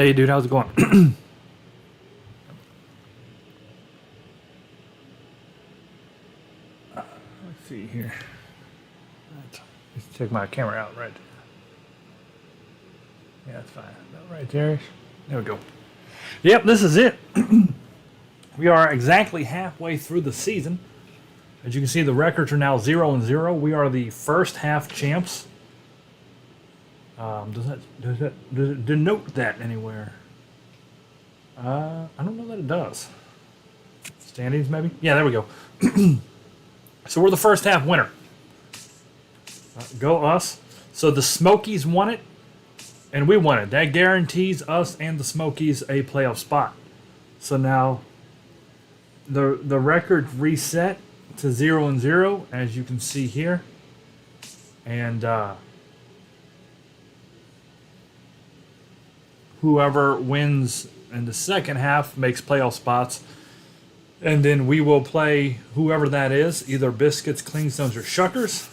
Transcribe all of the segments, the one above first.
Hey, dude, how's it going? Let's see here. Let's check my camera out right. Yeah, that's fine. About right there. There we go. Yep, this is it. We are exactly halfway through the season. As you can see, the records are now 0-0. We are the first half champs. Does it denote that anywhere? I don't know that it does. Standings, maybe? Yeah, there we go. So we're the first half winner. Go us. So the Smokies won it, and we won it. That guarantees us and the Smokies a playoff spot. So now the record reset to 0-0, as you can see here. And whoever wins in the second half makes playoff spots. And then we will play whoever that is, either Biscuits, Clingstones, or Shuckers.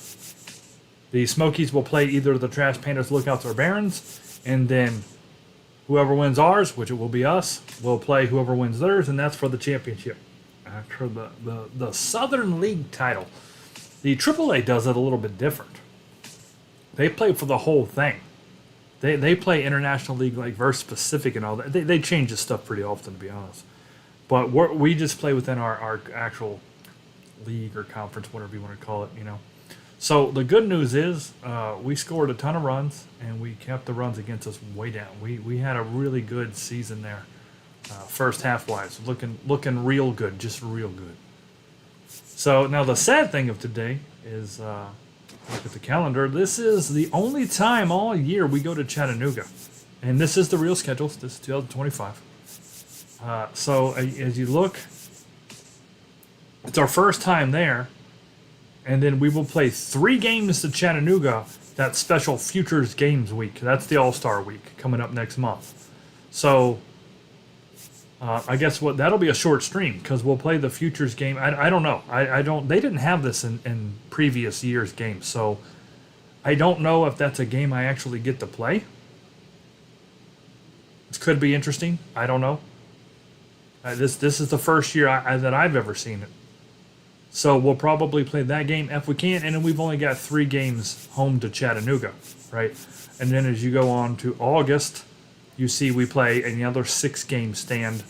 The Smokies will play either the Trash Pandas, Lookouts, or Barons. And then whoever wins ours, which it will be us, will play whoever wins theirs, and that's for the championship. After the Southern League title. The AAA does it a little bit different. They play for the whole thing. They play International League like verse specific and all that. They change this stuff pretty often, to be honest. But we just play within our actual league or conference, whatever you want to call it, you know. So the good news is we scored a ton of runs, and we kept the runs against us way down. We had a really good season there, first half-wise. Looking real good, just real good. So now the sad thing of today is, look at the calendar. This is the only time all year we go to Chattanooga. And this is the real schedule. This is 2025. So as you look, it's our first time there, and then we will play 3 games to Chattanooga. That special Futures Games week. That's the All-Star week coming up next month. So I guess that'll be a short stream because we'll play the Futures game. I don't know. I don't. They didn't have this in previous years' games, so I don't know if that's a game I actually get to play. This could be interesting. I don't know. This is the first year that I've ever seen it. So we'll probably play that game if we can, and then we've only got 3 games home to Chattanooga, right? And then as you go on to August, you see we play another 6-game stand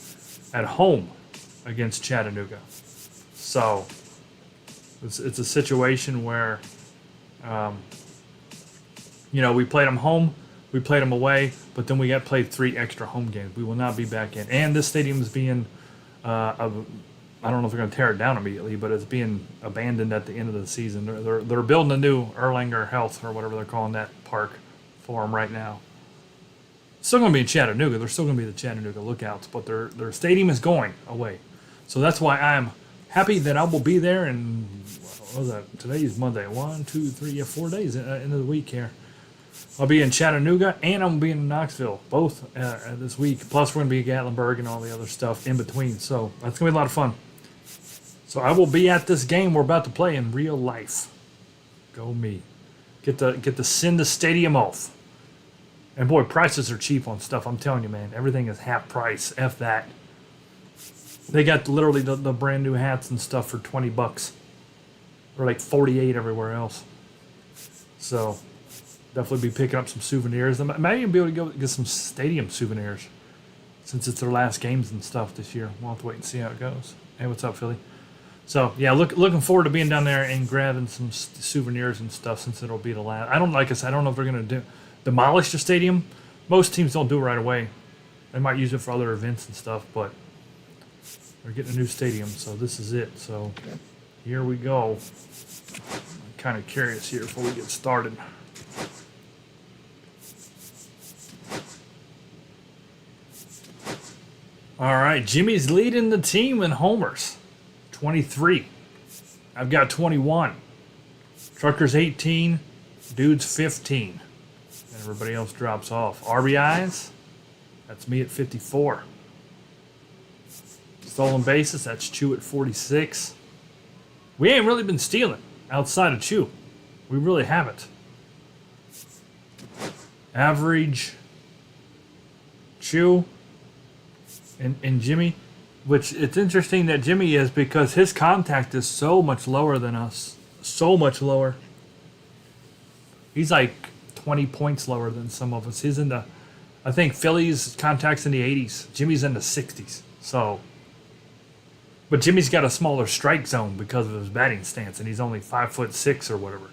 at home against Chattanooga. So it's a situation where, we played them home, we played them away, but then we got played 3 extra home games. We will not be back in. And this stadium is being, I don't know if they're going to tear it down immediately, but it's being abandoned at the end of the season. They're building a new Erlanger Health, or whatever they're calling that park for them right now. It's still going to be in Chattanooga. They're still going to be the Chattanooga Lookouts, but their stadium is going away. So that's why I'm happy that I will be there. And what was that? Today is Monday. 1, 2, 3, 4 days into the week here. I'll be in Chattanooga, and I'm going to be in Knoxville, both this week. Plus, we're going to be at Gatlinburg and all the other stuff in between. So that's going to be a lot of fun. So I will be at this game we're about to play in real life. Go me. Get to send the stadium off. And boy, prices are cheap on stuff. I'm telling you, man. Everything is half price. F that. They got literally the brand new hats and stuff for $20. They're like 48 everywhere else. So definitely be picking up some souvenirs. I might even be able to go get some stadium souvenirs since it's their last games and stuff this year. We'll have to wait and see how it goes. Hey, what's up, Philly? So yeah, looking forward to being down there and grabbing some souvenirs and stuff since it'll be the last. I don't know if they're gonna demolish the stadium. Most teams don't do it right away. They might use it for other events and stuff, but they're getting a new stadium, so this is it. So here we go. I'm kind of curious here before we get started. All right, Jimmy's leading the team in homers, 23. I've got 21. Trucker's 18. Dude's 15. And everybody else drops off. RBIs, that's me at 54. Stolen bases, that's Chew at 46. We ain't really been stealing outside of Chew. We really haven't. Average Chew and Jimmy, which it's interesting that Jimmy is because his contact is so much lower than us. So much lower. He's like 20 points lower than some of us. He's in the, I think Philly's contact's in the 80s. Jimmy's in the 60s. So, but Jimmy's got a smaller strike zone because of his batting stance, and he's only 5'6" or whatever.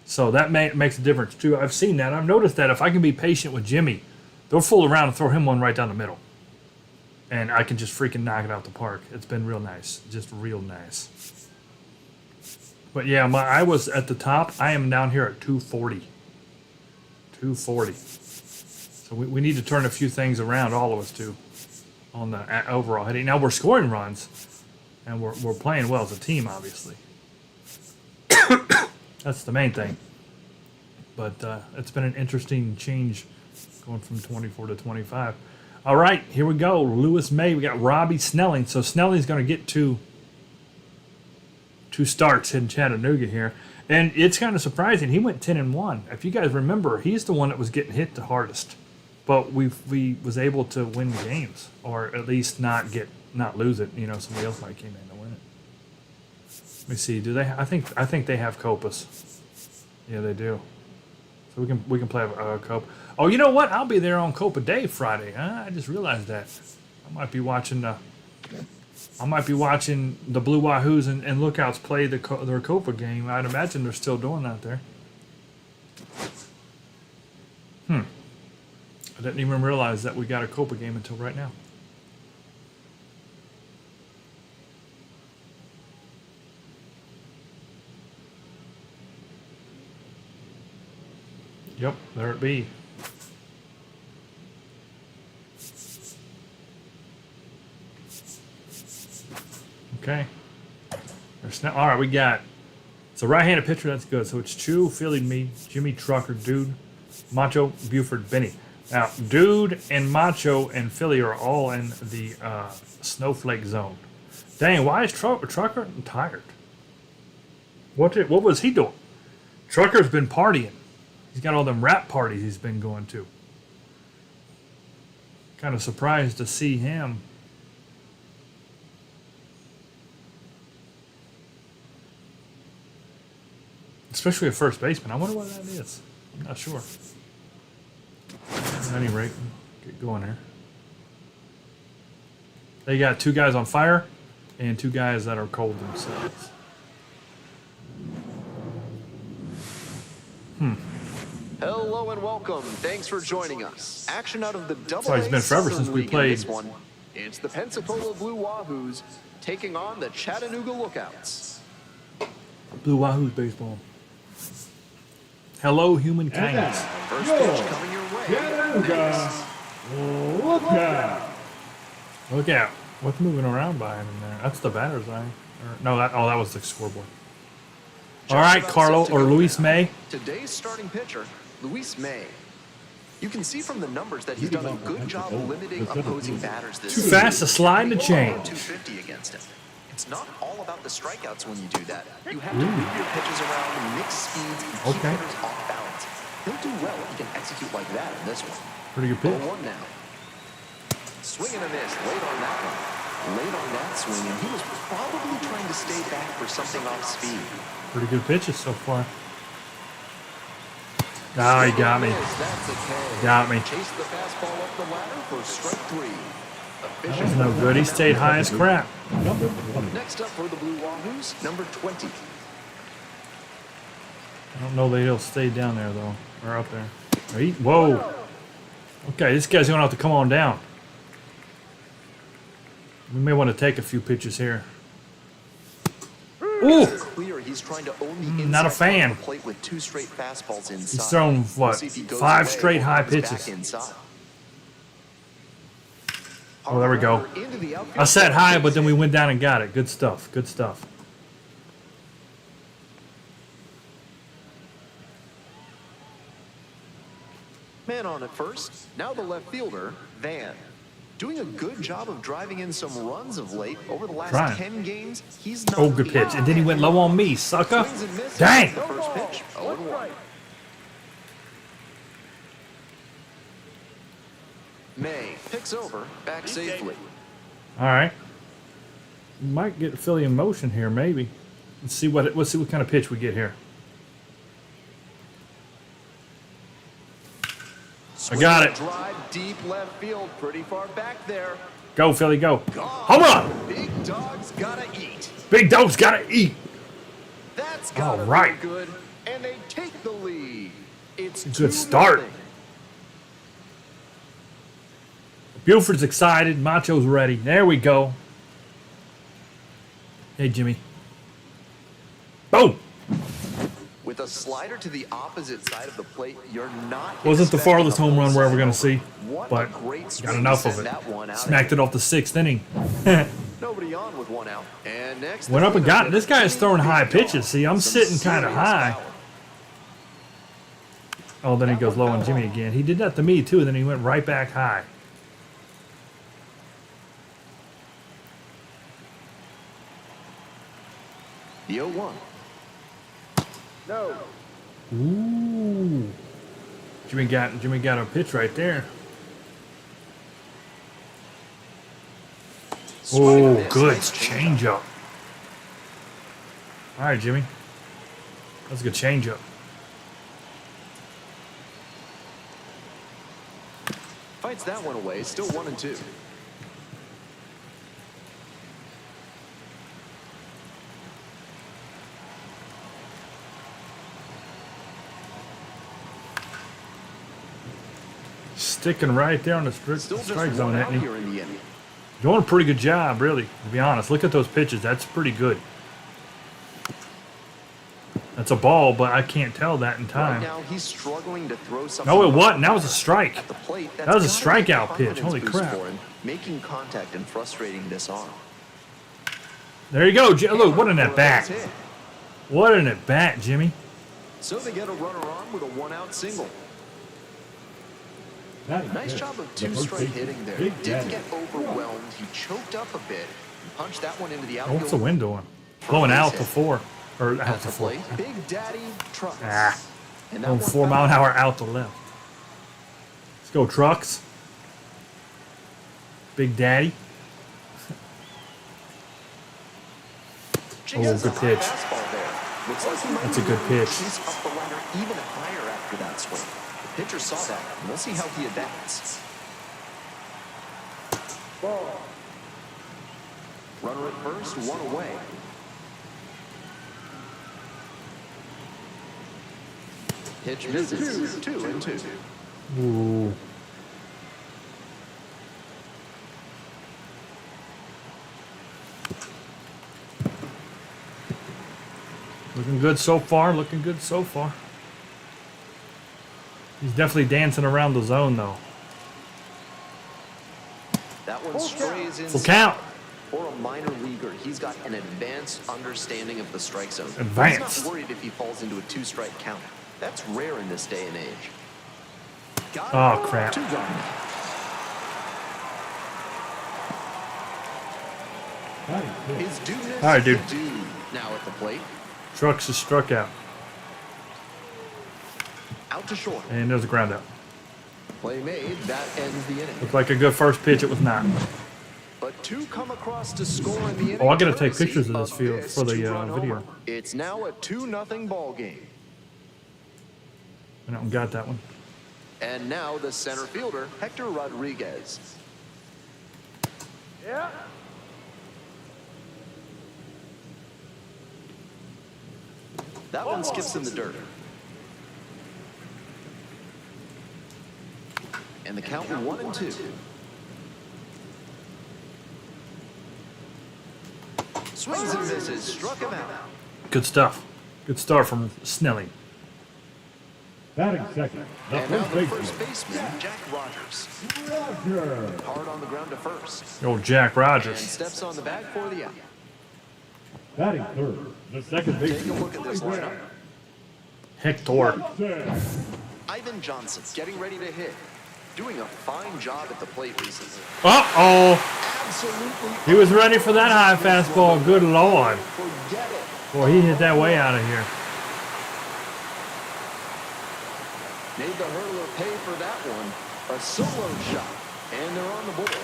So that makes a difference too. I've seen that. I've noticed that if I can be patient with Jimmy, they'll fool around and throw him one right down the middle. And I can just freaking knock it out the park. It's been real nice. Just real nice. But yeah, I was at the top. I am down here at 240. 240. So we need to turn a few things around, all of us too, on the overall heading. Now we're scoring runs, and we're playing well as a team, obviously. That's the main thing. But it's been an interesting change going from 24 to 25. All right, here we go. Lewis May. We got Robbie Snelling. So Snelling's going to get two starts in Chattanooga here. And it's kind of surprising. He went 10-1. If you guys remember, he's the one that was getting hit the hardest. But we was able to win the games, or at least not lose it. You know, somebody else might came in to win it. Let me see. Do they? I think they have Copas. Yeah, they do. So we can play a Copa. Oh, you know what? I'll be there on Copa Day Friday. I just realized that. I might be watching the Blue Wahoos and Lookouts play their Copa game. I'd imagine they're still doing that there. I didn't even realize that we got a Copa game until right now. Yep, there it be. Okay. All right, we got. It's a right-handed pitcher. That's good. So it's Chew, Philly, me, Jimmy, Trucker, Dude, Macho, Buford, Benny. Now, Dude and Macho and Philly are all in the snowflake zone. Dang, why is Trucker tired? What was he doing? Trucker's been partying. He's got all them rap parties he's been going to. Kind of surprised to see him. Especially a first baseman. I wonder what that is. I'm not sure. At any rate, get going here. They got two guys on fire and two guys that are cold themselves. Hello and welcome. Thanks for joining us. Action out of the double. So it's been forever since we played. It's the Pensacola Blue Wahoos taking on the Chattanooga Lookouts. Blue Wahoos baseball. Hello, humankind. First pitch coming your way. Chattanooga Lookout. Look out. What's moving around by him in there? That's the batter's eye. No, that was the scoreboard. All right, Carlo or Luis May. Today's starting pitcher, Luis May. You can see from the numbers that he's done a good job limiting opposing batters this Too fast to slide the change. 250 against him. It's not all about the strikeouts when you do that. You have to move your pitches around, mix speeds, and keep hitters off balance. He'll do well if he can execute like that in this one. Pretty good pitch. 0-1 now. Swing and a miss late on that one. Late on that swing, and he was probably trying to stay back for something off speed. Pretty good pitches so far. Oh, he got me. Got me. Chased the fastball up the ladder for strike three. That was no good. He stayed high as crap. Next up for the Blue Wahoos, number 20. I don't know that he'll stay down there, though. Or up there. Whoa. Okay, this guy's going to have to come on down. We may want to take a few pitches here. Ooh! Clear, he's trying to own the Not a fan. plate with two straight fastballs inside. He's thrown, what, 5 straight high pitches. Oh, there we go. I said high, but then we went down and got it. Good stuff. Good stuff. Man on at first. Now the left fielder, Van. Doing a good job of driving in some runs of late. Over the last 10 games, he's not. Oh, good pitch. And then he went low on me, sucker. Dang. First pitch, 0-1. May picks over, back safely. All right. Might get Philly in motion here, maybe. Let's see what kind of pitch we get here. I got it. Drive deep left field, pretty far back there. Go, Philly, go. Gone. Home run! Big dog's gotta eat. Big dog's gotta eat. That's gotta All right. be good. And they take the lead. It's Good start. 2-0. Buford's excited. Macho's ready. There we go. Hey, Jimmy. Boom! With a slider to the opposite side of the plate, you're not. Wasn't the expecting farthest a home run we're ever full going to see, What but a great got swing enough to of send it. that one out Smacked it off the 6th inning. Nobody on with one out. And next, Went up and got it. This guy is throwing high Big dog. pitches. See, I'm Some sitting kind of serious high. power. Oh, then he goes low on Jimmy again. He did that to me, too, and then he went right back high. The 0-1. No. Ooh. Jimmy got a pitch right there. Oh, good changeup. All right, Jimmy. That's a good changeup. Fights that one away. Still 1-2. Sticking right there on the Still just strike one zone, out isn't he? here in the inning. Doing a pretty good job, really, to be honest. Look at those pitches. That's pretty good. That's a ball, but I can't tell that in Right time. now, he's struggling to throw something. No, it wasn't. That was a strike. At the plate. That was a That's gotta be strikeout pitch. confidence Holy boost crap. for him, making contact and frustrating this arm. There you go. Look, what an For a at bat. base hit. What an at bat, Jimmy. So they get a runner on with a 1-out single. Nice job of two-strike hitting there. He didn't get overwhelmed. He choked up a bit and punched that one into the Oh, outfield. what's the wind doing? Blowing out to 4. Or out At to the 4. plate, Big Daddy Trucks. Ah. And that Going one 4 fouled mile an out. hour out to left. Let's go, Trucks. Big Daddy. She gets good a high pitch. fastball there. Looks like he might That's a be good able to pitch. chase up the ladder even higher after that swing. The pitcher saw that, and we'll see how he adapts. Ball. Runner at first, one away. Pitch misses. 2-2. Ooh. Looking good so far. Looking good so far. He's definitely dancing around the zone, though. That one strays in. Full count. For a minor leaguer, he's got an advanced understanding of the strike zone. Advanced. He's not worried if he falls into a two-strike count. That's rare in this day and age. Got Oh, it. crap. 2 gone. His dudeness All right, dude. the dude. Now at the plate. Trucks is struck out. Out to short. And there's a ground out. Play made. That ends the inning. Looked like a good first pitch. It was not. But 2 come across to score in the inning. Oh, I gotta take courtesy pictures of this field for the, two-run video. homer. It's now a 2-0 ball game. I don't got that one. And now the center fielder, Hector Rodriguez. Yeah. That one skips in the dirt. And the count 1-2. Swings and misses, struck him out. Good stuff. Good start from Snelling. Batting second. The And now first the baseman. first baseman, Jack Rogers. Roger. Hard on the ground to first. Old Jack And Rogers. steps on the bag for the out. Batting third. The second Take a baseman. look at this lineup. Hector. Johnson. Ivan Johnson getting ready to hit. Doing a fine job at the plate recently. Uh-oh. Absolutely. He was ready for that high fastball. Good Lord. Forget it. Boy, he hit that way out of here. Made the hurdler pay for that one. A solo shot. And they're on the board.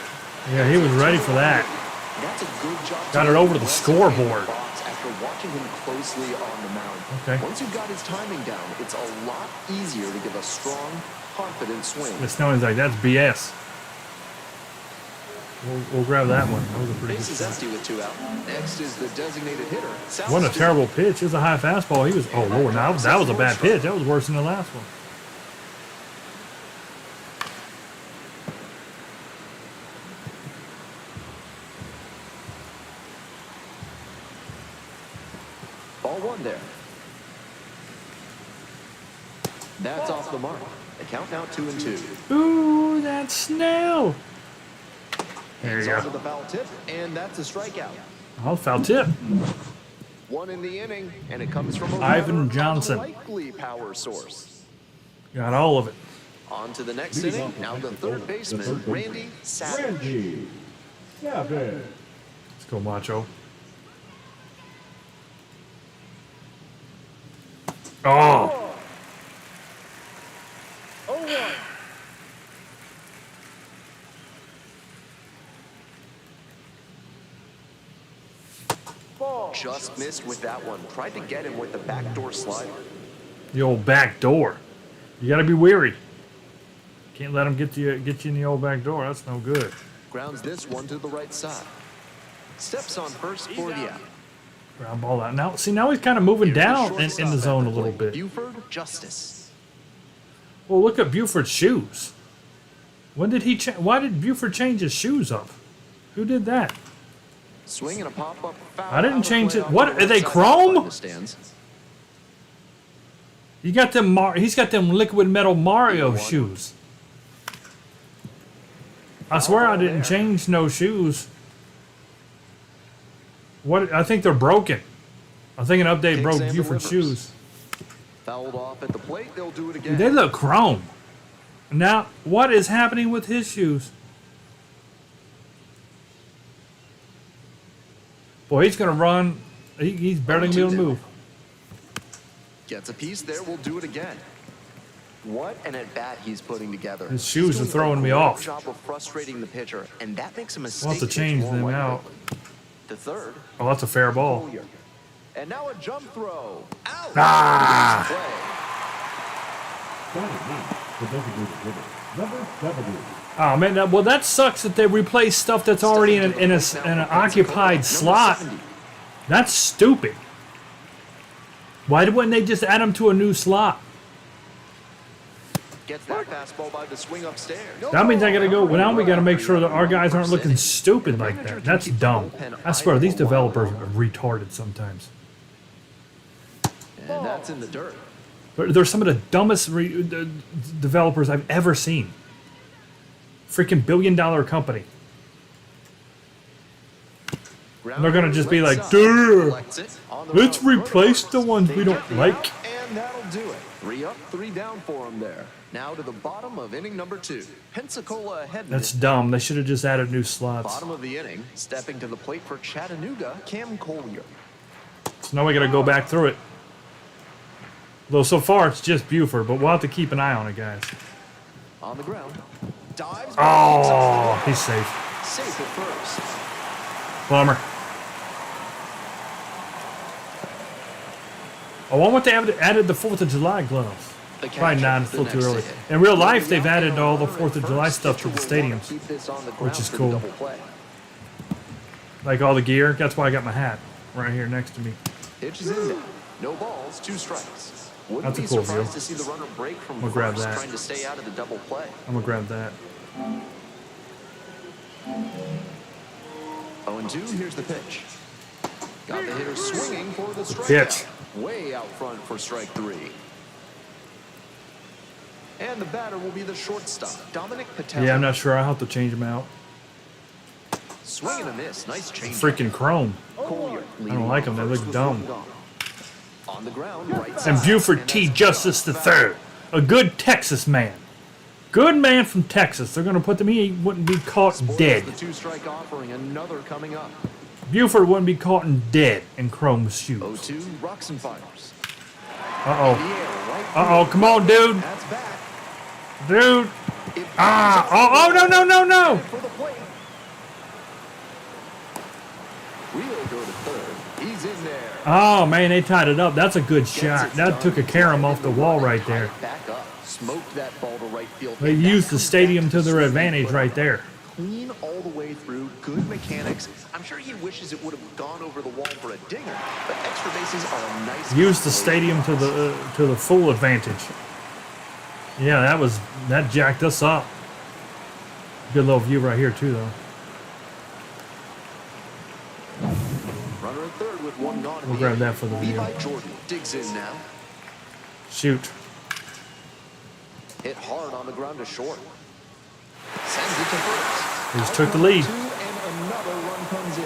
Yeah, he was ready for that. That's a good job. Got it over to the scoreboard. After watching him closely on the mound. Okay. Once you've got his timing down, it's a lot easier to give a strong, confident swing. The Snowman's like, that's BS. We'll grab that one. That was a pretty Base good is shot. empty with 2 out. Next is the designated hitter. What a terrible pitch. It was a high fastball. He was, oh, Lord, now that was a bad pitch. That was worse than the last one. Ball 1 there. That's off the mark. The count now 2-2. Ooh, that Snell. There you He's onto go. the foul tip, and that's a strikeout. Oh, foul tip. 1 in the inning, and it comes from a Ivan rather Johnson. unlikely power source. Got all of it. On to the next Leading inning. off the Now the next third over, baseman, the third baseman. Randy Savage. Randy Savage. Let's go, Macho. Oh, 0-1. Just missed with that one. Tried to get him with the backdoor slider. the old back door. You got to be weary. Can't let him get you in the old back door. That's no good. Grounds this one to the right side. Steps on first for the out. Ground ball out. Now, see, now he's kind of moving Here's the down in shortstop the at zone a the little plate, bit. Buford Justice. Well, look at Buford's shoes. When did he change? Why did Buford change his shoes up? Who did that? Swing and a pop-up foul. I didn't out of change play it. off What, the are they right side chrome? behind the stands. You got them. He's got them liquid metal Mario 1. shoes. I swear I didn't change no shoes. What? I think they're broken. I think an update Kicks broke and Buford's delivers. shoes. Fouled off at the plate. They'll do it again. Dude, they look chrome. Now, what is happening with his shoes? Boy, he's gonna run. He's barely gonna be able to move. Gets a piece there. We'll do it again. What an at-bat he's putting together. His shoes He's are doing throwing a me great off. job of frustrating the pitcher, and that makes a mistake. We'll have to pitch change more them likely. out. The third. Oh, that's a fair ball. Collier. And now a jump throw. Out. Ah! Play. Batting ninth, the designated hitter. Number 70. Oh man, well that sucks that they replace stuff that's already in an occupied slot. That's stupid. Why wouldn't they just add them to a new slot? Gets that fastball by the swing upstairs. That means I gotta go. Well, now we gotta make sure that our guys aren't looking stupid like that. That's dumb. I swear, these developers are retarded sometimes. And that's in the dirt. They're some of the dumbest developers I've ever seen. Freaking billion-dollar company. And they're gonna just be like, dude, let's replace the ones we don't like. And that'll do it. 3 up, 3 down for him there. Now to the bottom of inning number 2. Pensacola ahead. That's dumb. They should have just added new slots. Bottom of the inning, stepping to the plate for Chattanooga, Cam Collier. So now we gotta go back through it. Though so far it's just Buford, but we'll have to keep an eye on it, guys. On the ground. Dives. Oh, he's safe. Safe at first. Bummer. Oh, I want they added the 4th of July gloves. The Probably catcher, not, it's the still too next early. to hit. In real life, they've Moving out added there all the on the 4th of July first, stuff to pitcher the will wanna stadiums. keep this on the Which ground is for the cool. double play. Like all the gear. That's why I got my hat right here next to me. Pitch is in there. No balls, 2 strikes. Wouldn't That's a be cool surprised view. to see the runner break from We'll grab first, that. trying to stay out of the double play. I'm gonna grab that. 0-2, here's the pitch. Got the hitter swinging for the strikeout. Pitch. Way out front for strike 3. And the batter will be the shortstop, Dominic Patel. Yeah, I'm not sure. I'll have to change them out. Swing and a miss. Nice change. Freaking chrome. Collier I don't like them. They look dumb. On the ground, right And side. Buford And T. that's Justice III. A good Texas man. Good man from Texas. They're going to put them, he wouldn't be caught spoils dead. The 2-strike offering, another coming up. Buford wouldn't be caught dead in Chrome's shoes. 0-2, rocks and fires. Uh-oh. In the air, right Uh-oh, come on, dude. That's back. Dude. Oh, no, no, no, no. For the plate. Wheeler go to third. He's in there. Oh, man, they tied it up. That's a good shot. That took a carom off the wall right there. Back up. Smoked that ball to right field. They used the stadium to their advantage right there. Clean all the way through, good mechanics. I'm sure he wishes it would have gone over the wall for a dinger, but extra bases are a nice. Use the stadium to the full advantage. Yeah, that jacked us up. Good little view right here too, though. Runner at third with one gone. We'll grab that for the view. Levi Jordan digs in now. Shoot. Hit hard on the ground to short. Sends it to first. They just took the lead. Two and another run comes in.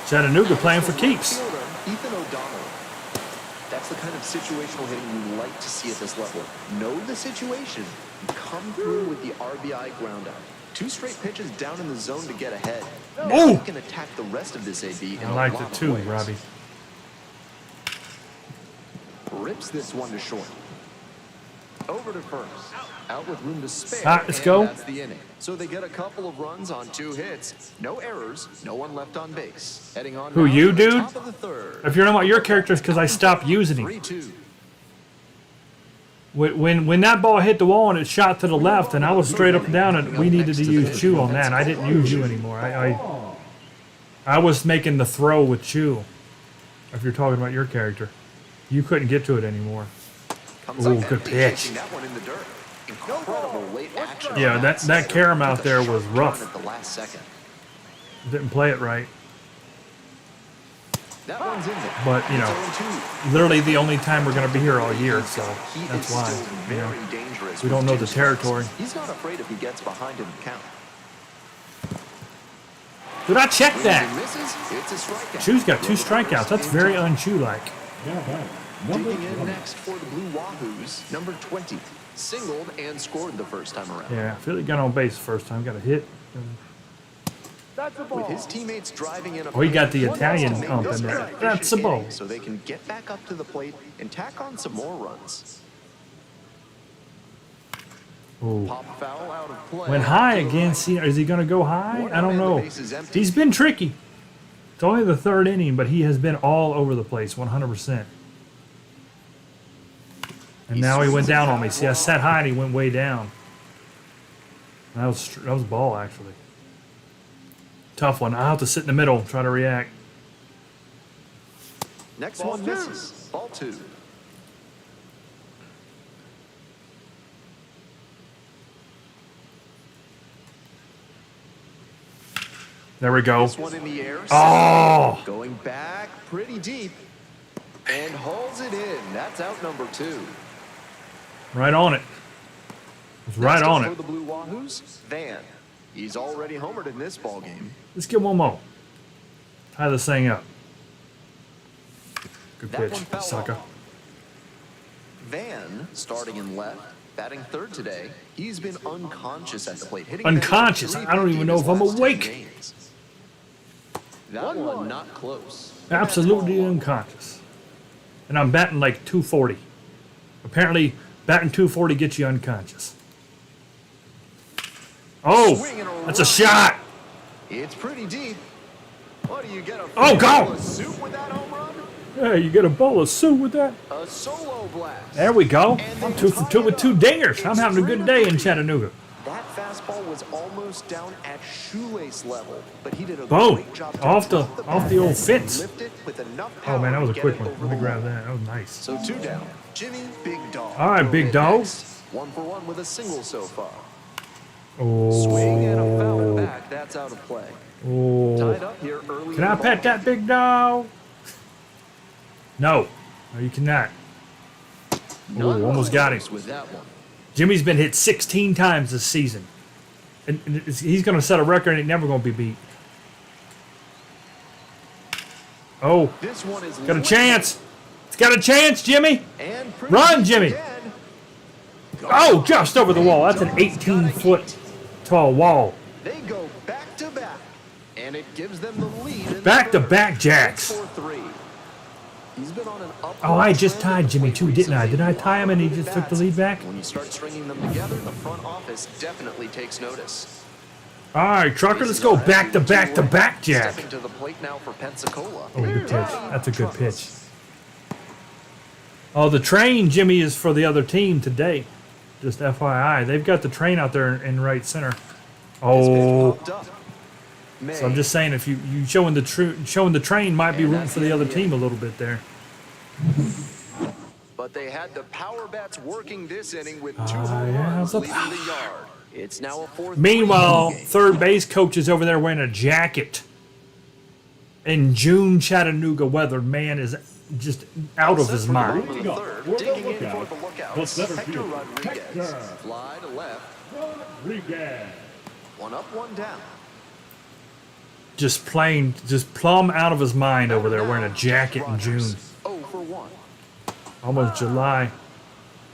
Chattanooga playing for keeps. Ethan O'Donnell. That's the kind of situational hitting you like to see at this level. Know the situation and come through with the RBI ground out. 2 straight pitches down in the zone to get ahead. Now you can attack the rest of this AB in I a liked lot it of too, ways. Robbie. Rips this one to short. Over to first. Out with room to spare. All right, let's and go. That's the inning. So they get a couple of runs on 2 hits. No errors. No one left on base. Heading on. Who, now you, to the dude? top of the third. If you're talking about your characters, because I stopped using him. 3-2. When that ball hit the wall and it shot to the left, and I was straight up and down, and we needed to use Chew on that. I didn't use you anymore. I was making the throw with Chew. If you're talking about your character, you couldn't get to it anymore. Ooh, good pitch. That one in the dirt. Incredible late action. Yeah, that carom out there was rough. At the last second. Didn't play it right. That one's in there. But, you know, It's 0-2. literally the only time we're going to be here all year, so He that's is why. still You know. very dangerous We with don't know 2 the strikes. territory. He's not afraid if he gets behind in the count. Did I check Swings and that? misses. It's a strikeout. Chew's got 2 strikeouts. That's very un-Chew-like. Now batting, number Digging in 20. next for the Blue Wahoos, number 20. Singled and scored the first time around. Yeah, Philly got on base the first time. Got a hit. With his teammates driving in. Oh, he got the One Italian to make ump this in there. an efficient That's a ball. inning So they can get back up to the plate and tack on some more runs. Ooh. Pop foul out of play. Went high To the again. right. See, is he going to go high? One I don't out and the know. base is empty. He's been tricky. It's only the 3rd inning, but he has been all over the place, 100%. And now he went down on me. See, I sat high and he went way down. That was ball, actually. Tough one. I'll have to sit in the middle and try to react. Next one misses. Ball 2. There we go. This one in the air. Oh! Going back pretty deep. And hauls it in. That's out number 2. Right on it. It's right Next on up it. For the Blue Wahoos, Van. He's already homered in this ball game. Let's get one more. Tie this thing up. Good That pitch, one fell sucker. off. Van, starting in left, batting 3rd today. He's been unconscious at the plate. Hitting Unconscious? I don't even know if I'm awake. That one not close. Absolutely unconscious. And I'm batting like 240. Apparently, batting 240 gets you unconscious. Oh, that's a shot. It's pretty deep. What do you get? Oh, go! A soup with that home run? Yeah, you get a bowl of soup with that. A solo blast. There we go. I'm 2 for 2 with 2 dingers. I'm having a good day in Chattanooga. That fastball was almost down at shoelace level, but he did a Boom. great job to Off the old bat fence. and lift it with enough Oh man, that was a power quick to one. get it Let me over grab the wall. that. That was nice. So 2 down. Jimmy, Big Dog. All right, Big will hit Dog. next. 1 for 1 with a single so far. Swing and a foul Oh, back. That's out of play. oh. Tied up here early. Can in I the pet ball that big dog? No. No, you cannot. game. Oh, None almost got him. close with that one. Jimmy's been hit 16 times this season. And he's going to set a record and it's never going to be beat. Oh, This one is got a lifted chance. It's got a chance, Jimmy. and pretty Run, deep Jimmy. again. Oh, just over the wall. That's an 18-foot tall wall. They go back to back, and it gives them the lead. in the Back to third. back jacks. It's 4-3. He's been on an upward Oh, I just trend tied of Jimmy late too, didn't I? recently. Did I tie him and he Good just took the bats. lead back? When you start stringing them together, the front office definitely takes notice. All right, Trucker, let's go back to back to back, Jack. Stepping to the plate now for Pensacola. Oh, good pitch. That's a good pitch. Oh, the train, Jimmy, is for the other team today. Just FYI. They've got the train out there in right center. Oh, so I'm just saying, if you showing the train might be rooting for the other team a little bit there. But they had the power bats working this inning with 2 yeah, home runs the leading the yard. It's now a 4-3 Meanwhile, game. third base coach is over there wearing a jacket. In June Chattanooga weather, man is just out of his mind. Bottom of the third, We're digging gonna in look for the out. lookout. The center Hector fielder, Rodriguez. Hector. Fly to left. Rodriguez. 1 up, 1 down. Just plumb out of his mind over there wearing a jacket in June. 0 for 1. Almost July.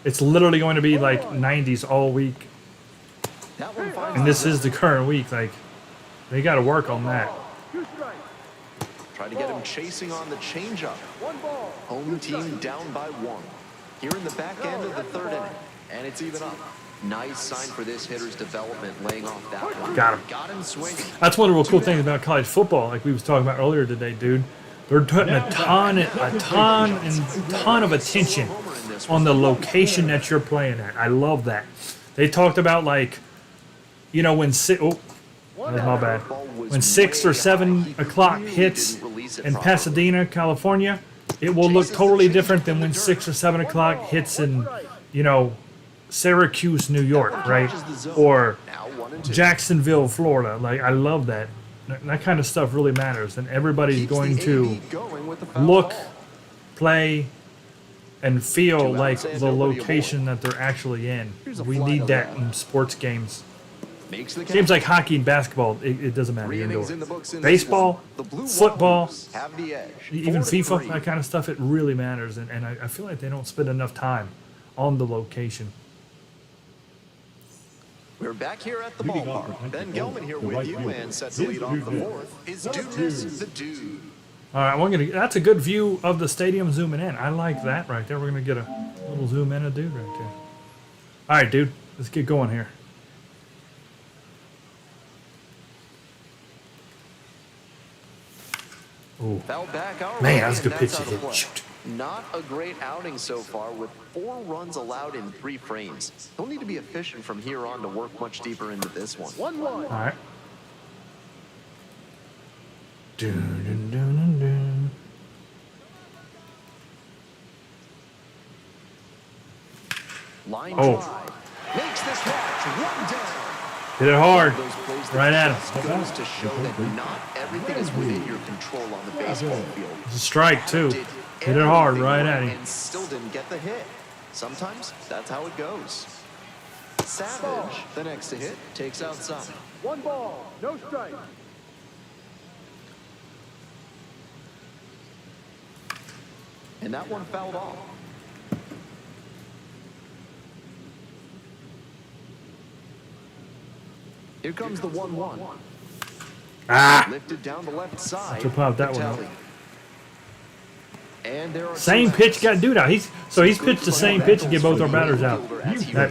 It's literally going to be like 90s all week. That one finds And this the is the current week. Like, they got to work on that. Try to get him chasing on the changeup. Home team down by 1. Here in the back end of the third inning. And it's even up. Nice sign for this hitter's development, laying off that one. Got him. Got him swinging. That's one of the real cool things about college football, like we was talking about earlier today, dude. They're putting a ton of attention on the location that you're playing at. I love that. They talked about, like, you know, when that was my bad. When 6 or 7 o'clock hits in Pasadena, California, it will look totally different than when 6 or 7 o'clock hits in, you know, Syracuse, New York, right? Or Now 1 and 2. Jacksonville, Florida. Like, I love that. That kind of stuff really matters, and everybody's Keeps going the to AB going with the foul look, ball. play, and feel 2 like outs and the nobody location that they're actually in. Here's a We fly need to that left. in sports games. Makes the Games catch. like hockey and basketball, it doesn't matter. 3 Indoor. innings in the books in this Baseball, one. The Blue football, Wahoos have the edge. even 4-3. FIFA, that kind of stuff, it really matters. And I feel like they don't spend enough time on the location. We're back here at the Leading off for ballpark. Ben Pensacola, Gelman here the with right you fielder, and set to his lead off the dude. fourth. His Number dudeness, 2. the dude. All right, that's a good view of the stadium zooming in. I like that right there. We're going to get a little zoom in of dude right there. All right, dude, let's get going here. Ooh. Foul back our Man, way, that's a and good pitch out to of hit. play. Shoot. Not a great outing so far with 4 runs allowed in 3 frames. He'll need to be efficient from here on to work much deeper into this one. 1-1. All right. Dun, dun, dun, dun, dun. Line Oh. drive. Makes this catch. 1 down. Hit it hard. Those plays that Right at him. just goes to show that not everything is within your control on the baseball field. It's a strike, too. Did Hit it hard everything right right at him. and still didn't get the hit. Sometimes that's how it goes. Savage, the next to hit, takes outside. 1 ball, no strike. And that one fouled off. Here comes the 1-1. Ah! Lifted down the left side. Should pop that one up. Vitelli. And there are Same 2 pitch outs. got dude out. He's pitched the same pitch to get both our batters out. That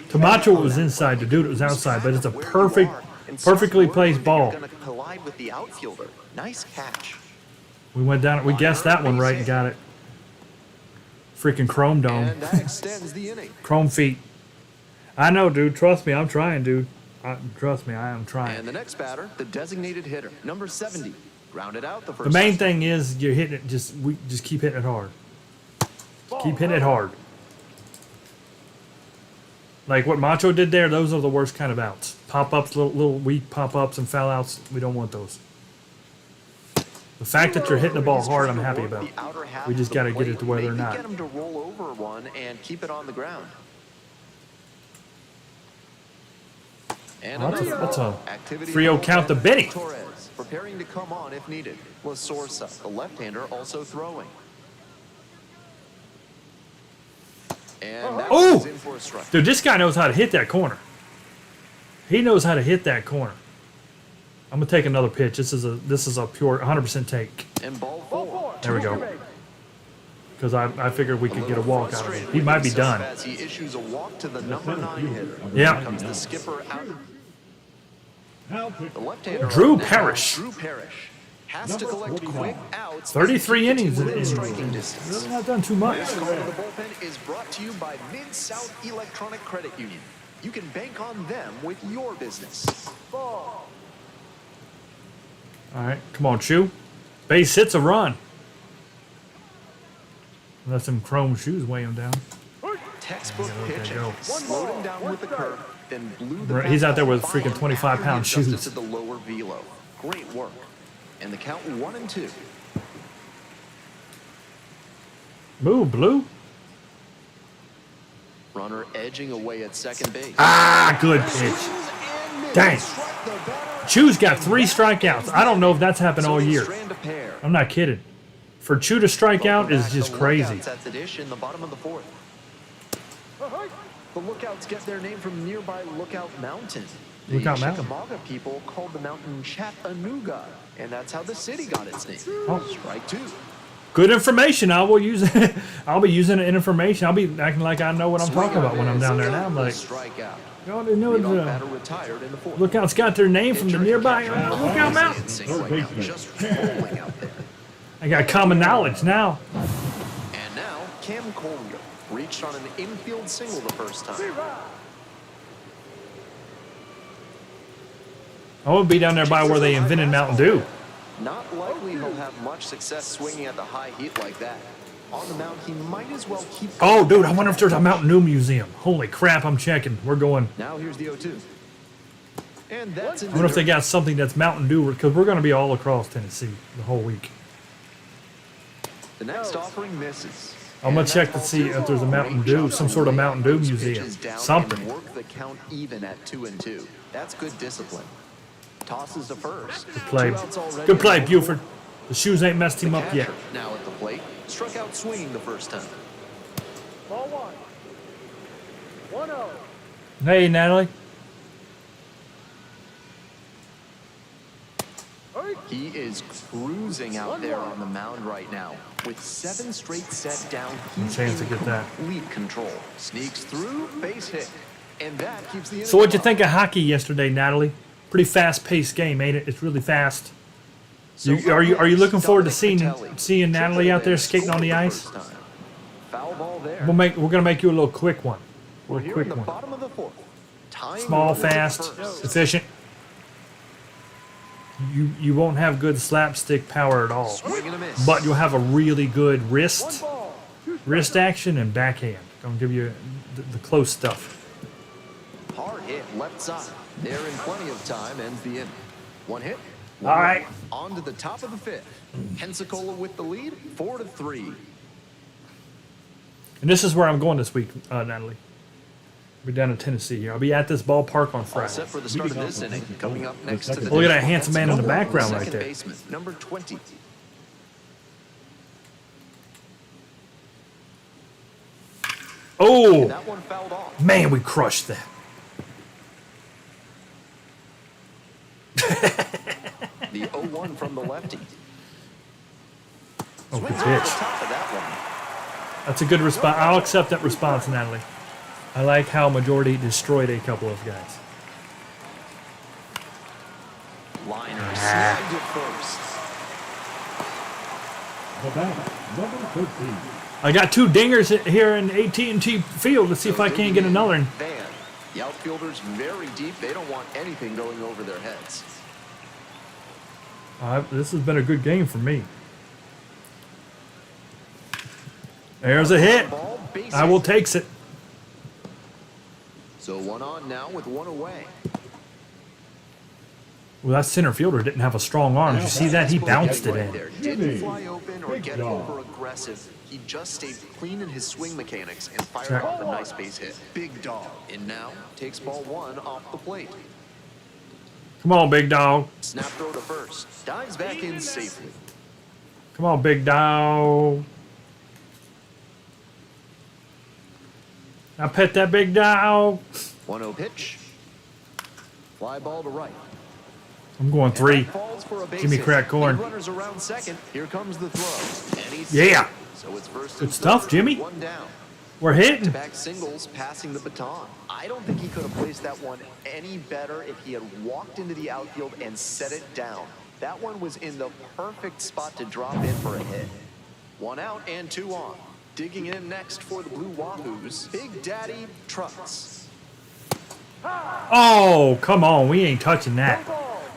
Camacho was inside, the dude was outside, but it's a perfectly placed ball. Gonna collide with the outfielder. Nice catch. We went down, we guessed that one right and got it. Freaking chrome dome, And that extends the inning. chrome feet. I know, dude. Trust me, I'm trying, dude. Trust me, I am trying. And the next batter, the designated hitter, number 70. Grounded out the The first. main thing is you're hitting it. Just keep hitting it hard. Keep hitting it hard. Like what Macho did there. Those are the worst kind of outs. Pop ups, little weak pop ups and foul outs. We don't want those. The fact that you're hitting the ball hard, I'm happy about. The outer half We just of the got to get it plate, to where they're maybe not. Get him to roll over one and keep it on the ground. And Well, another that's a ball. Activity 3-0 level count to and Benny. Torres preparing to come on if needed. La Sorsa, the left-hander, also throwing. And that Oh! one's in for a strike. Dude, this guy knows how to hit that corner. He knows how to hit that corner. I'm gonna take another pitch. This is a pure 100% take. And ball 4. There we go. because I figured we could get a walk out of him. He might be done. As he issues a walk to the number 9 hitter. Yeah. Comes the skipper out. Now pitch. The left-hander Drew up now, Parrish. Drew Parrish has to Number collect 49. quick outs. 33 innings. Within In striking distance. really not done too much. This call to the bullpen is brought to you by Mid-South Electronic Credit Union. You can bank on them with your business. All right, come on, Chew. Base hits a run. Unless them chrome shoes weigh him down. Textbook Yeah, okay, pitching. go. Slowed him down with the curve, then blew the Right, he's bat out there with off freaking foul 25-pound after he shoes. adjusted to the lower velo. Great work. And the count 1-2. Move, Blue. Runner edging away at second base. Ah, good pitch. Dang. Chew's got 3 strikeouts. I don't know if that's happened all year. I'm not kidding. For Chew to strike out is just crazy. At the dish in the bottom of the 4th. The Lookouts get their name from nearby Lookout Mountain. The Lookout Mountain. Chickamauga people called the mountain Chattanooga, and that's how the city got its name. Oh. Strike 2. Good information. I will use it. I'll be using it in information. I'll be acting like I know what I'm talking about when I'm down there now. I'm like, Strikeout. y'all didn't know Leadoff the batter retired in the 4th. Lookouts got their name from the nearby Lookout Mountain. Right now, just rolling out there. I got common knowledge now. And now, Cam Collier reached on an infield single the first time. I want to be down there by where they invented Mountain Dew. Not likely he'll have much success swinging at the high heat like that. On the mound, he might as well keep. Oh, dude, I wonder if there's a Mountain Dew museum. Holy crap, I'm checking. We're going. Now here's the 0-2. And that's I wonder if they got something that's Mountain Dew, because we're going to be all across Tennessee the whole week. The next offering misses. I'm going to check to see if there's a Mountain Dew, some sort of Mountain Dew museum. Something. And work the count even at 2-2. That's good discipline. Tosses to first. Good play. 2 outs already. Good play, Buford. The shoes ain't messed him The up yet. catcher now at the plate. Struck out swinging the first time. Ball 1. 1-0. Hey, Natalie. He is cruising out there on the mound right now. With 7 straight set down, he's chance to in get that. complete control. Sneaks through, base hit. And that keeps the So what'd you think of hockey yesterday, Natalie? Pretty fast-paced game, ain't it? It's really fast. Are you looking forward to seeing Natalie out there skating on the ice? Foul ball there. We're gonna make you a little quick one. We're A here quick in the one. bottom of the 4th. Tying Small, the run fast, first. efficient. You won't have good slapstick power at all, Swing and a miss. but you'll have a really good One wrist ball. 2 wrist action and backhand. Gonna give you the close stuff. Hard hit left side. There in plenty of time ends the inning. 1 hit. All right. On to the top of the 5th. Pensacola with the lead, 4-3. And this is where I'm going this week, Natalie. We're down in Tennessee here. I'll be at this ballpark on All Friday. set for the start of this inning. Coming up next to the Look at that dish, handsome man in the background right second there. baseman, number 20. Oh, That one fouled off. man, we crushed that. The 0-1 from the lefty. Oh, good Swings over the pitch. top of that one. That's a good response. I'll accept that response, Natalie. I like how majority destroyed a couple of guys. Liner snagged it first. The batter, number 13. I got 2 dingers here in AT&T Field. Let's see if I can't get another one. Van. The outfielders very deep. They don't want anything going over their heads. This has been a good game for me. There's a hit. Ball, base I will hit. takes it. So 1 on now with 1 away. Well, that center fielder didn't have a strong arm. Did you see that? He bounced it in. There. Jimmy. Didn't fly open or Big get dog. over aggressive. He just stayed clean in his swing mechanics and fired Check. off a nice base hit. Big dog. And now takes ball 1 off the plate. Come on, big dog. Snap throw to first. Dives back in safely. Come on, big dog. Now pet that big dog. 1-0 pitch. Fly ball to right. I'm going 3. Falls for a base Give me hit. crack corn. Lead runners around second. Here comes the throw. And he's Yeah. So it's first Good and stuff, third, Jimmy. one down. We're hitting. Back singles, passing the baton. I don't think he could have placed that one any better if he had walked into the outfield and set it down. That one was in the perfect spot to drop in for a hit. One out and two on. Digging in next for the Blue Wahoos, Big Daddy Trucks. Oh, come on. We ain't touching that.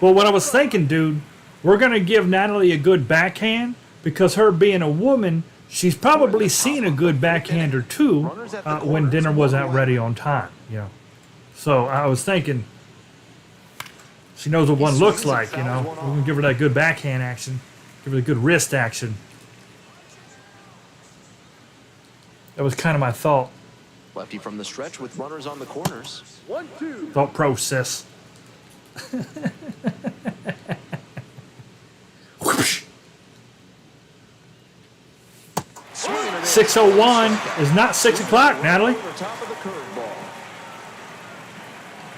Well, what I was thinking, dude, we're going to give Natalie a good backhand because her being a woman, she's probably seen a good backhand or two when dinner wasn't ready on time, you know. So I was thinking she knows what one looks like, you know. We're going to give her that good backhand action, give her the good wrist action. That was kind of my thought Lefty from the stretch with runners on the corners. 1-2. thought process. Whoosh. Swinging it in. 6:01 is not 6 o'clock, Natalie. Over top of the curveball.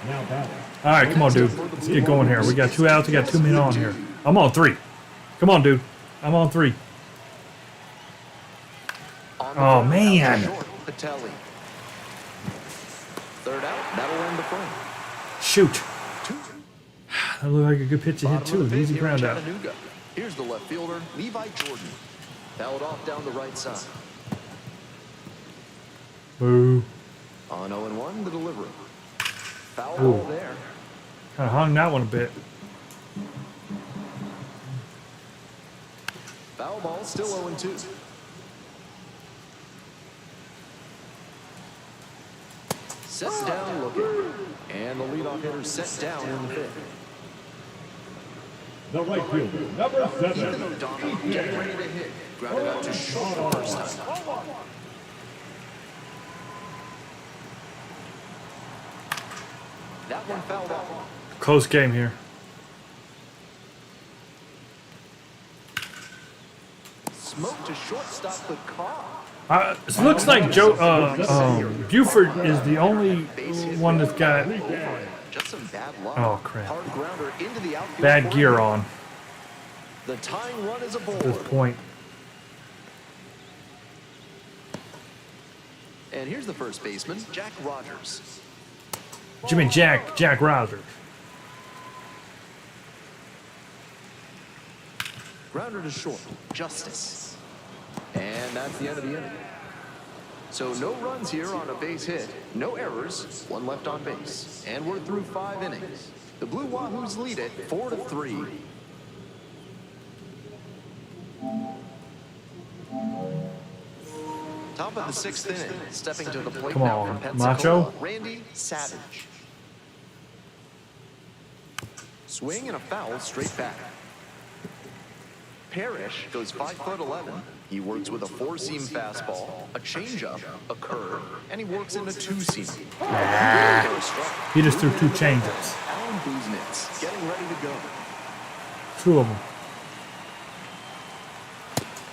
Now batting. All right, come on, dude. Let's get going here. We got 2 outs. We got 2 men on here. I'm on 3. Come on, dude. I'm on 3. On the Oh, ground, man. out to short, Patelli. Third out, that'll end the frame. Shoot. Two. That looked like a good pitch to hit, Bottom too. of the An fifth easy here in ground out. Chattanooga. Here's the left fielder, Levi Jordan. Fouled off down the right side. Boo. On 0-1, the delivery. Foul Ooh. ball there. Kind of hung that one a bit. Foul ball, still 0-2. Sets down looking. And the leadoff hitter set down in the fifth. The right fielder, number Ethan 7. O'Donnell getting ready to hit. Grounded out to short the first time. That one fouled off. Close game here. Smoke to shortstop the car. It looks like Buford is the only one that's got Just some bad luck. Oh, crap. Hard grounder into the outfield. bad for gear him. on The tying run is at this aboard. point. And here's the first baseman, Jack Rogers. Jimmy Jack Rogers. Grounder to short, Justice. And that's the end of the inning. So no runs here on a base hit, no errors, one left on base. And we're through 5 innings. The Blue Wahoos lead it 4-3. Top of the 6th inning, stepping to the plate Come now on, from Macho. Pensacola, Randy Savage. Swing and a foul straight back. Parrish goes 5'11". He works with a 4-seam fastball, a changeup, a curve, and he works in a 2-seam. He just threw 2 changeups. Alan Buznitz getting ready to go. 2 of them.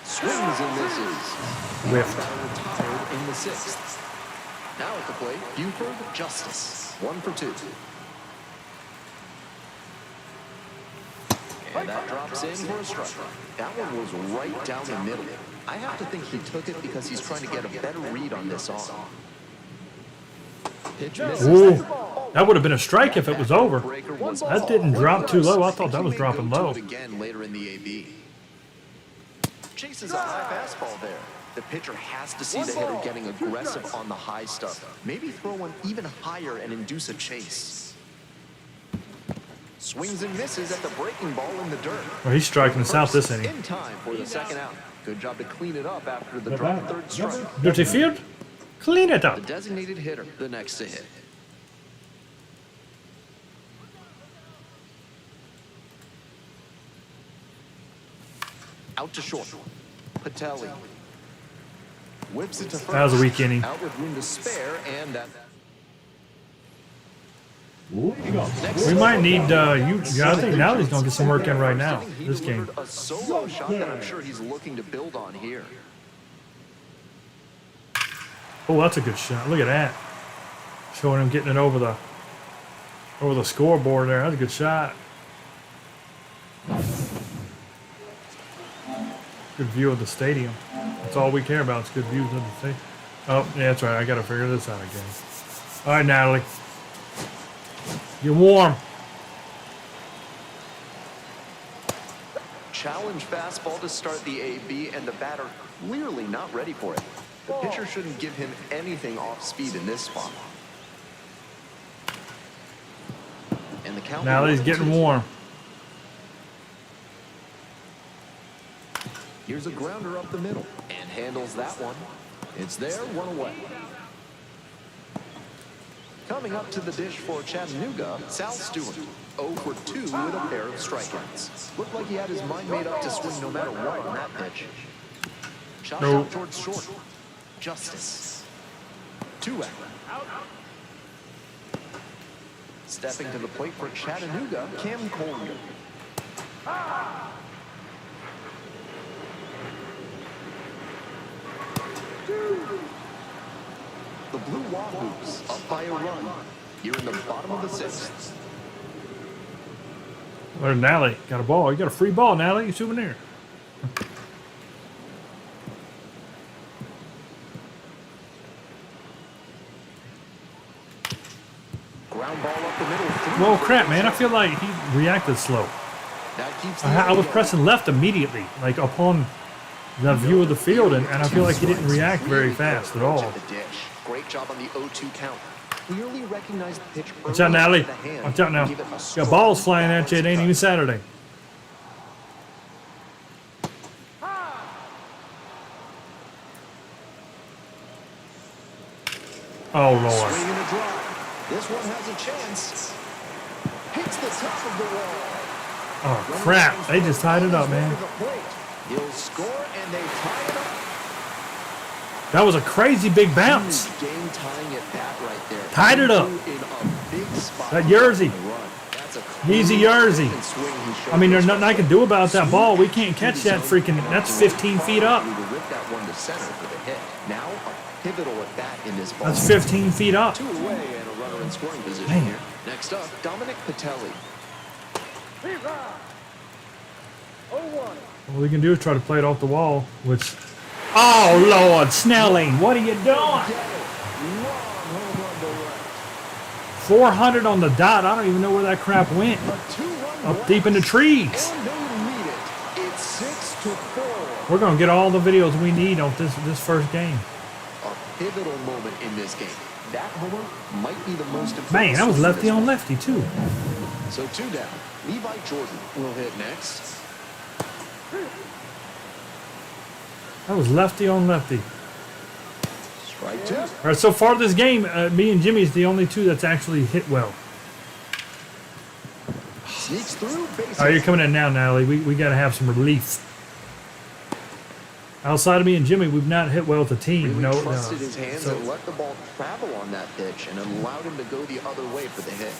Swings and misses. Whiffed. Batter retired in the 6th. Now at the plate, Buford Justice. 1 for 2. And that drops in for a strike. That one was right down the middle. I have to think he took it because he's trying to get a better read on this arm. Pitch misses. Ooh, that would have been a strike if it was over. Breaker was That didn't drop too low. I thought that was He may dropping go to low. it again later in the AB. Chases a high fastball there. The pitcher has to see the hitter getting aggressive on the high stuff. Maybe throw one even higher and induce a chase. Swings and misses at the breaking ball in the dirt. Well, he's striking us out this inning. In time for the second out. Good job to clean it up after the The drop batter, third strike. number Dirty field? Clean it The up. designated hitter, the next to hit. Out to short. Patelli. Whips it to first. That was a weak inning. Out with room to spare, and that. Leading off. We might need I think now he's gonna get some work in right now. He This game. delivered a solo shot that I'm sure he's looking to build on here. Oh, that's a good shot. Look at that. Showing him getting it over the scoreboard there. That's a good shot. Good view of the stadium. That's all we care about. It's good views of the state. Oh, yeah, that's right. I gotta figure this out again. All right, Natalie. You're warm. Challenge fastball to start the AB, and the batter clearly not ready for it. The pitcher shouldn't give him anything off speed in this spot. And the count. Natalie's getting warm. Here's a grounder up the middle, and handles that one. It's there, one away. Coming up to the dish for Chattanooga, Sal Stewart. 0 for 2 with a pair of strikeouts. Looked like he had his mind made up to swing no matter what on that pitch. Chopped out towards short. Justice. 2 out. Stepping to the plate for Chattanooga, Cam Collier. The Blue Wahoos up by a run. Here in the bottom of the 6th. There's Natalie. Got a ball. You got a free ball, Natalie. You souvenir. Ground ball up the middle. Well, crap, man. I feel like he reacted slow. That keeps I was pressing left immediately, like upon the view of the field, and I feel like he didn't react very fast at all. Great job on the 0-2 count. Clearly recognized the pitch. Watch out, Natalie. Watch out now. Got balls flying at you. It ain't even Saturday. Oh, Lord. Swing and a drive. This one has a chance. Hits the top of the wall. Oh, crap. They just tied it up, man. He'll score, and they tie it up. That was a crazy big bounce. Game tying at bat right there. Tied it up. In a big spot. That Jersey. That's a Easy Jersey. swing he showed. I mean, there's nothing I can do about that ball. We can't catch that freaking. That's 15 feet up. To rip that one to center for the hit. Now a pivotal at bat in this ball. That's 15 feet up. 2 away and a runner in scoring position Man. here. Next up, Dominic Patelli. All we can do is try to play it off the wall, which. Oh, Lord, Snelling, what are you doing? 400 on the dot. I don't even know where that crap went. Up deep in the trees. It's 6-4. We're going to get all the videos we need on this first game. A pivotal moment in this game. That homer might be the most important. Man, that was swing in lefty this on one. lefty, too. So 2 down. Levi Jordan will hit next. That was lefty on lefty. Strike 2. All right, so far this game, me and Jimmy's the only two that's actually hit well. Sneaks through. Base All right, you're coming in now, Natalie. We got to have some relief. Outside of me and Jimmy, we've not hit well as a team. Really trusted his hands So- and let the ball travel on that pitch and allowed him to go the other way for the hit.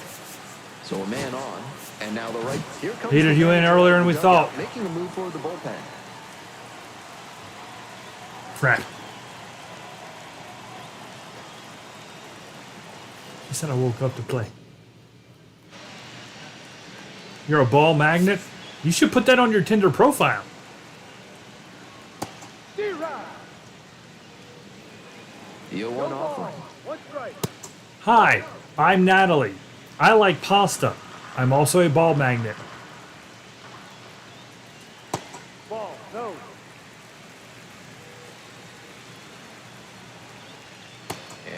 So a man on, and now the right. Here comes Peter, the you in manager earlier of than we the dugout, thought. making a move for the bullpen. Crap. He said I woke up to play. You're a ball magnet? You should put that on your Tinder profile. The 0-1 offer. Hi, I'm Natalie. I like pasta. I'm also a ball magnet. Ball, no.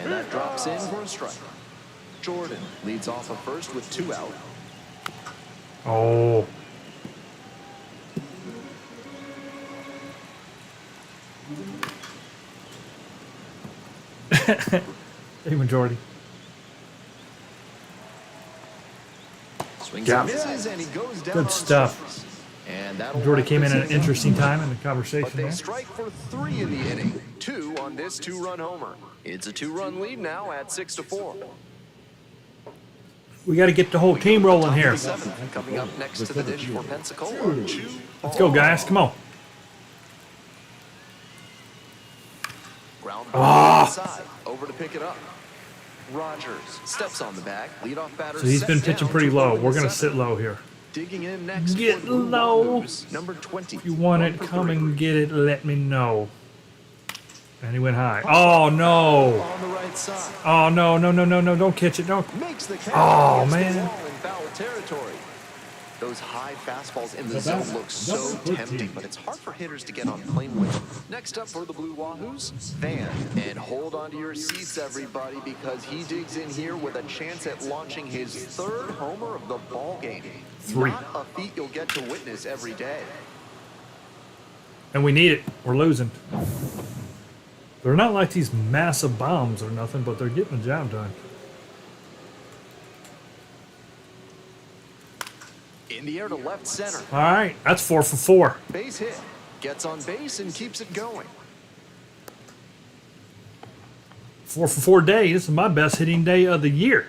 And that drops in for a strike. Jordan leads off a first with 2 out. Oh. Hey, majority. Swings Yeah. and misses, and he goes down Good on stuff. strikes. And that'll Majority wrap came in this at an inning up. interesting time in the But conversation they there. strike for 3 in the inning. 2 on this 2-run homer. It's a 2-run lead now at 6-4. We got to get the whole team rolling here. 7 coming up next to the dish for Pensacola. Let's go, guys. Come on. Ground ball inside. Over to pick it up. Rogers steps on the bag. Leadoff batter. So he's set been down pitching to pretty low. rolling We're going to 7. sit low here. Digging in next. Get for Blue low. Wahoos, number 20. If you want it, Number come 3. and get it. Let me know. And he went high. Oh, no. On the right side. Oh, no, no, no, no, no. Don't catch it. Don't. Makes the catch. Oh, Hits the man. wall in foul territory. Those high fastballs in the The zone batter, look so number 13. tempting, but it's hard for hitters to get on plane with them. Next up for the Blue Wahoos, Van. And hold on to your seats, everybody, because he digs in here with a chance at launching his third homer of the ball game. 3. Not a feat you'll get to witness every day. And we need it. We're losing. They're not like these massive bombs or nothing, but they're getting the job done. In the air to left center. All right. That's 4 for 4. Base hit. Gets on base and keeps it going. 4 for 4 day. This is my best hitting day of the year.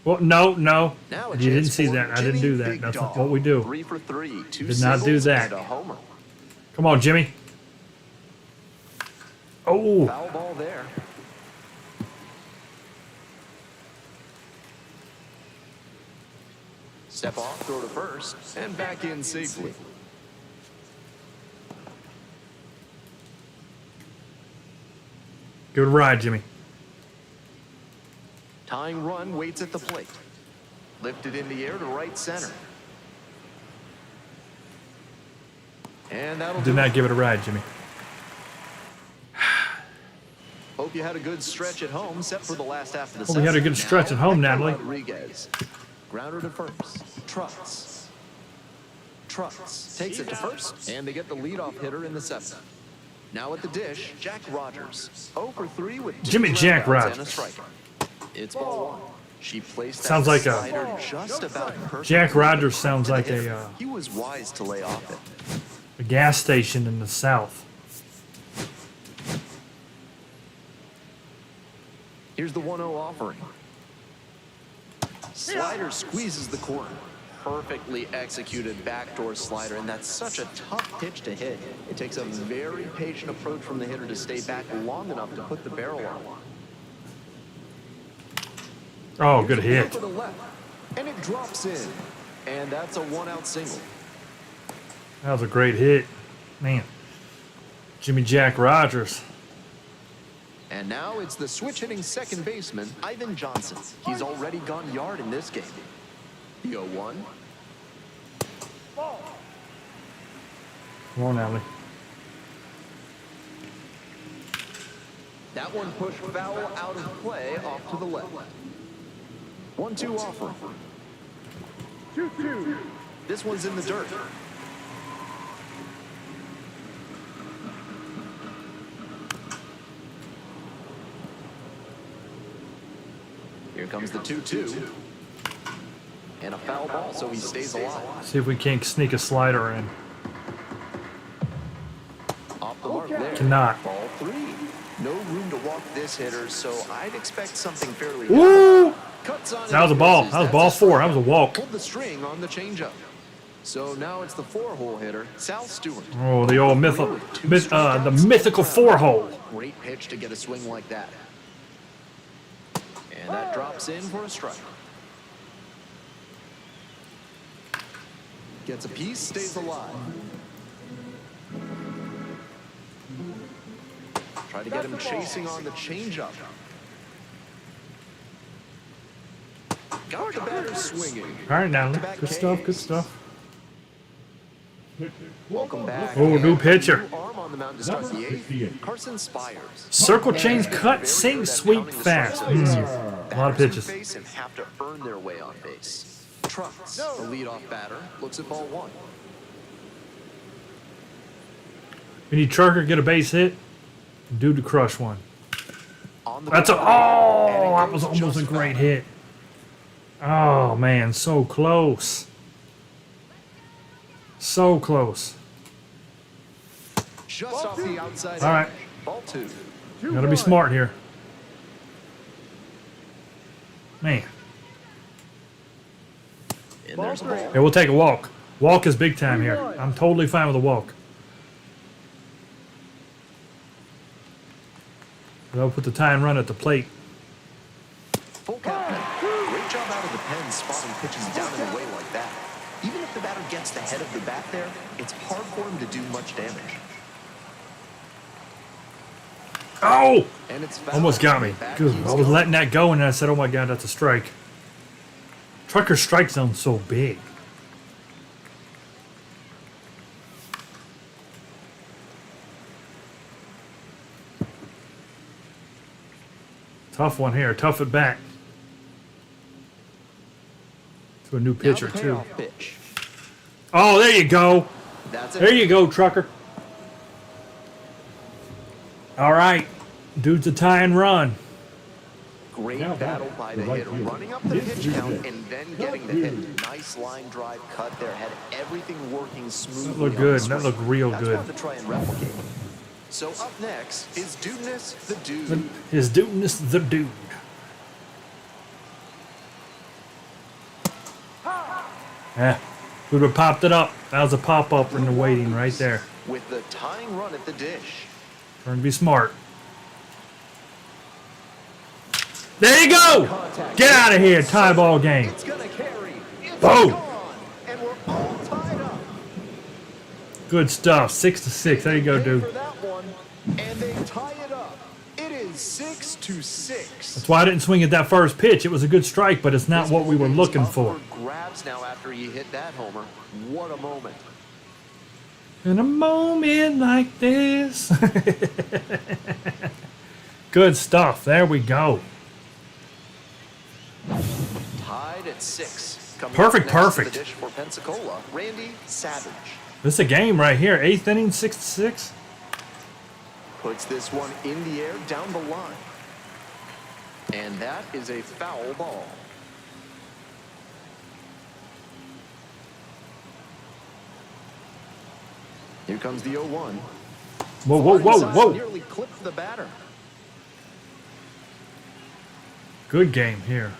Well, no. Now a You didn't chance see for that. I didn't do Jimmy that. Big That's not Dog. what we do. 3 for 3. 2 Did not do singles that. and a homer. Come on, Jimmy. Oh. Foul ball there. Step off, throw to first, and back in safely. Good ride, Jimmy. Tying run waits at the plate. Lifted in the air to right center. And that'll Did do not it. give it a ride, Jimmy. Hope you had a good stretch at home, set for the last half of the Hope you had a session. good stretch Now, at home, Hector Natalie. Rodriguez. Grounder to first. Trucks. Takes it to first, and they get the leadoff hitter in the 7th. Now at the dish, Jack Rogers. 0 for 3 with 2 Jimmy Jack groundouts and a Rogers. strike. It's ball 1. She placed that Sounds like a- slider just about perfect. Jack Rogers sounds for the like hitter. a He was wise to lay off it. gas station in the South. Here's the 1-0 offering. Slider squeezes the corner. Perfectly executed backdoor slider, and that's such a tough pitch to hit. It takes a very patient approach from the hitter to stay back long enough to put the barrel on. Oh, good Here's a hit. to the left, and it drops in, and that's a 1-out single. That was a great hit. Man. Jimmy Jack Rogers. And now it's the switch-hitting second baseman, Ivan Johnson. He's already gone yard in this game. The 0-1. Come on, Natalie. That one pushed foul out of play off to the left. 1-2 offer. 2-2. This one's in the dirt. Here comes the 2-2. And a foul ball, so he stays alive. See if we can't sneak a slider in. Off the mark there. Cannot. Ball 3. No room to walk this hitter, so I'd expect something fairly. Woo! Cuts on That was a and ball. misses. That was That's ball a 4. That was a strikeout. walk. Pulled the string on the changeup. So now it's the 4-hole hitter, Sal Stewart. Oh, the old the mythical 4-hole. Great pitch to get a swing like that. And that drops in for a strike. Gets a piece, stays alive. Try to get him chasing on the changeup. Got the batter swinging. All right, Natalie. Good stuff. Good stuff. Welcome back. Oh, new pitcher. New arm on the mound to start the Number 8th. 58. Carson Spires. Circle change, cut, sink, sweep, fast. A lot of Batters who pitches. face him have to earn their way on base. Trucks, the leadoff batter, looks at ball 1. We need Trucker get a base hit. Dude to crush one. On the That's a ground, oh, and it that was goes almost a just great foul. hit. Oh man, so close. So close. Just off the outside. All right. edge. Ball 2. Gotta be smart here. Man. And there's a ball. Hey, we'll take a walk. Walk is big time here. I'm totally fine with a walk. They'll put the tying run at the plate. Full count. Great job out of the pen spotting pitches down and away like that. Even if the batter gets the head of the bat there, it's hard for him to do much damage. Oh! And it's fouled. Almost got me. Back Good. keeps I was going. letting that go, and then I said, oh my God, that's a strike. Trucker's strike zone's so big. Tough one here. Tough it back. To a new Now pitcher, the too. payoff pitch. Oh, there you go. That's it. There you go, Trucker. All right. Dude's a tie and run. Great Now battle back by to the right hitter, field. running up the It's pitch count Dude. and then getting the hit. Nice line drive cut there, had everything working smoothly. That looked on good. the That swing. looked real That's good. one to try and replicate. So up next is Dudeness the Dude. His dudeness, the dude. Yeah. Who'd have popped it up? That was a pop up in the waiting right there. With the tying run at the dish. Trying to be smart. There you go! Contact. Get out of here, tie ball game. It's gonna carry. It's Boom. gone. And we're all tied up. Good stuff. 6-6. There you go, Pay dude. for that one, and they tie it up. It is 6-6. That's why I didn't swing at that first pitch. It was a good strike, but it's not what we were looking for. Grabs now after he hit that homer. What a moment. In a moment like this. Good stuff. There we go. Tied at 6. Coming Perfect, up next to perfect. The dish for Pensacola, Randy Savage. This is a game right here. 8th inning, 6-6. Puts this one in the air down the line. And that is a foul ball. Here comes the 0-1. Whoa, whoa, whoa, Inside, whoa. nearly clipped the batter. Good game here.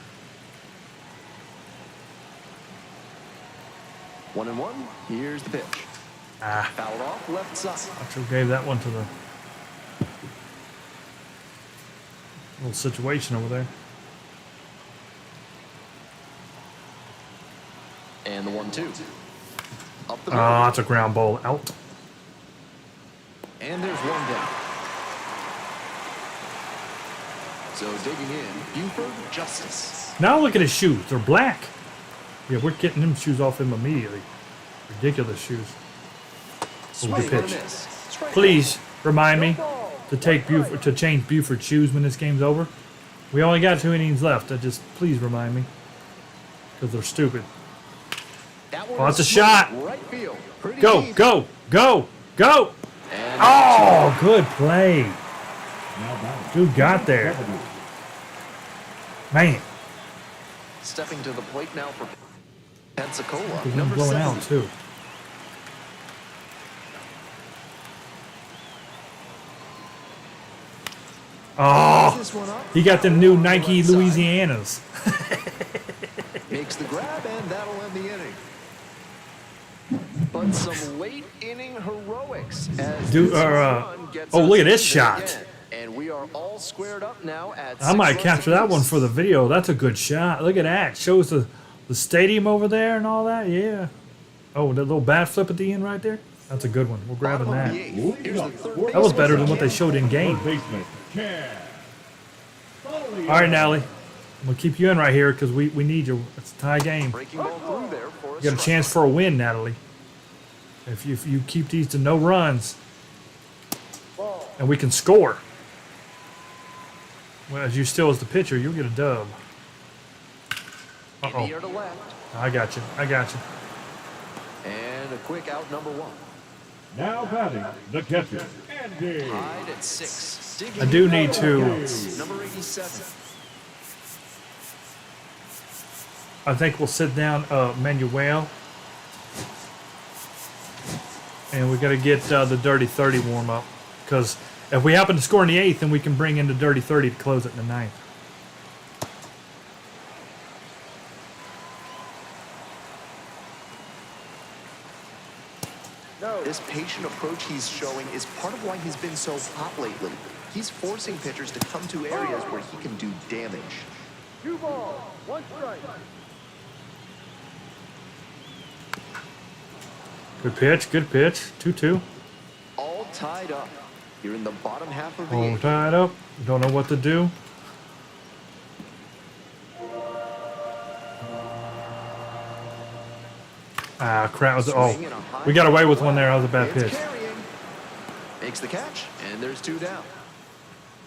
1-1. Here's the pitch. Ah, Fouled off left side. I should have gave that one to the little situation over there. And the 1-2. Up the Oh, middle. that's a ground ball out. And there's one down. So digging in, Buford Justice. Now look at his shoes. They're black. Yeah, we're getting them shoes off him immediately. Ridiculous shoes. Swing good and a pitch. miss. Strike Please remind me to take Buford to change Buford's shoes when this game's over. We only got 2 innings left. Just please remind me, because they're stupid. That one Oh, that's is a shot. right field. Pretty Go, deep. go, go, go! And Oh, good play. Now back. Dude got there. Man, stepping to the plate now for Pensacola. he's Number blowing 7. out too. Oh, This one up. he got them new Nike Louisianas. Makes the grab, and that'll end the inning. But some late inning heroics as Dude, this run gets oh, us look at this even shot. again. And we are all squared up now at I might 6 runs capture that apiece. one for the video. That's a good shot. Look at that. Shows the stadium over there and all that. Yeah. Oh, the little bat flip at the end right there. That's a good one. We're grabbing Bottom of that. the 8th. Here's the third That was baseman better than for what they showed in game. Third baseman, Chad. All right, Nally. I'm going to keep you in right here because we need you. It's a tie game. breaking ball through there for You got a chance for a win, Natalie. If you keep these to no runs, and we can score. Well, as you still as the pitcher, you'll get a dub. in the air to left. I got you. I got you. And a quick out, number 1. Now batting, the catcher, Andy. Tied at 6. Digging I do in need for to- number 87. I think we'll sit down Manuel. And we got to get the Dirty 30 warm up. Because if we happen to score in the 8th, then we can bring in the Dirty 30 to close it in the 9th. No. This patient approach he's showing is part of why he's been so hot lately. He's forcing pitchers to come to areas where he can do damage. 2 balls, 1 strike. Good pitch. Good pitch. 2-2. All tied up. Here in the bottom half of the All eighth. tied up. Don't know what to do. Ah, crap. Swing and a high We got away with one fly. there. That was a bad It's pitch. carrying. Makes the catch, and there's 2 down.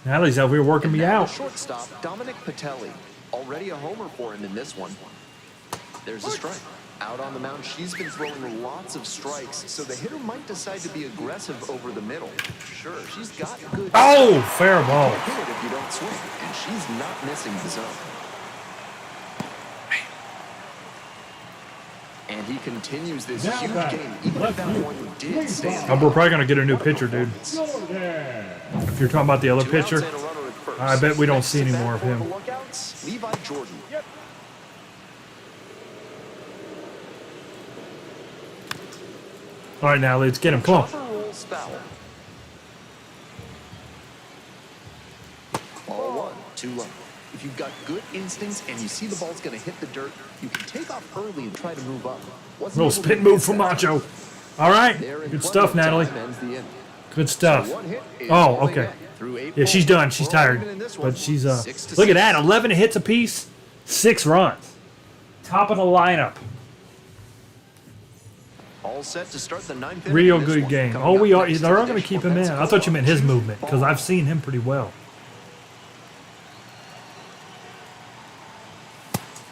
Natalie's out here working And me now out. the shortstop, Dominic Patelli. Already a homer for him in this one. There's a strike. Out on the mound, she's been throwing lots of strikes, so the hitter might decide to be aggressive over the middle. Sure, she's got good. Oh, fair ball. You can't hit it if you don't swing, and she's not missing the zone. And he continues this Now huge batting, game, even if that left one field, did stand. We're probably going to get a new pitcher, dude. Jordan. If you're talking about the other 2 outs pitcher, and a runner at first. I bet we don't Next see to any bat more of for him. the Lookouts, Levi Jordan. All right, now let's get him. Come on. Chopper rolls foul. Ball 1, 2 low. If you've got good instincts and you see the ball's going to hit the dirt, you can take off early and try to move up. Wasn't Little able to spin do move from that. Macho. All right. There in Good plenty stuff, of Natalie. time ends the inning. Good stuff. So 1 hit is Oh, all they okay. get through 8 Yeah, she's balls. done. She's We're all tired. even in this one. But she's 6 to look at 6. that. 11 hits apiece, 6 runs. Top of the lineup. All set to start the 9th inning Real in this good one. game. Coming Oh, up we are. next, They're the going to keep him in. additional I thought you meant his bench movement because I've seen him pretty well.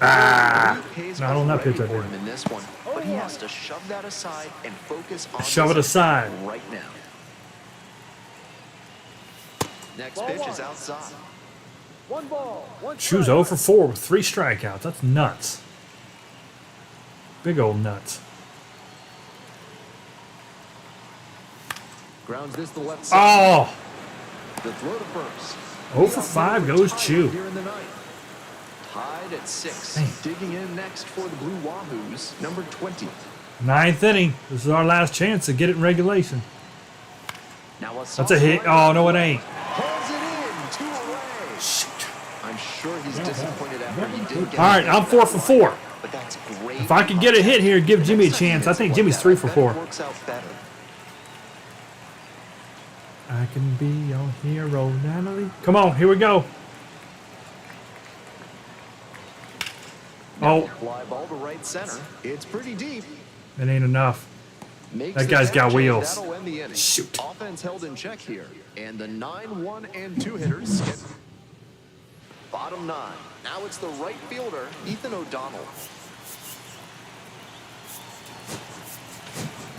Ah, Pays no, I don't know already pitch that for did. him in this one, but he has to shove that aside and focus on Shove it this aside. right now. Next Ball pitch one. is outside. 1 ball, 1 She was strike. 0 for 4 with 3 strikeouts. That's nuts. Big old nuts. Grounds this to left side. Oh, The throw to first. 0 for 5 goes Tied Chew. Here in the ninth. Tied at 6. Dang. Digging in next for the Blue Wahoos, number 20. 9th inning. This is our last chance to get it in regulation. Now That's a hit. Oh, no, it ain't. Pulls it in, 2 away. Shoot. I'm sure he's disappointed after he didn't get All right, it. I'm 4 for 4. But that's great. If I can get a hit here, give Jimmy a chance. I think Jimmy's 3 for 4. Works out better. I can be your hero, Natalie. Come on, here we go. Oh, Fly ball to right center. It's pretty deep. it ain't enough. Makes That the guy's got catch, and wheels. that'll end the inning. Shoot. Offense held in check here. And the 9, 1, and 2 hitters get bottom 9. Now it's the right fielder, Ethan O'Donnell.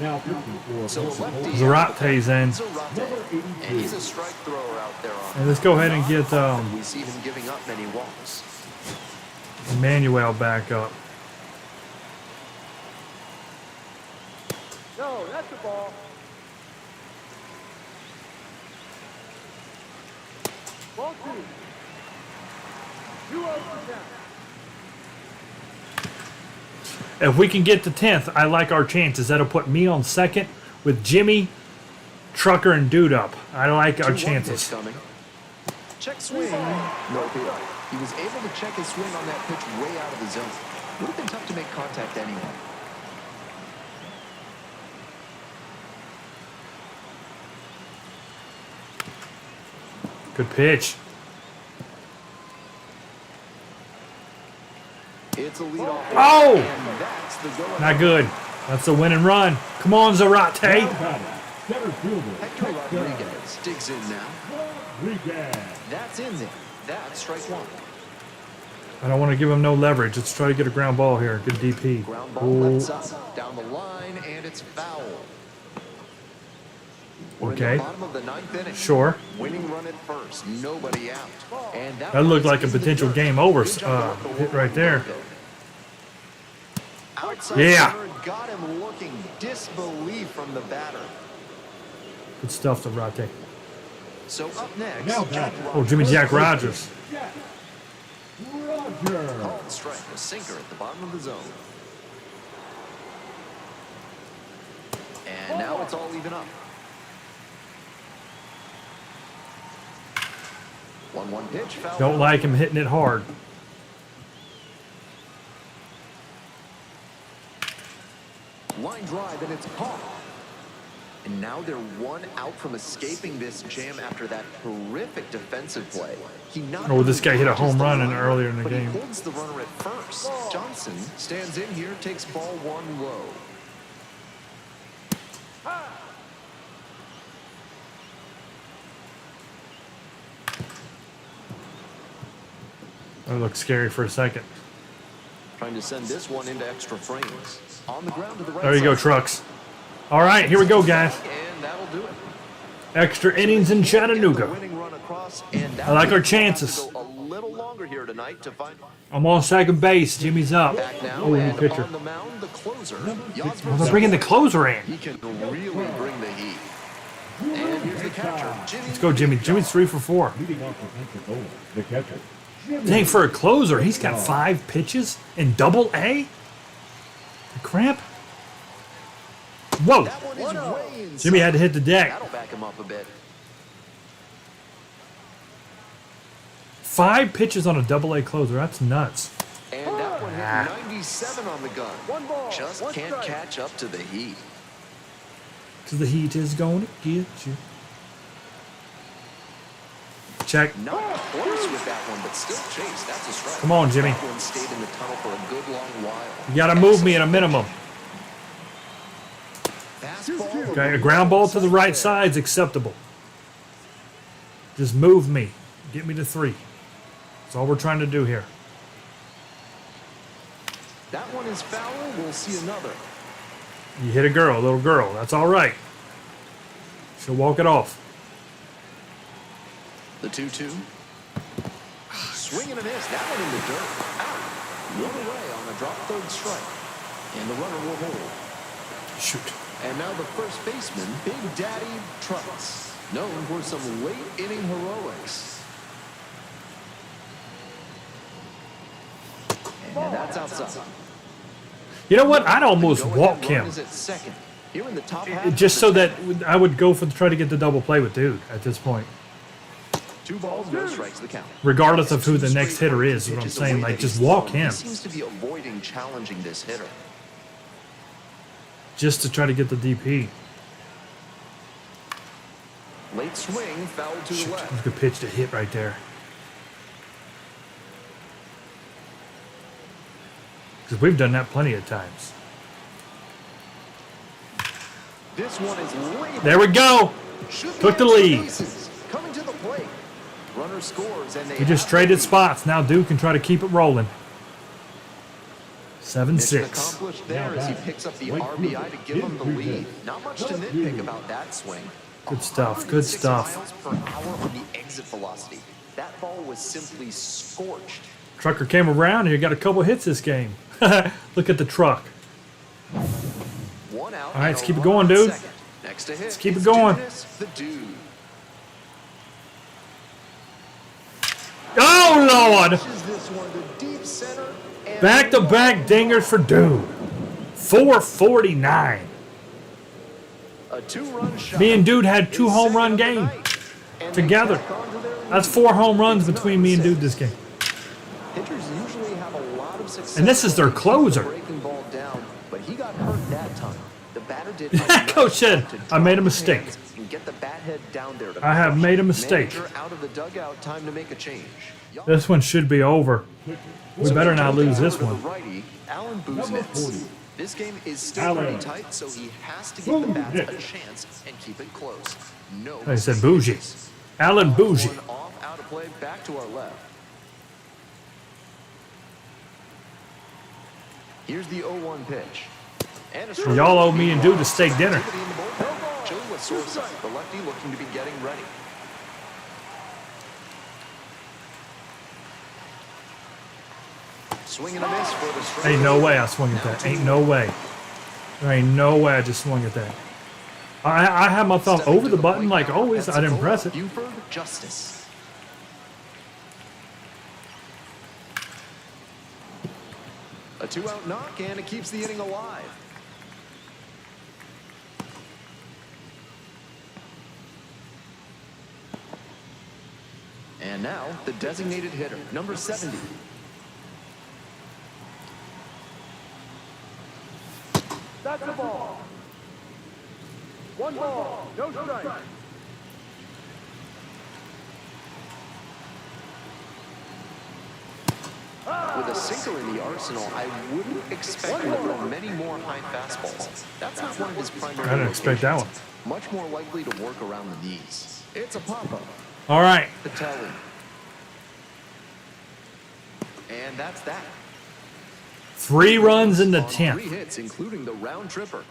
Now pitching for So a lefty. Zarate's in. Zarate. And he's a strike thrower out there on. And let's go ahead and get We see him giving up many walks. Emmanuel back up. No, that's the ball. Ball 2. 2 outs to count. If we can get to 10th, I like our chances. That'll put me on second with Jimmy, Trucker, and Dude up. I like our 2-1 pitch chances. coming. Check swing. No hit. He was able to check his swing on that pitch way out of the zone. Would have been tough to make contact anyway. Good pitch. It's a leadoff. Oh! And that's the go. Not good. That's a win and run. Come on, Zarate. now batting, center fielder Hector Rodriguez digs in now. Rodriguez. That's in there. That's strike 1. I don't want to give him no leverage. Let's try to get a ground ball here. Good DP. Ground ball Ooh. left side. Down the line, and it's foul. We're Okay. in the bottom of the 9th inning. Sure. Winning run at first. Nobody out. And That looked like a one's in the potential dirt. game over, Good job with the hit right there. Outside Yeah. center got him looking disbelief from the batter. Good stuff, Zarate. So up next, Now Jack batting. Oh, Jimmy Jack Rogers. Jack Rogers. Called strike, a sinker at the bottom of the zone. And now it's all even up. 1-1 pitch, foul. Don't like him hitting it hard. Line drive, and it's caught. And now they're one out from escaping this jam after that horrific defensive play. He not Oh, this guy hit a only home catches the run runner, earlier in the but game. He holds the runner at first. Johnson stands in here, takes ball one low. That looked scary for a second. Trying to send this one into extra frames. On the ground to the right There you go, side. Trucks. All right, here we go, guys. And that'll do it. Extra innings in The Chattanooga. winning run across, and I like our will have to chances. go a little longer here tonight to find I'm on second base. Jimmy's up. back now. Oh, new And pitcher. on the mound, the closer. Well, they're bringing the closer in. He can really bring the heat. And here's the catcher, Jimmy. Let's go, Jimmy. Jimmy's 3 for 4. Leading off with Mr. Nolan, the catcher. Dang, for a closer, he's got 5 pitches in Double A. The crap. Whoa! That one is way inside. Jimmy had to hit the deck. That'll back him up a bit. 5 pitches on a Double A closer. That's nuts. And that one Ah. hit 97 on the gun. One ball, Just one can't strike. catch up to the heat. Cause the heat is going to get you. Check. Not close with that one, but still chased. That's a strike. Come on, Jimmy. That one stayed in the tunnel for a good long while. You gotta move me at a minimum. Fastball. Okay, a ground ball to the right side is acceptable. Just move me. Get me to 3. That's all we're trying to do here. That one is foul. We'll see another. You hit a girl, a little girl. That's all right. She'll walk it off. The 2-2. Swing and a miss. That one in the dirt. Out. One away on a drop third strike. And the runner will hold. Shoot. And now the first baseman, Big Daddy Trucks, known for some late inning heroics. And that's outside. You know what? I'd almost Go-ahead walk run him. is at second. Here in the top half of Just the so that tenth. I would go for try to get the double play with dude at this point. 2 balls, no strikes the count. Regardless of who the Two next straight hitter is, pitches what I'm away saying. that Like, he's just walk thrown. him. He seems to be avoiding challenging this hitter. Just to try to get the DP. Late swing, foul to the Shoot, left. that's a good pitch to hit right there. Because we've done that plenty of times. This one is late. There we go. Should be Took the extra lead. bases. Coming to the plate. Runner scores and they We just have traded the lead. spots. Now Duke can try to keep it rolling. Mission 7-6. accomplished there as he picks up the RBI to give him the lead. Not much to nitpick about that swing. Good stuff. Good 106 stuff. miles per hour on the exit velocity. That ball was simply scorched. Trucker came around and he got a couple hits this game. Look at the truck. One out. All right, and let's a keep it runner going, on dude. second. Next to hit. Let's keep it going. The dude. Oh, Lord. Pushes this one to deep center. And Back-to-back dingers for Dude. 449. a 2-run shot. Me and Dude had 2 is home second run of the game night. And they together. tack on to their lead. That's 4 home runs between me and Dude this game. Pitchers usually have a lot of success. And this is their when they keep closer. the breaking ball down, but he got hurt that time. The batter did. Coach said, "I made a mistake. And get the bat head down there to I have crush. made a mistake." Manager out of the dugout. Time to make a change. This one should be over. We better not lose this Over to the one. righty, Alan Buznitz. This game is still Alan. pretty tight, so he has to give the bats a chance and keep it close. No. I said bougie. Alan Bougie. One off, out of play, back to our left. Here's the 0-1 pitch. And a strike. Y'all owe me and Dude a steak dinner. Activity in the bullpen. Chilling with sore side. The lefty looking to be getting ready. Swing and a miss for the strike. Ain't no way I swung at that. Ain't no way. There ain't no way I just swung at that. I had my thumb Stepping over to the button plate like now, always. I didn't press it. Buford Justice. A 2-out knock, and it keeps the inning alive. And now, the designated hitter, number 70. That's the ball. 1 ball, no strike. With a sinker in the arsenal, I wouldn't expect him to throw many more high fastballs. That's not one of his primary I didn't expect that one. locations. Much more likely to work around the knees. It's a pop-up. All right. Patelli. And that's that. 3 runs in the On 10th. 3 hits, including the round tripper.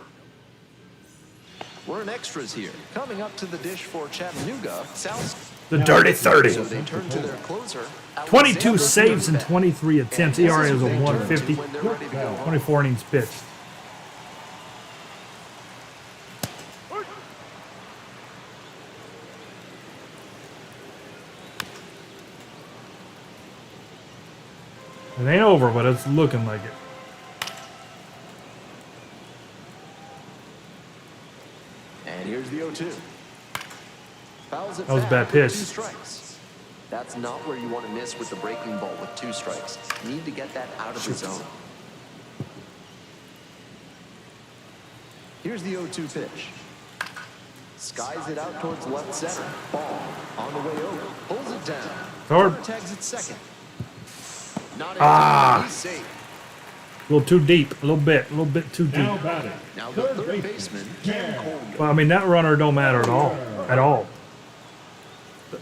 We're in extras here. Coming up to the dish for Chattanooga, South. The dirty 30. So they turn to their closer. 22 saves in 23 attempts. ERA is a 150. When they're ready to go home. 24 innings pitched. It ain't over, but it's looking like it. And here's the 0-2. Fouls it That was a back bad with pitch. 2 strikes. That's not where you want to miss with the breaking ball with 2 strikes. Need to get that out of the zone. Here's the 0-2 pitch. Skies it out towards left center. Ball on the way over. Pulls it down. Third. Runner tags it second. Not in He's safe. A little too deep. A little bit too deep. Now batting. Now the third baseman, Cam Collier. Well, I mean, that runner don't matter at all. At all.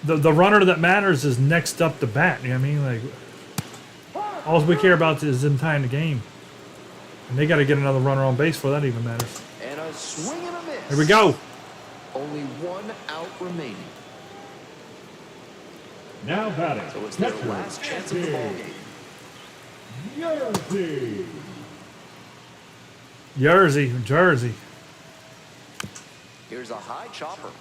The runner that matters is next up to bat. You know what I mean? Like, all we care about is in time the game. And they got to get another runner on base before that even matters. And a swing and a miss. Here we go. Only 1 out remaining. Now batting. So it's their Catcher, last chance of the ball game. Jersey. Here's a high chopper.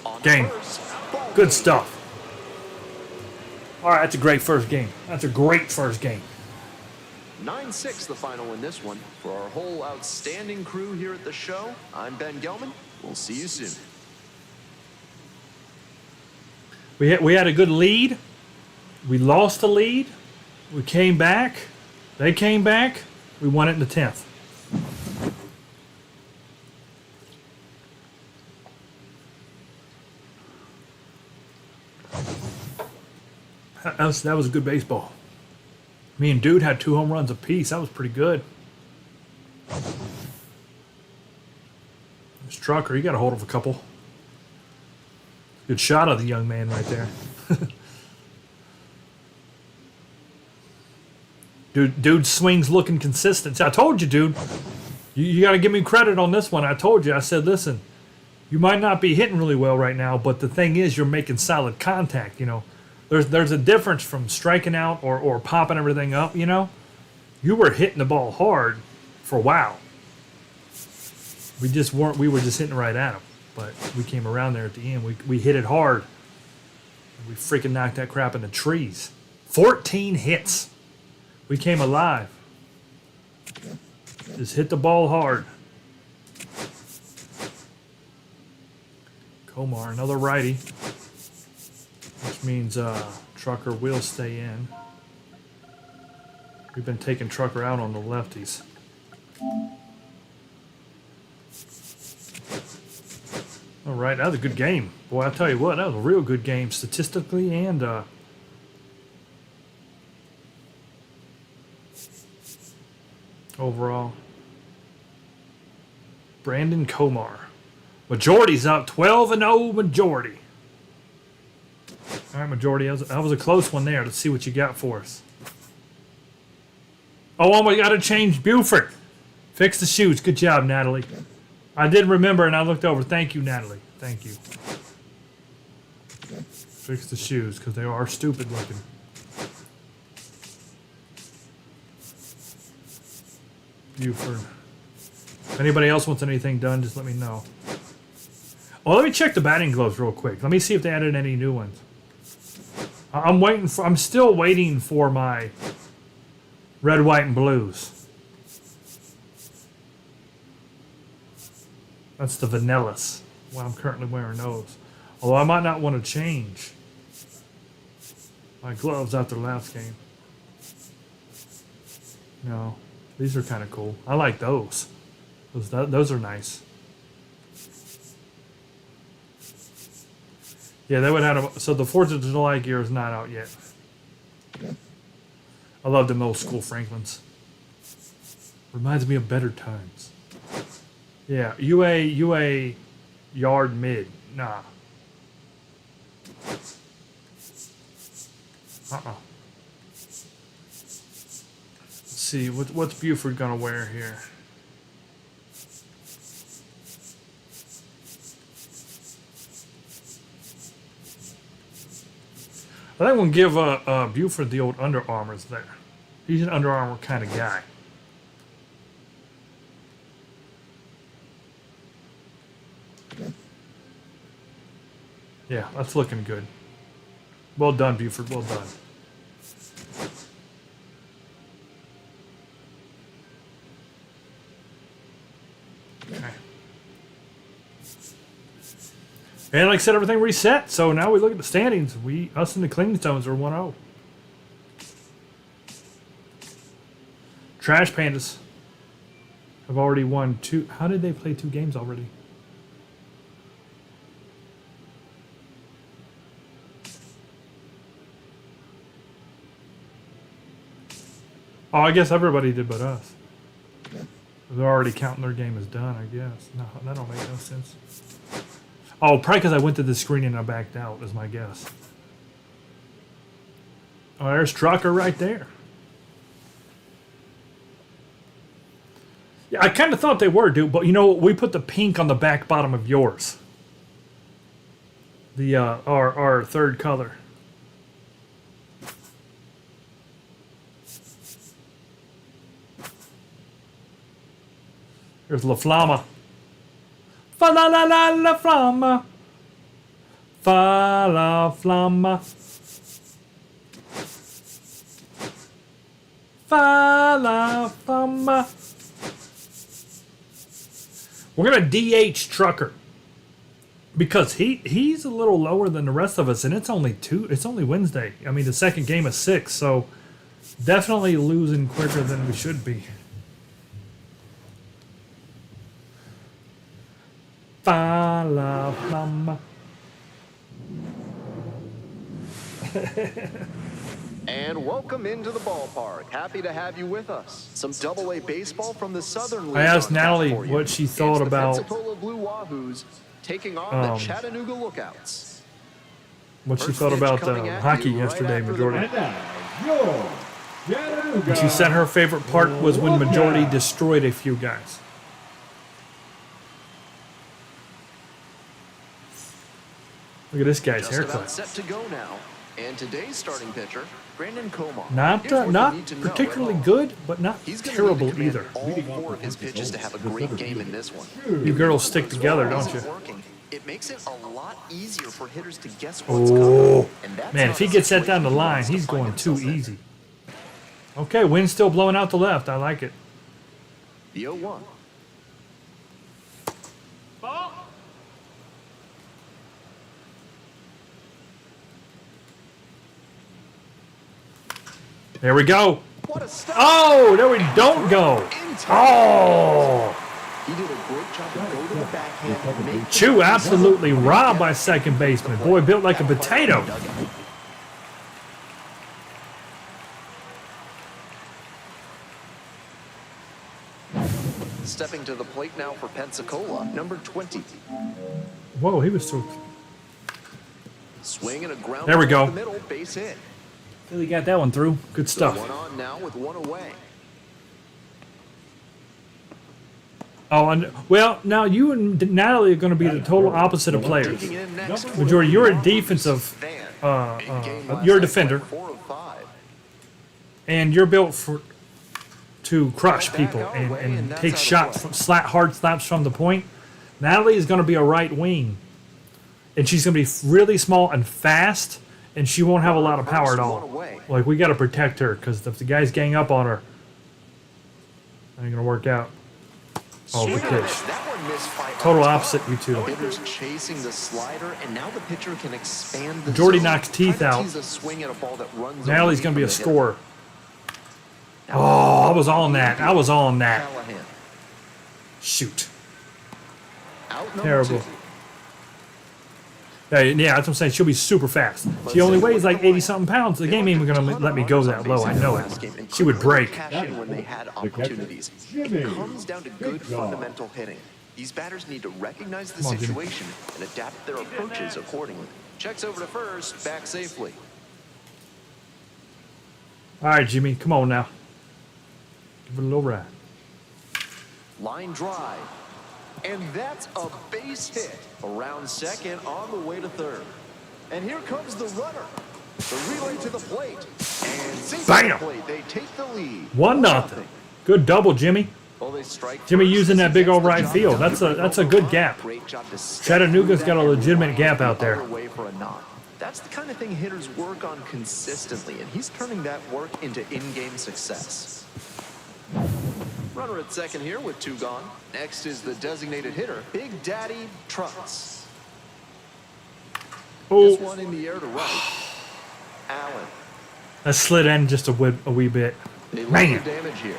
On Game. first, ball Good game. stuff. All right, that's a great first game. 9-6 the final in this one. For our whole outstanding crew here at the show, I'm Ben Gelman. We'll see you soon. We had a good lead. We lost the lead. We came back. They came back. We won it in the 10th. That was a good baseball. Me and Dude had 2 home runs apiece. That was pretty good. This Trucker, he got a hold of a couple. Good shot of the young man right there. Dude swings looking consistent. See, I told you, dude. You got to give me credit on this one. I told you. I said, listen, you might not be hitting really well right now, but the thing is, you're making solid contact. You know, there's a difference from striking out or popping everything up. You know, you were hitting the ball hard for a while. We just weren't. We were just hitting right at him. But we came around there at the end. We hit it hard. We freaking knocked that crap in the trees. 14 hits. We came alive. Just hit the ball hard. Komar, another righty. Which means Trucker will stay in. We've been taking Trucker out on the lefties. All right, that was a good game. Boy, I tell you what, that was a real good game statistically and overall. Brandon Komar. Majority's up 12-0 majority. All right, majority. That was a close one there. Let's see what you got for us. Oh, we got to change Buford. Fix the shoes. Good job, Natalie. I did remember and I looked over. Thank you, Natalie. Thank you. Fix the shoes because they are stupid looking. Buford. If anybody else wants anything done, just let me know. Oh, let me check the batting gloves real quick. Let me see if they added any new ones. I'm still waiting for my red, white, and blues. That's the vanillas. Well, I'm currently wearing those. Although I might not want to change my gloves after the last game. No, these are kind of cool. I like those. Those are nice. Yeah, they would have. So the 4th of July gear is not out yet. I love them old school Franklins. Reminds me of better times. Yeah, UA yard mid. Nah. Let's see, what's Buford gonna wear here? I think we'll give Buford the old Under Armours there. He's an Under Armour kind of guy. Yeah, that's looking good. Well done, Buford. Well done. Okay. And like I said, everything reset. So now we look at the standings. Us and the Clingstones are 1-0. Trash Pandas have already won 2. How did they play 2 games already? Oh, I guess everybody did but us. They're already counting their game as done, I guess. No, that don't make no sense. Oh, probably because I went to the screen and I backed out, is my guess. Oh, there's Trucker right there. Yeah, I kind of thought they were, dude, but you know what? We put the pink on the back bottom of yours. The, our third color. There's La Flama. Fa la la la la Flama. Fa la Flama. Fa la Flama. We're gonna DH Trucker because he's a little lower than the rest of us, and it's only Wednesday. I mean, the second game is 6, so definitely losing quicker than we should be. Fa la Flama. And welcome into the ballpark. Happy to have you with us. Some Double-A baseball from the Southern League. I asked on tap Natalie for you. what she It's thought the about Pensacola Blue Wahoos taking on the Chattanooga Lookouts. what she First thought pitch about coming at hockey you right yesterday. after the Majority. And now, your Chattanooga. And she said her favorite part was when Majority destroyed a few guys. Look at this guy's Just about haircut. set to go now. And today's starting pitcher, Brandon Comar. Not Here's what you not need to know particularly at all. good, but not He's gonna terrible need to command either. all 4 of his pitches to have a great game in this one. You girls stick together, When it don't you? isn't working, it makes it a lot easier for hitters to guess what's Oh, coming. And that's man, not if he a gets that down situation the he line, wants to he's find going too himself in. easy. Okay, wind's still blowing out the left. I like it. The 0-1. There we go. What a stop! Oh, there we don't go. In time. Oh, He did a great job to go to the backhand. Make Chu absolutely robbed by second baseman. Boy, built like a potato. Stepping to the plate now for Pensacola, number 20. Whoa, he was so. Swing and a ground There we ball go. up the middle, base hit. Really got that one through. Good So stuff. one on now with 1 away. Oh, and well, now you and Natalie are going to be the total opposite of players. Taking in next for Majority, you're a the defensive. Van. In game last You're a night, defender, went 4 of 5. and you're built to crush people and take shots, hard slaps from the point. Natalie is going to be a right wing, and she's going to be really small and fast, and she won't have a lot of power at all. Like, we got to protect her, because if the guys gang up on her, it ain't going to work out. Oh, Swing good and a pitch. miss. That one missed by Total a ton. opposite, you two. Hitters chasing the slider, and now the pitcher can expand the Jordy zone. knocks teeth Try to out. tease a swing at a ball that runs Natalie's away going to be a from the scorer. Oh, I was on that. I was on that. Callahan. Shoot. Out number Terrible. 2. Yeah, that's what I'm saying. She'll be super fast. She only weighs like 80-something pounds. The game ain't even going to let me go that low. I know it. She would break. Cash in when they had opportunities. It comes down to good fundamental hitting. These batters need to recognize the Come on, Jimmy. situation and adapt their approaches accordingly. Checks over to first, back safely. All right, Jimmy. Come on now. Give it a little ride. Line drive. And that's a base hit. Around second, on the way to third. And here comes the runner. The relay to the plate. And safe Bam! at the plate. They take the lead. 1-0. Good double, Jimmy. Well, they strike Jimmy first using as that he big gets old the right job field. done. That's a good gap. Great job to step Chattanooga's through got a that legitimate line gap out the there. other way for a knock. That's the kind of thing hitters work on consistently, and he's turning that work into in-game success. Runner at second here with 2 gone. Next is the designated hitter, Big Daddy Trotz. This Oh, one in the air to right. Allen. that slid in just a wee bit. They limit Man. the damage here.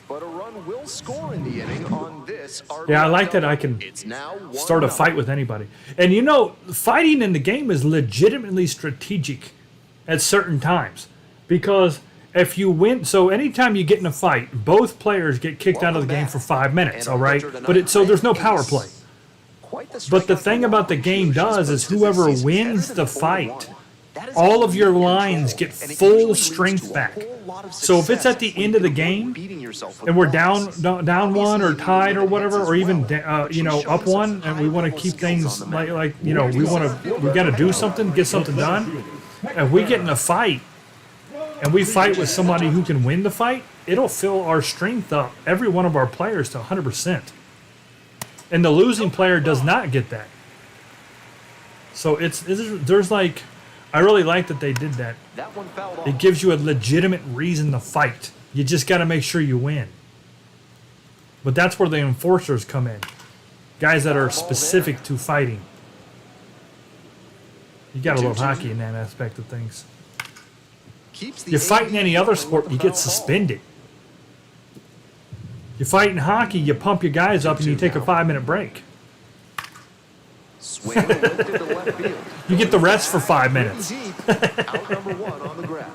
But a run will score in the inning on this RBI Yeah, I like that double. I can It's now start a 1-0. fight with anybody. And you know, fighting in the game is legitimately strategic at certain times. Because if you win, so anytime you get in a fight, both players get kicked out of the game for 5 minutes, all right? But so there's no power play. Quite the But the strikeout thing for about the Wahoos. game does is This whoever season's wins better the than 4-1. fight, That is all of your complete lines control, get and it full usually leads strength to a back. whole lot of So if it's at the success when end of the you avoid game, beating yourself with and we're balls. down one or Obviously, tied or limit whatever, hits or as even well. you know, up one, and we want to keep things like you know, we got to do something, get something done. If we get in a fight and we fight with somebody who can win the fight, it'll fill our strength up, every one of our players, to 100%. And the losing player does not get that. So there's like, I really like that they did that. That one fouled off. It gives you a legitimate reason to fight. You just got to make sure you win. But that's where the enforcers come in. Guys that are specific to fighting. You got to love hockey in that aspect of things. Keeps the You fight in any other AB sport, you with the get foul ball. suspended. You fight in hockey, you pump your guys up and you take a 5-minute break. Swing lifted to left field. You get the rest for 5 minutes. Deep. Out number 1 on the ground.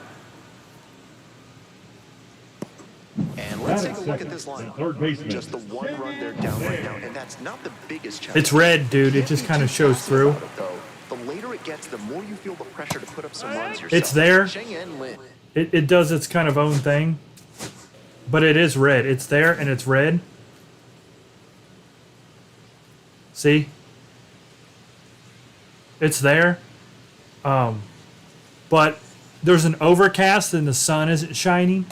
And let's take a look at this lineup. Third baseman. Just the one run they're down right now, and that's not the biggest challenge. It's red, dude. It just kind of shows through. The later it gets, the more you feel the pressure to put up some runs yourself. It's there. Cheng-En Lin. It does its kind of own thing. But it is red. It's there and it's red. See? It's there. But there's an overcast and the sun isn't shining.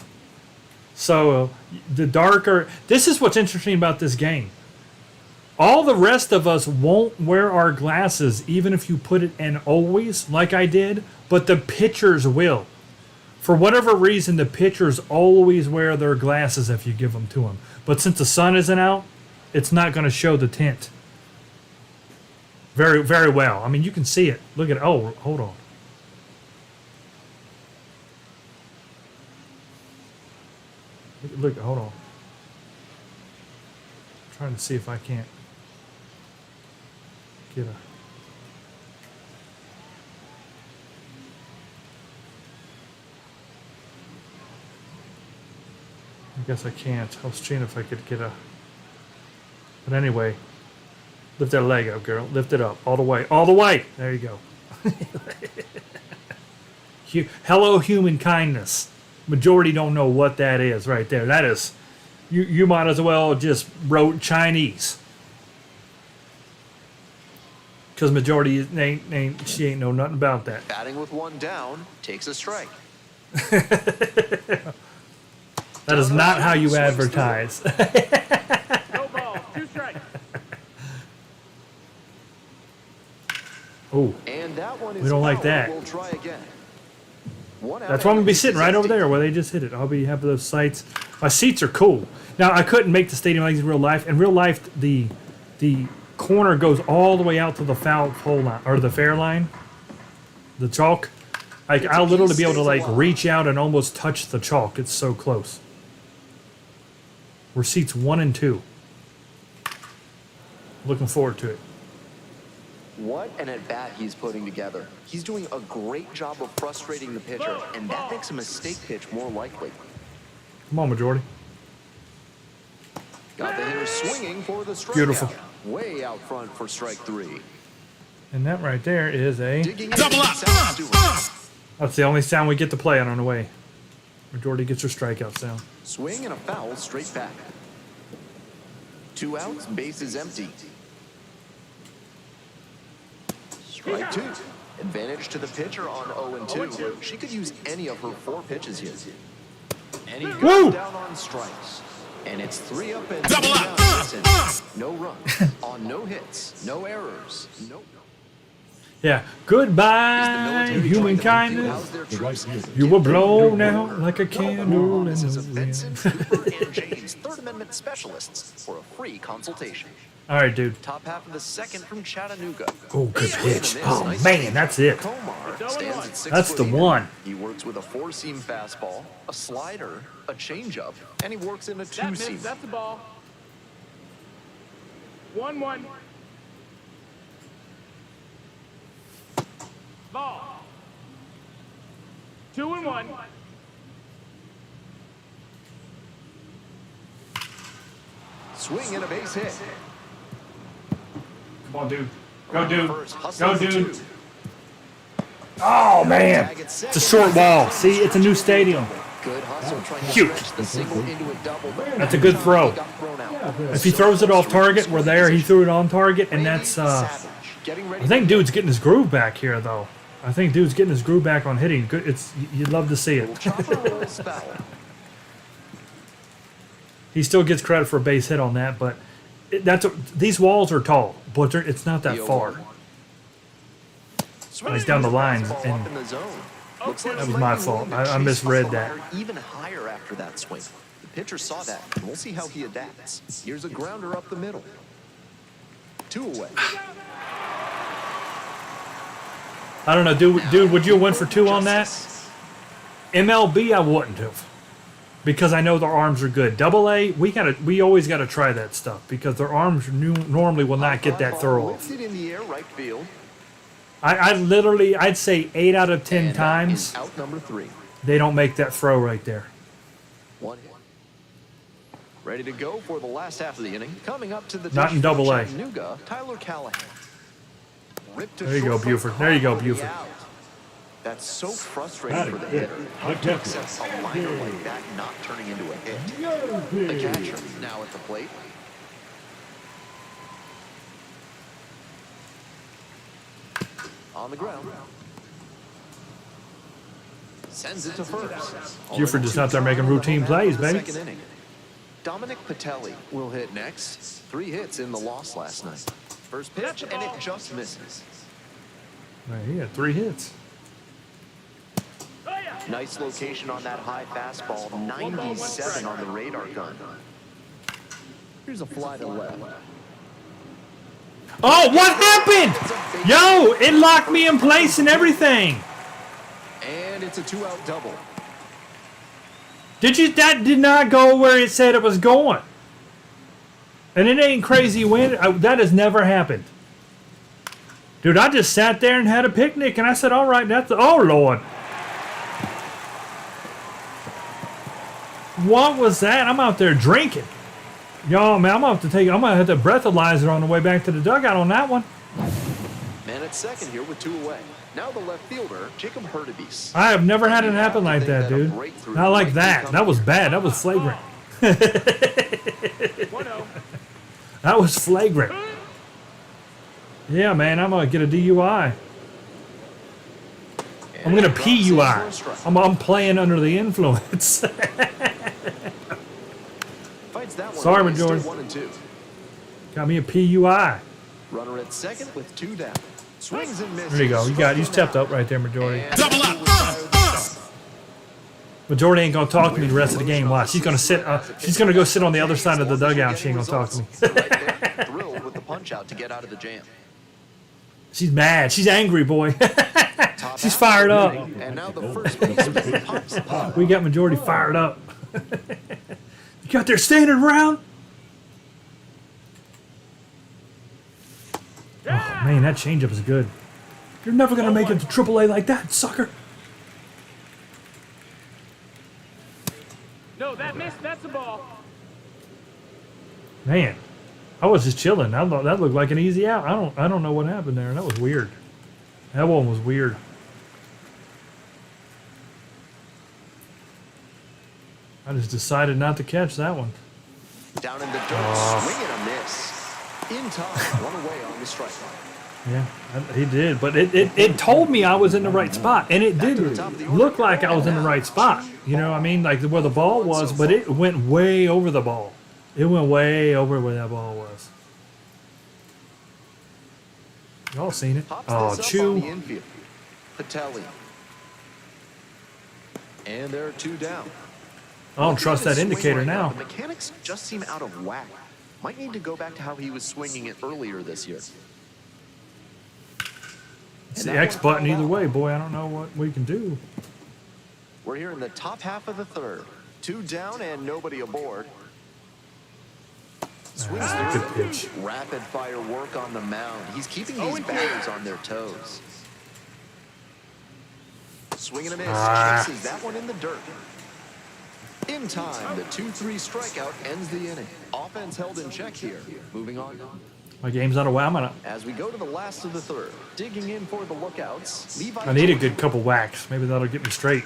So the darker... This is what's interesting about this game. All the rest of us won't wear our glasses even if you put it in always, like I did. But the pitchers will. For whatever reason, the pitchers always wear their glasses if you give them to them. But since the sun isn't out, it's not going to show the tint. Very, very well. I mean, you can see it. Look at it. Oh, hold on. Look, hold on. I'm trying to see if I can't get a... I guess I can't. I was seeing if I could get a... But anyway, lift that leg up, girl. Lift it up. All the way. All the way! There you go. Hello, human kindness. Majority don't know what that is right there. That is... You might as well just wrote Chinese. Because majority she ain't know nothing about that. Batting with one down, takes a strike. That is not how you advertise. No ball. 2 strikes. Oh, And that one is We don't like foul. that. We'll try again. One out that's why I'm gonna be and sitting right over there where they just hit it. I'll be having those sights. My seats are cool. Now I couldn't make the stadium like in real life. In real life, the corner goes all the way out to the foul pole line or the fair line, the chalk. Like I'll literally be able to like reach out and almost touch the chalk. It's so close. We're seats 1 and 2. Looking forward to it. What an at-bat he's putting together. He's doing a great job of frustrating the pitcher, and that makes a mistake pitch more likely. Come on, Majority. Got the hitter swinging for the strikeout. Beautiful. Way out front for strike 3. And that right there is a... Digging in Stewart. That's the only sound we get to play on the way. Majority gets her strikeout sound. Swing and a foul straight back. 2 outs, base is empty. Strike 2. Advantage to the pitcher on 0-2. She could use any of her 4 pitches here. And he goes Woo! down on strikes. And it's 3 up and Double up. no run on no hits, no errors, no. Yeah. Goodbye, humankind. You were blown out like a candle in This is the Benson, wind. Cooper, and James, Third Amendment specialists, for a free consultation. All right, dude. Top half of the second from Chattanooga. Oh, good pitch. Swing and a miss. Oh, Nice man, pitch. that's it. Komar stands at 6 That's foot the even. one. He works with a 4-seam fastball, a slider, a changeup, and he works in a That miss, 2-seam. that's the ball. 1-1. Ball. 2-1. Swing and a base hit. Come on, dude. Go, dude. First hustle Go, for dude. 2. Oh, man. Tag at It's a second. short wall. See, it's a new stadium. Good hustle trying to Cute. stretch the single into a double. That's a good throw. He got thrown out. If he throws it off target, we're there. He threw it on target, and that's, Savage getting ready I think dude's getting his groove back here, though. I think dude's getting his groove back on hitting. Good. It's you'd love to see it. Chopper rolls foul. He still gets credit for a base hit on that, but these walls are tall, but it's not that far. He's down the line, and Up in the zone. Looks like that he was might my be fault. willing to I chase misread up the that. ladder even higher after that swing. The pitcher saw that, and we'll see how he adapts. Here's a grounder up the middle. 2 away. I don't know, dude. Would you have went for 2 on that? MLB, I wouldn't have, because I know their arms are good. AA, we always gotta try that stuff because their arms normally will not get that throw off. Lifted in the air, right field. I'd say 8 out of 10 And that times is out number 3. they don't make that throw right there. 1 hit. Ready to go for the last half of the inning. Coming up to the Not dish in for AA. Chattanooga, Tyler Callahan. Ripped to There you go, short for Buford. There you go, Connor, the Buford. out. That's so frustrating Batting for the fifth, hitter. the How to catcher, accept a liner like that not turning into a hit. The catcher now at the plate. On the ground. Sends it to first. Buford just out there making routine plays, baby. Second inning. Dominic Patelli will hit next. 3 hits in the loss last night. First pitch, and it just misses. Right, he had 3 hits. Nice location on that high fastball. 97 on the radar gun. Here's a fly to left. Oh, what happened? Yo, it locked me in place and everything. And it's a 2-out double. That did not go where it said it was going. And it ain't crazy wind. That has never happened. Dude, I just sat there and had a picnic, and I said, all right, oh, Lord. What was that? I'm out there drinking. Yo, man, I'm gonna have to breathalyzer on the way back to the dugout on that one. Man at second here with 2 away. Now the left fielder, Jacob Hurtubise. I have never had it happen like that, dude. Not like that. That was bad. That was flagrant. 1-0. That was flagrant. Yeah, man, I'm gonna get a DUI. I'm gonna PUI. I'm playing under the influence. Fights that one. Sorry, away, still Jordan. 1-2. Got me a PUI. Runner at second with 2 down. Swings and misses. There you go. You stepped up right there, Majority. And Double up. Majority ain't gonna talk to me the rest of the game. Watch. She's gonna sit. She's gonna go sit on the other side of the dugout. She ain't gonna talk to me. Right there, thrilled with the punch out to get out of the jam. She's mad. She's angry, boy. Top She's half fired of up. the inning, And now the first baseman pops the puck. We got Majority fired up. You out there standing around? Oh, man, that changeup is good. You're never going to make it to AAA like that, sucker. No, that missed. That's the ball. Man, I was just chilling. I thought that looked like an easy out. I don't know what happened there. That was weird. That one was weird. I just decided not to catch that one. Down in the dirt, swing and a miss. In time, one away on the strike line. Yeah, he did, but it told me I was in the right spot, and it did look like I was in the right spot. You know what I mean? Like where the ball was, but it went way over the ball. It went way over where that ball was. Y'all seen it? Pops Oh, this up on Chew. the infield. Patelli. And there are 2 down. I don't trust that indicator Right now. The mechanics just seem out of whack. Might need to go back to how he was swinging it earlier this year. It's the X button either way, boy. I don't know what we can do. We're here in the top half of the third. 2 down and nobody aboard. Swings Good through. pitch. Rapid fire work on the mound. He's keeping these batters on their toes. Swing and a miss. Chases that one in the dirt. In time, the 2-3 strikeout ends the inning. Offense held in check here. Moving on. My game's out of whack. As we go to the last of the third, digging in for the lookouts. Levi I need a good couple whacks. Maybe that'll get me straight.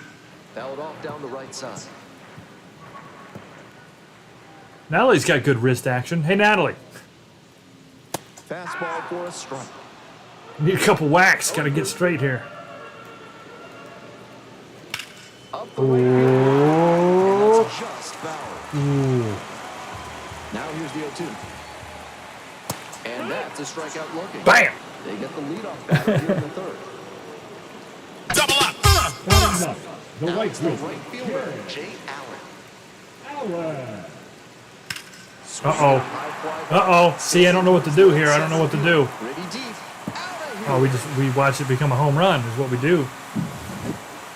fouled off down the right side. Natalie's got good wrist action. Hey, Natalie. Fastball for a strike. Need a couple whacks. Got to get straight here. Up the right field. And Oh. that's just foul. Ooh. Now here's the 0-2. And that's a strikeout looking. Bam! They get the leadoff batter here in the third. Batting up, the Now right it's the fielder, right fielder, Jay Allen. Allen. Uh-oh. High fly ball. Uh-oh. See, I don't know what to do here. I don't know what to do. Pretty deep. Out of Oh, here. we watch it become a home run is what we do.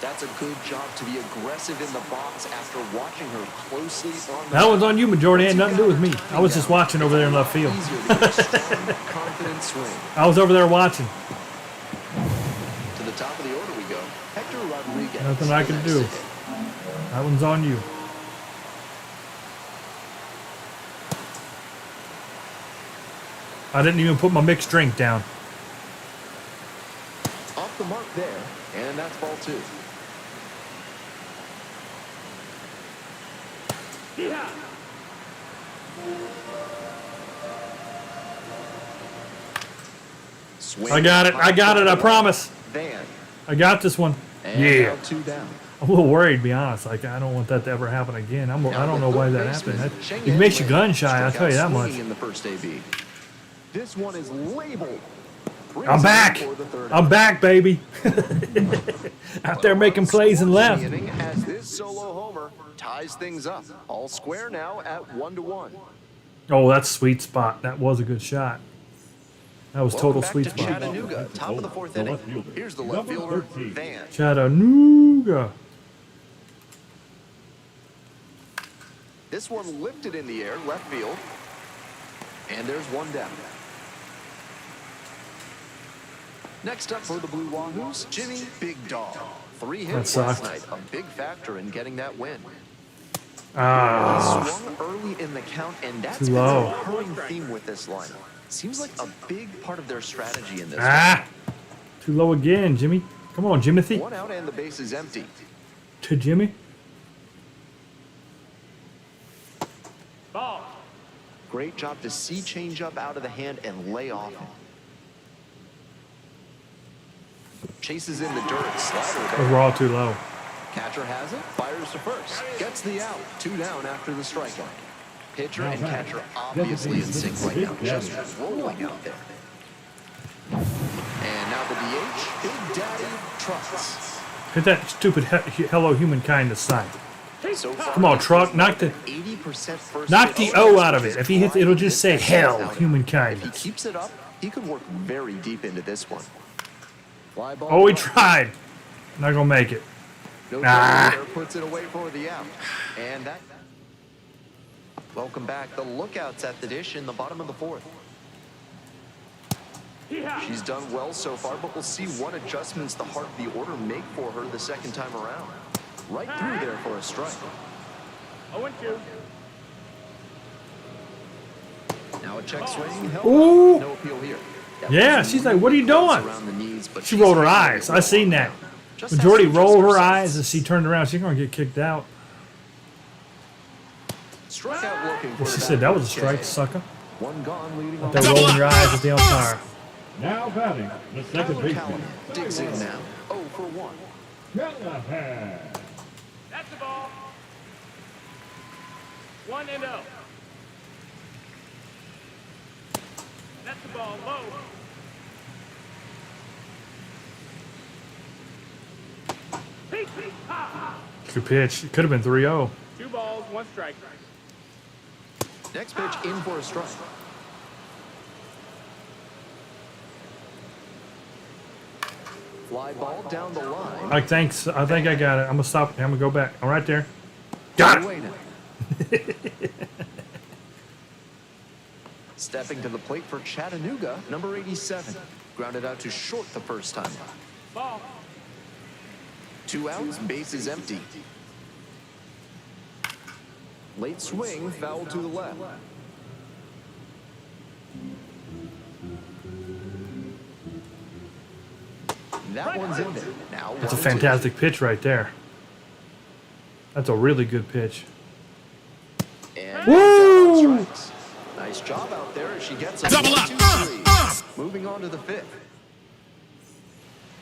That's a good job to be aggressive in the box after watching her closely on the That one's on you, Majority. Ain't nothing to do with me. I was just watching over there in left field. Easier to get a strong, confident swing. I was over there watching. To the top of the order we go. Hector Rodriguez. Nothing I can do. That one's on you. I didn't even put my mixed drink down. Off the mark there, and that's ball 2. Yeah. Swing. I got it. I got it. I promise. Van. I got this one. And Yeah. now 2 down. I'm a little worried, to be honest. Like, I don't want that to ever happen again. I don't know why that happened. It makes you gun shy, I'll tell you that much. In the first AB. This one is labeled. I'm back. I'm back, baby. Out there making plays and left. As this solo homer ties things up. All square now at 1-1. Oh, that's sweet spot. That was a good shot. That was total sweet Welcome back to spot. Chattanooga, top of the 4th The inning. left fielder, Here's the left number fielder, 13. Van. Chattanooga. This one lifted in the air, left field. And there's 1 down. Next up for the Blue Wahoos, Jimmy Big Dog. 3 hits That last sucked. night, a big factor in getting that win. Ah, Swung early in the count, and that's Too been low. a recurring theme with this lineup. Seems like a big part of their strategy in this. too low again, Jimmy. Come on, Jimothy. 1 out and the base is empty. To Jimmy. Ball. Great job to see change up out of the hand and lay off it. Chases in the dirt, slider there. Overall, too low. Catcher has it, fires to first, gets the out. 2 down after the strikeout. Pitcher and catcher obviously in sync right now, just rolling out there. And now the DH, Big Daddy Trucks. Hit that stupid Hello Humankind this side. So far, Come on, truck. Knock the 80% first knock pitch. the O out of it. If he hits, it'll just say Hell If he Humankind. keeps it up, he could work very deep into this one. Fly ball Oh, he right. tried. Not gonna make it. No Ah. trouble there, puts it away for the out. And that Welcome back. The Lookouts at the dish in the bottom of the fourth. She's done well so far, but we'll see what adjustments the heart of the order make for her the second time around. Right through there for a strike. 0-2. Now a check swing. Held Ooh. up. No appeal here. That Yeah, was she's like, "What are you really close doing?" around the knees, but She she's rolled her handling eyes. it I seen that. well. Just has Majority to rolled adjust her sights. eyes as she turned around. She's gonna get kicked out. Strikeout looking for She the said that was a batter, strike, Jay. sucker. One gone, leading off. They're rolling your eyes at the umpire. Now batting, the second Tyler baseman. Callahan digs in now. 0 for 1. Callahan. That's the ball. 1-0. That's the ball. Low. Peek, peek, ha. Good pitch. It could have been 3-0. 2 balls, 1 strike. Next pitch in for a strike. Fly ball down the line. Like, thanks. I think I got it. I'm gonna stop. I'm gonna go back. I'm right there. Got it. Away now. Stepping to the plate for Chattanooga, number 87. Grounded out to short the first time. Ball. 2 outs, bases empty. Late swing, foul to the left. That one's in there. Now That's a 1-2. fantastic pitch right there. That's a really good pitch. And Woo! down on strikes. Nice job out there as she gets a 1-2-3. Moving on to the 5th.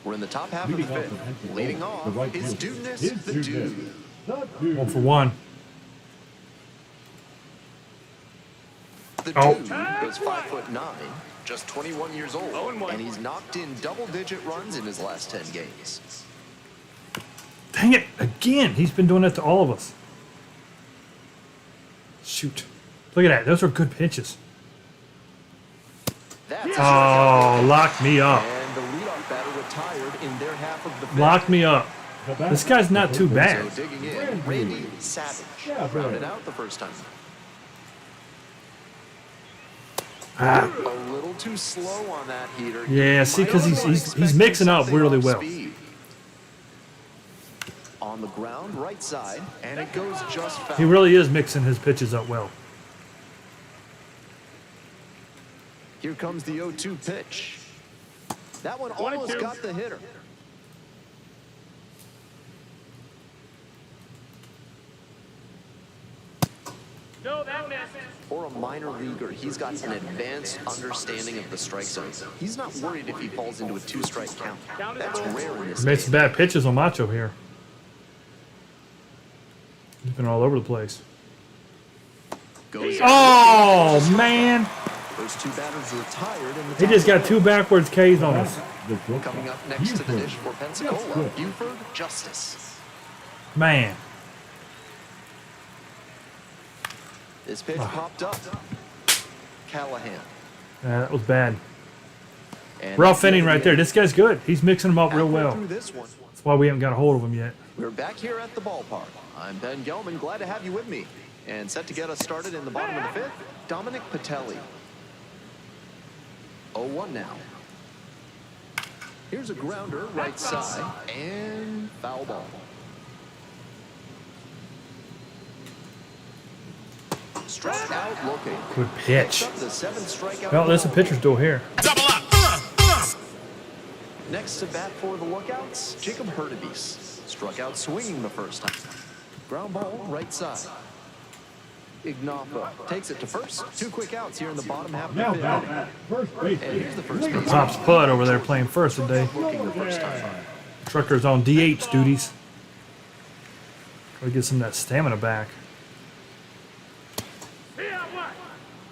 We're in the top half of the Leading off 5th. the pencil Leading roll, off the right is fielder. Dudeness, Is the Dudeness. dude. The dude. 1 for 1. The Oh. dude is 5'9", just 21 years old, 0-1. and he's knocked in double-digit runs in his last 10 games. Dang it! Again, he's been doing that to all of us. Shoot! Look at that. Those are good pitches. That's a Oh, strikeout. lock me up. And the leadoff batter retired in their half of the 5th. Lock me up. The batter, This guy's not too So bad. digging in, Randy Savage. Yeah, bro. Rounded out the first time. Ah, A little too slow on that heater. Yeah, see, 'cause Might he's- be he's expecting mixing up something really off well. speed. On the ground, right side, and it goes just foul. he really is mixing his pitches up well. Here comes the 0-2 pitch. That one 1-2. almost got the hitter. No, that missed. For a minor leaguer, he's got an advanced understanding of the strike zone. He's not worried if he falls into a 2-strike count. That's rare in this Made game. some bad pitches on Macho here. He's been all over the place. Goes Oh, man! First 2 batters retired in the He top just got of the 2 backwards Ks on us. The shortstop, Coming up next to the dish for Buford. Pensacola, Buford Justice. Man. This pitch popped up. Callahan. That was bad. And Rough inning right there. This guy's good. He's mixing them up real halfway well. through this one. That's why we haven't got a hold of him yet. We're back here at the ballpark. I'm Ben Gelman, glad to have you with me. And set to get us started in the bottom of the 5th, Dominic Patelli. 0-1 now. Here's a grounder, right side, and foul ball. Struck out looking. Good pitch. Up the 7th strikeout. Well, there's a ball. pitcher's duel here. Next to bat for the Lookouts, Jacob Hurtubise. Struck out swinging the first time. Ground ball, right side. Ignapo takes it to first. 2 quick outs here in the bottom half of the Now 5th batting inning. at first And base. here's the first baseman. Pops Bud over there playing first today. Looking the first time. Trucker's on DH duties. Gotta get some of that stamina back.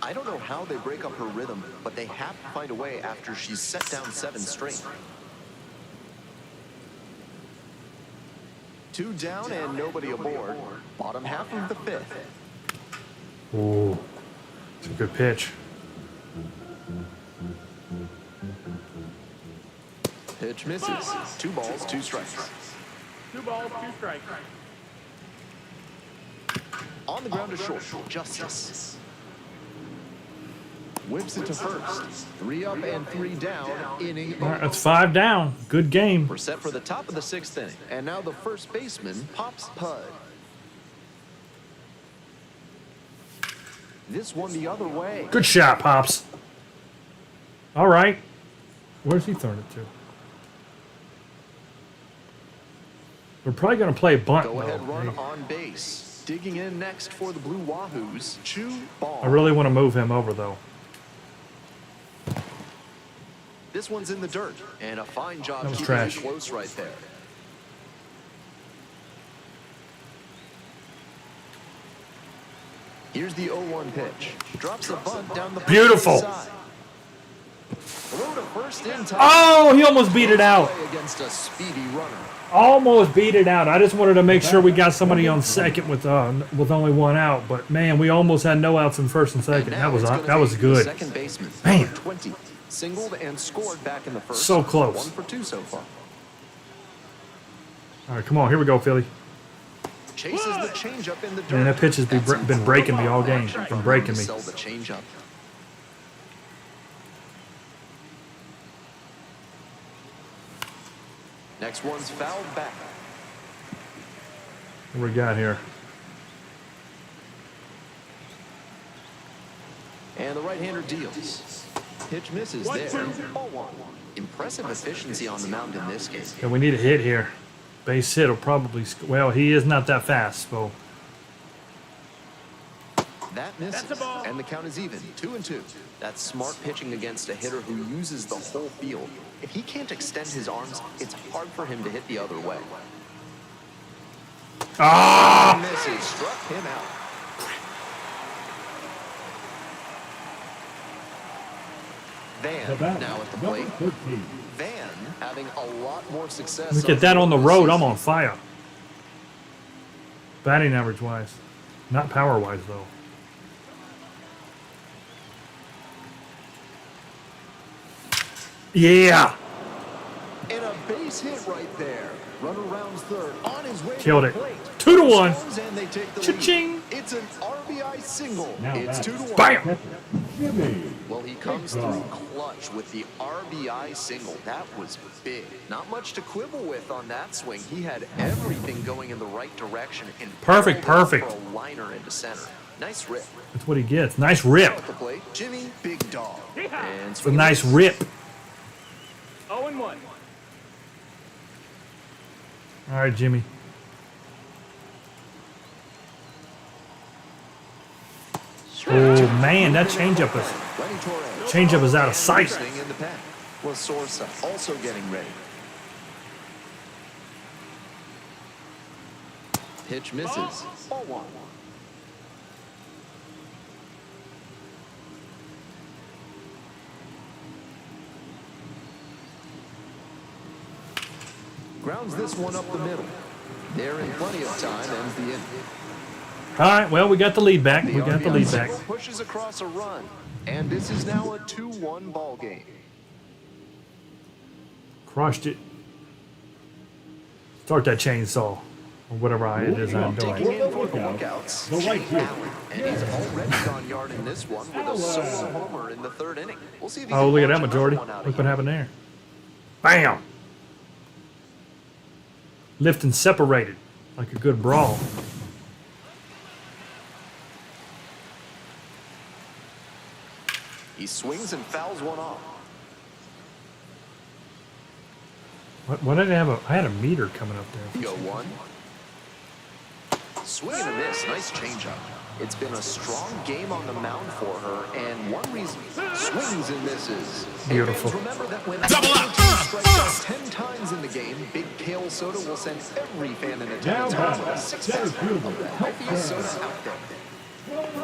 I don't know how they break up her rhythm, but they have to find a way after she's set down 7 straight. 2 down and nobody aboard. Bottom half of the 5th. Ooh, it's a good pitch. Pitch misses. 2 balls, 2 strikes. 2 balls, 2 strikes. On the ground to short. Justice. Whips it to first. 3 up and 3 down. Inning All right, over. that's 5 down. Good game. We're set for the top of the 6th inning. And now the first baseman pops Pud. This one the other way. Good shot, Pops. All right. Where's he throwing it to? We're probably going to play bunt, Go ahead though. run Hey, on base. Digging in next for the Blue Wahoos. Chew ball. I really want to move him over, though. This one's in the dirt. And a fine job That was keeping trash. it close right there. Here's the 0-1 pitch. Drops the bunt down the Beautiful. side. Throw to first in time. Oh, he almost beat it out. Play against a speedy runner. Almost beat it out. I just wanted to make sure we got somebody on second with only 1 out. But, man, we almost had no outs in first and second. Now it's gonna That was be good. Second baseman, Man. number 20. Singled and scored back in the first. So close. 1 for 2 so far. All right, come on. Here we go, Philly. Chases the changeup in the dirt. Man, that pitch has been breaking me all game. Action Been from breaking him to me. sell the changeup. Next one's fouled back. What we got here? And the right-hander deals. Pitch misses there. Ball 1. Impressive efficiency on the mound in this case. Yeah, we need a hit here. Base hit will probably. Well, he is not that fast, so. That misses, That's a ball. and the count is even, 2-2. That's smart pitching against a hitter who uses the whole field. If he can't extend his arms, it's hard for him to hit the other way. Ah! Misses, struck him out. The Van batter, now at the number plate. 13. Van having a lot more success. Look at that on the road. I'm season. on fire. Batting average wise, not power wise though. Yeah, And a base hit right there. Runner rounds third on his way Killed to it. the plate. 2-1. Swings and they take the Cha-ching. lead. It's an RBI single. Now It's batting. 2-1. Bam. Catcher, Jimmy. Well, he comes Big through draw. clutch with the RBI single. That was big. Not much to quibble with on that swing. He had everything going in the right direction. And Perfect, pulled it perfect. For a liner into center. Nice rip. that's what he gets. Nice rip. At the plate, Jimmy, big dog. And It's a nice rip. 0-1. All right, Jimmy. Oh man, that changeup is out of sight. In the pen. Was Sorsa also getting ready. Pitch misses. Ball 1. Grounds this one up the middle. There in plenty of time, ends the inning. All right, well we got the lead back. We got the RBI lead back. single pushes across a run, and this is now a 2-1 ball game. Crushed it. Start that chainsaw or whatever it is I'm Digging doing. in for the lookouts, The right Jake field. Allen, and he's already gone yard in this one with a solo homer in the 3rd inning. We'll see if he Oh, can look at that punch majority. another one out Look of what here. happened there. Bam. Lift and separated like a good brawl. He swings and fouls one off. What did I have? I had a meter coming up there. The 0-1. Swing and a miss. Nice changeup. It's been a strong game on the mound for her, and one reason, swings and misses. Beautiful. And remember that when double up strikes out 10 times in the game, Big Kale Soda will send every fan in attendance Now home with a six-pack batting, of the healthiest soda out there.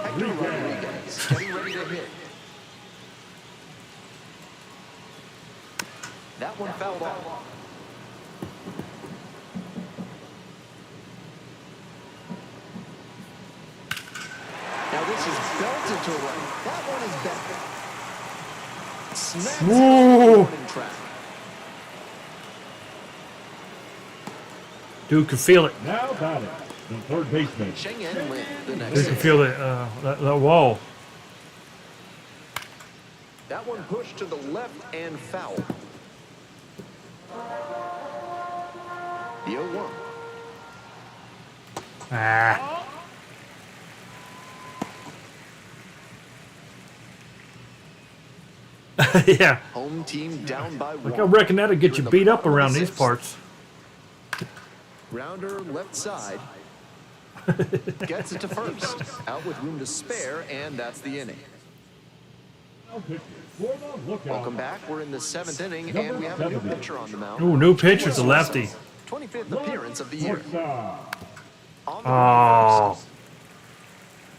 Hector Rodriguez getting ready to hit. That one fouled off. Now this is belted to right. That one is back. Smacks it on the warning track. Dude could feel it. Now batting. the third baseman. Cheng En Lin, the next You can inning. feel that wall. That one pushed to the left and foul. The 0-1. Ah. Yeah. Home team down by Like I one. reckon that'll get We're you in the beat up bottom of around the these sixth. parts. Grounder left side. Gets it to first. Out with room to spare, and that's the inning. Now pitching for the lookout. Welcome back. We're in the 7th inning, and we have a new pitcher on the mound. Ooh, new pitcher's a lefty. 25th appearance of the year. Shortstop. On the Oh. reverse.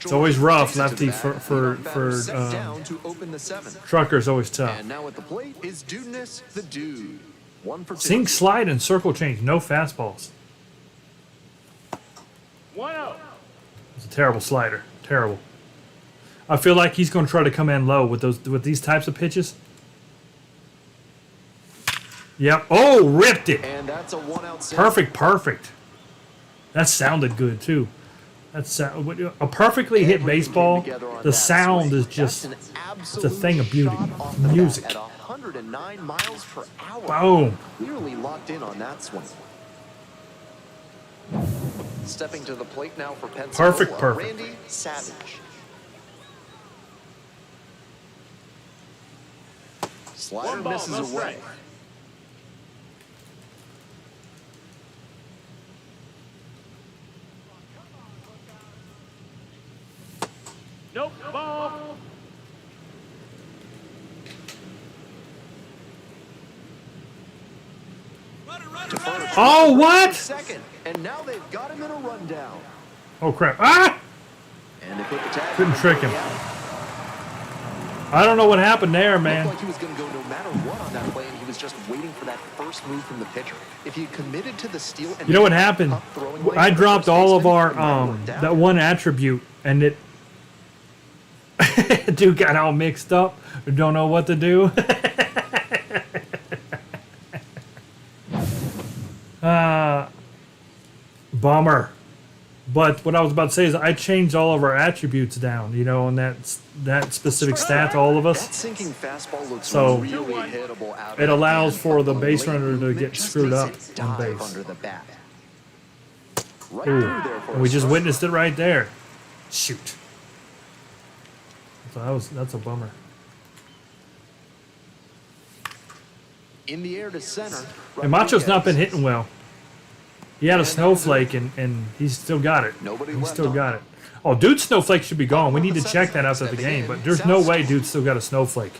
It's always rough, Takes it to lefty, the bat. for Leadoff batter set down to open the 7th. truckers always tough. And now at the plate is Dudeness, the dude. 1 for 2. Sink, slide, and circle change. No fastballs. 1-0. It's a terrible slider. Terrible. I feel like he's going to try to come in low with these types of pitches. Yep. Oh, ripped it. And that's a 1-out single. Perfect. That sounded good too. That's a perfectly hit Everything baseball. came together on The that sound swing. is just That's an it's a thing of beauty. absolute shot off the bat Music. At 109 miles per hour. Boom. Clearly locked in on that swing. Stepping to the plate now for Pensacola. Perfect. Randy Savage. Slider One ball, misses no away. strike. Nope. Ball. To first. Oh, what? Second. And now they've got him in a rundown. Oh crap. Ah! And they put the tag Couldn't on trick the him. out. I don't know what happened there, Looked man. like he was going to go no matter what on that play, and he was just waiting for that first move from the pitcher. If he had committed to the steal, and You know what happened? up throwing lane I for the dropped first all of baseman, our it might have worked out. that one attribute, and it dude got all mixed up. Don't know what to do. Bummer. But what I was about to say is I changed all of our attributes down, on that specific stat to all of That us. sinking fastball looks So, really hittable out of it the allows hand, for but the base late runner to movement get just screwed makes up it on dive base. under the bat. Right Ooh. through there for And we a just strike. witnessed it right there. Shoot. So that's a bummer. In the air to center. And Macho's not been Rodriguez. hitting well. He had a snowflake and he's still got it. Nobody He's left still on. got it. Oh, dude's snowflake should be gone. We need to check that after the game. But there's no way dude's still got a snowflake.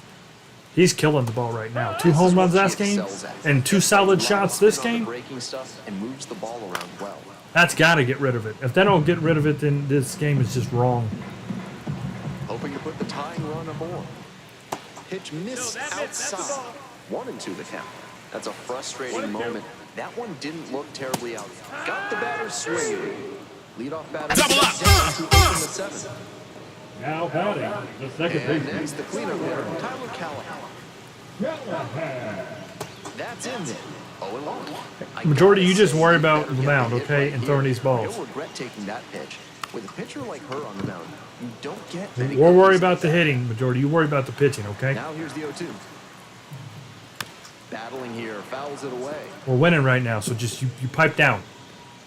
He's killing the ball right now. 2 This home is runs what last he game excels at. and 2 solid Lots shots of this spin on the game. breaking stuff and moves the ball around well. That's got to get rid of it. If they don't get rid of it, then this game is just wrong. Hoping to put the tying run aboard. Pitch missed that missed. That's the outside. ball. 1-2 the count. That's a frustrating 1-2. moment. That one didn't look terribly out. Got the batter swinging. Leadoff batter Double set up. down to open the 7th. Now batting the second And baseman. next, the cleanup hitter, Tyler Callahan. Callahan. That's in there. 0-1. Majority, you just say worry you about better the get mound, hit okay, right and here. throwing these balls. You'll regret taking that pitch. With a pitcher like her on the mound, you don't get many We'll good worry pitches about like the that. hitting, Majority. You worry about the pitching, okay? Now here's the 0-2. Battling here, fouls it away. We're winning right now, so just you pipe down.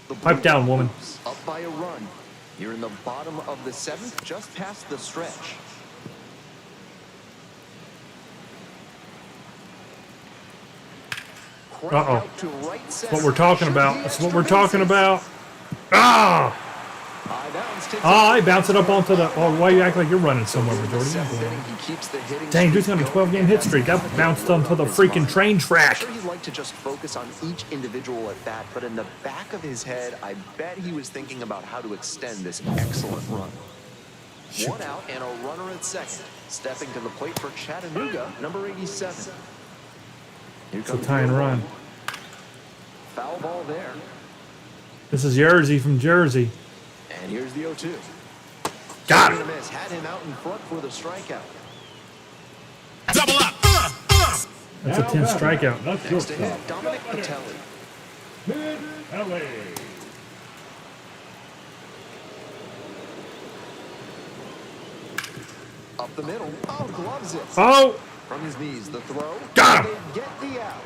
The Pipe down, woman. Wahoos Up by a run. You're in the bottom of the 7th, just past the stretch. Crank Uh-oh. out to right That's center. what we're talking Should about. be That's extra what we're talking bases. about. Ah! High bounce takes Oh, it. I bounce it up onto the. Oh, why you act like you're running somewhere, In the Majority? 7th inning, he keeps the hitting Dang, dude's streak got a going. 12-game hit streak. That bounced onto the freaking train track. I'm sure he'd like to just focus on each individual at bat, but in the back of his head, I bet he was thinking about how to extend this excellent run. Shoot. 1 out and a runner at second. Stepping to the plate for Chattanooga, number 87. Here It's a comes tie and the run. 0-1. Foul ball there. This is Jersey from Jersey. And here's the 0-2. Got Swing it. and a miss. Had him out in front for the strikeout. Double up. That's a 10 strikeout. That's Next to shortstop. hit, Dominic Patelli. Pit Ellie. Up the middle. Oh, gloves it. Oh! From his knees, the throw. Got him! They get the out.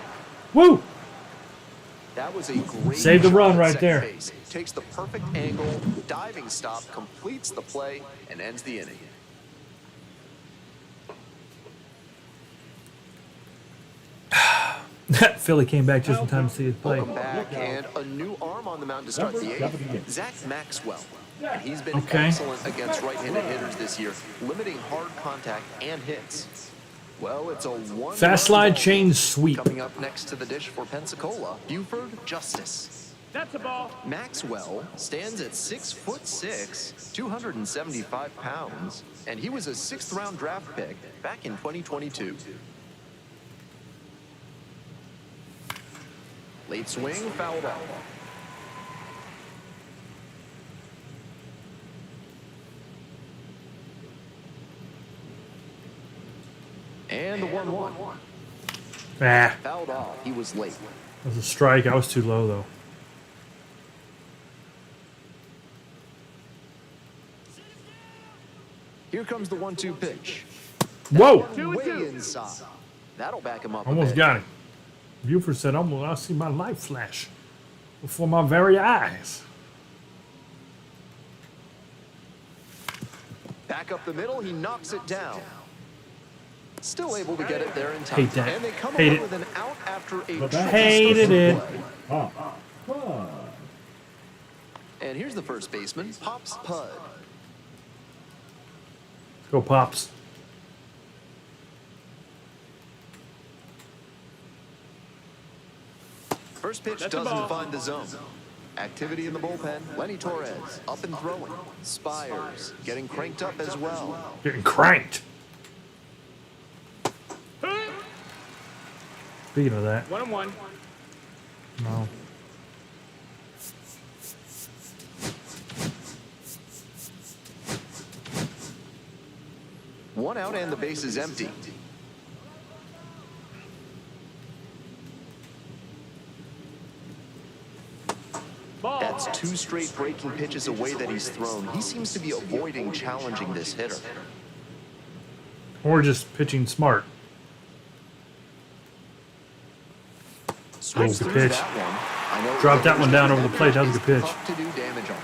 Woo! That was a great Save the shot run at right second there. base. Takes the perfect angle, diving stop, completes the play, and ends the inning. Philly came back just in time to see his play. Welcome back, and a new arm on the mound to start the eighth. Zach Maxwell. And he's been Okay. excellent against right-handed hitters this year, limiting hard contact and hits. Well, it's a one. Fast slide, chain sweep. Coming up next to the dish for Pensacola, Buford Justice. That's a ball. Maxwell stands at 6'6", 275 pounds, and he was a 6th-round draft pick back in 2022. Late swing, fouled off. And the 1-1. Ah, Fouled off. He was late. that was a strike. I was too low, though. Here comes the 1-2 pitch. Whoa! Way inside. That'll back him up. Almost a bit. got it. Buford said, almost, I see my life flash before my very eyes. Back up the middle, he knocks it down. Still able to get it there in time. Hate that. And they come Hate away it. with an out after a But tricky that- Hated start to it. play. And here's the first baseman, Pops Pud. Go Pops. First pitch That's a doesn't ball. find the zone. Activity in the bullpen. Lenny Torres up and throwing. Spires getting cranked up as well. Getting cranked. Speaking of that, 1-1. no. One out and the base is empty. Ball. That's 2 straight breaking pitches away that he's thrown. He seems to be avoiding challenging this hitter. Or just pitching smart. Swings good through pitch. that one. I know Drop that one down over the plate. That was a good pitch. Tough to do damage on.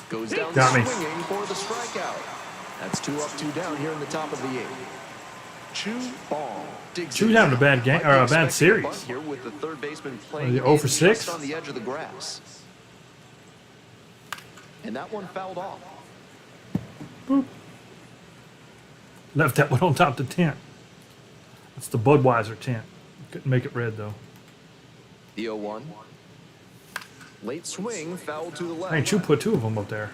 Goes down Got me. swinging for the strikeout. That's 2 up, 2 down here in the top of the 8th. Chu Bong digs Chu's it. having a bad game Might be or a bad expecting a bunt series. here with the third baseman playing he 0 for in 6? just on the edge of the grass. And that one fouled off. Left that one on top of the tent. That's the Budweiser tent. Couldn't make it red though. The 0-1. Late swing, foul to the left. Hey, Chu put 2 of them up there.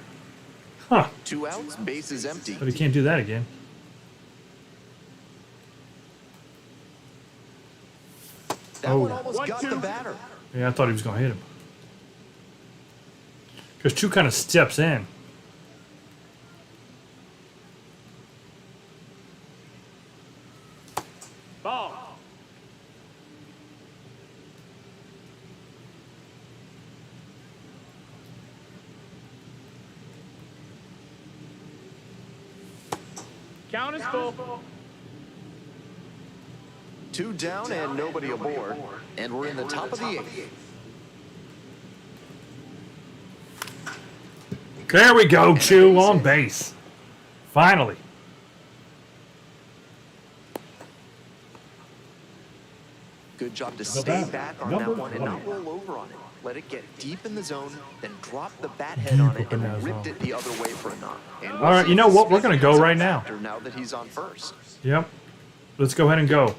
Huh. 2 outs, base is empty. But he can't do that again. That Oh. one almost got 1-2. the batter. Yeah, I thought he was going to hit him. Because Chu kind of steps in. Ball. Count is full. 2 down and nobody aboard. And we're in the top of the 8th. There we go, Chu on base. Finally. Good job to The stay bat, back on number that one and not 20. roll over on it. Let it get deep in the zone, then drop the bat head on it in that and ripped zone. it the other way for a knock. And All right, you know what? We're gonna go right now. Now that he's on first. Yep. Let's go ahead and go.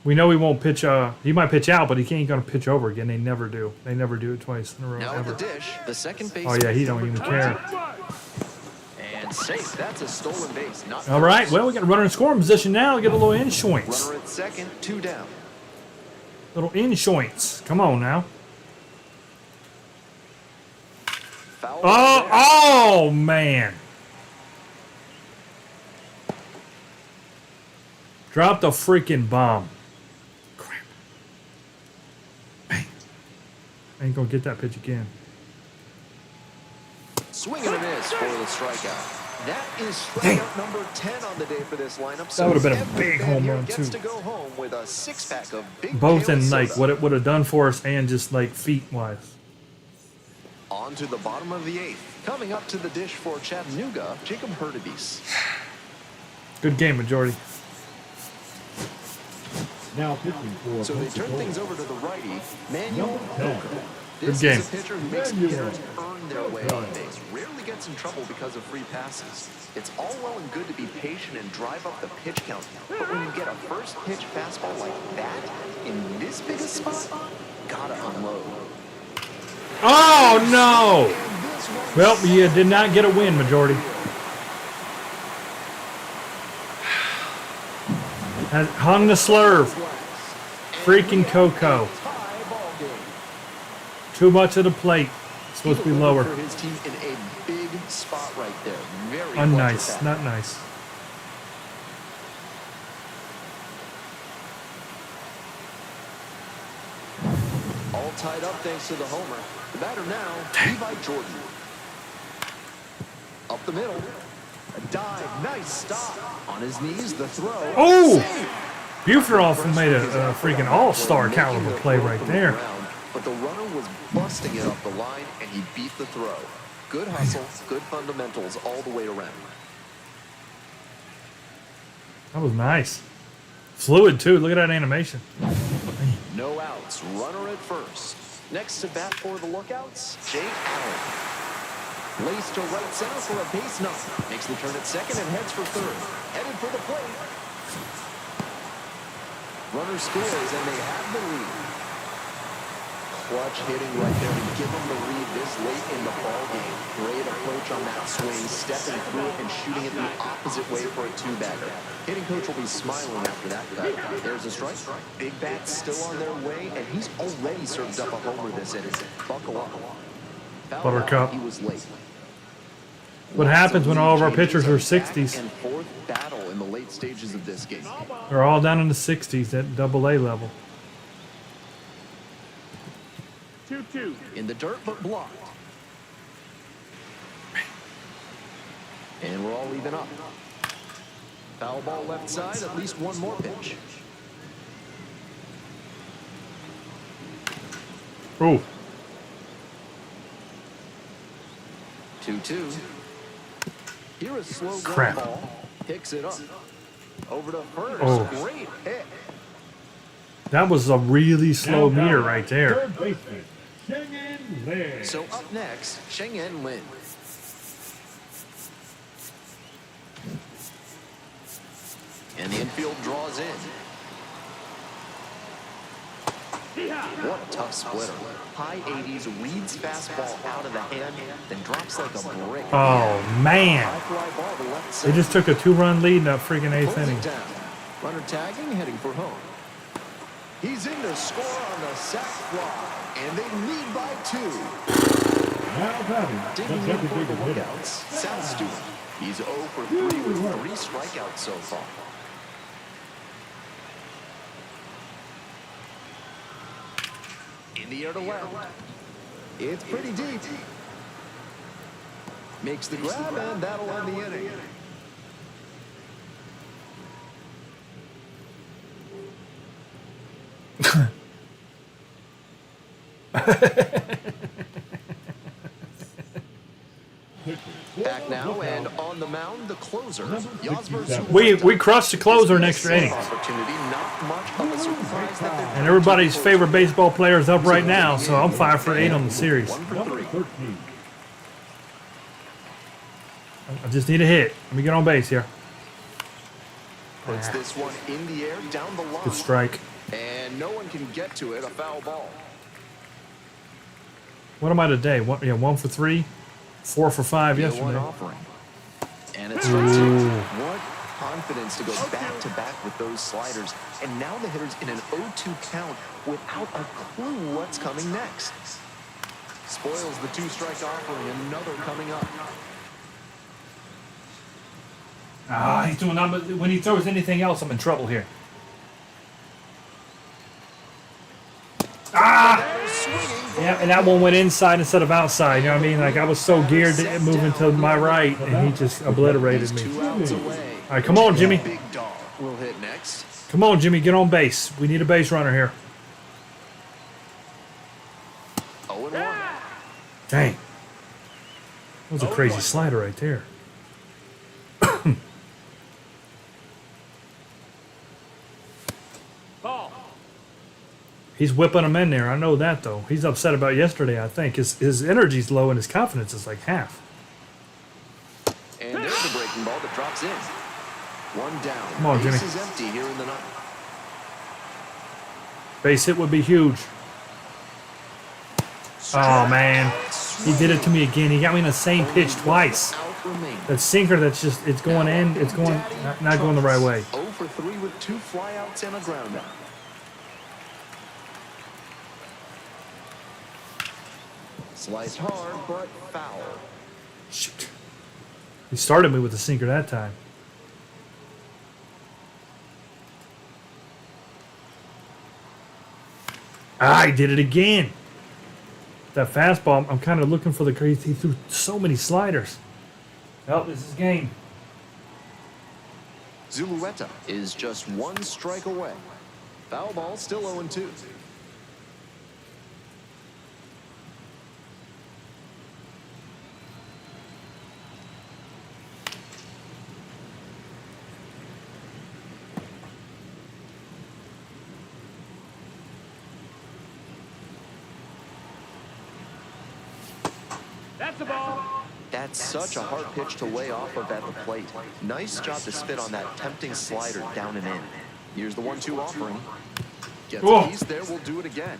We know he won't pitch. He might pitch out, but he ain't gonna pitch over again. They never do. They never do it twice in a row Now at the ever. dish, the second base. Oh yeah, he don't even care. And safe. That's a stolen base. Not All right. first. Well, we got a runner in scoring position now. We get a little insurance. Runner at second, 2 down. Little insurance. Come on now. Foul. Oh, there. oh man. Drop the freaking bomb. Crap. Bang. Ain't gonna get that pitch again. Swing and a miss for the strikeout. That is strikeout number 10 on the day for this lineup. That would've been a every big fan home here run, gets too. to go home with a 6-pack of big Both Pale in like soda. what it would have done for us and just like feet wise. On to the bottom of the 8th. Coming up to the dish for Chattanooga, Jacob Hurtubise. Good game, majority. Now pitching for So they turn Coca-Cola. things over to the righty, Manuel Number 10. Coker. Good This game. is a pitcher who makes Manuel hitters earn their way on base. Rarely gets in trouble because of free passes. It's all well and good to be patient and drive up the pitch count. But when you get a first pitch fastball like that, in this biggest spot, gotta unload. Oh no! And this one Well, you did not get a win, majority. Has hung the slurve. Freaking Coco. tie ball game. Too much of the plate. It's supposed to be lower. For his team in a big spot right there. Very clutch Unnice. attack. Not nice. All tied up thanks to the homer. The batter now, Levi Jordan. Up the middle. A dive. Nice stop. On his knees, the throw. Oh! Save. Buferoff made a freaking all-star Making caliber the play throw right from the there. ground, but the runner was busting it up the line, and he beat the throw. Good hustle, good fundamentals all the way around. That was nice. Fluid too. Look at that animation. No outs, runner at first. Next to bat for the lookouts, Jake Allen. Lays to right center for a base knock. Makes the turn at second and heads for third. Headed for the plate. Runner scores and they have the lead. Clutch hitting right there to give them the lead this late in the ball game. Great approach on that swing, stepping through it and shooting it the opposite way for a two-bagger. Hitting coach will be smiling after that cut. There's a strike. Big bats still on their way, and he's already served up a homer this inning. Buckle up. Fouled out, Buttercup. He was late. What happens when all of our pitchers are 60s? And fourth battle in the late stages of this game. They're all down in the 60s at double A level. 2-2. In the dirt, but blocked. And we're all even up. Foul ball left side, at least one more pitch. Oh, 2-2. Here a slow Crap. ground ball. Picks it up. Over to first. Oh. Great hit. that was a really slow Now meter batting, right there. Third baseman, Cheng-En Lin. So up next, Cheng-En Lin. And the infield draws in. What a tough splitter. High 80s, reads fastball out of the hand, then drops like a brick. Oh man, High fly ball to left they center. just took a 2-run lead in that freaking 8th Pulls inning. it down. Runner tagging, heading for home. He's in to score on the sac fly, and they lead by 2. Now batting, Digging the in for the designated hitter. lookouts, South Stewart. He's 0 for 3 with 3 strikeouts so far. In the air to left. It's pretty deep. Makes the grab, and that'll end the inning. Back now, and on the mound, the closer, Yosmer Zubin. We crushed the closer in extra innings. Opportunity, not much of a surprise that they're And everybody's favorite baseball player is up right now, so I'm 5 for 8 on the series. 1 for Number 3. 13, I just need a hit. Let me get on base here. Puts this one in the air, down the line. Good strike. And no one can get to it, a foul ball. What am I today? 1 for 3, 4 for 5 The 1 yesterday. offering. And it's straight two. What confidence to go back to back with those sliders. And now the hitter's in an 0-2 count without a clue what's coming next. Spoils the 2-strike offering, another coming up. He's doing nothing. When he throws anything else, I'm in trouble here. Swinging for and that one went inside instead of outside. You know what I mean? Like I was so geared to it moving to my right, and he just obliterated me. 2 outs away. All right, come on, Jimmy. Big dog will hit next. Come on, Jimmy. Get on base. We need a base runner here. 0-1. Dang. That was a crazy slider right there. Ball. He's whipping him in there. I know that, though. He's upset about yesterday, I think. His energy's low and his confidence is like half. And there's a breaking ball that drops in. 1 down. Come on, Jimmy. Base is empty here in the ninth. Base hit would be huge. Oh, man. He did it to me again. He got me in the same pitch twice. Out remaining. That sinker that's just, it's going in. It's going, not going the right way. 0 for 3 with 2 flyouts and a ground out. Sliced hard, but foul. Shoot. He started me with the sinker that time. Ah, he did it again. That fastball, I'm kind of looking for the crazy. He threw so many sliders. Well, this is game. Zulueta is just 1 strike away. Foul ball still 0-2. That's the ball. That's such a hard pitch to lay off of at the plate. Nice job to spit on that tempting slider down and in. Here's the 1-2 offering. Gets Whoa. a piece there, we'll do it again.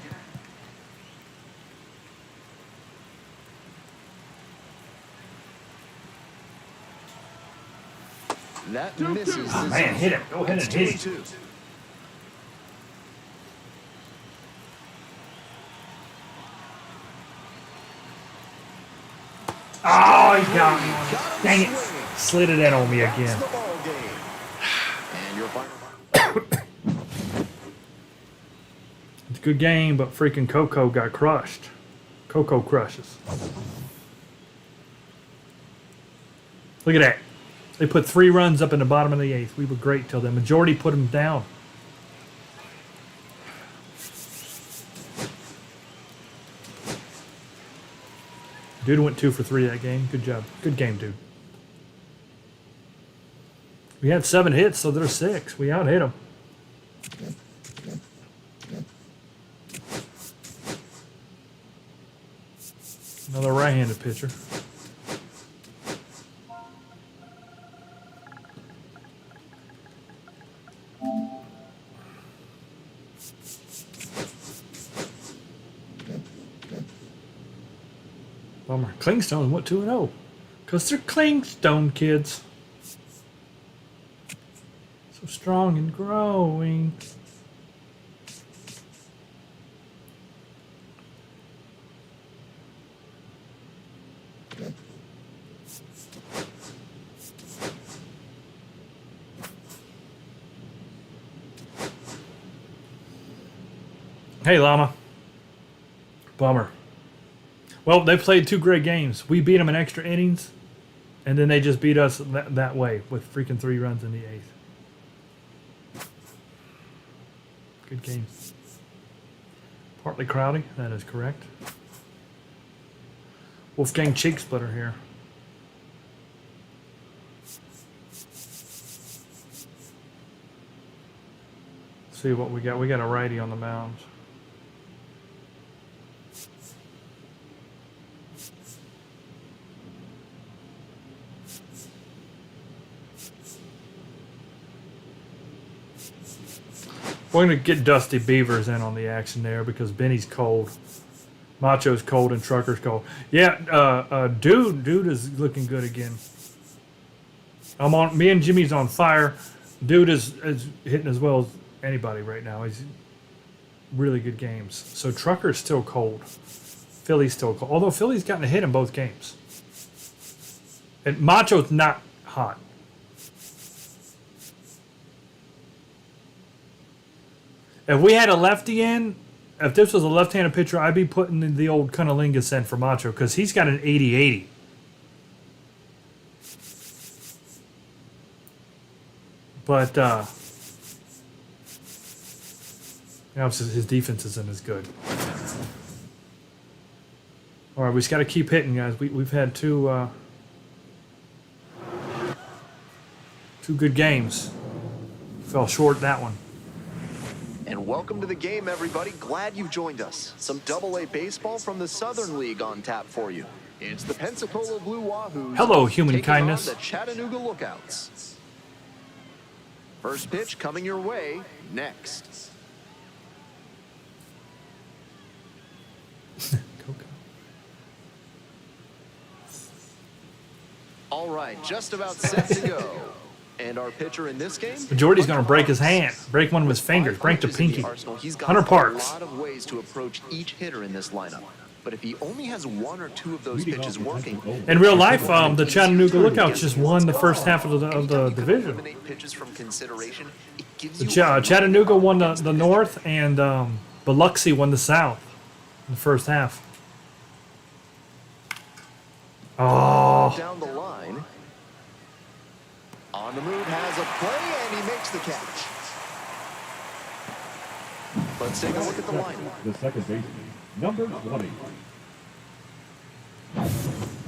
That misses. Oh, man, hit it. Go ahead and hit it. 2-2. Oh, he got me. Dang it. Slid it in on me again. That's the ball game. And your final. It's a good game, but freaking Coco got crushed. Coco crushes. Look at that. They put 3 runs up in the bottom of the 8th. We were great till then. Majority put them down. Dude went 2 for 3 that game. Good job. Good game, dude. We had 7 hits, so there's 6. We out-hit them. Another right-handed pitcher. Bummer. Clingstone went 2-0. Because they're Clingstone kids. So strong and growing. Hey, Llama. Bummer. Well, they played 2 great games. We beat them in extra innings, and then they just beat us that way with freaking 3 runs in the 8th. Good game. Partly cloudy, that is correct. Wolfgang Cheek Splitter here. See what we got. We got a righty on the mound. We're going to get Dusty Beavers in on the action there because Benny's cold. Macho's cold and Trucker's cold. Yeah, Dude is looking good again. Me and Jimmy's on fire. Dude is hitting as well as anybody right now. He's really good games. So Trucker's still cold. Philly's still cold. Although Philly's gotten a hit in both games. And Macho's not hot. If we had a lefty in, if this was a left-handed pitcher, I'd be putting in the old Cunnilingus in for Macho because he's got an 80-80. But his defense isn't as good. All right, we just got to keep hitting, guys. We've had two good games. Fell short that one. And welcome to the game, everybody. Glad you've joined us. Some Double-A baseball from the Southern League on tap for you. It's the Pensacola Blue Wahoos. Hello, human taking kindness. on the Chattanooga Lookouts. First pitch coming your way next. All right, just about set to go. And our pitcher in this game? Jordy's going to break his hand, break one of his fingers, break the pinky. Hunter Parks. A lot of ways to approach each hitter in this lineup. But if he only has one or two of those pitches working, In real life, the Chattanooga Lookouts just won the first half of the division. eliminate pitches from consideration, it gives The you Chattanooga won the North, and Biloxi won the South in the first half. Oh, down the line. On the move, has a play, and he makes the catch. Let's take a look at the lineup. The second baseman, number 20. all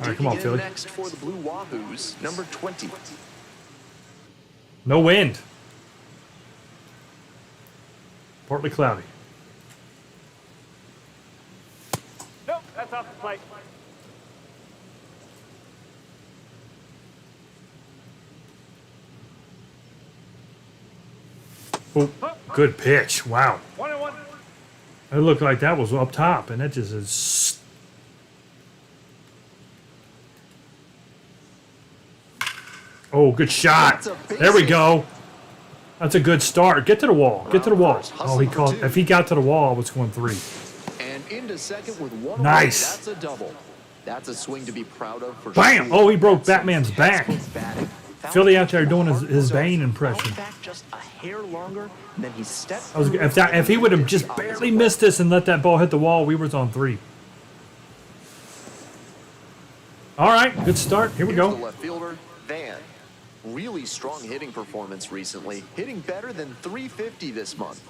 right, come on, Digging in Philly. next for the Blue Wahoos, number 20. No wind. Partly cloudy. Nope, that's off the plate. Oh, good pitch. Wow. 1-1. It looked like that was up top, and that just is. Oh, good shot. There we go. That's a good start. Get to the wall. Get to the wall. Oh, he called. If he got to the wall, I was going 3. And into second with one Nice. away. That's a double. That's a swing to be proud of for Bam! sure. Oh, he broke Batman's back. Textbook batting. Foul Philly out there doing Mark his was Bane out, impression. back just a hair longer, and then he stepped I was, through if he would have just the barely opposite missed this and let that ball hit the wall, we was on 3. All right, good start. Here we Here's the go. left fielder, Van. Really strong hitting performance recently, hitting better than .350 this month.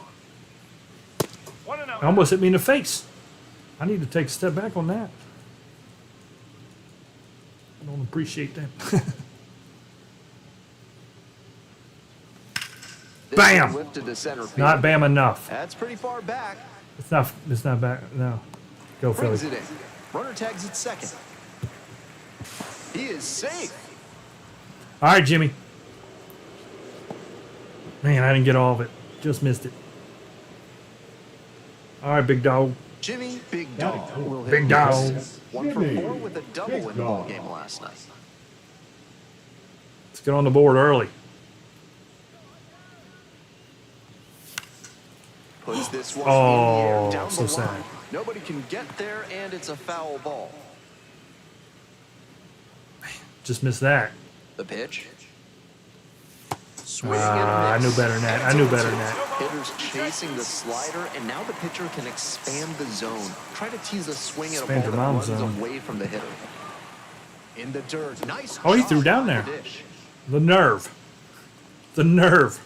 1-0. Almost hit me in the face. I need to take a step back on that. I don't appreciate that. This Bam! one lifted to center field. Not bam enough. That's pretty far back. It's not back. No. Go, Philly. Brings it in. Runner tags at second. He is safe. All right, Jimmy. Man, I didn't get all of it. Just missed it. All right, big dog. Jimmy Big Dog will hit Big dog. 1 for Jimmy 4 with a double Big in the ball Dog. game last night. Let's get on the board early. Puts this one Oh, in the air down so the sad. line. Nobody can get there, and it's a foul ball. Just missed that. The pitch. Swing I and a knew miss. better than that. I knew better than that. Hitters chasing the slider, and now the pitcher can expand the zone. Try to tease a swing at a Expand ball your that mom's runs zone. away from the hitter. In the dirt. Nice. Oh, he job threw down on the there. dish. The nerve. The nerve.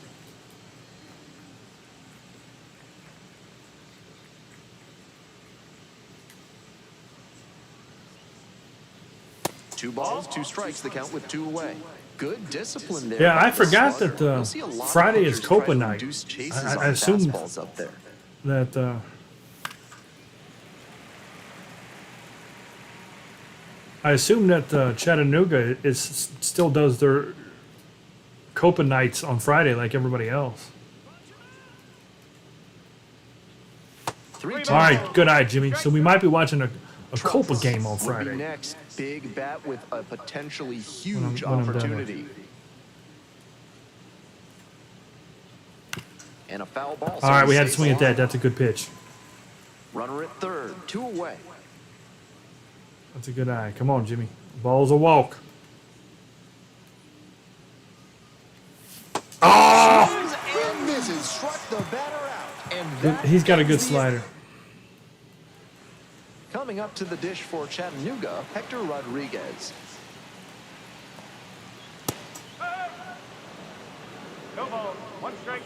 Two balls, 2 strikes, the count with 2 away. Good discipline there. Yeah, by I the forgot slugger. that, You'll see a lot of Friday is pitchers try to Copa night. induce chases I on assumed- fastballs up there. That I assume that Chattanooga still does their Copa nights on Friday like everybody else. 3-2. All right, good eye, Jimmy. So we might be watching a Copa game on Would be Friday. next, big bat with a potentially huge when I'm done with opportunity. And a foul ball. All right, we had to swing at that. That's a good pitch. Runner at third, 2 away. That's a good eye. Come on, Jimmy. Ball's a walk. And misses, struck the batter out. And that He's got a good is the slider. Coming up to the dish for Chattanooga, Hector Rodriguez. No ball. One strike.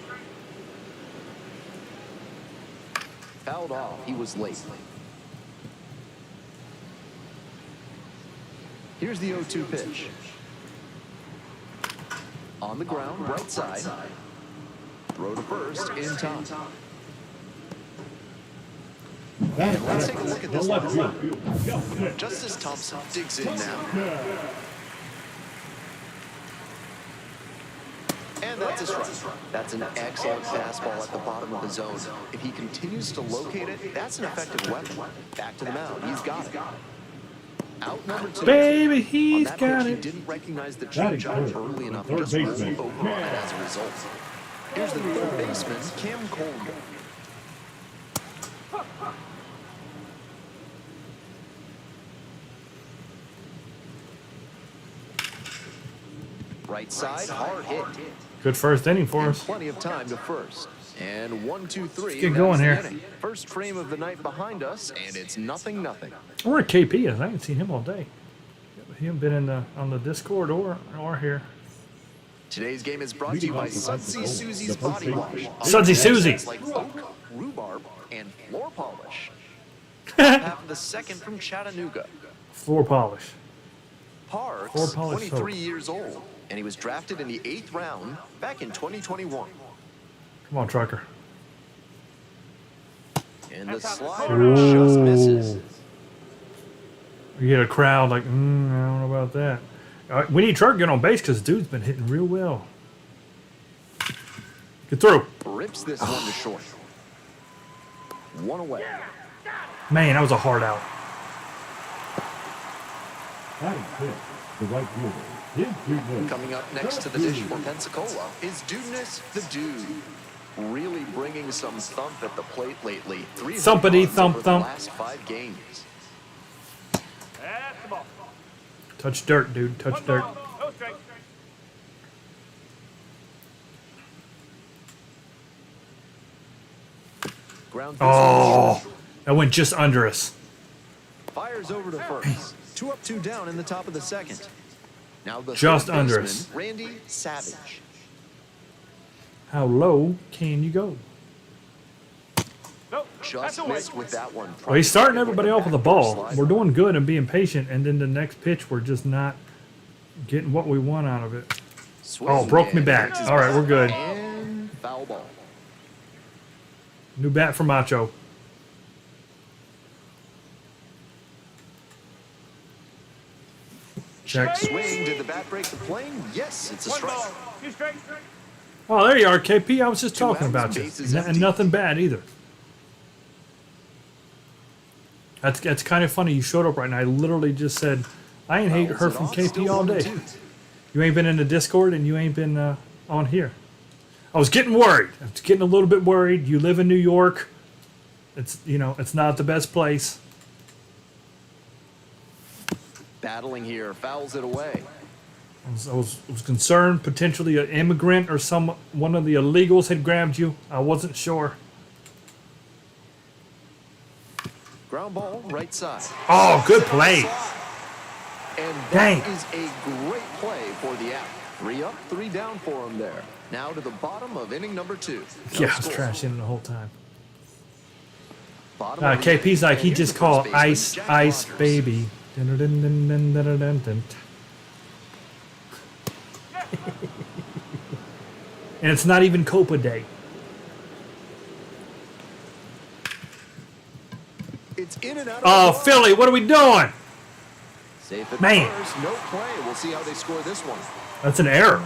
Fouled off. He was late. Here's the 0-2 pitch. On the ground, right side. Throw to first in time. And let's take a look at this one. Justice Thompson digs in now. And that's a strike. That's an excellent fastball at the bottom of the zone. If he continues to locate it, that's an effective weapon. Back to the mound. He's got it. Out number 2. Baby, he's On that got pitch, it. He didn't recognize the Batting changeup third. early enough. Third Just rolled baseman. over on it as a result. Here's the third baseman, Cam Coleman. Right side, hard hit. Good first inning for us. Plenty of time to first. And 1, 2, 3. get going that's the here. inning. First frame of the night behind us, and it's 0-0. I wonder where KP is. I haven't seen him all day. He hasn't been in the on the Discord or here. Today's game is brought to you by Sudsy Susie's Body Wash. Sudsy Susie. Like oak, rhubarb, and floor polish. Half of the second from Chattanooga. Floor polish. Parks, Floor polish 23 soap. years old, and he was drafted in the 8th round back in 2021. Come on, trucker. And the slider just misses. You get a crowd like, I don't know about that. We need Trucker to get on base because dude's been hitting real well. Get through. Rips this one to short. One away. Man, that was a hard out. Batting fifth, the right fielder. His Dudeness. Coming up next to the dish for Pensacola is Dudeness the Dude. Really bringing some thump at the plate lately. 3 home Thumpity runs thump over the thump. last 5 games. That's the ball. Touch dirt, dude. Touch One dirt. ball. No strike. Ground Oh, that went just under us. fires over to first. 2 up, 2 down in the top of the second. Now the Just third under baseman, us. Randy Savage. How low can you go? Nope. That's Just away. missed with that one. Well, he's starting everybody off with a ball. Slide. We're doing good and being patient, and then the next pitch, we're just not getting what we want out of it. Swing Oh, broke me and back. breaks his All right, we're good. And foul ball. New bat for Macho. Check. Swing. Did the bat break the plane? Yes, it's a One strike. ball. 2 strikes. Oh, there you are, KP. I was just 2 talking outs, about you. bases And empty. nothing bad either. That's kind of funny. You showed up right now. I literally just said, I ain't Fouls heard it from off, KP still all 1 and day. 2. You ain't been in the Discord and you ain't been on here. I was getting worried. I was getting a little bit worried. You live in New York. It's it's not the best place. Battling here, fouls it away. I was concerned potentially an immigrant or one of the illegals had grabbed you. I wasn't sure. Ground ball, right side. Oh, good play. And Dang. that is a great play for the out. 3 up, 3 down for him there. Now to the bottom of inning number 2. No Yeah, I was score. trashing the whole time. Bottom of the KP's inning. like, he And just here's the called first baseman, Ice, Jack Ice Rogers. Baby. Dun, dun, dun, dun, dun, dun, dun, dun. And it's not even Copa Day. It's in and out of Oh, the ball. Philly, what are we doing? Safe at Man. first, no play. We'll see how they score this one. That's an error.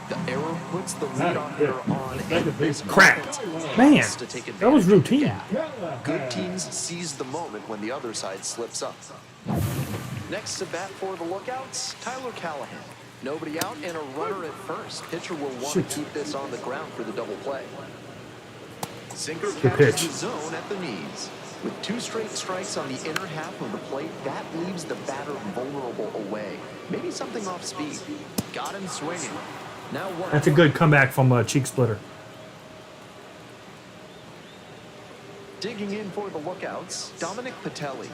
The error puts the leadoff hitter on, and this Crap. offense Man, has to take that was advantage of the routine. gap. Good teams seize the moment when the other side slips up. Next to bat for the Lookouts, Tyler Callahan. Nobody out and a runner at first. Pitcher will want Shoot. to keep this on the ground for the double play. Sinker Good catches pitch. the zone at the knees. With 2 straight strikes on the inner half of the plate, that leaves the batter vulnerable away. Maybe something off speed. Got him swinging. Now what? That's a good comeback from Cheek Splitter. Digging in in for the lookouts, Dominic Patelli.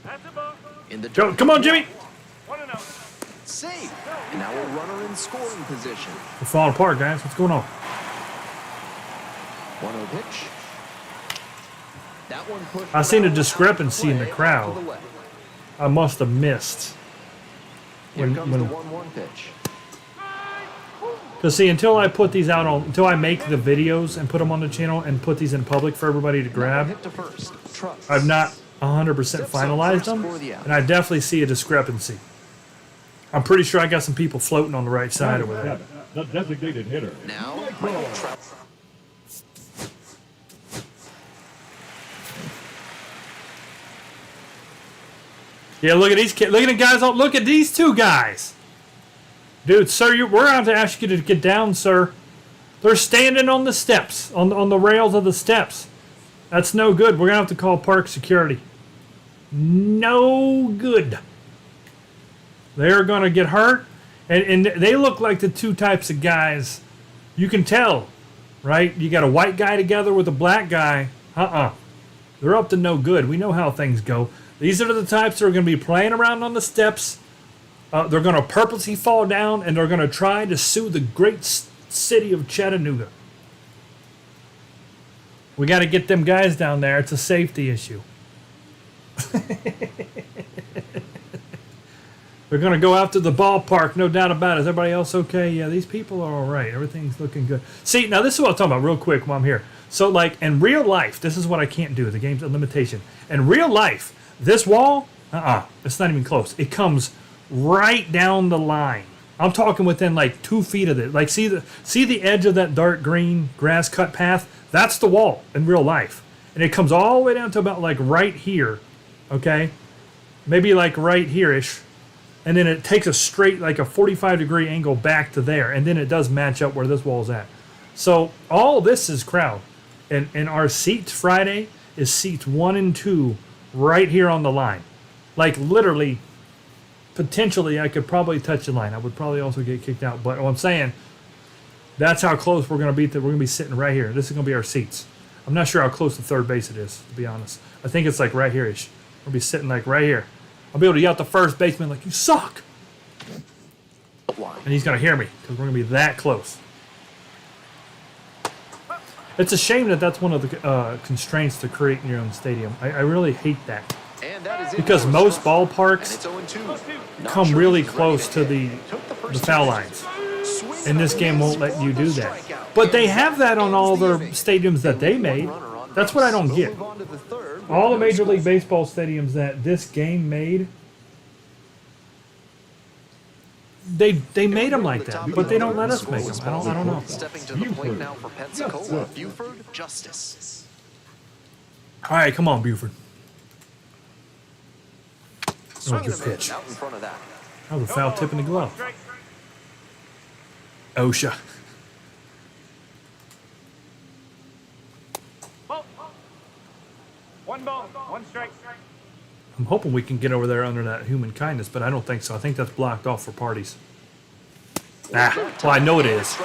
That's a ball. In the Go, come on, Jimmy. 1-0. save. And now a runner in scoring position. We're falling apart, guys. What's going on? 1-0 pitch. That one pushed I seen a around discrepancy in the play crowd. to the left. I must have missed. Here comes the When, 1-1 pitch. because see, until I put these out on, until I make the videos and put them on the channel and put these in public for everybody to grab, Hit to first. Trucks. I've not 100% finalized them, and I definitely see a discrepancy. I'm pretty sure I got some people floating on the right side over there. The designated hitter. Now, Michael Trout. Yeah, look at these kids. Look at the guys. Look at these two guys. Dude, sir, we're going to ask you to get down, sir. They're standing on the steps, on the rails of the steps. That's no good. We're going to have to call park security. No good. They're going to get hurt. And they look like the two types of guys. You can tell, right? You got a white guy together with a black guy. They're up to no good. We know how things go. These are the types that are going to be playing around on the steps. They're going to purposely fall down, and they're going to try to sue the great city of Chattanooga. We got to get them guys down there. It's a safety issue. They're going to go out to the ballpark, no doubt about it. Is everybody else okay? Yeah, these people are all right. Everything's looking good. See, now this is what I'm talking about real quick while I'm here. So, like, in real life, this is what I can't do. The game's a limitation. In real life, this wall, it's not even close. It comes right down the line. I'm talking within like 2 feet of it. Like, see the edge of that dark green grass cut path? That's the wall in real life. And it comes all the way down to about like right here, okay? Maybe like right here-ish. And then it takes a straight, like a 45-degree angle back to there. And then it does match up where this wall's at. So all this is crowd. And our seats Friday is seats 1 and 2 right here on the line. Like literally, potentially, I could probably touch the line. I would probably also get kicked out. But what I'm saying, that's how close we're going to be. We're going to be sitting right here. This is going to be our seats. I'm not sure how close to third base it is, to be honest. I think it's like right here-ish. We'll be sitting like right here. I'll be able to yell at the first baseman like, you suck! And he's going to hear me because we're going to be that close. It's a shame that that's one of the constraints to creating your own stadium. I really hate that. And that is Because most ballparks And it's 0-2. Not come sure really he's ready close to hit. Took the first foul two lines. Swing And this game won't let you do that. But they have that on all their stadiums that they made. That's what I don't get. Move on to the third. All the Major League Baseball stadiums that this game made, they made them like that, but they don't let us make them. I don't know. Stepping to the plate now for Pensacola. Buford Justice. All right, come on, Buford. Swing good and a miss pitch. out in front of that. That was a foul tip in the glove. Strike. OSHA. Ball. 1 ball, 1 strike. I'm hoping we can get over there under that human kindness, but I don't think so. I think that's blocked off for parties. Well, I know it is.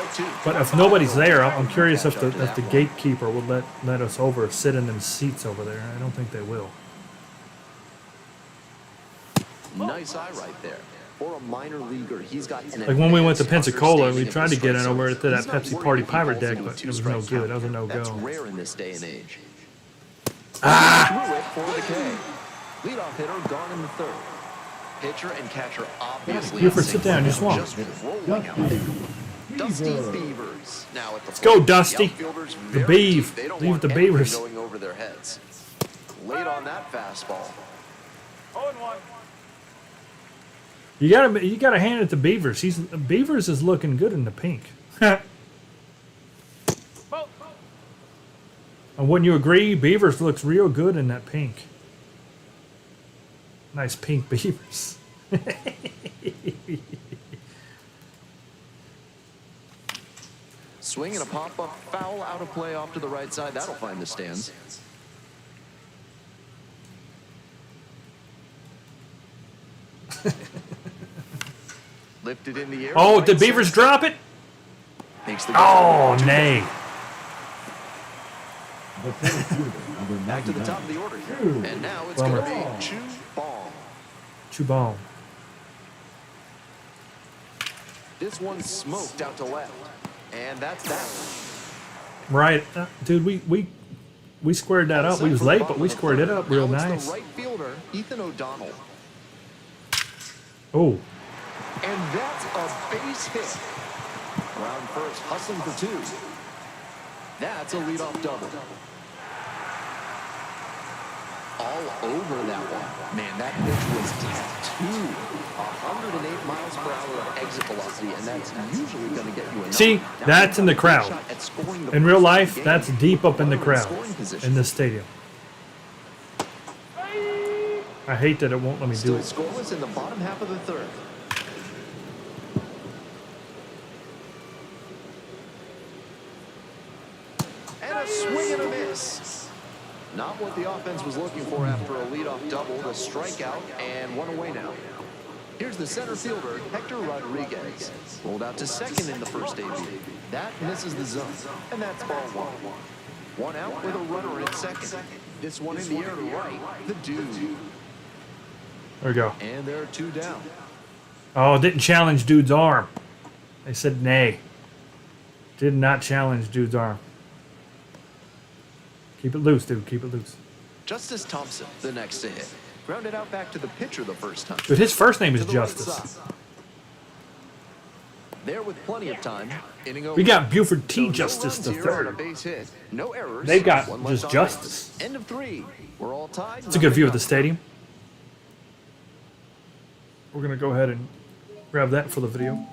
But if nobody's there, I'm curious if the gatekeeper would let us over, sit in them seats over there. I don't think they will. Nice eye right there. For a minor leaguer, he's got an Like when we went to advanced Pensacola, we understanding tried of to the get in strike over zone. to that He's not Pepsi worried Party if he pirate falls deck, into but two it was no strikes good. count. That was a no-go. That's rare in this day and age. Ah! Threw it for the K. Leadoff hitter gone in the third. Pitcher and catcher obviously. Buford, in sit down, you swamp. Just rolling out there. Dusty Beavers now at the Let's go, plate. Dusty. The outfielders The very Beav. deep. They don't Leave want the anything Beavers. going over their heads. Late on that fastball. 0-1. You gotta hand it to Beavers. Beavers is looking good in the pink. And Ball. wouldn't you agree? Beavers looks real good in that pink. Nice pink Beavers. Swing and a pop-up foul out of play off to the right side. That'll find the stands. Lifted in the air. Oh, right did Beavers side. drop it? Makes the Oh, nay. the center fielder, number Back to the 99. top of the order here. And now it's Bummer. going to be Chu Bong. Chubon. This one smoked out to left. And that's that. Right, dude. We squared that up. We was late, but we squared it up real Now it's nice. the right fielder, Ethan O'Donnell. Oh, And that's a base hit. Round first, hustling for two. That's a leadoff double. All over that one. Man, that pitch was tattooed. 108 miles per hour of exit velocity, and that's usually going to get you a see, that's in the crowd. In real life, that's deep up in the crowd in this stadium. I hate that it won't let me do Still it. scoreless in the bottom half of the third. And a swing and a miss. Not what the offense was looking for after a leadoff double, the strikeout, and one away now. Here's the center fielder, Hector Rodriguez. Rolled out to second in the first AB. That misses the zone, and that's ball one. One out with a runner at second. This one in the air to right, the dude. There we go. And there are two down. Oh, didn't challenge dude's arm. They said nay. Did not challenge dude's arm. Keep it loose, dude. Keep it loose. Justice Thompson, the next to hit. Grounded out back to the pitcher the first time. But his first name is To the right Justice. side. There with plenty of time. Inning over. We got Buford T. So no Justice runs the here on a third. base hit. No errors. They've got One left just on Justice. base. End of three. We're all tied. It's a good view of the stadium. We're gonna go ahead and grab that for the video.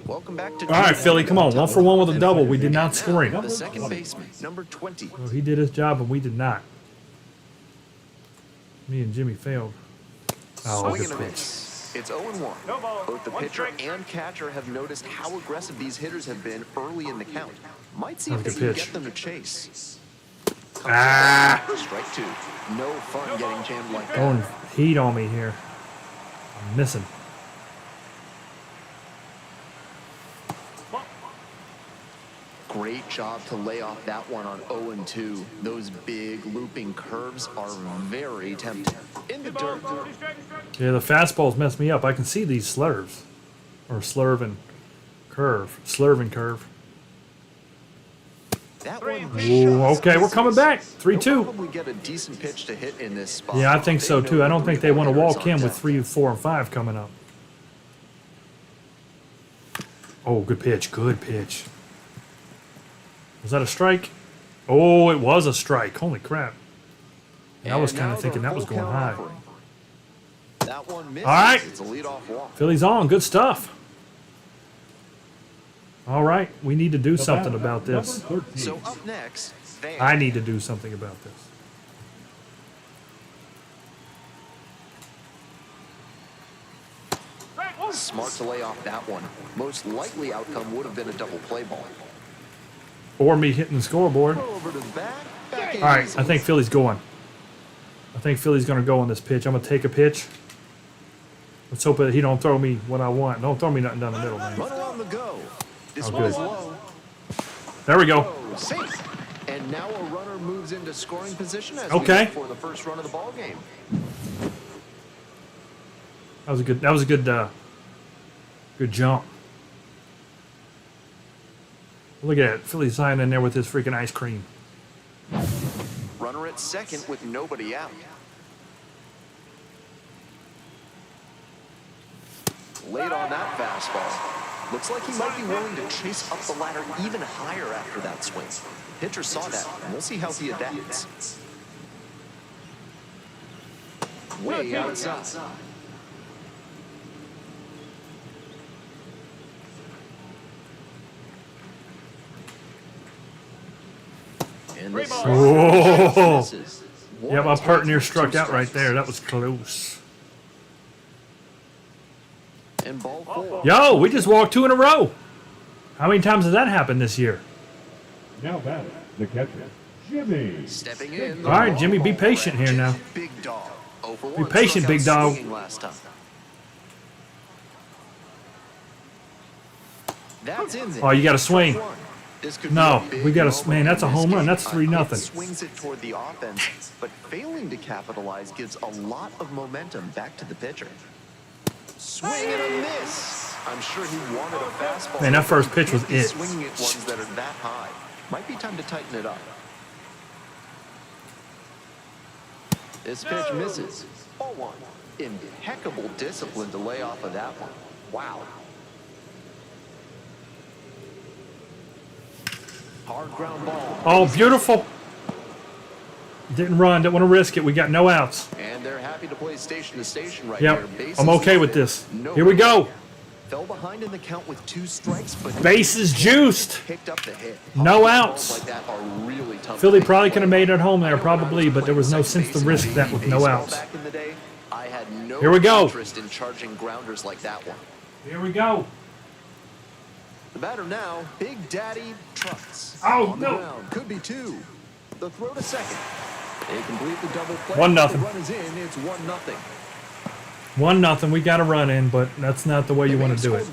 Welcome back to. All right, Philly, come on. 1 for 1 with a double. We did not score him. The second baseman, number 20. Well, he did his job, and we did not. Me and Jimmy failed. Oh, Swing good and a pitch. miss. It's 0-1. No ball. Both the One pitcher strike. and catcher have noticed how aggressive these hitters have been early in the count. Might see That if was they a can good pitch. get them to chase. Ah! Strike two. No fun getting jammed like that. Going heat on me here. I'm missing. Great job to lay off that one on 0-2. Those big looping curves are very tempting. In the dirt. Yeah, the fastballs mess me up. I can see these slurs. Or slurve and curve. Slurve and curve. That one. Ooh, okay, we're coming back. 3-2. They'll probably get a decent pitch to hit in this spot. Yeah, I think so They too. know I don't think they want to hitters walk on in with deck. 3, 4, and 5 coming up. Oh, good pitch. Good pitch. Was that a strike? Oh, it was a strike. Holy crap. I was And kind now of thinking the that was full going count high. offering. That one misses. All right. It's a leadoff walk. Philly's on. Good stuff. All right. We need to do The something batter, about this. number 13. So up next, Van. I need to do something about this. Smart to lay off that one. Most likely outcome would have been a double play ball. Or me hitting the scoreboard. Throw over to the back. Back All right. I think Philly's going. I think Philly's going to go on this pitch. I'm going to take a pitch. Let's hope that he don't throw me what I want. Don't throw me nothing down the middle, man. Runner on the go. This Oh, one is good. low. There we go. Oh, safe. And now a runner moves into scoring position as Okay. we look for the first run of the ball game. That was a good. That was a good. Good jump. Look at that. Philly's lying in there with his freaking ice cream. Runner at second with nobody out. Late on that fastball. Looks like he might be willing to chase up the ladder even higher after that swing. Pitcher saw that, and we'll see how he adapts. Way outside. And the Whoa. misses. Yep, my partner struck out right there. That was close. And ball four. Yo, we just walked 2 in a row. How many times has that happened this year? Now batting, the catcher, Jimmy. Stepping in. All right, Jimmy, be patient here now. Big dog. Be patient, big dog. Last time. That's in there. Oh, you got to swing. Strike one. This could No, be a big we gotta- moment man, that's in a this home run. game. That's A 3-0. hit swings it toward the offense, but failing to capitalize gives a lot of momentum back to the pitcher. Swing and a miss. I'm sure he wanted a fastball. Man, that first pitch was Can't be it. Swinging at ones that are that high. Might be time to tighten it up. This pitch misses. 0-1. Impeccable discipline to lay off of that one. Wow. Hard ground ball. Oh, beautiful. Didn't run. Didn't want to risk it. We got no outs. And they're happy to play station to station right Yep. here. Bases I'm okay with loaded, this. no Here we errors. go. Fell behind in the count with 2 strikes, but Bases juiced. picked up the hit. No Balls outs. like that are really tough to Philly make probably play. could have made it at home I there, know when I was probably, but there playing was no second sense to base in risk that JV with no baseball outs. Back in the day, I had no Here we go. interest in charging grounders like that one. Here we go. The batter now, Big Daddy Trucks. Oh, On the no. ground, could be 2. The throw to second. They complete the double play. 1-0. The run is in. It's 1-0. 1-0. We got a run in, but that's not the way you want to do it.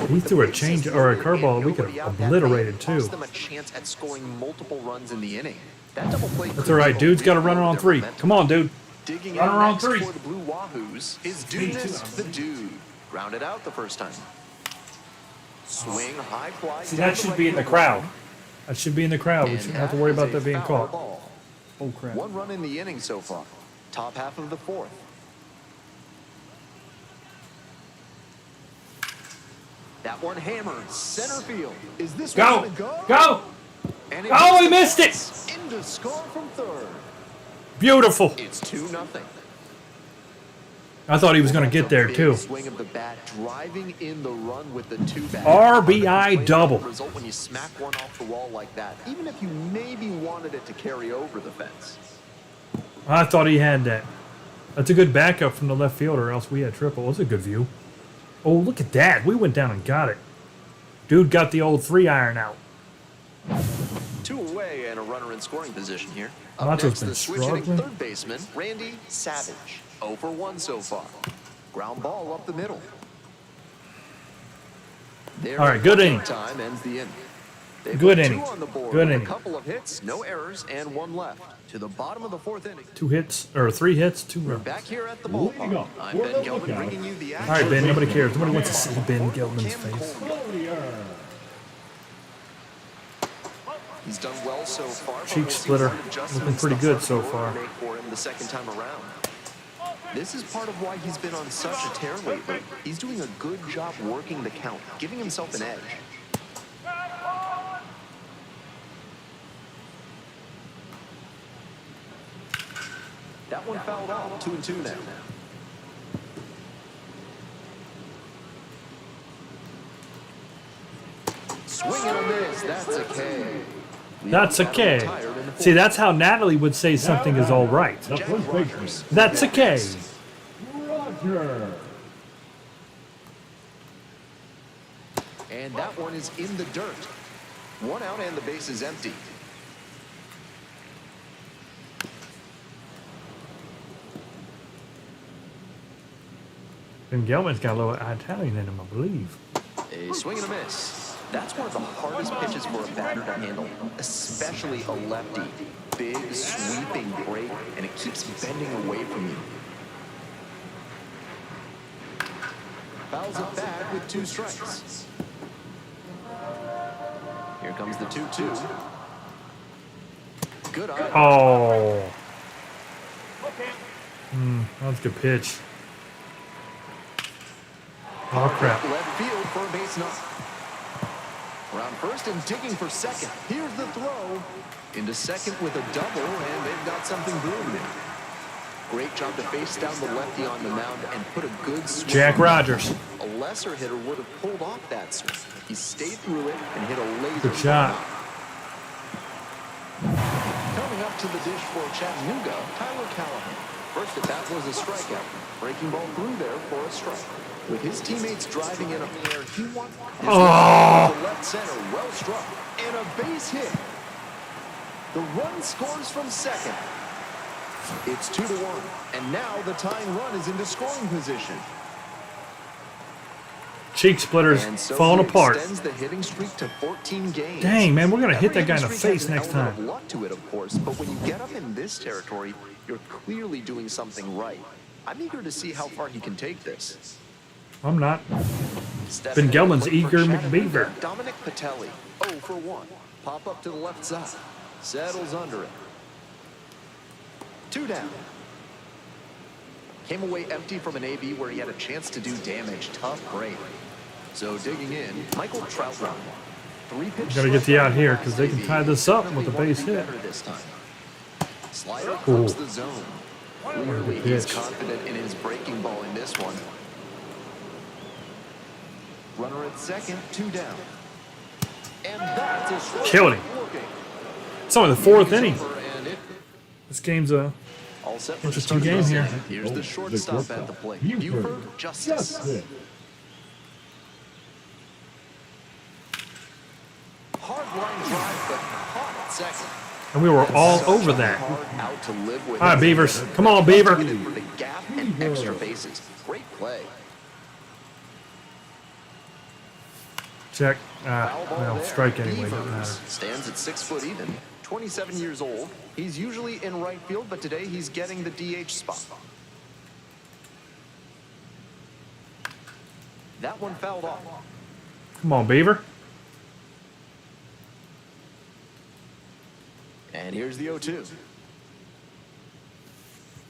He threw a change or a curveball. We could have obliterated too. Cost them a chance at scoring multiple runs in the inning. That double play. That's all right. Dude's got to run it on 3. Come on, dude. Digging Run in her on next 3. for the Blue Wahoos is Dudeness the Dude. Grounded out the first time. Swing high fly. See, down that the should right be in the field crowd. line. That should be in the crowd. We And shouldn't have to worry that about is that a being foul caught. ball. Oh, crap. 1 run in the inning so far. Top half of the 4th. That one hammered center field. Is this Go. one gonna go? Go. And Oh, he hits missed it. the fence into score from third. Beautiful. It's 2-0. I thought he was going to get there, Big too. Swing of the bat, driving in the run with the 2-bat. RBI double. Result when you smack one off the wall like that, even if you maybe wanted it to carry over the fence. I thought he had that. That's a good backup from the left fielder, else we had triple. That's a good view. Oh, look at that. We went down and got it. Dude got the old 3-iron out. 2 away and a runner in scoring position here. Nacho's Up next, been the switch-hitting struggling. third baseman, Randy Savage. 0 for 1 so far. Ground ball up the middle. There All right, good inning. Time ends the inning. They've Good got 2 inning. on the board Good with inning. A couple of hits, no errors, and 1 left. To the bottom of the 4th inning. 2 hits, or 3 hits, 2 runs. Back here at the Moving ballpark. on. I'm For Ben the Gelman lookout. bringing you the action. All right, Ben, nobody cares. Nobody wants to see Ben Gelman's Cam face. Coleman. Earlier. He's done well so far. but Cheek we'll see splitter. what adjustments Looking pretty the good hard so work far. make for him the second time around. This is part of why he's been on such a tear lately. He's doing a good job working the count, giving himself an edge. That one fouled off. 2-2 now. Swing and a miss. That's a K. That's a K. See, that's how Natalie would say something is all right. The first baseman, That's a K. Roger. And that one is in the dirt. 1 out and the base is empty. Ben Gelman's got a little Italian in him, I believe. A swing and a miss. That's one of the hardest pitches for a batter to handle, especially a lefty. Big, sweeping break, and it keeps bending away from you. Fouls it back with 2 strikes. Here comes the 2-2. Good eye. Oh. That was a good pitch. Oh, crap. Left field for a base knock. Around first and digging for second. Here's the throw. Into second with a double, and they've got something brewing there. Great job to face down the lefty on the mound and put a good swing. Jack Rogers. A lesser hitter would have pulled off that swing. He stayed through it and hit a laser. Good shot. Coming up to the dish for Chattanooga, Tyler Callahan. First at bat was a strikeout. Breaking ball through there for a strike. With his teammates driving in a pair, he wants this one to left center, well struck, and a base hit. The run scores from second. It's 2-1, and now the tying run is into scoring position. cheek splitter's And so falling he apart. extends the hitting streak to 14 games. Dang, man, we're gonna hit Every that guy in the hitting streak face has an next element time. of luck to it, of course, but when you get up in this territory, you're clearly doing something right. I'm eager to see how far he can take this. I'm not. Stepping Ben in Gelman's to play for eager Chattanooga, McBeaver. Dominic Patelli, 0 for 1. Pop up to the left side. Settles under it. 2 down. Came away empty from an AB where he had a chance to do damage. Tough break. So digging in, Michael Troutman. 3-pitch Gotta get the out here, 'cause they can AB. tie this up with a Definitely base wanna be hit. better this time. Slider Ooh. clips the zone. Clearly Good he's pitch. confident in his breaking ball in this one. Runner at second, 2 down. And that's a strike. Killed him. Looking. It's only the 4th inning. Over, and it This game's all set for the interesting start of game this here. inning. Here's the shortstop at the plate. Buford Justice. Justice. Hard line drive, but caught at second. and we were all Such over a that. hard out to live with. All right, Beavers. Come on, Beaver. For the gap and extra bases. Great play. Check. Foul ball Well, there. strike anyway. Doesn't Beavers matter. stands at 6 foot even. 27 years old. He's usually in right field, but today he's getting the DH spot. That one fouled off. Come on, Beaver. And here's the 0-2.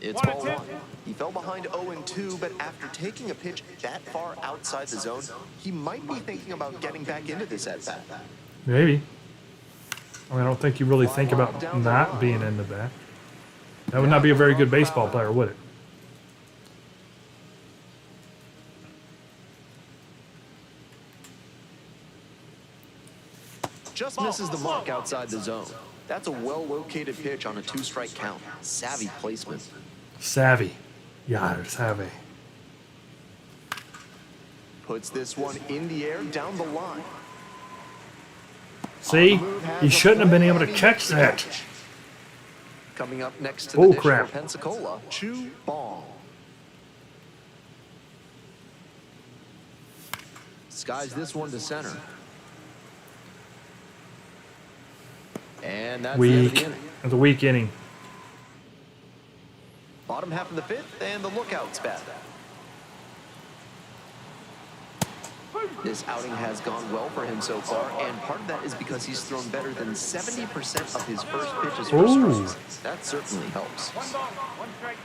It's 1 and ball 2. 1. He fell behind 0-2, but after taking a pitch that far outside the zone, he might be thinking about getting back into this at-bat. Maybe. I mean, I don't think you really think about not being in the back. That would not be a very good baseball player, would it? Just misses the mark outside the zone. That's a well-located pitch on a 2-strike count. Savvy placement. Savvy. Yeah, savvy. Puts this one in the air down the line. See? He shouldn't have been able to catch that. Coming up next to the Oh, dish crap. for Pensacola, Chu Bong. Skies this one to center. And that's the end of Weak. the inning. It's a weak inning. Bottom half of the 5th, and the lookout's back. This outing has gone well for him so far, and part of that is because he's thrown better than 70% of his first pitches for Ooh. strikes. That certainly helps. 1 ball, 1 strike.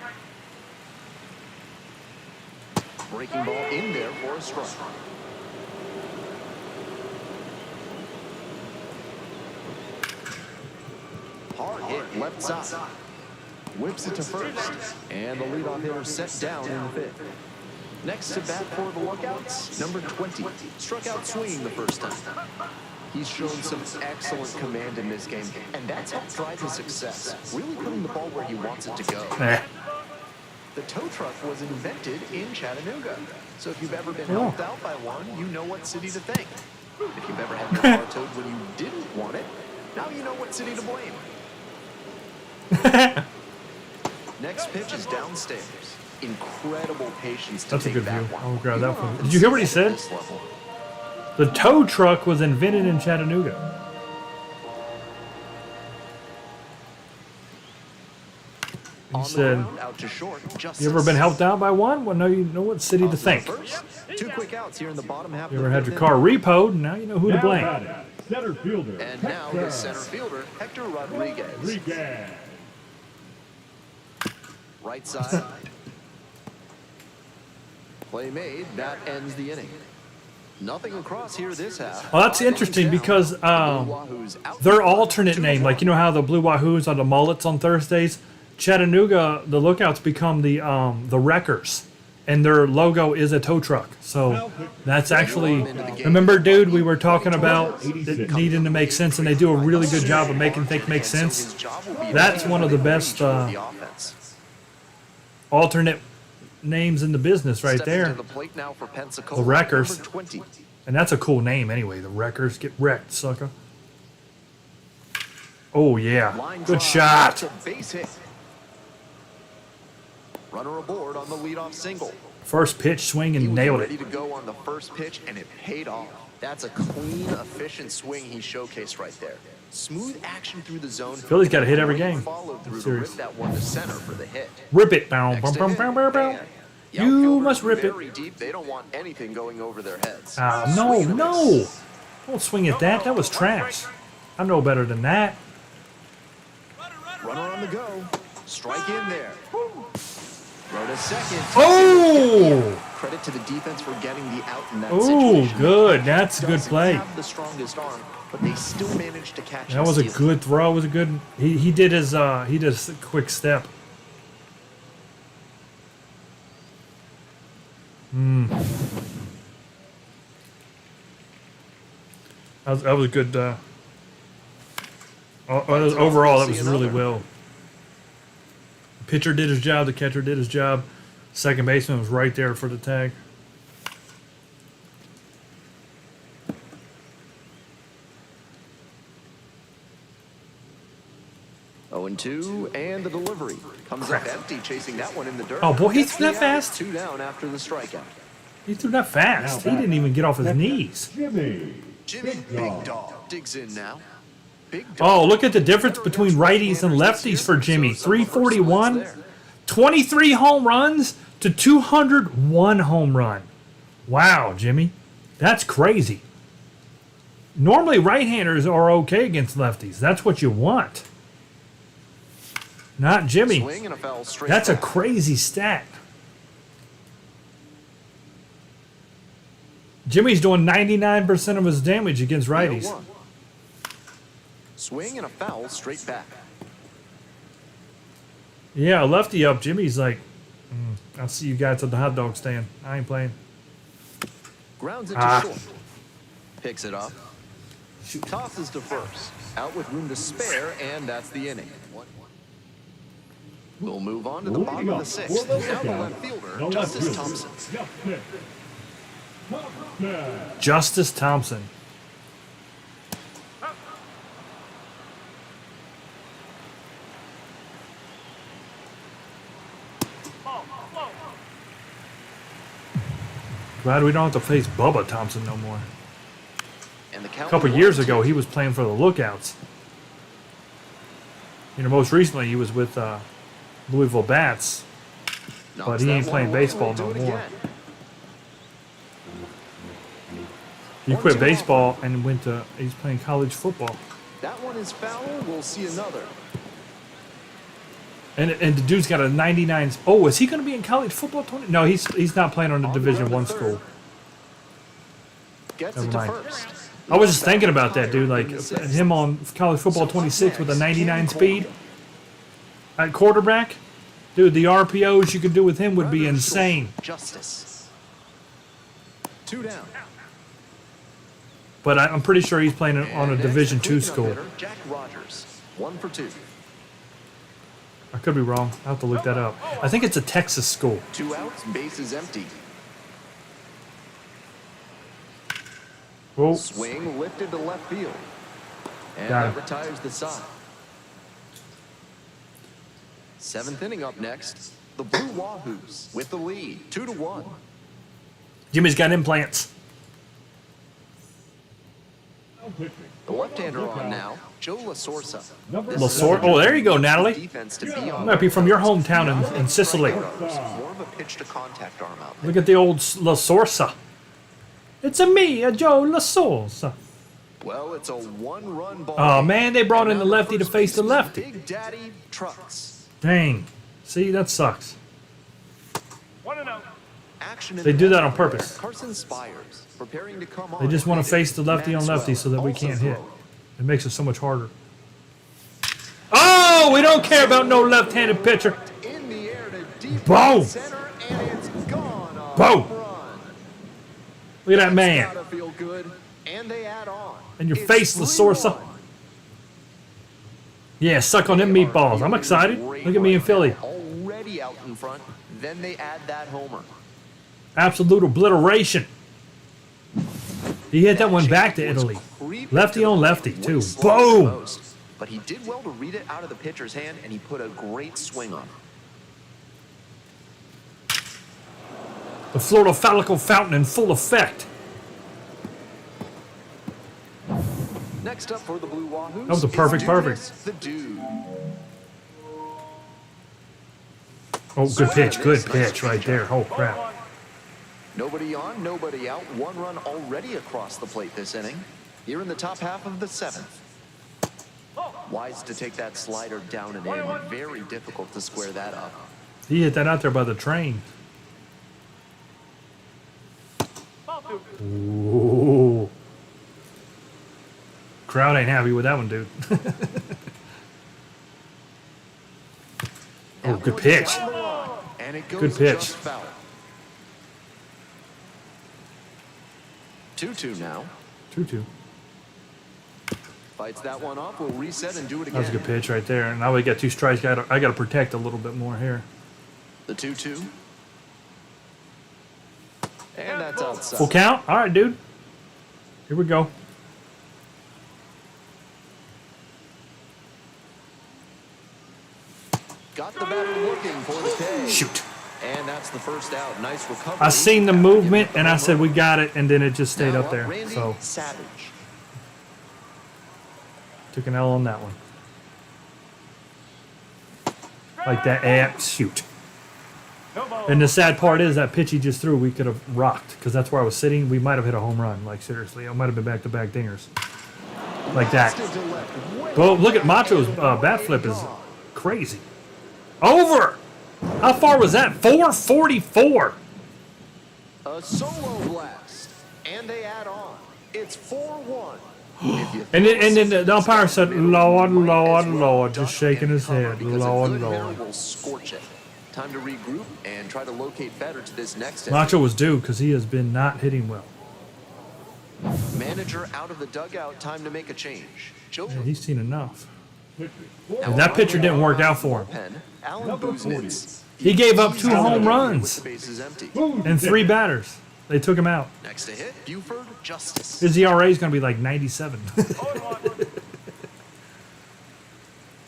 Breaking ball in there for a strike. Hard hit left side. Whips it to first. And the leadoff hitter set down in the 5th. Next to bat for the Lookouts, number 20. Struck out swinging the first time. He's shown some excellent command in this game, and that's helped drive his success. Really putting the ball where he wants it to go. Eh. The tow truck was invented in Chattanooga. So if you've ever been Oh. helped out by one, you know what city to thank. If you've ever had your car towed when you didn't want it, now you know what city to blame. Next pitch is downstairs. Incredible patience to That's a take good that view. one. I'll grab You that don't one. often Did you hear what he see that at said? this level. The tow truck was invented in Chattanooga. He On the said, ground, out to short, Justice. you ever been helped out by one? Well, no, you know what city to Off thank. first. 2 quick outs here in the bottom half. You of ever the had 5th your car inning. repoed, and now you know who to Now blame. batting, center fielder. And now the center fielder, Hector Rodriguez. Rodriguez. Right side. Play made. That ends the inning. Nothing across here this half. Well, that's 5 innings interesting down. because The Blue Wahoos out their in front, alternate 2 name, like you know how the Blue Wahoos are the Mullets on Thursdays, Chattanooga, the Lookouts become the Wreckers, and their logo is a tow truck. So that's actually, remember, dude, we were talking about it needing to make sense, and they do a really good job of making things make And so sense. his job will be That's to one of the make best control of the offense. alternate names in the business right Stepping there. to the plate now for Pensacola, The Wreckers. number 20. And that's a cool name anyway. The Wreckers. Get wrecked, sucker. Oh, yeah. Line Good drive shot. to base hit. Runner aboard on the leadoff single. First pitch swing He and was nailed ready it. to go on the first pitch, and it paid off. That's a clean, efficient swing he showcased right there. Smooth action through the zone. Philly's got to hit every Great game. Follow through to Serious. rip that one to center for the hit. Rip it. Bow, Next bow, to bow, hit, bow, bow, bow. Dan. The You outfielders must rip it. very deep. They don't want anything going over their heads. No, Swing and a no. miss. Don't swing at that. That was trash. I know better than that. Runner on the go. Strike in there. Throw to second. Oh! Credit to the defense for getting the out in that Oh, situation. good. That's a good Doesn't play. have the strongest arm, but they still managed to catch. That and was a steal. good throw. It was a good. He did his quick step. That was a good. Overall, that was really well. Pitcher did his job. The catcher did his job. Second baseman was right there for the tag. Oh, and 2, and the delivery comes up empty, chasing that one in the dirt. Oh, boy, he Gets threw that the out. fast. 2 down after the strikeout. He threw that fast. He didn't even get off his knees. Jimmy. Jimmy Big Dog digs in now. Big Dog. Oh, look at the difference between righties and lefties for Jimmy. 341, 23 home runs to 201 home run. Wow, Jimmy. That's crazy. Normally, right-handers are okay against lefties. That's what you want. Not Jimmy. Swing and a foul straight That's a back. crazy stat. Jimmy's doing 99% of his damage against righties. 0-1. Swing and a foul straight back. Yeah, lefty up. Jimmy's like, I'll see you guys at the hot dog stand. I ain't playing. Grounds it to short. Picks it up. Tosses to first. Out with room to spare, and that's the inning. We'll move on to the bottom of the sixth. Now the left fielder, Justice Thompson. Justice Thompson. Glad we don't have to face Bubba Thompson no more. And the count A couple was years 1-2. ago, he was playing for the Lookouts. You know, most recently he was with Louisville Bats. Knocks but he that ain't one playing away. baseball We'll no do it more. again. He quit baseball and went to. He's playing college football. That one is foul. We'll see another. And the dude's got a 99. Oh, is he going to be in college football? 20? No, he's not playing on the On the Division ground I to third. school. Gets Never it to mind. first. I was just thinking about that dude, like him on college football 26 with a 99 speed at quarterback. Dude, the RPOs you could do with him would be Runner short. insane. Justice. 2 down. But I'm pretty sure he's playing on a And Division next, II cleanup school. hitter, Jack Rogers. 1 for 2. I could be wrong. I'll have to look that up. I think it's a Texas school. 2 outs, bases empty. Whoa. Swing lifted to left field. And Got that it. retires the side. 7th inning up next. The Blue Wahoos with the lead, 2-1. Jimmy's got implants. The left-hander on now, Joe LaSorsa. LaSor- oh, there you go, Natalie. Defense to be on. Might be from your hometown in Sicily. More of a pitch to contact arm out there. Look at the old La Sorsa. It's me, a Joe La Sorsa. Well, it's a 1-run ball. Oh, game. man, they brought And in the now lefty to first face the baseman, lefty. Big Daddy Trucks. Dang. See, that sucks. 1-0. Action in They the do that middle. on purpose. Carson Spires preparing to come on. They just want to face the lefty on Maxwell lefty so that we also can't hit. throwing. It makes it so much harder. Oh, we don't care about no left-handed pitcher. In the air to deep Boom. center, and it's gone. A Boom. home run. Look at that man. Gotta feel good, and they add on. In your It's face, La Sorsa. 3-1. Yeah, suck on them meatballs. I'm excited. Look at me in Philly. Already out in front. Then they add that homer. Absolute obliteration. He hit that one back to Italy. Lefty on lefty, too. Boom. But he did well to read it out of the pitcher's hand, and he put a great swing on it. The Florida Phallical Fountain in full effect. Next up for the Blue Wahoos. That was a perfect, is perfect. The dude. Oh, good pitch. Good pitch right there. Oh, crap. Nobody on, nobody out. One run already across the plate this inning. Here in the top half of the 7th. Wise to take that slider down and in. Very difficult to square that up. He hit that out there by the train. Ooh. Crowd ain't happy with that one, dude. Oh, good pitch. And it goes Good pitch. just foul. 2-2 now. 2-2. Fights that one off. We'll reset and do it again. That was a good pitch right there. And now we got 2 strikes. I got to protect a little bit more here. The 2-2. And that's outside. Full count? All right, dude. Here we go. Got the batter looking for the K. Shoot. And that's the first out. Nice recovery. I seen the movement, and I said, we got it, and then it just stayed Now up there. Randy So, Savage. took an L on that one. Like that. Shoot. And the sad part is that pitch he just threw, we could have rocked, because that's where I was sitting. We might have hit a home run. Like, seriously. It might have been back-to-back dingers. Like that. Well, look at Macho's bat flip is crazy. Over! How far was that? 444. A solo blast. And they add on. It's 4-1. And then the umpire said, Lord, Lord, Lord, just shaking his head. Lord, Lord. Will scorch it. Time to regroup and try to locate better to this next Macho was due because he has been not hitting well. Manager out of the dugout. Time to make a change. Joe. Yeah, he's seen enough. Now And that pitcher didn't work out for him. Pen, Alan Buznitz. He gave up 2 home With runs the bases empty. and 3 batters. They took him out. Next to hit, Buford Justice. His ERA is going to be like 97.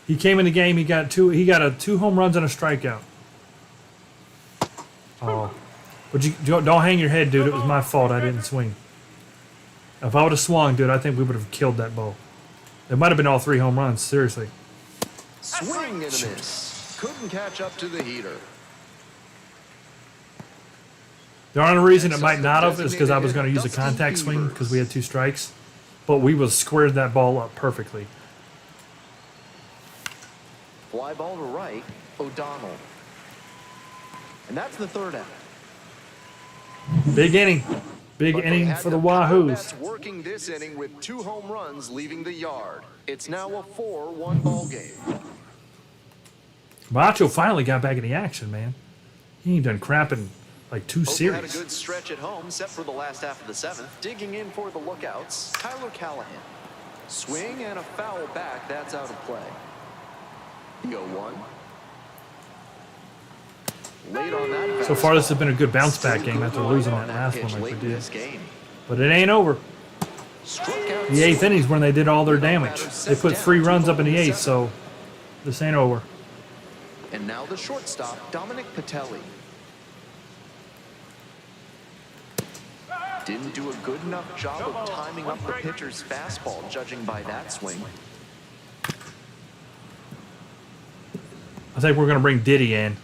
He came in the game. He got 2 home runs and a strikeout. Oh, but you don't hang your head, dude. It was my fault. I didn't swing. If I would have swung, dude, I think we would have killed that ball. It might have been all 3 home runs. Seriously. Swing and a miss. Couldn't catch up to the heater. The only reason it might not have is because I was going to use a contact swing because we had 2 strikes, but we was squared that ball up perfectly. Fly ball to right, O'Donnell. And that's the 3rd out. Big inning. Big But they inning had for the the power Wahoos. bats working this inning with 2 home runs leaving the yard. It's now a 4-1 ball game. Macho finally got back in the action, man. He ain't done crap in like 2 Hope had a series. good stretch at home, set for the last half of the 7th. Digging in for the lookouts, Tyler Callahan. Swing and a foul back. That's out of play. The 0-1. Late on that. So far, this has been a good bounce back Still game good after line losing on that last one pitch like late we in did. this game. But it ain't over. Struck out The 8th swing. inning's when they did all their damage. They put 3 runs up in the 8th, so this ain't over. And now the shortstop, Dominic Patelli. Didn't do a good enough job of timing up the pitcher's fastball, judging by that swing. I think we're going to bring Diddy in.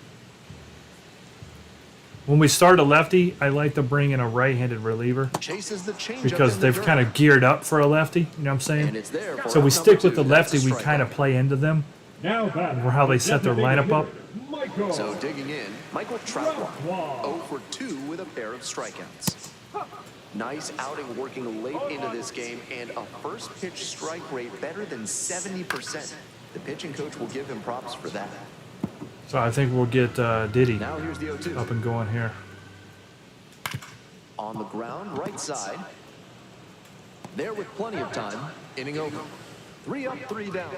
When we start a lefty, I like to bring in a right-handed reliever Chases the changeup because in the they've dirt. kind of geared up for a lefty. You know what I'm And saying? it's there for So we out stick number with the 2. That's lefty. a We kind of strikeout. play into them. Now batting. Or how they set their lineup up. Michael. So digging in, Michael Troutwell, 0 for 2 with a pair of strikeouts. Nice outing working late into this game and a first pitch strike rate better than 70%. The pitching coach will give him props for that. So I think we'll get Diddy Now here's the 0-2. up and going here. On the ground, right side. There with plenty of time. Inning over. 3 up, 3 down.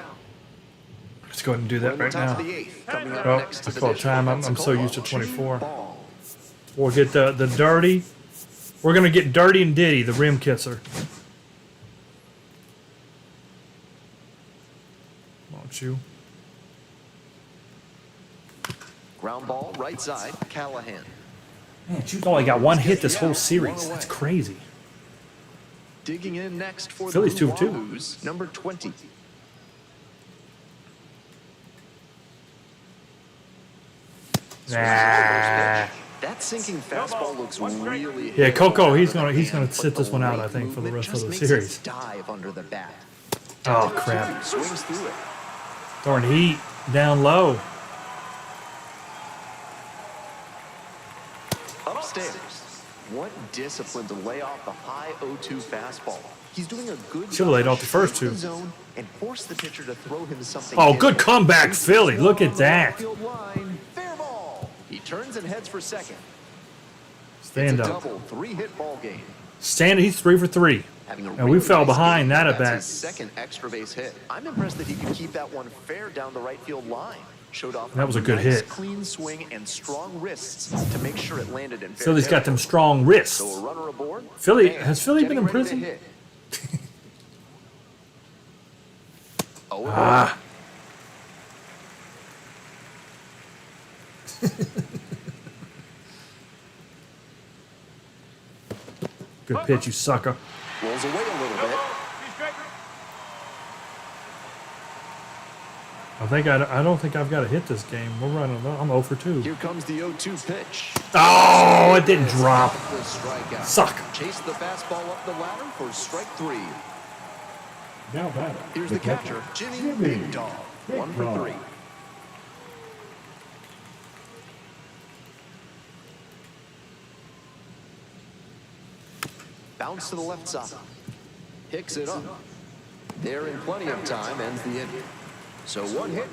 Let's go ahead and do that right Top now. of the 8th, coming up Oh, next to I the call dish time. for I'm so Pensacola. used to 24. Ball. We'll get the dirty. We're going to get Dirty and Diddy, the rim kisser. Won't you? Ground ball, right side, Callahan. Man, Jude's only got one hit this whole series. That's crazy. Digging in next for Phillies the 2 of 2. Wahoos, number 20. Nah. That sinking fastball looks really. Yeah, Coco, he's gonna hand, sit but this one out, I late think, for the movement rest of just the makes it series. dive under the bat. Oh crap! Swings through it. Throwing heat down low. Upstairs. What discipline to lay off the high 0-2 fastball. He's doing a good Should've laid off the first shooting two. the zone and force the pitcher to throw him something. Oh, good different. comeback, Philly. Look at that. Field line, fair ball. He turns and heads for second. Stand It's a up. double, 3-hit ball game. Stand. He's 3 for 3. Having a And we really fell nice behind game. that at That's bat. his second extra base hit. I'm impressed that he could keep that one fair down the right field line. Showed off That was a good nice, hit. clean swing and strong wrists to make sure it landed in fair Philly's got them territory. strong wrists. So a runner aboard. Philly and has Philly been getting in ready to prison? hit. Oh, Ah. Good pitch, you sucker. rolls away a little bit. Be straight. I don't think I've got to hit this game. We're running. I'm 0 for 2. Here comes the 0-2 pitch. Oh, it didn't drop. The strikeout. Suck. Chase the fastball up the ladder for strike 3. Now batting. Here's the catcher, Jimmy Big Dog. 1 for 3. Bounce to the left side. Picks it up. There in plenty of time, ends the inning. So 1 hit.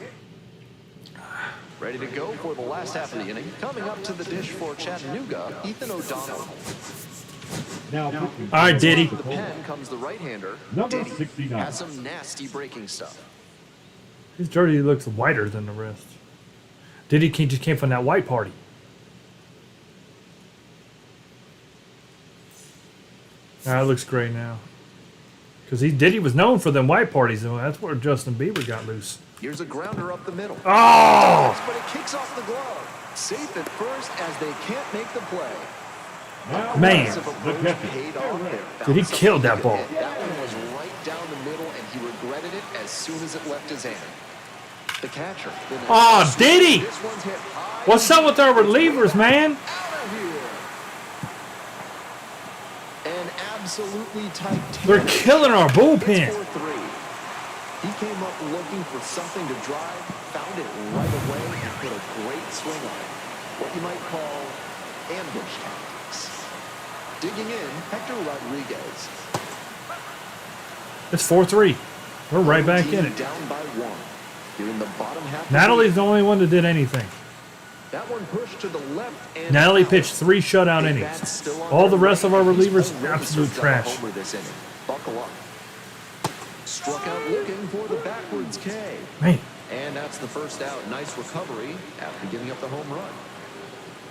Ready to go for the last half of the inning. Coming up to the dish for Chattanooga, Ethan O'Donnell. Now pitching. All right, Diddy. The pen comes the right-hander. Number Diddy 69. has some nasty breaking stuff. His dirty looks whiter than the rest. Diddy just came from that white party. That looks great now. Because Diddy was known for them white parties, and that's where Justin Bieber got loose. Here's a grounder up the middle. Oh! But it kicks off the glove. Safe at first as they can't make the play. Now Man. Aggressive the approach catcher. paid off there. Dude, he Found killed that something he ball. could hit. That one was right down the middle, and he regretted it as soon as it left his hand. The catcher. Oh, Diddy! This one's hit high. What's up with our relievers, man? Out of here. An absolutely titanic. They're killing our It's bullpen. 4-3. He came up looking for something to drive, found it right away, and put a great swing on it. What you might call ambush tactics. Digging in, Hector Rodriguez. It's 4-3. We're right back in it. Down by 1. You're in the bottom half. Natalie's the only one that did anything. That one pushed to the left and Natalie out. pitched 3 shutout Big innings. bat's still on All the their rest of way. our He's relievers, already absolute served up a trash. homer this inning. Buckle up. Struck out looking for the backwards K. Man, And that's the first out. Nice recovery after giving up the home run.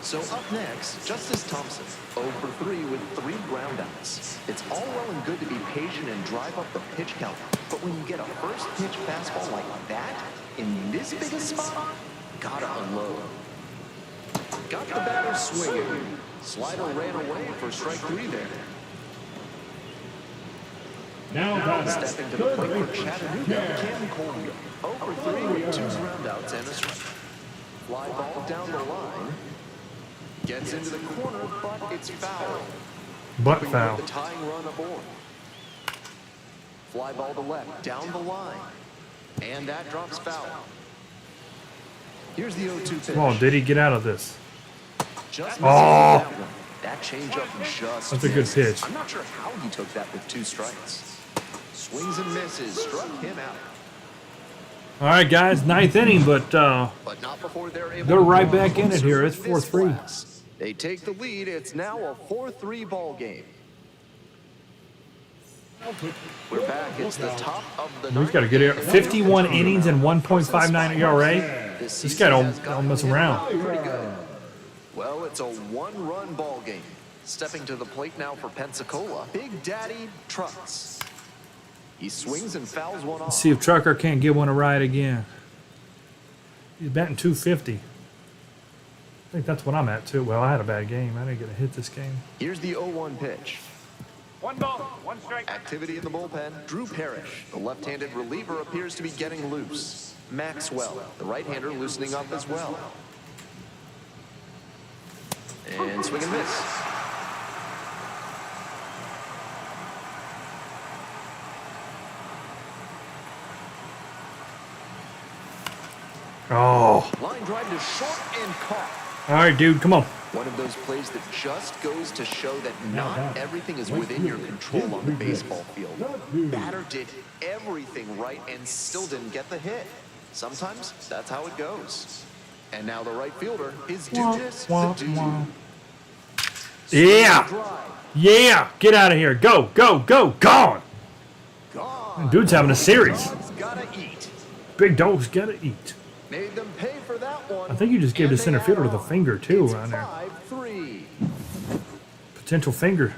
So up next, Justice Thompson, 0 for 3 with 3 groundouts. It's all well and good to be patient and drive up the pitch count, but when you get a first pitch fastball like that, in this big a spot, gotta unload. Got the batter swinging. Slider ran away for strike 3 there. Now batting. Stepping to the Third plate for baseman, Chattanooga, Cam Colby. 0 for 3 with 2 groundouts and a strike. Fly ball down the line. Gets into the corner, but it's foul. butt Hoping to foul. put the tying run aboard. Fly ball to left, down the line. And that drops foul. Here's the 0-2 pitch. Come on, Diddy, get out of this. Just Oh. that one. That changeup just That's a good missed. pitch. I'm not sure how he took that with 2 strikes. Swings and misses, struck him out. All right, guys, 9th inning, but But not before they're able They're to right draw back in it closer here. with It's this 4-3. class. They take the lead. It's now a 4-3 ball game. We're back. It's the top of the we've got to get it. 51 innings and 1.59 ERA. This This guy season has don't mess gotten around. pretty good. Well, it's a 1-run ball game. Stepping to the plate now for Pensacola, Big Daddy Trucks. He swings and fouls one off. See if Trucker can't give one a ride again. He's batting 250. think that's what I'm at too. Well, I had a bad game. I didn't get a hit this game. Here's the 0-1 pitch. 1 ball, 1 strike. Activity in the bullpen. Drew Parrish, the left-handed reliever, appears to be getting loose. Maxwell, the right-hander, loosening up as well. And swing and miss. Oh. Line drive to short and caught. All right, dude. Come on. One of those plays that just goes to show that not everything is within your control on the baseball field. Batter did everything right and still didn't get the hit. Sometimes that's how it goes. And now the right fielder is just to do. Yeah. Yeah. Get out of here. Go, go, go. Gone. Gone. Dude's having a series. Dogs gotta eat. Big dogs gotta eat. Made them pay for that one. I think you just gave the And center they fielder add the on. finger too It's around there. 5-3. Potential finger.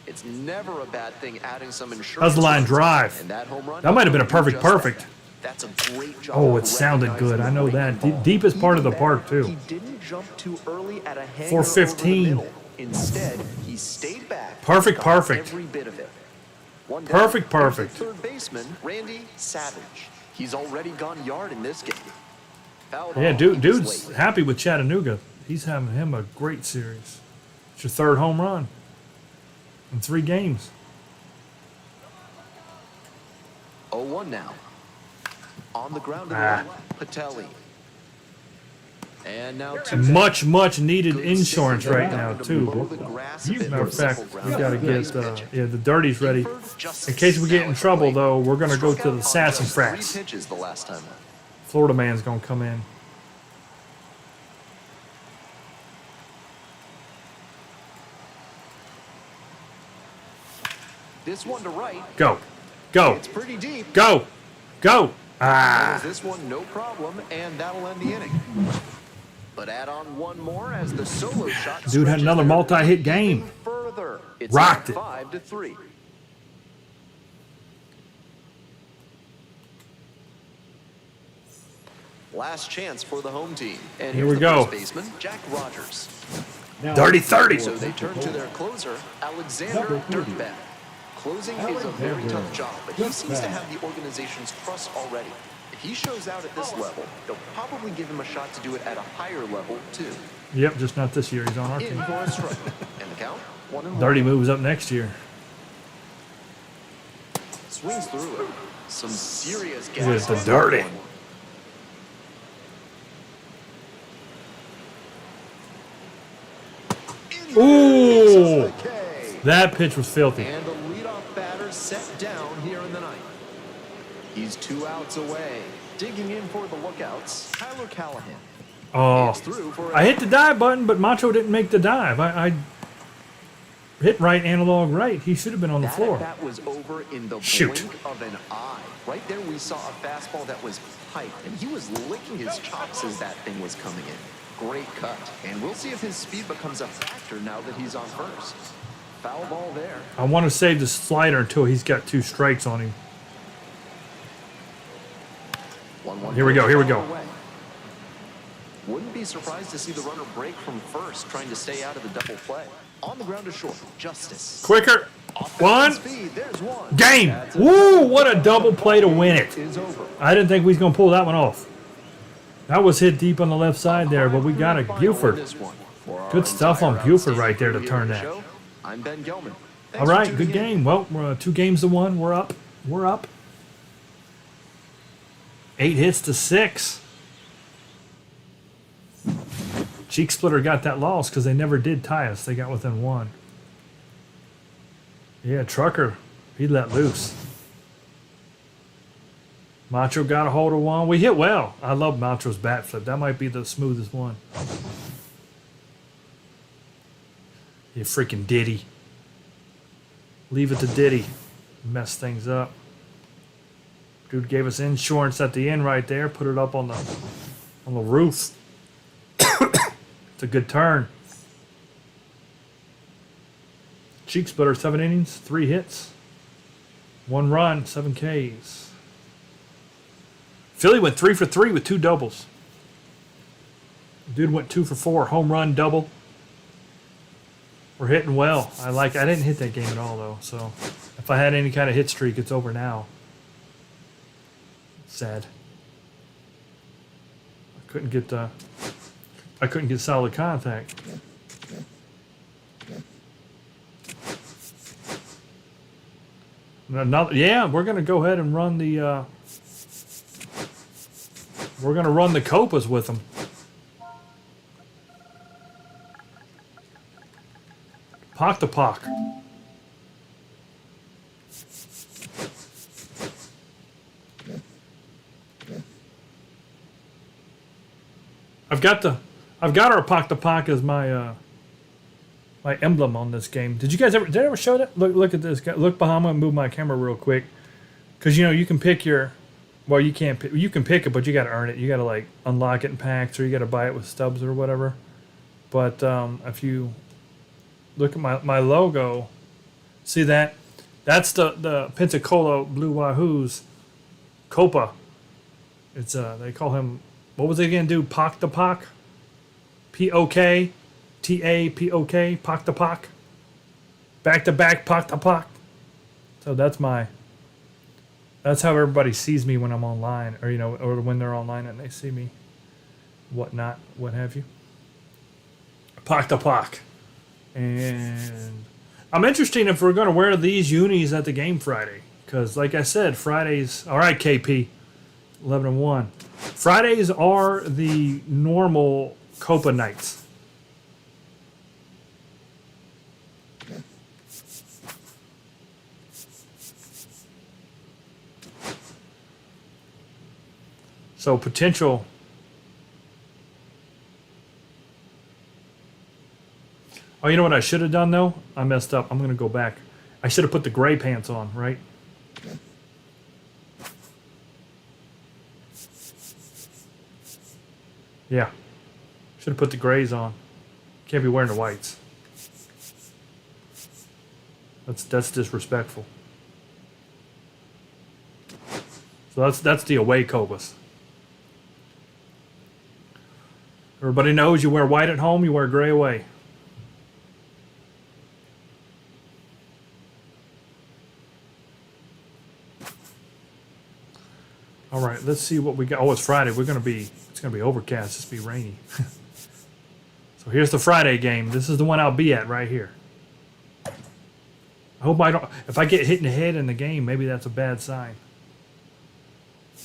It's never a bad thing adding some insurance. How's the line drive? And that home run. That might have been a perfect, just perfect. that. That's a great job. Oh, of it sounded recognizing good. I the know breaking that. ball. Deepest part of the Even park, better, too. He didn't jump too early at a hanger 415. over the middle. Instead, he stayed back. Perfect, got perfect. Every bit of it. One down. Perfect, Here's the perfect. third baseman, Randy Savage. He's already gone yard in this game. Foul Yeah, ball. dude, He was dude's late. happy with Chattanooga. He's having him a great series. It's your third home run in 3 games. 0-1 now. On the ground to the Ah. left, Patelli. And now Much, much needed Good insurance save. right now too. Mow the grass a bit Matter of for simple fact, ground we gotta ball. get Nice pitch. yeah, the dirties ready. Just In case we get in now at the trouble plate. though, we're gonna go Struck to out the on Sass and just 3 Frats. pitches the last time. Florida man's gonna come in. This one to right. Go, go, It's pretty deep. go, go. Ah. There's this one, no problem, and that'll end the inning. But add on one more as the solo shot. Dude had stretches another their multi-hit lead game. even Further. It's Rocked now it. 5-3. Last chance for the home team. And Here here's we the go. first baseman, Jack Rogers. Dirty 30. So they turn to their closer, Alexander Dirtbag. Closing is a very tough job, but he seems to have the organization's trust already. If he shows out at this level, they'll probably give him a shot to do it at a higher level, too. Yep, just not this year. He's on our In team. for a strike. And the count, 1-1. Dirty moves up next year. Swings through it. Some serious It gas. is the on that dirty. one. In there, Ooh. misses the K. That pitch was filthy. And the leadoff batter set down here in the ninth. He's 2 outs away. Digging in for the lookouts, Tyler Callahan. Oh, It's through for I hit the dive button, but Macho didn't make the dive. I hit right, analog right. He should have been on the That floor. at-bat was over in the Shoot. blink of an eye. Right there we saw a fastball that was piped, and he was licking his chops as that thing was coming in. Great cut. And we'll see if his speed becomes a factor now that he's on first. Foul ball there. I want to save the slider until he's got 2 strikes on him. 1-1 Here we go, here we foul go. away. Wouldn't be surprised to see the runner break from first, trying to stay out of the double play. On the ground to short, Justice. Quicker. Offensive One. speed, there's one. Game. That's it. Woo, what a double play to win it. Is over. I didn't think we was going to pull that one off. That was hit deep on the left side there, but we got a Buford. Good stuff on Buford right there to turn that. I'm Ben Gelman. All right, good game. Well, we're 2 games to 1. We're up. We're up. 8 hits to 6. Cheek Splitter got that loss because they never did tie us. They got within 1. Yeah, Trucker, he let loose. Macho got a hold of one. We hit well. I love Macho's bat flip. That might be the smoothest one. You freaking Diddy. Leave it to Diddy. Mess things up. Dude gave us insurance at the end right there. Put it up on the roof. It's a good turn. Cheek Splitter, 7 innings, 3 hits, 1 run, 7 Ks. Philly went 3 for 3 with 2 doubles. Dude went 2 for 4, home run, double. We're hitting well. I didn't hit that game at all though, so if I had any kind of hit streak, it's over now. Sad. I couldn't get solid contact. Yeah, we're gonna go ahead and run the. We're gonna run the Copas with them. Pock to pock. I've got our Pock to Pock as my my emblem on this game. Did I ever show that? Look at this guy. Look behind. I'm gonna move my camera real quick, because you can pick your. Well, you can't. You can pick it, but you got to earn it. You got to like unlock it in packs, or you got to buy it with stubs or whatever. But if you look at my logo, see that? That's the Pensacola Blue Wahoos Copa. It's they call him, what was they again? Do Pock to Pock? POK, TAPOK, Pock to Pock. Back to back, Pock to Pock. So that's how everybody sees me when I'm online, or or when they're online and they see me, what have you. Pock to Pock. And I'm interested if we're going to wear these unis at the game Friday, because like I said, Fridays. All right, KP, 11-1. Fridays are the normal Copa nights. So potential. Oh, you know what I should have done though? I messed up. I'm going to go back. I should have put the gray pants on, right? Yeah. Should have put the grays on. Can't be wearing the whites. That's disrespectful. So that's the away Cobas. Everybody knows you wear white at home, you wear gray away. All right, let's see what we got. Oh, it's Friday. It's gonna be overcast. It's gonna be rainy. So here's the Friday game. This is the one I'll be at right here. I hope I don't. If I get hit in the head in the game, maybe that's a bad sign.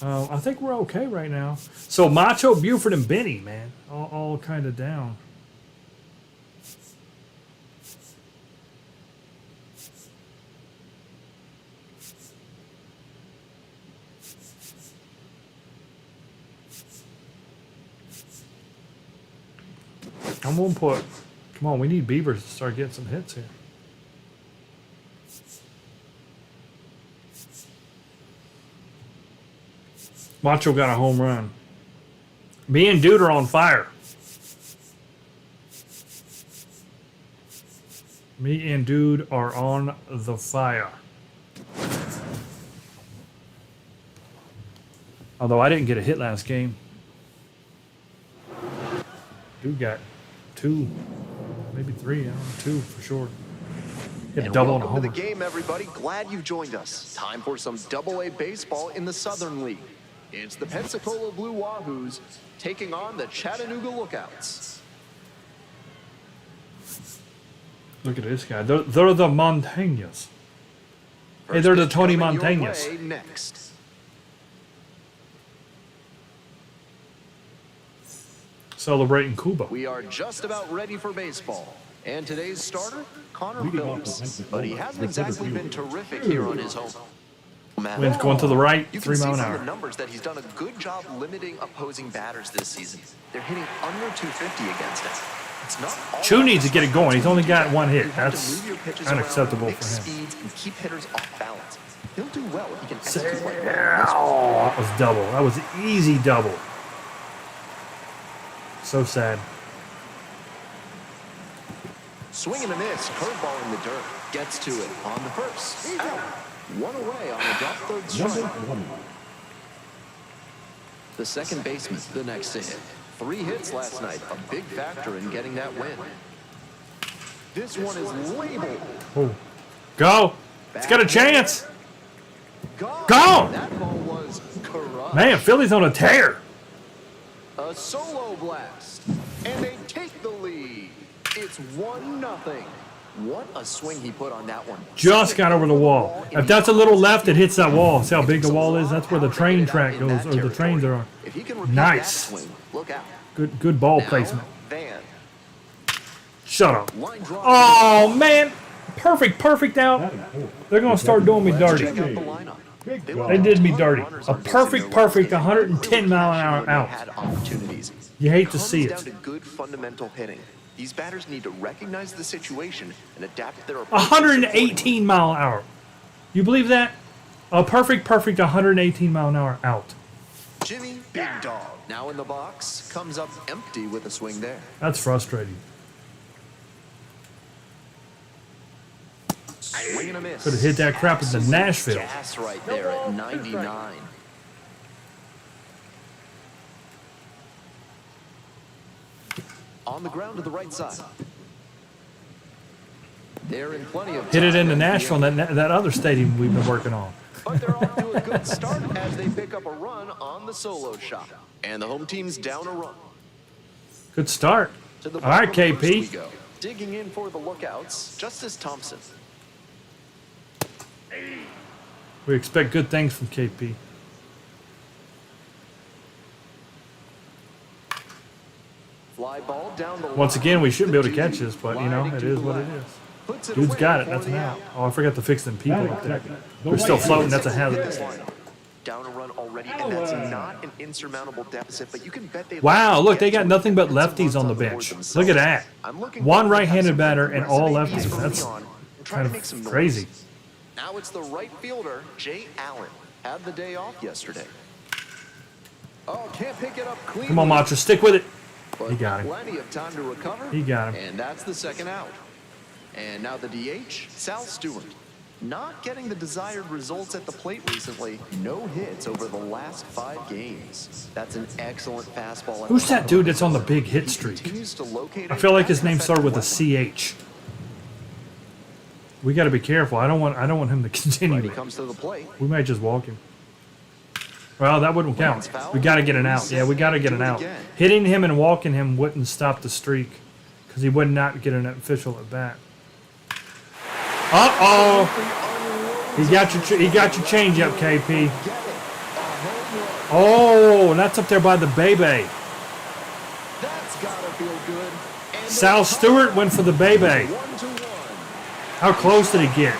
I think we're okay right now. So Macho, Buford, and Benny, man, all kind of down. I'm gonna put. Come on, we need Beavers to start getting some hits here. Macho got a home run. Me and Dude are on fire. Me and Dude are on the fire. Although I didn't get a hit last game. Dude got 2, maybe 3. I don't know, 2 for sure. Hit a double and a welcome to homer. the game, everybody. Glad you've joined us. Time for some Double-A baseball in the Southern League. It's the Pensacola Blue Wahoos taking on the Chattanooga Lookouts. Look at this guy. They're the Montañas. Hey, they're the Tony Montañas. Next. Celebrating Cuba. We are just about ready for baseball. And today's starter, Connor Phillips. But he hasn't exactly been terrific here on his home. Wind's going to the right, You 3 can see mile an from the hour. numbers that he's done a good job limiting opposing batters this season. They're hitting under 250 against him. It's not all Chu needs to get it going. to He's only do got that. one hit. You have to That's move your pitches unacceptable around, mix for him. speeds, and keep hitters off balance. He'll do well if he can execute like Oh, that. that was double. That was easy double. So sad. Swing and a miss, curveball in the dirt. Gets to it on the first. Out. One away on a drop third strike. The second baseman, the next to hit. 3 hits last night, a big factor in getting that win. This one is labeled. Oh. Go. It's got a chance. Gone. Gone. That ball was corrupt. Man, Philly's on a tear. A solo blast, and they take the lead. It's 1-0. What a swing he put on that one. Just got over the wall. If that's a little left, it hits that wall. See how big the wall is? That's where the train track goes, or the trains are. If he can repeat Nice. that swing, look out. Good ball Now, placement. Van. Shut up. Line drive. Oh, man. Perfect out. They're going to start doing me dirty. Check out the lineup. Big They dog. They did me dirty. runners A on base in their perfect lineup. 110 mile an hour When they out. had opportunities. You hate to Comes see down it. to good fundamental hitting. These batters need to recognize the situation and adapt their approach. 118 mile an hour. You believe that? A perfect 118 mile an hour out. Jimmy Big Dog now in the box, comes up empty with a swing there. That's frustrating. Swing and a miss. Could have hit that crap into Nashville. Gas right there at 99. On the ground to the right side. They're in plenty of Hit it time into at the Nashville, end. that other stadium we've been working on. But they're off to a good start as they pick up a run on the solo shot. And the home team's down a run. Good start. To the All right, bottom of the first we KP. go. Digging in for the lookouts, Justice Thompson. We expect good things from KP. Fly ball down the Once line. again, we shouldn't be able to The catch dude this, but you know, gliding it to is the what it left. is. Puts it Dude's away got it. for That's an the out. Oh, I forgot to fix them people up there. The They're still White floating. That's a This hazard. lineup. Down a run already, and that's not an insurmountable deficit, but you can bet they Wow, look, they get got to nothing but get some lefties runs on the board bench. themselves. Look at that. I'm looking One forward to have right-handed some batter good and all resume lefties. early That's on and try kind to make of some noise. crazy. Now it's the right fielder, Jay Allen. Had the day off yesterday. Oh, can't pick it up cleanly. Come on, Macho, stick with it. But He got him. plenty of time to recover. He got him. And that's the second out. And now the DH, Sal Stewart. Not getting the desired results at the plate recently. No hits over the last 5 games. That's an excellent fastball. at Who's the that top dude of the that's on the zone. big hit He streak? continues to locate I it. feel like his That's an name started with a effective CH. We got to be careful. I don't want him to weapon. continue. He comes to the plate. We might just walk him. Well, that wouldn't count. We got to get an out. Yeah, we got to get an out. Hitting him and walking him wouldn't stop the streak because he would not get an official at bat. Uh-oh. He got your change up, KP. Oh, that's up there by the Bebe. That's gotta feel good. And Sal Stewart went for the Bebe. 1-1. How close did he get?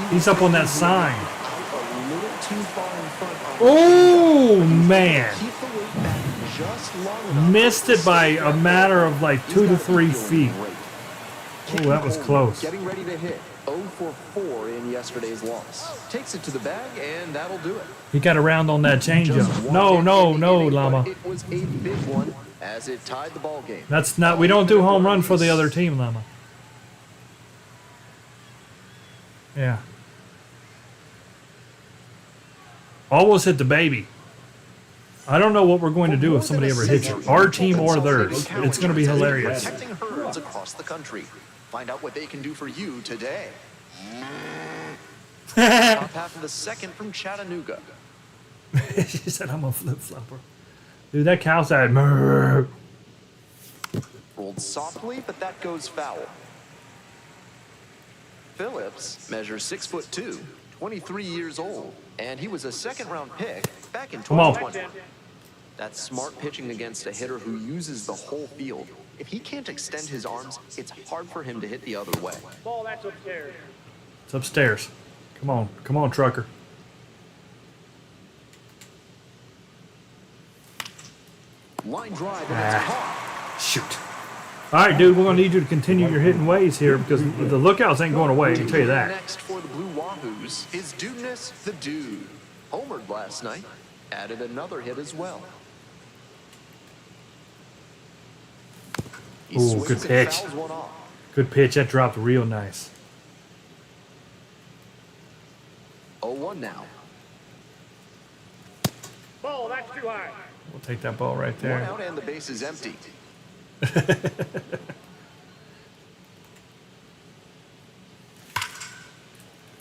He's up on that sign. A little too far in front. Oh, man. Keep the weight back just long enough. Missed it by a matter of like 2 to 3 feet. Oh, that was close. Getting ready to hit. 0 for 4 in yesterday's loss. Takes it to the bag, and that'll do it. He got around on that Just changeup. one No, hit no, in the no, inning, but Llama. It was a big one as it tied the ball game. That's not. We don't do home run for the other team, Llama. Yeah. Almost hit the baby. I don't know what we're going to do if somebody ever hits you. Our team or theirs. It's going to be hilarious. Protecting herds across the country. Find out what they can do for you today. Top half of the second from Chattanooga. She said, I'm a flip-flopper. Dude, that cow said, "Murr." Rolled softly, but that goes foul. Phillips measures 6'2", 23 years old, and he was a second-round pick back in Come on. 2020. That's smart pitching against a hitter who uses the whole field. If he can't extend his arms, it's hard for him to hit the other way. Ball, that's upstairs. It's upstairs. Come on, trucker. Line drive, and it's caught. Shoot. All right, dude, we're going to need you to continue your hitting ways here because the lookouts ain't going away, I can tell you that. Next for the Blue Wahoos is Dudeness the Dude. Homered last night, added another hit as well. He Ooh, swings good and pitch. fouls one off. Good pitch. That dropped real nice. 0-1 now. Ball, that's too high. We'll take that ball right One there. out and the base is empty.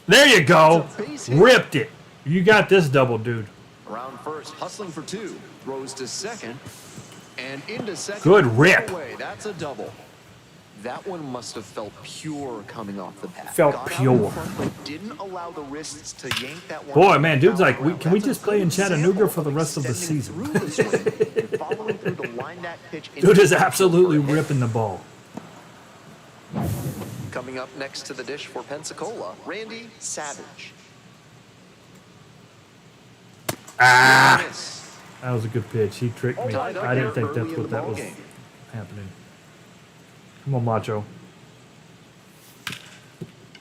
There you go. It's a base hit. Ripped it. You got this double, dude. Around first, hustling for two. Throws to second. And into second. Good rip. Away. That's a double. That one must have felt pure coming off the bat. Felt Got out pure. in front, but didn't allow the wrists to yank that one. Boy, man, dude's like, around. can we That's a just play in good Chattanooga example for the rest of the extending season? through the swing and following through to line that pitch into Dude is the absolutely for a hit. ripping the ball. Coming up next to the dish for Pensacola, Randy Savage. Ah, Miss. that was a good pitch. He tricked me. Tied up I didn't here think early that's in what the that was ballgame. happening. Come on, Macho.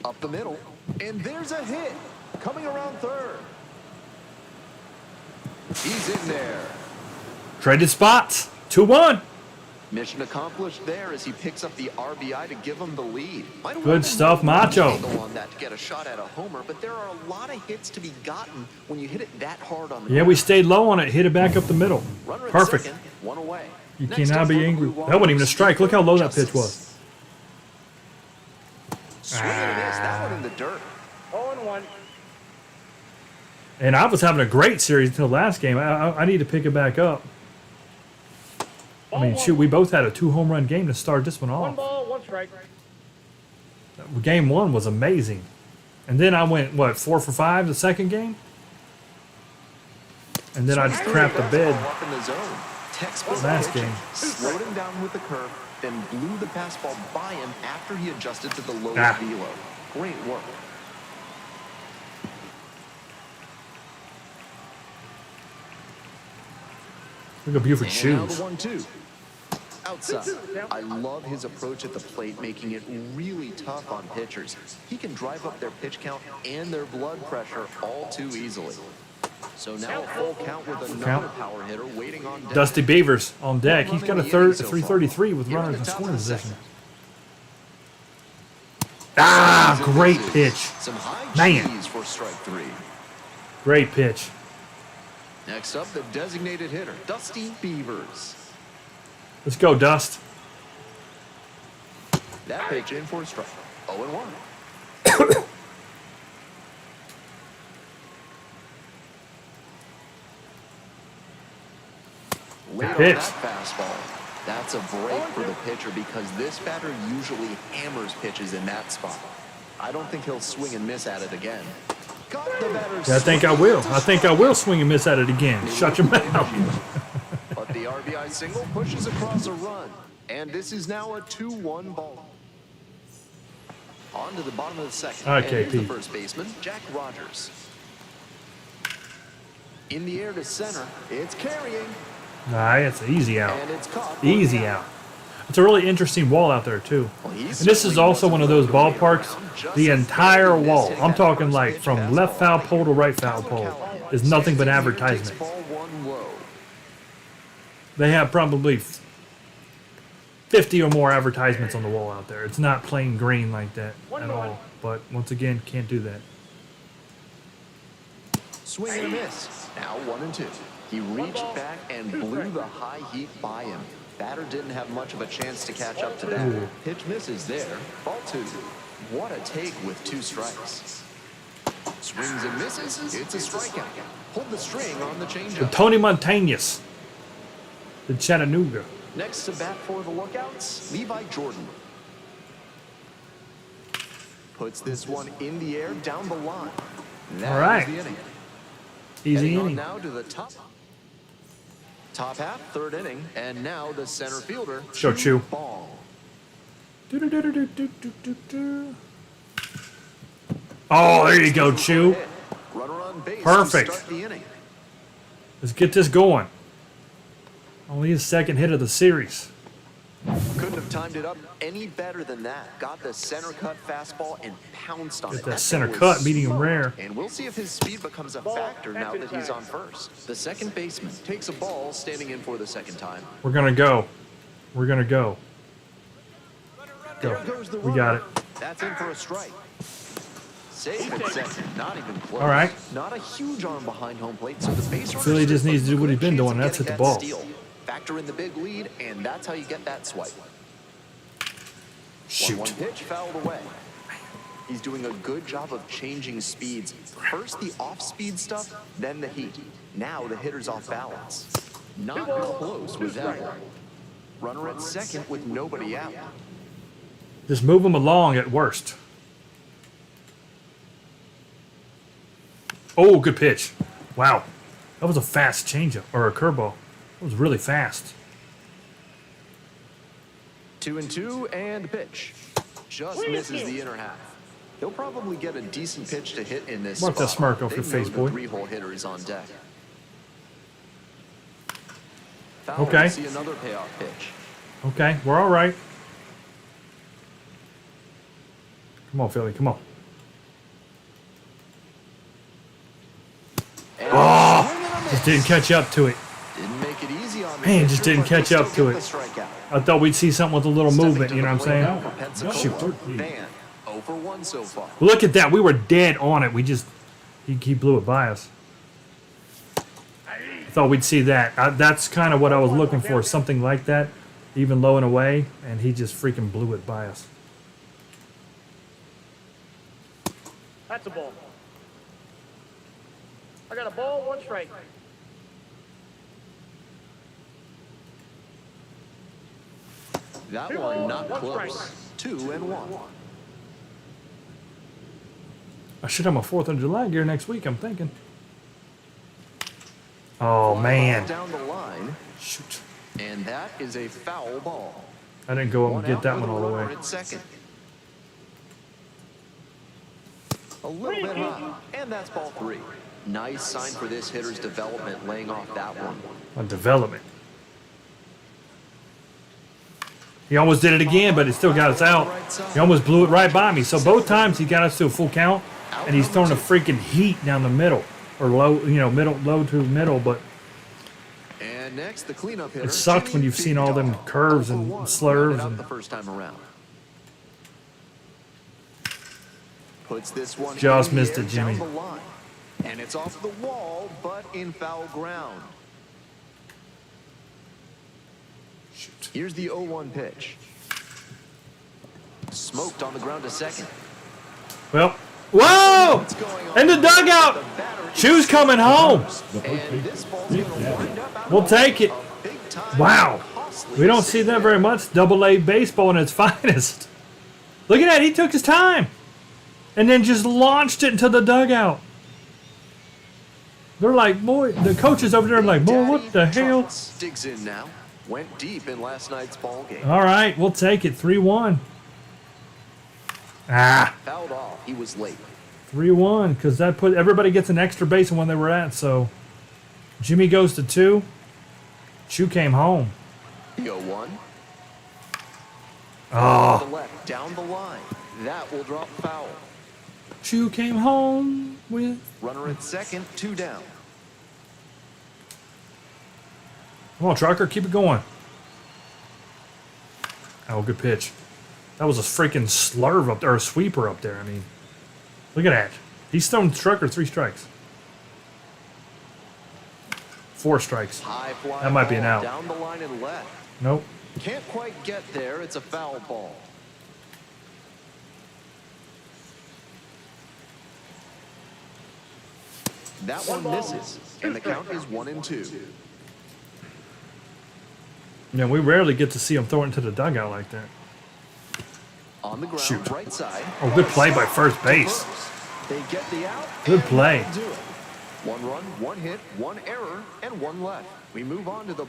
Up the middle, and there's a hit. Coming around third. He's in there. Traded spots. 2-1. Mission accomplished there as he picks up the RBI to give him the lead. Might have Good wanted stuff, more Macho. angle on that to get a shot at a homer, but there are a lot of hits to be gotten when you hit it that hard on the Yeah, we stayed low on it. Hit it back up the middle. Runner at Perfect. second, one away. You Next cannot up be for the angry. Blue That wasn't even a Wahoos, strike. Look how low that pitch Justice. was. Swing and a miss. That one in the dirt. 0-1. And I was having a great series until last game. I need to pick it back up. I mean, shoot, we both had a 2-home run game to start this one One off. ball, one strike. Game 1 was amazing. And then I went, what, 4 for 5 the second game? And then I just crapped the bed. Up in the zone. Textbook Last pitching. game. Slowed him down with the curve, then blew the fastball by him after he adjusted to the low Ah. velo. Great work. Look at Buford's And now shoes. the 1-2. Outside. I love his approach at the plate, making it really tough on pitchers. He can drive up their pitch count and their blood pressure all too easily. So now a full count with another power hitter waiting on deck. Dusty Beavers on deck. He's got a Running the inning so 333 with Here in runners the in top scoring of the position. second. Ah, Swings and great misses. pitch. Some high Man. cheese for strike three. Great pitch. Next up, the designated hitter, Dusty Beavers. Let's go, Dust. That pitch in for a strike. 0-1. Late on pitch. that fastball. That's a break for the pitcher because this batter usually hammers pitches in that spot. I don't think he'll swing and miss at it again. Got the batter Yeah, I think I will. I think I will swing and miss at it again. Shut your mouth. But the RBI single pushes across a run. And this is now a 2-1 ball. On to the bottom of the second. Okay, and here's the Pete. first baseman, Jack Rogers. In the air to center. It's carrying. Nah, it's an easy out. And it's caught. Easy out. It's a really interesting wall out there, too. Well, he And this is certainly also wasn't one of those looking to wait ballparks, around. Just the a entire barely missed wall. hitting I'm that talking first like pitch from fastball. left foul pole to right foul Tyler pole. Callahan There's nothing but stands in here, takes advertisement. ball one low. They have probably 50 or more advertisements on the wall out there. It's not plain green like that at all. But once again, can't do that. Swing and a miss. Now 1-2. He reached back and blew the high heat by him. Batter didn't have much of a chance to catch up to that. Ooh. Pitch misses there. Ball 2. What a take with 2 strikes. Swings and misses. It's a strikeout. Hold the string on the changeup. Tony Montañez, the Chattanooga. Next to bat for the Lookouts, Levi Jordan. Puts this one in the air down the line. That All right. is the inning. Easy Heading on inning. now to the top half, third inning, and now the center fielder, Show Chew. Ball. Oh, there you go, Chew. Runner on base Perfect. to start the inning. Let's get this going. Only his second hit of the series. Couldn't have timed it up any better than that. Got the center cut fastball and pounced on Get it. that thing center was cut, medium smoked. rare. And we'll see if his speed becomes a factor now that he's on first. The second baseman takes a ball, standing in for the second time. We're gonna go. We're gonna go. There Go. goes the We got runner. it. That's in for a strike. Safe at second, not even close. All right. Not a huge arm behind home plate, so the base runner Philly just stood needs to do what he's a been good doing. chance That's of hit the getting that ball. steal. Factor in the big lead, and that's how you get that swipe. Shoot. 1-1 pitch fouled away. He's doing a good job of changing speeds. First the off-speed stuff, then the heat. Now the hitter's off balance. Not close with that one. Runner at second with nobody out. Just move him along at worst. Oh, good pitch. Wow. That was a fast changeup or a curveball. That was really fast. 2-2 and pitch. Just misses the inner half. He'll probably get a decent pitch to hit in this Mark spot. that smirk off your They know face, the boy. three-hole hitter is on deck. Foul. Okay. See another payoff pitch. Okay, we're all right. Come on, Philly. Come on. And Oh, swing and a miss. just didn't catch up to it. Didn't make it easy on the Man, just pitcher, didn't but they catch up still to get it. the strikeout. I thought we'd see something with a little Stepping movement, to you know the what I'm plate now saying? for Pensacola. Shoot. Man, 0 for 1 so far. Look at that. We were dead on it. He blew it by us. I thought we'd see that. That's kind of what I was looking for, something like that, even low and away, and he just freaking blew it by us. That's a ball. I got a ball, 1 strike. That one not One strike. close. 2-1. I should have my 4th of July gear next week, I'm thinking. Oh, Fly man. ball down the line, Shoot. and that is a foul ball. I didn't go up and get out that with one a all the runner way. at second. A little bit high, and that's ball 3. Nice sign for this hitter's development, laying off that one. On development. He almost did it again, but it still got us out. He almost blew it right by me. So both times he got us to a full count, and he's throwing a freaking heat down the middle. Or low, low to middle, but And next, the cleanup hitter. it sucks when you've seen all them curves and slurves and and the first time around. Puts this one Just in the missed air it, Jimmy. down the line. And it's off the wall, but in foul ground. shoot. Here's the 0-1 pitch. Smoked on the ground to second. Well, whoa! What's going on? In the dugout! The batter is Shoes coming home! And this ball's gonna wind up out We'll of take it. a big-time, Wow. costly We don't see that very much. Double-A baseball in its finest. Look at that. He took his time. And then just launched it into the dugout. They're like, boy, the coaches over there are like, boy, what the hell? Trotz digs in now. Went deep in last night's ball game. All right, we'll take it. 3-1. Ah, Fouled off. He was late. 3-1, because that put everybody gets an extra base on when they were at. So Jimmy goes to 2. Chu came home. The 0-1. Oh, The left down the line. That will drop foul. Chu came home with. Runner at second, 2 down. Come on, trucker, keep it going. Oh, good pitch. That was a freaking slurve up there, or a sweeper up there. I mean, look at that. He's thrown trucker 3 strikes. 4 strikes. High fly That might be an ball out. Down the line and left. Nope. Can't quite get there. It's a foul ball. That one misses, and the count is 1-2. Yeah, we rarely get to see him throw it into the dugout like that. On the ground, Shoot. right side. Oh, good play by first base. They get the out. Good and play. that'll do it. 1 run, 1 hit, 1 error, and 1 left. We move on to the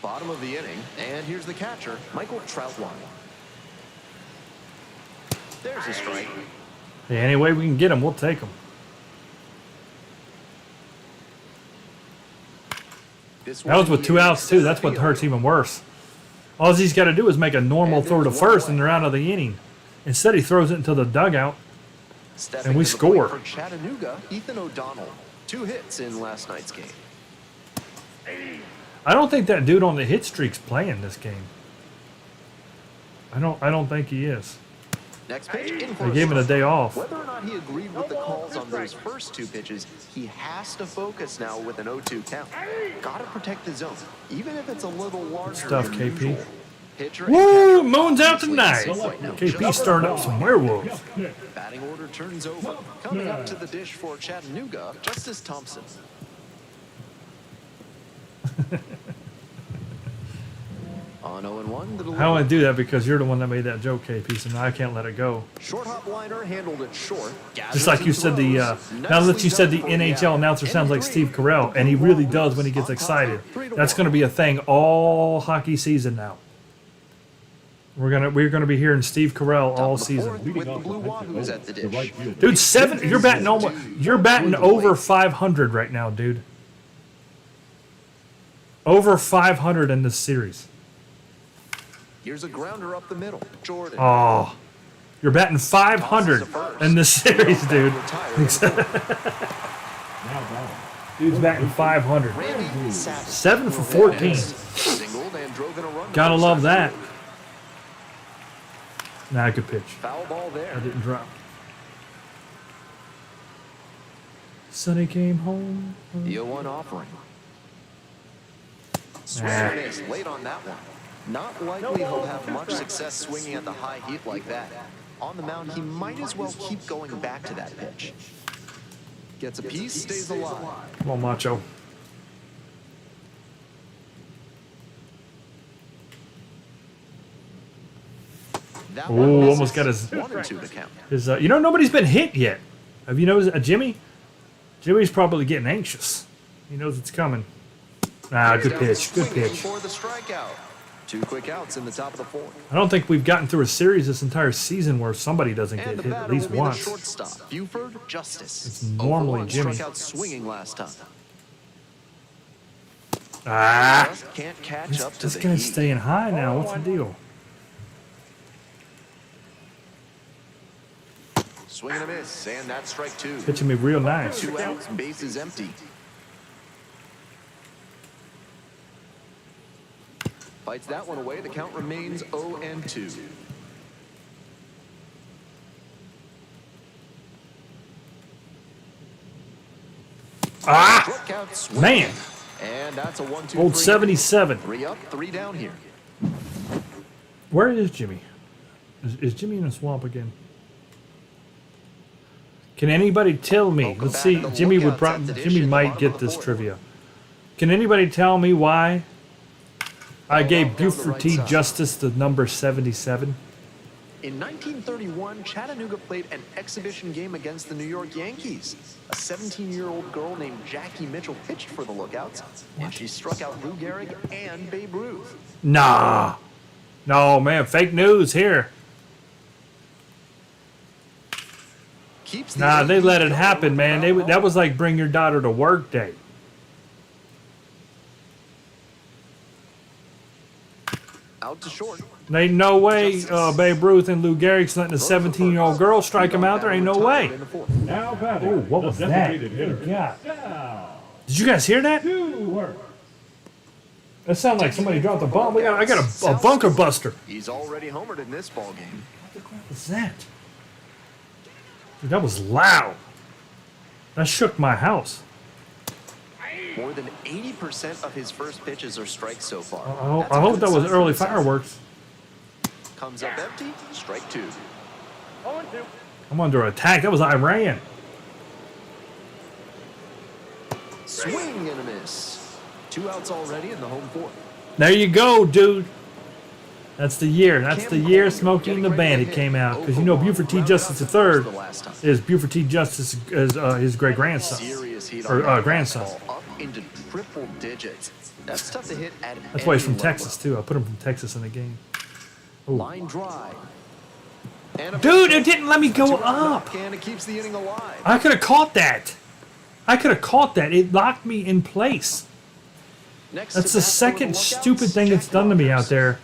bottom of the inning, and here's the catcher, Michael Troutwine. There's a strike. Yeah, any way we can get him, we'll take him. That was with 2 outs, too. That's what hurts even worse. All he's got to do is make a normal throw to first, and they're out of the inning. Instead, he throws it into the dugout. Stepping And we to the plate score. for Chattanooga, Ethan O'Donnell. 2 hits in last night's game. I don't think that dude on the hit streak's playing this game. I don't think he is. Next pitch, in for They a gave him a strike. day off. Whether or not he agreed with the calls on those first two pitches, he has to focus now with an 0-2 count. Gotta protect the zone, even if it's a little larger Stuff, than KP. usual. Pitcher and Woo! catcher Moon's out obviously tonight. safe right now. KP Just stirring up some werewolves. batting order turns over. Coming up to the dish for Chattanooga, Justice Thompson. On 0-1, the I only delivery. do that because you're the one that made that joke, KP, so now I can't let it go. Short hop liner handled it short. Just like you said, now that you said the NHL announcer sounds like Steve Carell, and he really does when he gets excited. That's going to be a thing all hockey season now. We're gonna be hearing Steve Carell all season. With the blue Wahoos at the The right dish. field. Dude, you're batting over 500 right now, dude. Over 500 in this series. Here's a grounder up the middle. Jordan. Oh, you're batting 500 in this series, dude. Now batting. Dude's batting 500. Randy Savage. 7 for 14. Singled and drove in a run. Gotta love that. Nah, good pitch. Foul ball I there. didn't drop. Sonny came home. The 0-1 offering. Swing Nah. and miss late on that one. Not likely he'll have much success swinging at the high heat like that. On the mound, he might as well keep going back to that pitch. Gets a piece, stays alive. Come on, Macho. That Ooh, one misses. almost got his- 1-2 to count. Nobody's been hit yet. Have you noticed? Jimmy? Jimmy's probably getting anxious. He knows it's coming. Ah, good pitch. Good Swinging pitch. for the strikeout. 2 quick outs in the top of the fourth. I don't think we've gotten through a series this entire season where somebody doesn't And get the hit at batter least will be once. the shortstop, Buford Justice. It's normally 0-1, Jimmy. Struck out swinging last time. Ah, Just can't catch up to this the guy's heat. staying high now. What's the deal? Swing and a miss, and that's strike 2. Pitching me real nice. 2 outs, base is empty. Fights that one away. The count remains 0-2. Ah, Struck out swinging. man. And that's a 1-2. Old 77. 3 up, 3 down here. Where is Jimmy? Is Jimmy in the swamp again? Can anybody tell me? Welcome Let's back see. to Jimmy would Lookouts at probably. the dish Jimmy in the might bottom get of the this fourth. trivia. Can anybody tell me why I gave off down the Buford right T. side. Justice the number 77? In 1931, Chattanooga played an exhibition game against the New York Yankees. A 17-year-old girl named Jackie Mitchell pitched for the Lookouts, and she struck out Lou Gehrig and Babe Ruth. Nah. No, man. Fake news here. Keeps the Nah, they Yankees let it going happen, with man. the foul That ball. was like bring your daughter to work day. Out to short. There ain't no way Babe Ruth and Lou Gehrig's letting a 17-year-old girl strike him out. There ain't no way. Now batting. Oh, what the was that? designated hitter. Good God. Now, Did you guys hear that? 2 work. That sounded like somebody dropped a bomb. I got a bunker buster. He's already homered in this ball game. What was that? Dude, that was loud. That shook my house. More than 80% of his first pitches are strikes so far. That's I a hope good that was sign for early the South. fireworks. Comes up empty, strike 2. 0-2. I'm under attack. That was Iran. Swing and a miss. 2 outs already in the home fourth. There you go, dude. That's the year. That's the year Smokey and the Bandit came out. Because you know Buford T. Justice III is Buford T. Justice is his great grandson. Serious heat Or, on that grandson. fastball, up into triple digits. That's tough to hit at That's why he's any from level. Texas too. I put him from Texas in the game. Line drive. And a Dude, big it didn't let me go two-out up. knock, and it keeps the inning alive. I could have caught that. It locked me in place. Next That's to the bat for second Lookouts, stupid thing it's Jack done to me Rogers. out there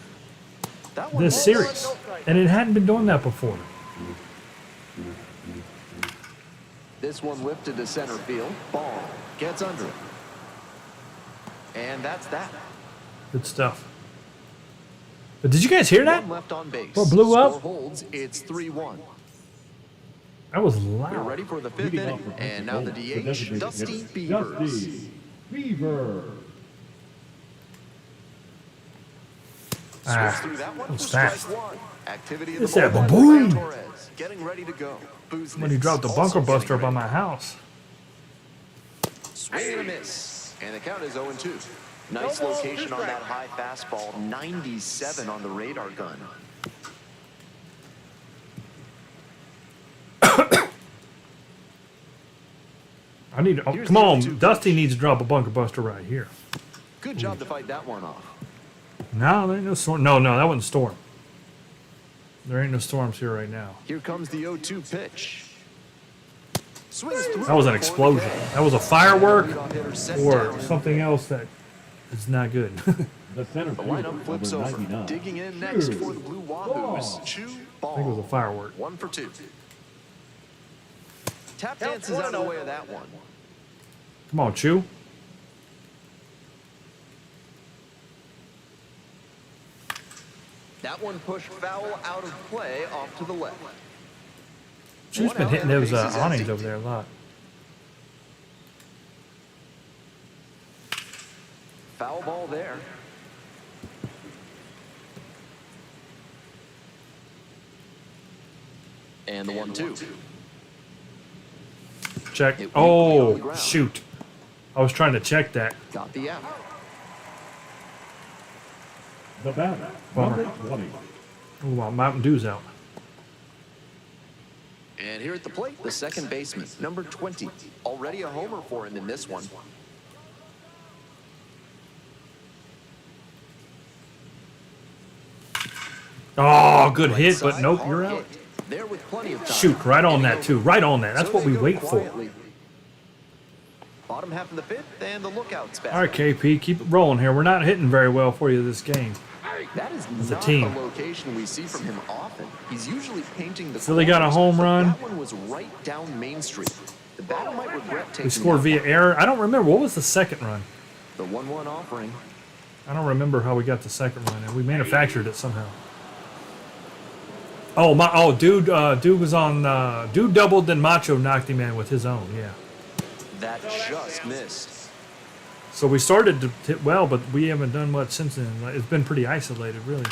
That one this was- series. And it hadn't been doing that before. This one lifted to center field. Ball gets under it. And that's that. Good stuff. But did you guys hear that? One left on base. What blew up? Score holds. It's 3-1. That was We're loud. ready for the fifth Leading off inning. for And now the Pensacola, DH, designated Dusty hitter, Beavers. Dusty Beaver. Swings through that one that for was strike fast. one. Activity of It's the that bullpen. ba-boom. Ryan Torres getting ready to go. When he dropped the Buznitz bunker also buster getting by ready. my house. Swing and a miss. And the count is 0-2. Nice location on that high fastball. 97 on the radar gun. I need to, oh, Here's come the on, 0-2 Dusty pitch. needs to drop a bunker buster right here. Good job to fight that one off. No, there ain't no storm. No, that wasn't storm. There ain't no storms here right now. Here comes the 0-2 pitch. Swings through That was an it for the explosion. K. That was a firework Leadoff hitter set or down. something else that is not good. The center The fielder, lineup flips number over. 99. Digging in next for the Blue Wahoos. Chew ball. I think it was a firework. 1 for 2. Tap dance is out of the way of that one. Come on, Chew. That one pushed foul out of play off to the left. Chew's One been out hitting and the those base is awnings empty. over there a lot. Foul ball there. And the 1-2. Check. It weakly on Oh, the ground. shoot. I was trying to check that. Got the out. The batter, Bummer. number 20. Oh, well, Mountain Dew's out. And here at the plate, the second baseman, number 20. Already a homer for him in this one. Oh, good hit, Right but side, nope, hard you're out. hit. There with plenty of time. Shoot, right on And that, over. too. Right on that. That's So what we they go wait for. quietly. Bottom half of the fifth, and the lookout's back. All right, KP, keep it rolling here. We're not hitting very well for you this game. That is a not team. a location we see from him often. He's usually painting the Philly got a corners, home but run. That one was right down Main Street. The batter might regret taking We scored that via one. error. I don't remember. What was the second run? The 1-1 offering. I don't remember how we got the second run, and we manufactured it somehow. Oh, dude was on. Dude doubled, then Macho knocked him in with his own. Yeah. That just missed. So we started to hit well, but we haven't done much since then. It's been pretty isolated, really.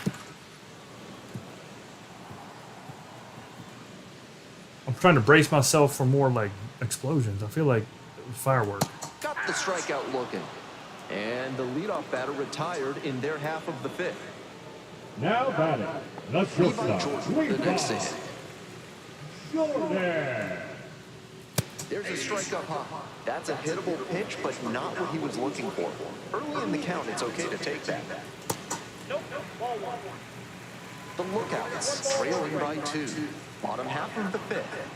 I'm trying to brace myself for more like explosions. I feel like it was firework. Got the strikeout looking. And the leadoff batter retired in their half of the fifth. Now batting, the Levi shortstop, Jordan, the next to Levi hit. Jordan. There's a strikeout high. That's a hittable pitch, but not what he was looking for. Early in the count, it's okay to take that. The Lookouts, trailing by 2. Bottom half of the fifth.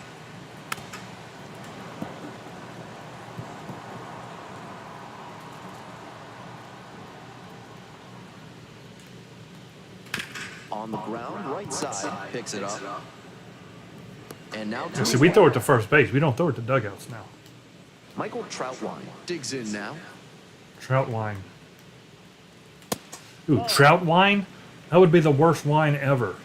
On the ground, right side, picks it up. And now to See, we throw it to first base. We don't throw it to dugouts now. Michael Troutline digs in now. Trout wine. Ooh, trout wine? That would be the worst wine ever.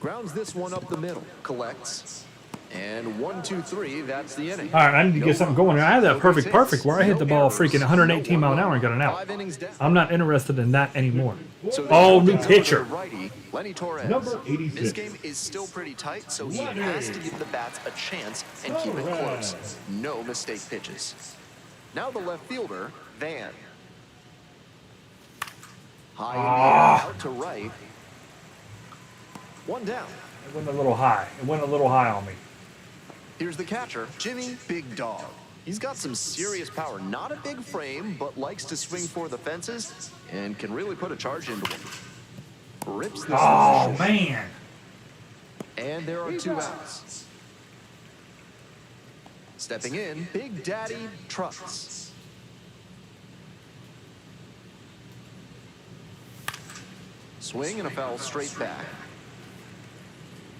Grounds this one up the middle, collects. And 1, 2, 3, that's the inning. All right, I need to get something going here. I had that No perfect base hits, perfect where I hit the no ball errors, freaking 118 no mile an hour and got an out. 5 innings down. I'm not interested in that anymore. So they Oh, have new to go to pitcher. the righty, Lenny Torres. Number 86. This game is still pretty tight, so he Lenny. has to give the bats a chance and keep it close. No mistake pitches. Now the left fielder, Van. High in the air, out to right. One down. It went a little high. It went a little high on me. Here's the catcher, Jimmy Big Dog. He's got some serious power. Not a big frame, but likes to swing for the fences and can really put a charge into them. Rips this Oh, one. man. And there are 2 outs. Stepping in, Big Daddy Trucks. Swing and a foul straight back.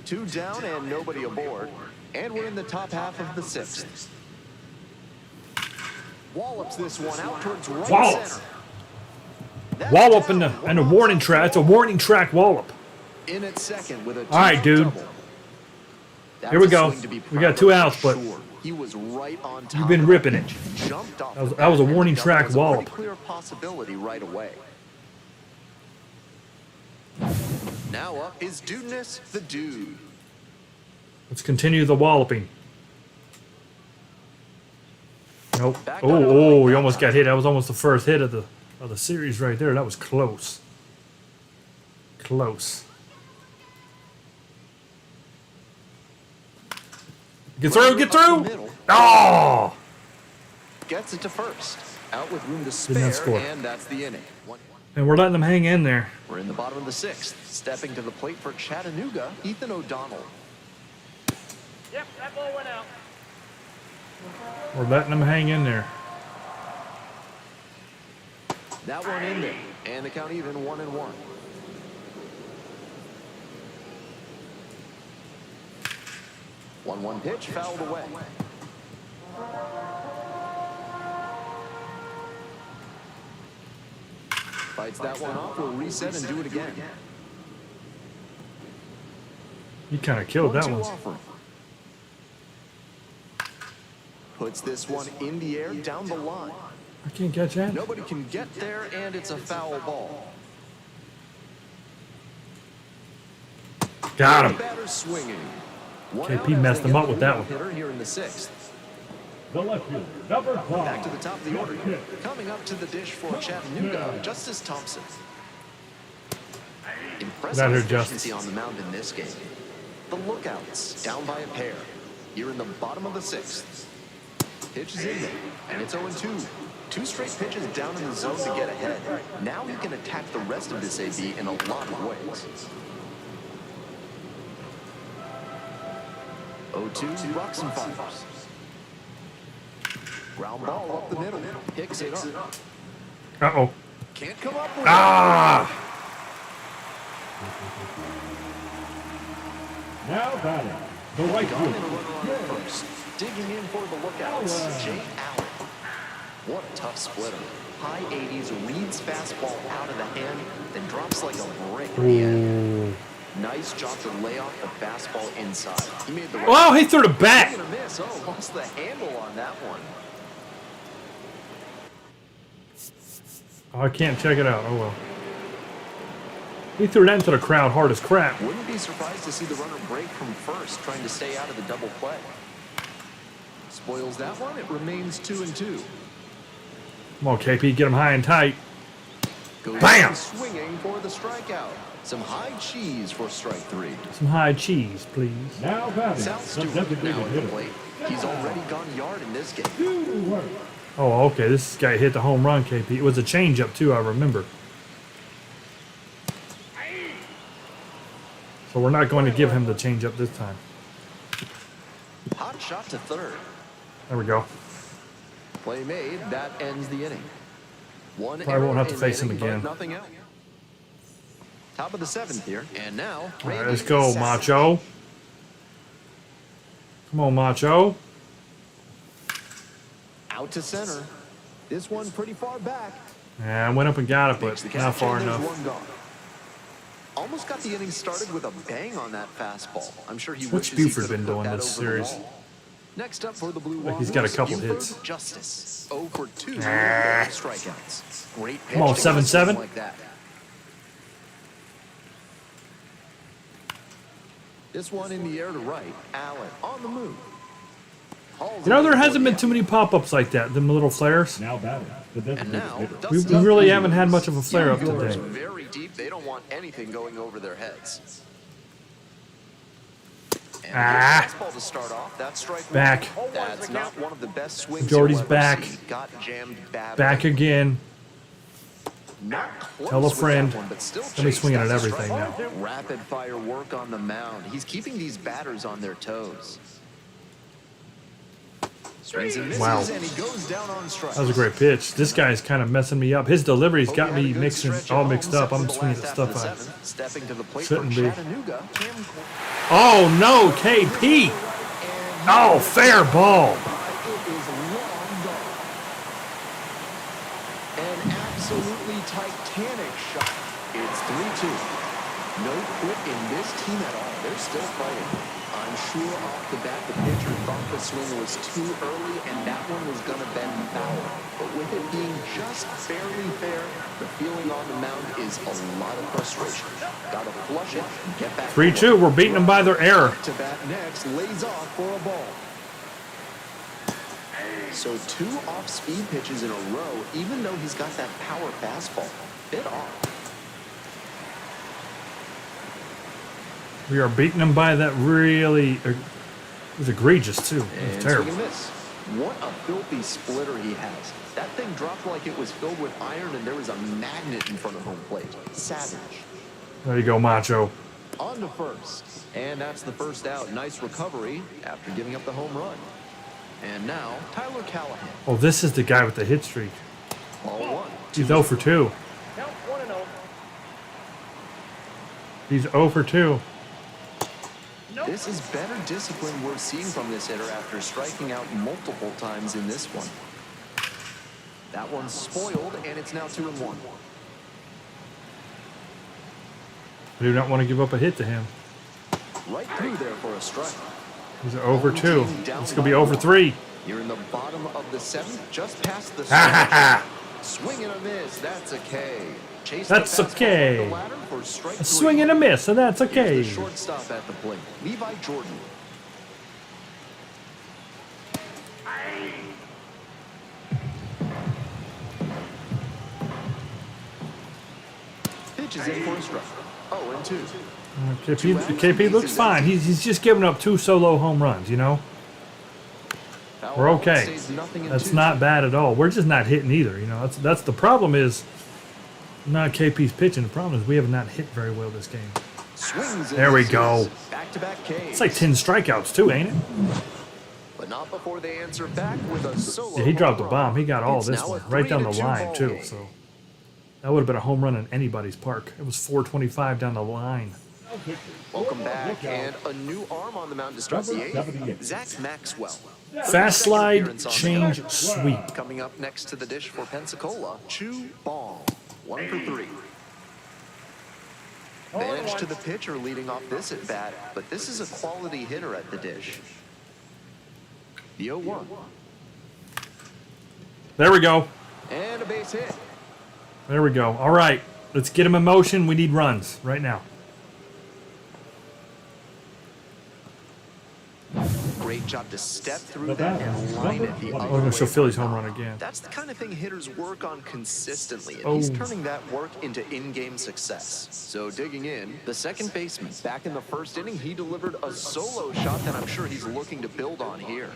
2 down and nobody aboard. And we're in the top half of the 6th. Wallops this one out towards right Wallops. center. Wallop and a warning track. It's a warning track wallop. In at second with a All right, dude. double. That's Here we a go. swing to be We got proud 2 of outs, for but sure. He was right on top you've been of ripping that it. pitch. Jumped off That was- the that was a bat, and warning the double track was a pretty wallop. clear possibility right away. Now up is Dudeness, the dude. Let's continue the walloping. Nope. Oh, you almost got hit. That was almost the first hit of the series right there. That was close. Close. Get through, get through! Oh! Gets it to first. Out with room to Did not spare, score. and that's the inning. And we're letting them hang in there. We're in the bottom of the sixth. Stepping to the plate for Chattanooga, Ethan O'Donnell. Yep, that ball went out. We're letting them hang in there. That one in there, and the count even 1-1. One pitch fouled away. Fights that one off. We'll reset and do it again. He kind of killed that 1-2 one. offer. Puts this one in the air down the line. I can't catch that. Nobody can get there, and it's a foul ball. Got The him. batter swinging. One KP out as messed they him get up with the that leadoff one. hitter here in the sixth. The left fielder, number 5. Back to the top of the order here. Coming up to the dish for Chattanooga, Justice Thompson. Impressive That hurt efficiency Justice. on the mound in this game. The Lookouts down by a pair. Here in the bottom of the sixth. Pitch is in there, and it's 0-2. 2 straight pitches down in the zone to get ahead. Now he can attack the rest of this AB in a lot of ways. 0-2, rocks and fires. Ground ball up the middle. Picks it up. Uh-oh. Can't come up with Ah! Now batting, the right it. Gone and a fielder, runner on first. Digging in for the Lookouts, Jay Allen. What a tough splitter. High 80s, reads fastball out of the hand, then drops like a brick in the end. Nice job to lay off the fastball inside. He made the right. Oh, he threw the bat. Gonna miss. Oh, lost the handle on that one. Oh, I can't check it out. Oh, well. He threw that into the crowd hard as crap. Wouldn't be surprised to see the runner break from first, trying to stay out of the double play. Spoils that one. It remains 2-2. Come on, KP, get him high and tight. Goes Bam! in swinging for the strikeout. Some high cheese for strike 3. Some high cheese, please. now batting, Sal the Stewart designated now at the hitter, plate. He's already gone yard in this game. Stewart. Oh, okay. This guy hit the home run, KP. It was a changeup, too, I remember. So we're not going to give him the changeup this time. Hot shot to third. There we go. Play made. That ends the inning. One Probably won't error have to in face the him inning, but again. Nothing out. Top of the 7th here. And now, All right, Randy let's go, Sass. Macho. Come on, Macho. Out to center. This one pretty far back. Yeah, I went up and got it, Makes the but not catch, far and there's enough. one gone. Almost got the inning started with a bang on that fastball. I'm sure he What's wishes he Buford could have been put doing that this over the series? wall. Next up for the Blue Like he's got a Wahoos, couple Buford hits. Justice. 0 for 2 Ah. strikeouts. Great pitch. Come on, to get a 7-7. swing like that. This one in the air to right. Allen on the move. Hauls You know, it there in hasn't for been the too many pop-ups like that, them little flares. Now batting, the And designated now, hitter, We Dustin really Hughes. haven't had much of a flare up Fielders today. very deep. They don't want anything going over their heads. And Ah. fastball to start off. That's strike one. Back. That's not one of the best swings. Jordy's you'll ever back. see. Got jammed badly. Back again. Not close Tell a with that friend. one, but still Let me chased. swing it at That's a everything strike. now. Rapid fire work on the mound. He's keeping these batters on their toes. Swings and misses, Wow. and he goes down on strikes. That was a great pitch. This guy's kind of messing me up. His delivery's Hope got you had a me good mixing, stretch all at mixed home, up. set I'm for the swinging last at half of stuff the I seventh. Stepping to the plate shouldn't for be. Chattanooga, Cam Oh, no, KP. Oh, fair ball. It is long gone. An absolutely Titanic shot. It's 3-2. No quit in this team at all. They're still fighting. I'm sure off the bat the pitcher thought the swing was too early and that one was going to bend foul. But with it being just barely fair, the feeling on the mound is a lot of frustration. Got to flush it and get back. 3-2. We're beating them by their error. To bat next, lays off for a ball. So 2 off-speed pitches in a row, even though he's got that power fastball. Bit off. We are beating them by that really... It was egregious, too. It And was terrible. swing and miss. What a filthy splitter he has. That thing dropped like it was filled with iron and there was a magnet in front of home plate. Savage. There you go, Macho. On to first. And that's the first out. Nice recovery after giving up the home run. And now, Tyler Callahan. Oh, this is the guy with the hit streak. Ball 1. He's 0 for 2. Count 1-0. He's 0 for 2. This is better discipline we're seeing from this hitter after striking out multiple times in this one. That one's spoiled, and it's now 2-1. I do not want to give up a hit to him. Right through there for a strike. He's 0 for 2. It's going to be 0 for 3. You're in the bottom of the 7th, just past the swing and a miss. That's a K. Chase That's the fastball okay. up the ladder for strike A 3. swing and a miss, and that's okay. Here's the shortstop at the plate, Levi Jordan. Pitches in for a strike. 0-2. KP looks fine. He's just giving up 2 solo home runs, you know? Foul We're ball okay. stays nothing in That's 2. not bad at all. We're just not hitting either, you know? That's the problem is not KP's pitching. The problem is we have not hit very well this game. Swings and There we misses. go. Back-to-back Ks. It's like 10 strikeouts too, ain't it? But not before they answer back with a solo. Yeah, he dropped a home bomb. run. He got all It's this now a one right down the 3-2 line ball too. game. So that would have been a home run in anybody's park. It was 425 down the line. Welcome back, and a new arm on the mound to start the 8th. Zach Maxwell. Fast slide, Appearance on the change, hill. sweep. Coming up next to the dish for Pensacola, Chu Ball. 1 for 3. Advantage to the pitcher leading off this at bat, but this is a quality hitter at the dish. The 0-1. There we go. And a base hit. There we go. All right, let's get him in motion. We need runs right now. Great job to step through The that batter, and line it the number other We're gonna way show from Philly's the home top. run again. That's the kind of thing hitters work on consistently, and Oh. he's turning that work into in-game success. So digging in, the second baseman, back in the first inning, he delivered a solo shot that I'm sure he's looking to build on here.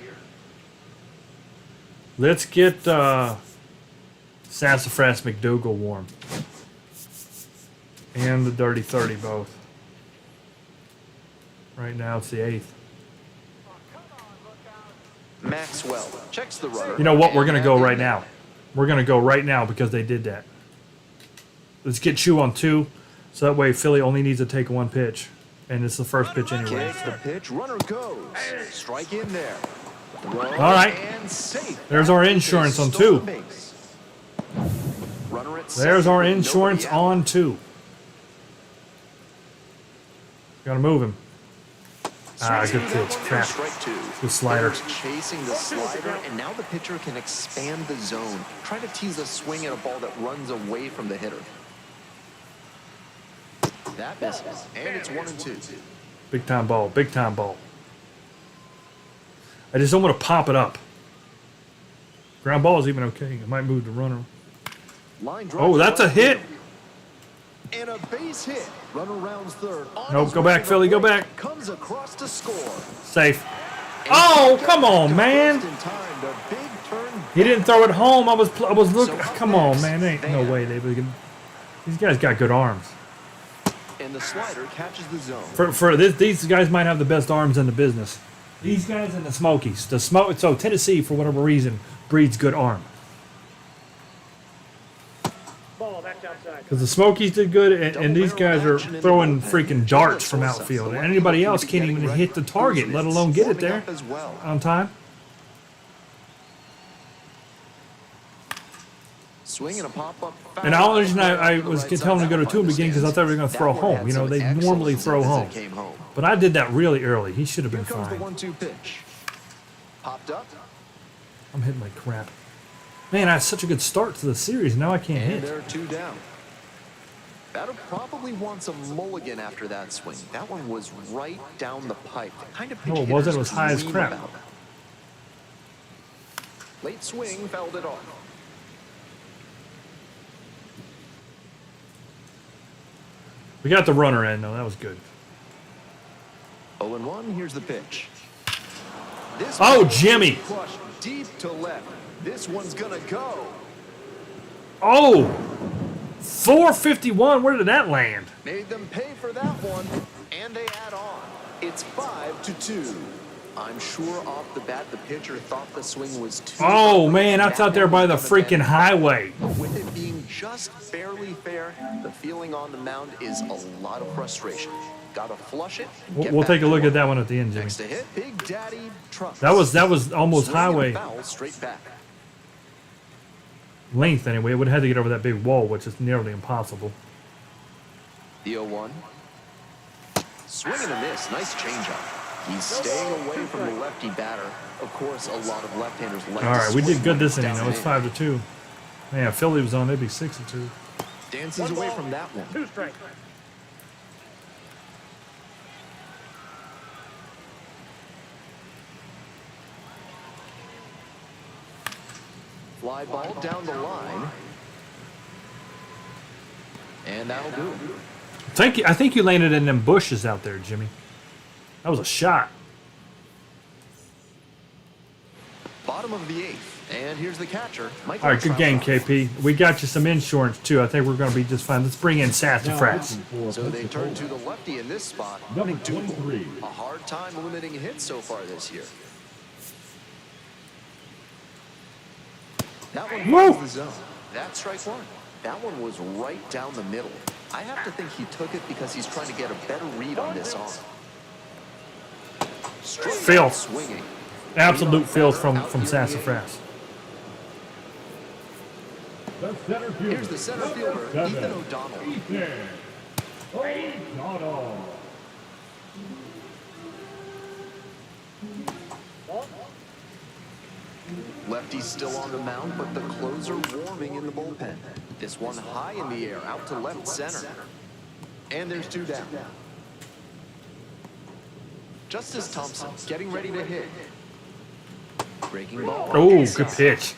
Let's get Sassafras McDougal warm. And the Dirty 30 both. Right now it's the 8th. Maxwell checks the runner. You know what? We're going to and go that right is now. We're going to go right now because they did that. Let's get Chu on 2. So that way Philly only needs to take 1 pitch. And it's the first pitch anyway. Kick the pitch, runner goes. Strike in there. Throw All right. and safe. There's our insurance on 2. Base. Runner at There's second our with insurance nobody out. on 2. Gotta move him. Ah, good pitch. Crap. Strike 2. Good slider. Hitters chasing the slider, and now the pitcher can expand the zone. Try to tease a swing at a ball that runs away from the hitter. That misses, and it's 1-2. Big time ball. Big time ball. I just don't want to pop it up. Ground ball is even okay. I might move the runner. Line drive Oh, that's a right hit. and a base hit. Runner rounds third. On Nope, his go way back, to the Philly, go plate, back. Comes across to score. Safe. And Oh, he come gets on, to man. first in time. The big turn. He didn't throw it home. I was looking. So up Come on, next, man. There ain't no Van. way they can. These guys got good arms. And the slider catches the zone. For this, these guys might have the best arms in the business. These guys and the Smokies. So Tennessee, for whatever reason, breeds good arm. Ball, that's outside. Because the Smokies did good, and these guys are throwing freaking darts from outfield. And anybody else can't even hit the target, let alone get it there As well. Swing and a pop-up foul. And the only reason I To the was right telling them side to go to down two in by the beginning because I thought we were going to That throw one home. had You know, some they excellent normally throw zippers as home. it came home. But I did that really early. He should have Here been comes the fine. 1-2 pitch. Popped up, I'm hitting like crap. Man, I had such a good start to the series. Now I can't and hit. they're 2 down. Batter probably wants a mulligan after that swing. That one was right down the pipe. The kind of pitch No, it wasn't. It was hitters high as dream crap. about. Late swing, fouled it off. We got the runner in, though. That was good. 0-1, here's the pitch. This Oh, one Jimmy. is crushed deep to left. This one's gonna go. Oh! 451. Where did that land? Made them pay for that one, and they add on. It's 5-2. I'm sure off the bat the pitcher thought the swing was too. Oh, man. That's out there by the freaking highway. But with it being just barely fair, the feeling on the mound is a lot of frustration. Gotta flush it. and get We'll back take a to look work. at that one at the end, Jimmy. Next to hit, Big Daddy Trump. That was almost Swing and a highway foul straight back. length anyway. It would have had to get over that big wall, which is nearly impossible. The 0-1. Swing and a miss. Nice changeup. He's staying away from the lefty batter. Of course, a lot of left-handers like All right, we did good this inning, down though. It's in. 5-2. Man, if Philly was on, they'd be 6-2. Dances away from that one. 2 straight. Fly ball down the line. And that'll do it. I think you landed in them bushes out there, Jimmy. That was a shot. Bottom of the 8th. And here's the catcher, Michael. All right, good Trout. game, KP. We got you some insurance, too. I think we're going to be just fine. Let's bring in Sassafras. So they turn to the lefty in this spot. Number McDougal. 23. A hard time limiting hits so far this year. That one Whoa. finds the zone. That's strike one. That one was right down the middle. I have to think he took it because he's trying to get a better read on this arm. Straight Filth. swinging. Absolute filth from Sassafras. The center fielder. Here's the center fielder, 7. Ethan O'Donnell. Ethan O'Donnell. Lefty's still on the mound, but the closer warming in the bullpen. This one high in the air, out to left center. And there's 2 down. Justice Thompson getting ready to hit. Breaking ball. Oh, good Inside. pitch.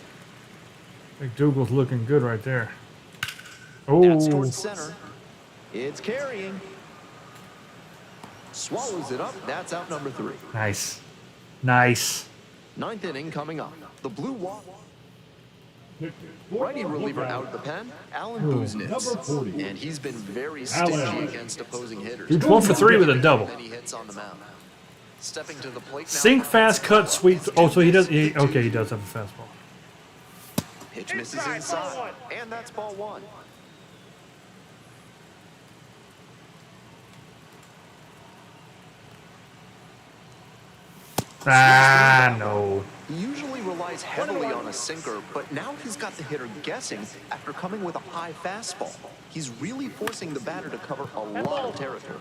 McDougal's looking good right there. That's Oh, towards center. It's carrying. Swallows it up. That's out number 3. nice. Nice. 9th inning coming up. The Blue Wall. Pitches. Righty reliever out of the pen, Alan Buznitz. Number 40. And he's been very stingy Allen. against opposing hitters. Dude's 1 for 3 with a double. Many hits on the mound. Stepping to the plate now. Sink, fast, cut, sweep. Oh, so he does. Okay, he does have a fastball. Pitch misses Inside, inside. ball 1. And that's ball 1. Ah, no. He usually relies heavily on a sinker, but now he's got the hitter guessing after coming with a high fastball. He's really forcing the batter to cover a lot of territory.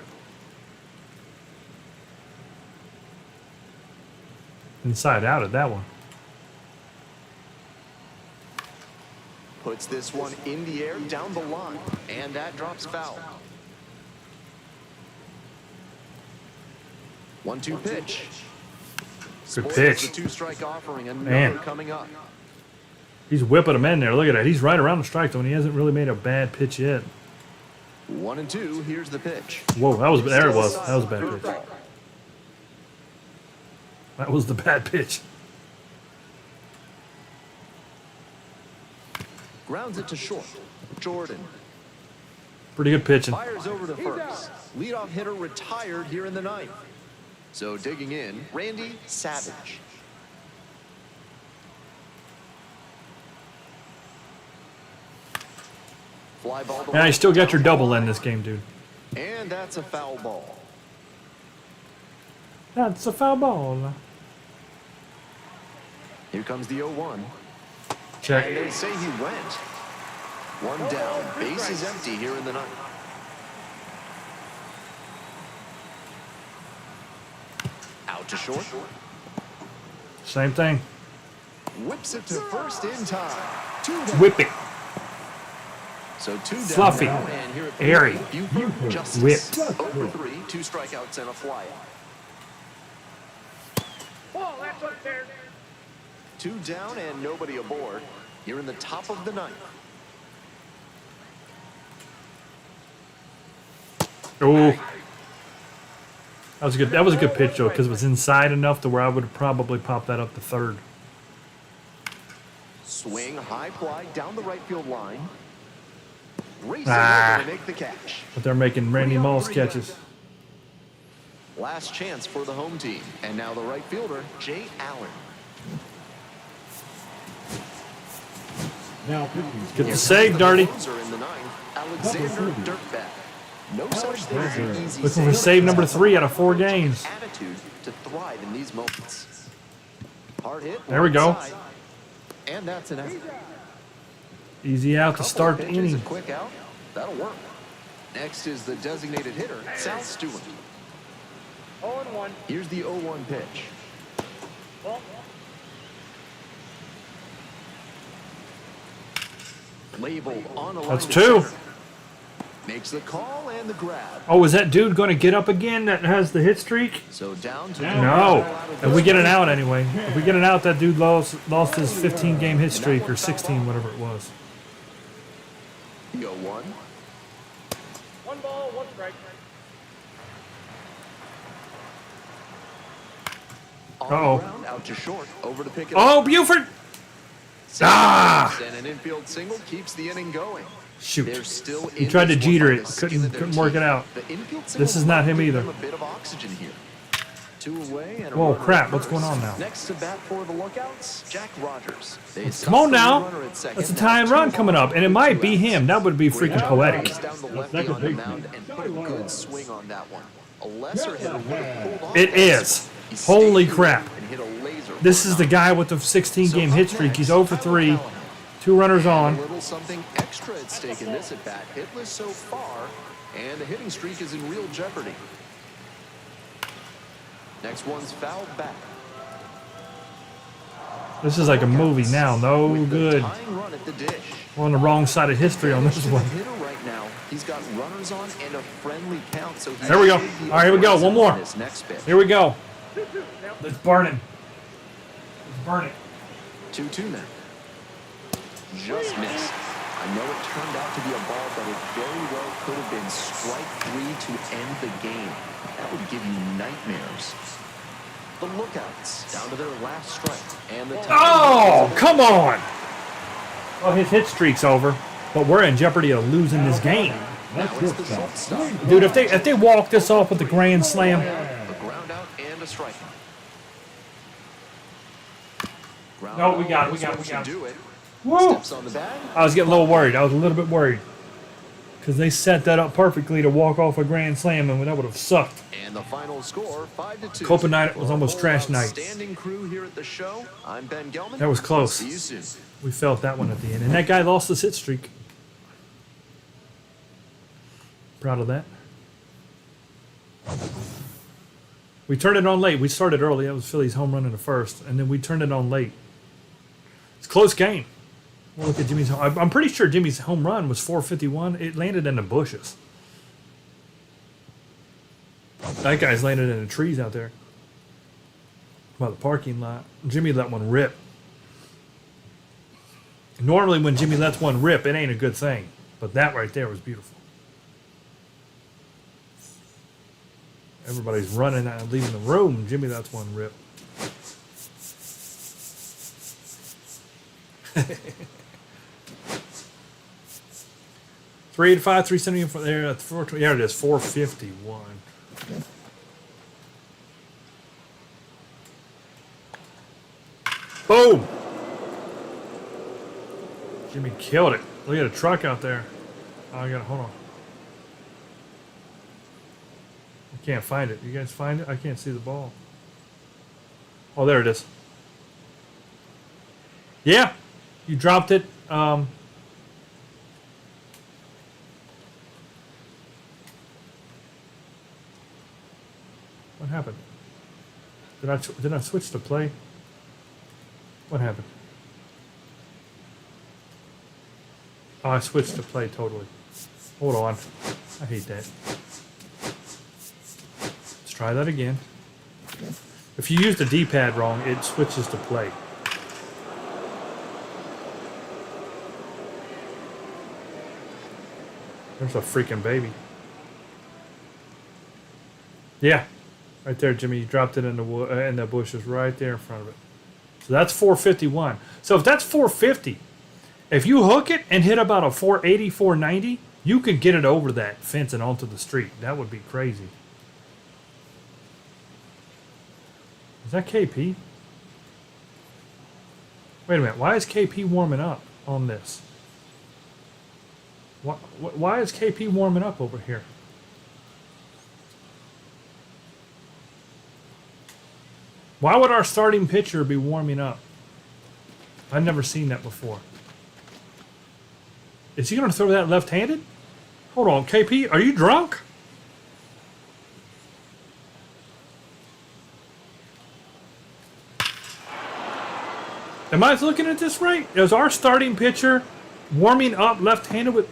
Inside out at that one. Puts this one in the air, down the line, and that drops foul. 1-2 pitch. Good Spoils pitch. The 2-strike offering, another Man. coming up. He's whipping him in there. Look at that. He's right around the strike zone. He hasn't really made a bad pitch yet. 1-2. Here's the pitch. Whoa, that was there. It was. Still That was a bad curveball. pitch. That was the bad pitch. Grounds it to short. Jordan Pretty good pitching. fires over to first. Leadoff hitter retired here in the 9th. So digging in, Randy Savage. Fly ball to Yeah, you left, still got your down double the in line. this game, dude. And that's a foul ball. That's a foul ball. Here comes the 0-1. Check. And they say he went. One down. Base is empty here in the ninth. Out to short. Same thing. Whips it to first in time. 2 down. Whip it. So 2 down. Fluffy. Now, and here at Airy. Buford, Justice. Whip. 0 for 3, 2 strikeouts and a flyout. Ball, that's up there. 2 down and nobody aboard. Here in the top of the ninth. Oh. That was good. That was a good pitch though, because it was inside enough to where I would have probably popped that up to third. Swing, high fly down the right field line. Racing Ah. over to make the catch. But they're making Randy Moss catches. Last chance for the home team. And now the right fielder, Jay Allen. Now pitching. Get the save, Darty. Closer in the ninth, Alexander Dirtbag. No such thing as an easy Looking for save number 3 out of 4 games. Attitude to thrive in these moments. Hard hit. There we go. side, and that's an out. Easy out to Couple start the pitches, inning. a quick out. That'll work. Next is the designated hitter, Sal Stewart. 0-1. Here's the 0-1 pitch. Ball. Labeled on a line That's to 2. center. Makes the call and the grab. Oh, is that dude going to get up again that has the hit streak? So down to No. If we get an out anyway. If we get an out, that dude lost his 15-game hit streak or 16, whatever it was. The 0-1. 1 ball, 1 strike. On Uh-oh. the ground, out to short, over to pick it Oh, up. Buford! Single Ah! hits, and an infield single keeps the inning going. Shoot. They're still He in tried to this one jeter by it. the skin of their Couldn't work it teeth. out. The infield This single is not him might give either. them a bit of oxygen here. 2 away and a Whoa, runner crap, at what's going first. on now? Next to bat for the Lookouts, Jack Rogers. They Come suck on the now. runner at second. That's a Now tie and 2 run coming up, and it might be him. That would be freaking poetic. He's down the lefty on the mound and put a good swing on that one. A lesser hitter would have pulled off It that is. swing. He Holy stayed crap. and hit a laser This for is a the knock. guy with the 16-game hit streak. He's 0 for 3. 2 runners A on. little something extra at stake in this at bat. Hitless so far, and the hitting streak is in real jeopardy. Next one's fouled back. This is like a movie now. No With the good. tying run at the dish. We're on the wrong side of history on this To the one. hitter right now, he's got runners on and a friendly count. So he There we go. should be All right, here we go. One aggressive more. on this next pitch. Here we go. Let's burn him. Let's burn it. 2-2 now. Just missed. I know it turned out to be a ball, but it very well could have been strike 3 to end the game. That would give you nightmares. The Lookouts down to their last strike. And the Oh, come on. Well, his hit streak's over, but we're in jeopardy of losing this game. Now it's the shortstop. Dude, if they walk this off with the grand slam, A ground out and a strike. Ground No, we ball, got it, we this got it, one we got should it. do it. woo, Steps on the bag. I was getting a little worried. I was a little bit worried. Because they set that up perfectly to walk off a grand slam, and that would have sucked. And the final score, 5-2. Copa night was almost trash night. Standing crew here at the show. I'm Ben Gelman. That was close. See you soon. We felt that one at the end. And that guy lost his hit streak. Proud of that. We turned it on late. We started early. That was Philly's home run in the first. And then we turned it on late. It's a close game. We'll look at Jimmy's. I'm pretty sure Jimmy's home run was 451. It landed in the bushes. That guy's landed in the trees out there by the parking lot. Jimmy let one rip. Normally, when Jimmy lets one rip, it ain't a good thing. But that right there was beautiful. Everybody's running out and leaving the room. Jimmy lets one rip. 385, 374, there, 420. There it is, 451. Boom! Jimmy killed it. Look at a truck out there. Oh, I gotta, hold on. I can't find it. You guys find it? I can't see the ball. Oh, there it is. Yeah, you dropped it. happened? Did I switch to play? What happened? Oh, I switched to play totally. Hold on. I hate that. Let's try that again. If you use the D-pad wrong, it switches to play. There's a freaking baby. Yeah, right there, Jimmy. You dropped it in the bushes right there in front of it. So that's 451. So if that's 450, if you hook it and hit about a 480, 490, you could get it over that fence and onto the street. That would be crazy. Is that KP? Wait a minute. Why is KP warming up on this? Why is KP warming up over here? Why would our starting pitcher be warming up? I've never seen that before. Is he going to throw that left-handed? Hold on, KP, are you drunk? Am I looking at this right? Is our starting pitcher warming up left-handed with...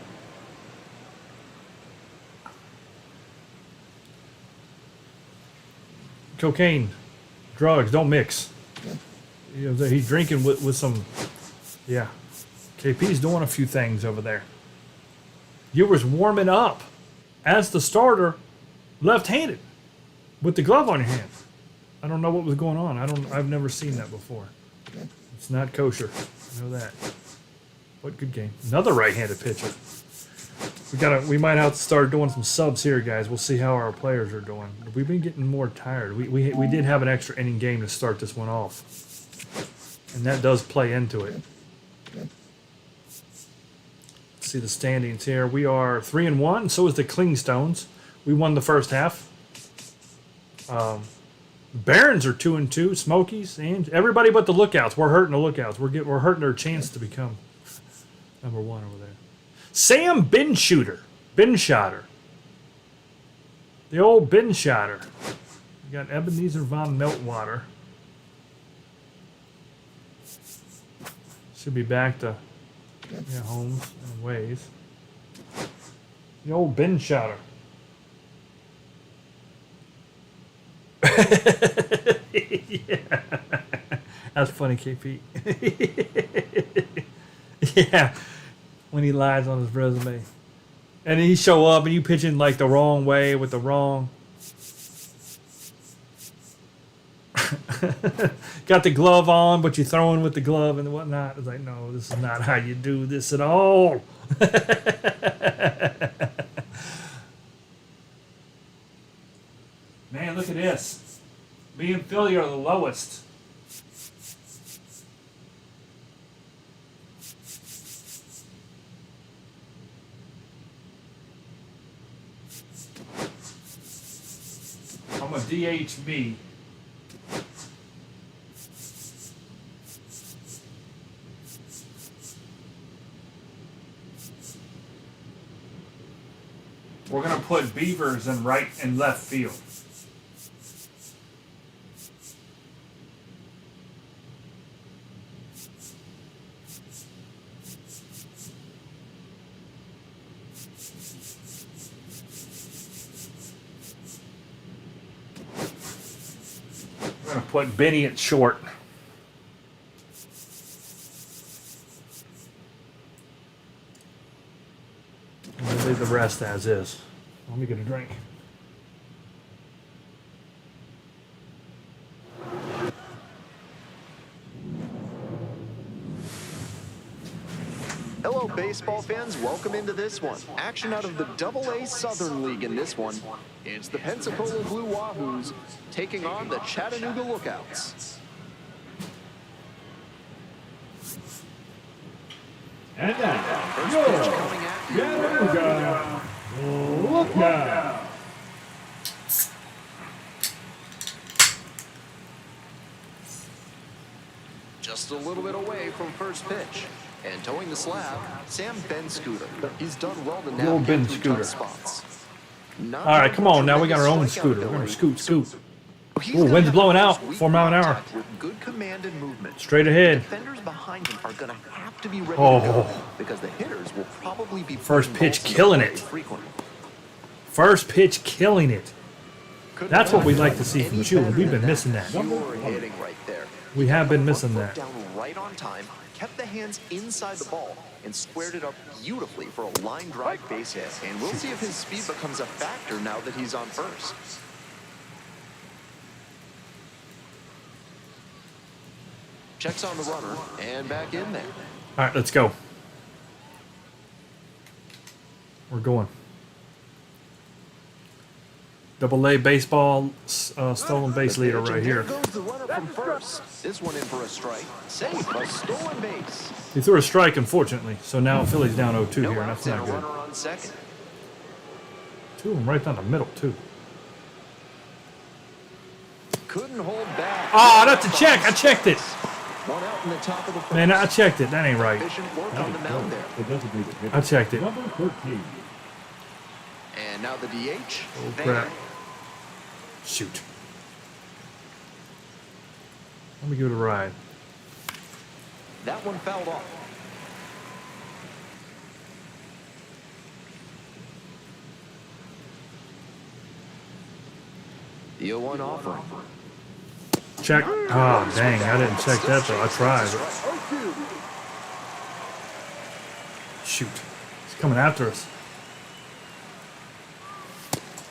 Cocaine, drugs, don't mix. You know, he's drinking with some... Yeah. KP's doing a few things over there. You was warming up as the starter left-handed with the glove on your hand. I don't know what was going on. I've never seen that before. It's not kosher. I know that. What good game. Another right-handed pitcher. We might have to start doing some subs here, guys. We'll see how our players are doing. We've been getting more tired. We did have an extra inning game to start this one off. And that does play into it. Let's see the standings here. We are 3-1. So is the Clingstones. We won the first half. Barons are 2-2. Smokies and everybody but the Lookouts. We're hurting the Lookouts. We're hurting their chance to become number one over there. Sam Binshotter. The old Binshotter. We got Ebenezer von Meltwater. Should be back to homes and ways. The old Binshotter. Yeah. That's funny, KP. Yeah. When he lies on his resume. And he show up and you pitching like the wrong way with the wrong. Got the glove on, but you're throwing with the glove and whatnot. It's like, no, this is not how you do this at all. Man, look at this. Me and Philly are the lowest. I'm a DH me. We're going to put Beavers in right and left field. We're going to put Benny at short. Leave the rest as is. Let me get a drink. Hello, baseball fans. Welcome into this one. Action out of the AA Southern League in this one. It's the Pensacola Blue Wahoos taking on the Chattanooga Lookouts. And now, First your pitch coming at you. Chattanooga Lookout. Just a little bit away from first pitch. And towing the slab, Sam Scooter. He's done well to old Ben navigate through Scooter. tough spots. Not All right, come on. Now we got our own tremendous scooter. strikeout We're going ability. to scoot. He's Ooh, got wind's that blowing out, sweet 4 mile an hour. contact with good command and movement. Straight ahead. Defenders behind him are going to have to be ready to Oh. go because the hitters will probably be First putting pitch balls in the killing play it. frequently. First pitch killing it. Couldn't That's what we have like to done see from any Chu. better We've than been missing that. Pure hitting right there. We have been One missing foot that. down right on time, kept the hands inside the ball, and squared it up beautifully for a line drive base hit. And we'll see if his speed becomes a factor now that he's on first. Checks on the runner and back in there. All right, let's go. We're going. Double A baseball stolen base leader right here. There goes the runner from first. This one in for a strike. Safe, a stolen base. He threw a strike, unfortunately. So now Philly's down 0-2 No here, and outs that's and a not good. runner on second. Two of them right down the middle, too. Couldn't hold back. Ah, that's a check. I checked it. One out in the top of the first. Man, I checked it. That ain't right. Efficient work on the mound there. The designated hitter. I checked it. Number 13. And now the DH. Oh, There. crap. Shoot. Let me give it a ride. That one fouled off. The 0-1 offering. Check. Oh, dang. I didn't check that, though. I tried. Shoot. He's coming after us.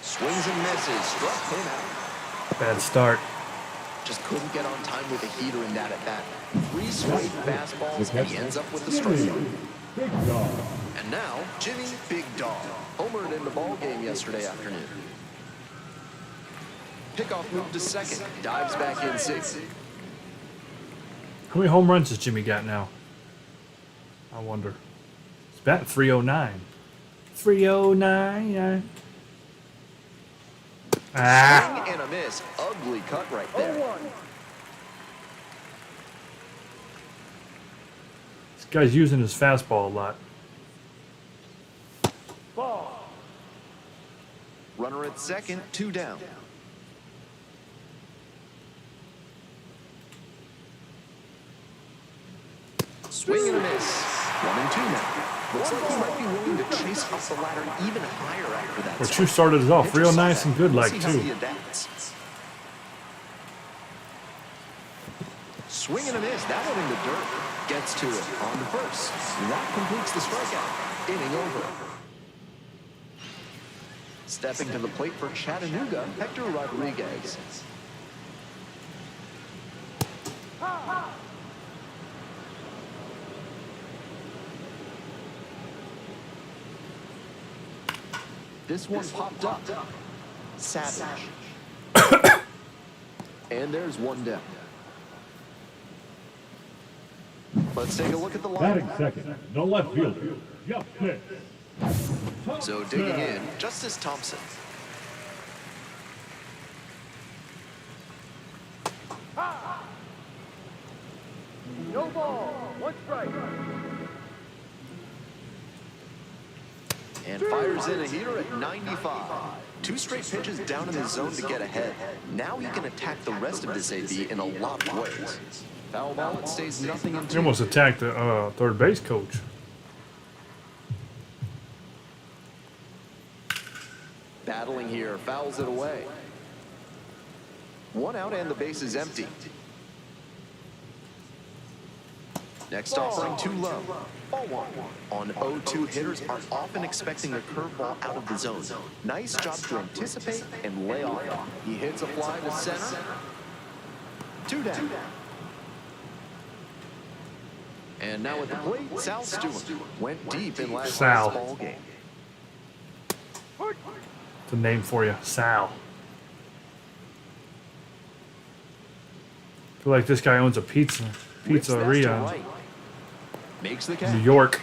Swings and misses. Struck him out. Bad start. Just couldn't get on time with a heater in that at bat. 3 straight fastballs, and he ends up with the strikeout. Big dog. And now, Jimmy Big Dog homered in the ball game yesterday afternoon. Pickoff move to second. Dives back in 6. How many home runs has Jimmy got now? I wonder. He's batting 309. 309. Ah. Swing and a miss. Ugly cut right there. This guy's using his fastball a lot. Runner at second, 2 down. Swing and a miss. 1 and 2 now. Looks like he might be willing to chase up the ladder even higher after that. Where swing. Chu started us off real Pitcher saw nice that. and good Let's like, see how too. he adapts. Swing and a miss. That one in the dirt. Gets to it on the first. That completes the strikeout. Inning over. Stepping to the plate for Chattanooga, Hector Rodriguez. This one popped up. Savage. And there's one down. Let's take a look at the Batting line. second. The left fielder. Justice. So digging in, Justice Thompson. No ball. 1 strike. And fires in a heater at 95. 2 straight pitches down in the zone to get ahead. Now he can attack the rest of this AB in a lot of ways. Foul ball, it stays nothing in He 2. almost attacked the third base coach. Battling here, fouls it away. 1 out and the base is empty. Next offering too low. Ball 1. On 0-2, hitters are often expecting a curveball out of the zone. Nice job to anticipate and lay off. He hits a fly to center. 2 down. And now at the plate, Sal Stewart went deep in last Sal. night's ball game. It's a name for you, Sal. I feel like this guy owns a Whips that to pizzeria right. Makes the in catch. New York.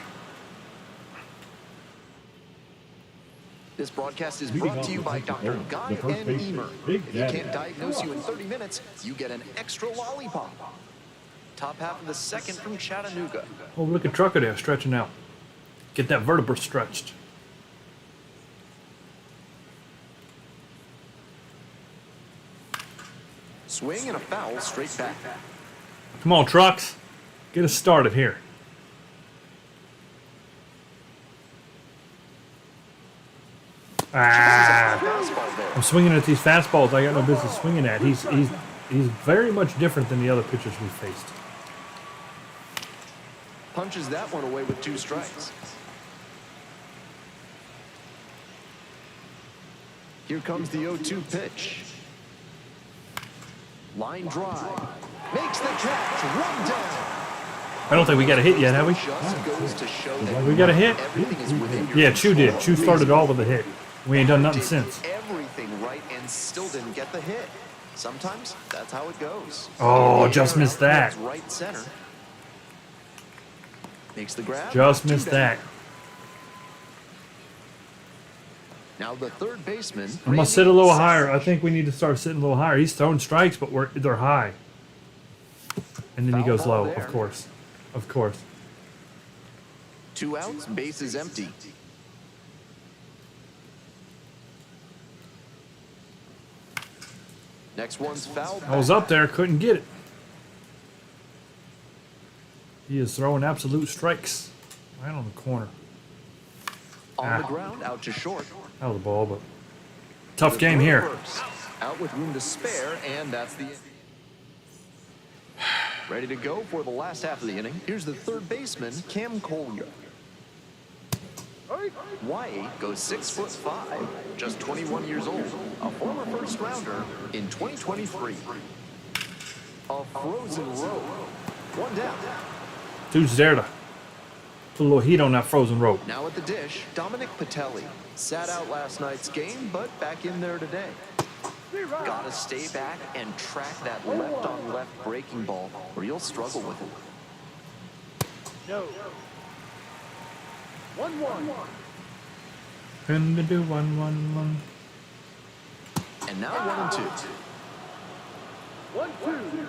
This broadcast is brought to you by Dr. Guy N. Emer. If he can't diagnose you in 30 minutes, you get an extra lollipop. Top half of the second from Chattanooga. Oh, look at Trucker there stretching out. Get that vertebra stretched. Swing and a foul straight back. Come on, Trucks. Get us started here. Ah. Fastball there. I'm swinging at these fastballs I got no business swinging at. He's very much different than the other pitchers we faced. Punches that one away with 2 strikes. Here comes the 0-2 pitch. Line drive. Makes the catch. 1 down. I don't think we got a hit yet, have we? Just goes to show that We got a hit? everything is within your Yeah, Chu control. did. Chu started all with a hit. We ain't done nothing since. Everything right and still didn't get the hit. Sometimes that's how it goes. Oh, In the just air, missed that. towards right center. Makes the grab. Just 2 missed down. that. Now the third baseman. I'm gonna sit a little higher. I think we need to start sitting a little higher. He's throwing strikes, but they're high. And then he Foul goes ball low, there. of course. Of course. 2 outs, bases empty. Next one's foul. I was up there, couldn't get it. He is throwing absolute strikes. Right on the corner. On the ground, out to short. That was a ball, but tough The game throw here. first. Out with room to spare, and that's the inning. Ready to go for the last half of the inning. Here's the third baseman, Cam Collier. White goes 6'5", just 21 years old, a former first rounder in 2023. A frozen rope. 1 down. Dude's there to put a little heat on that frozen rope. Now at the dish, Dominic Patelli. Sat out last night's game, but back in there today. Gotta stay back and track that left-on-left breaking ball, or you'll struggle with it. No. 1-1. Can we do 1-1-1? And now 1-2. 1-2.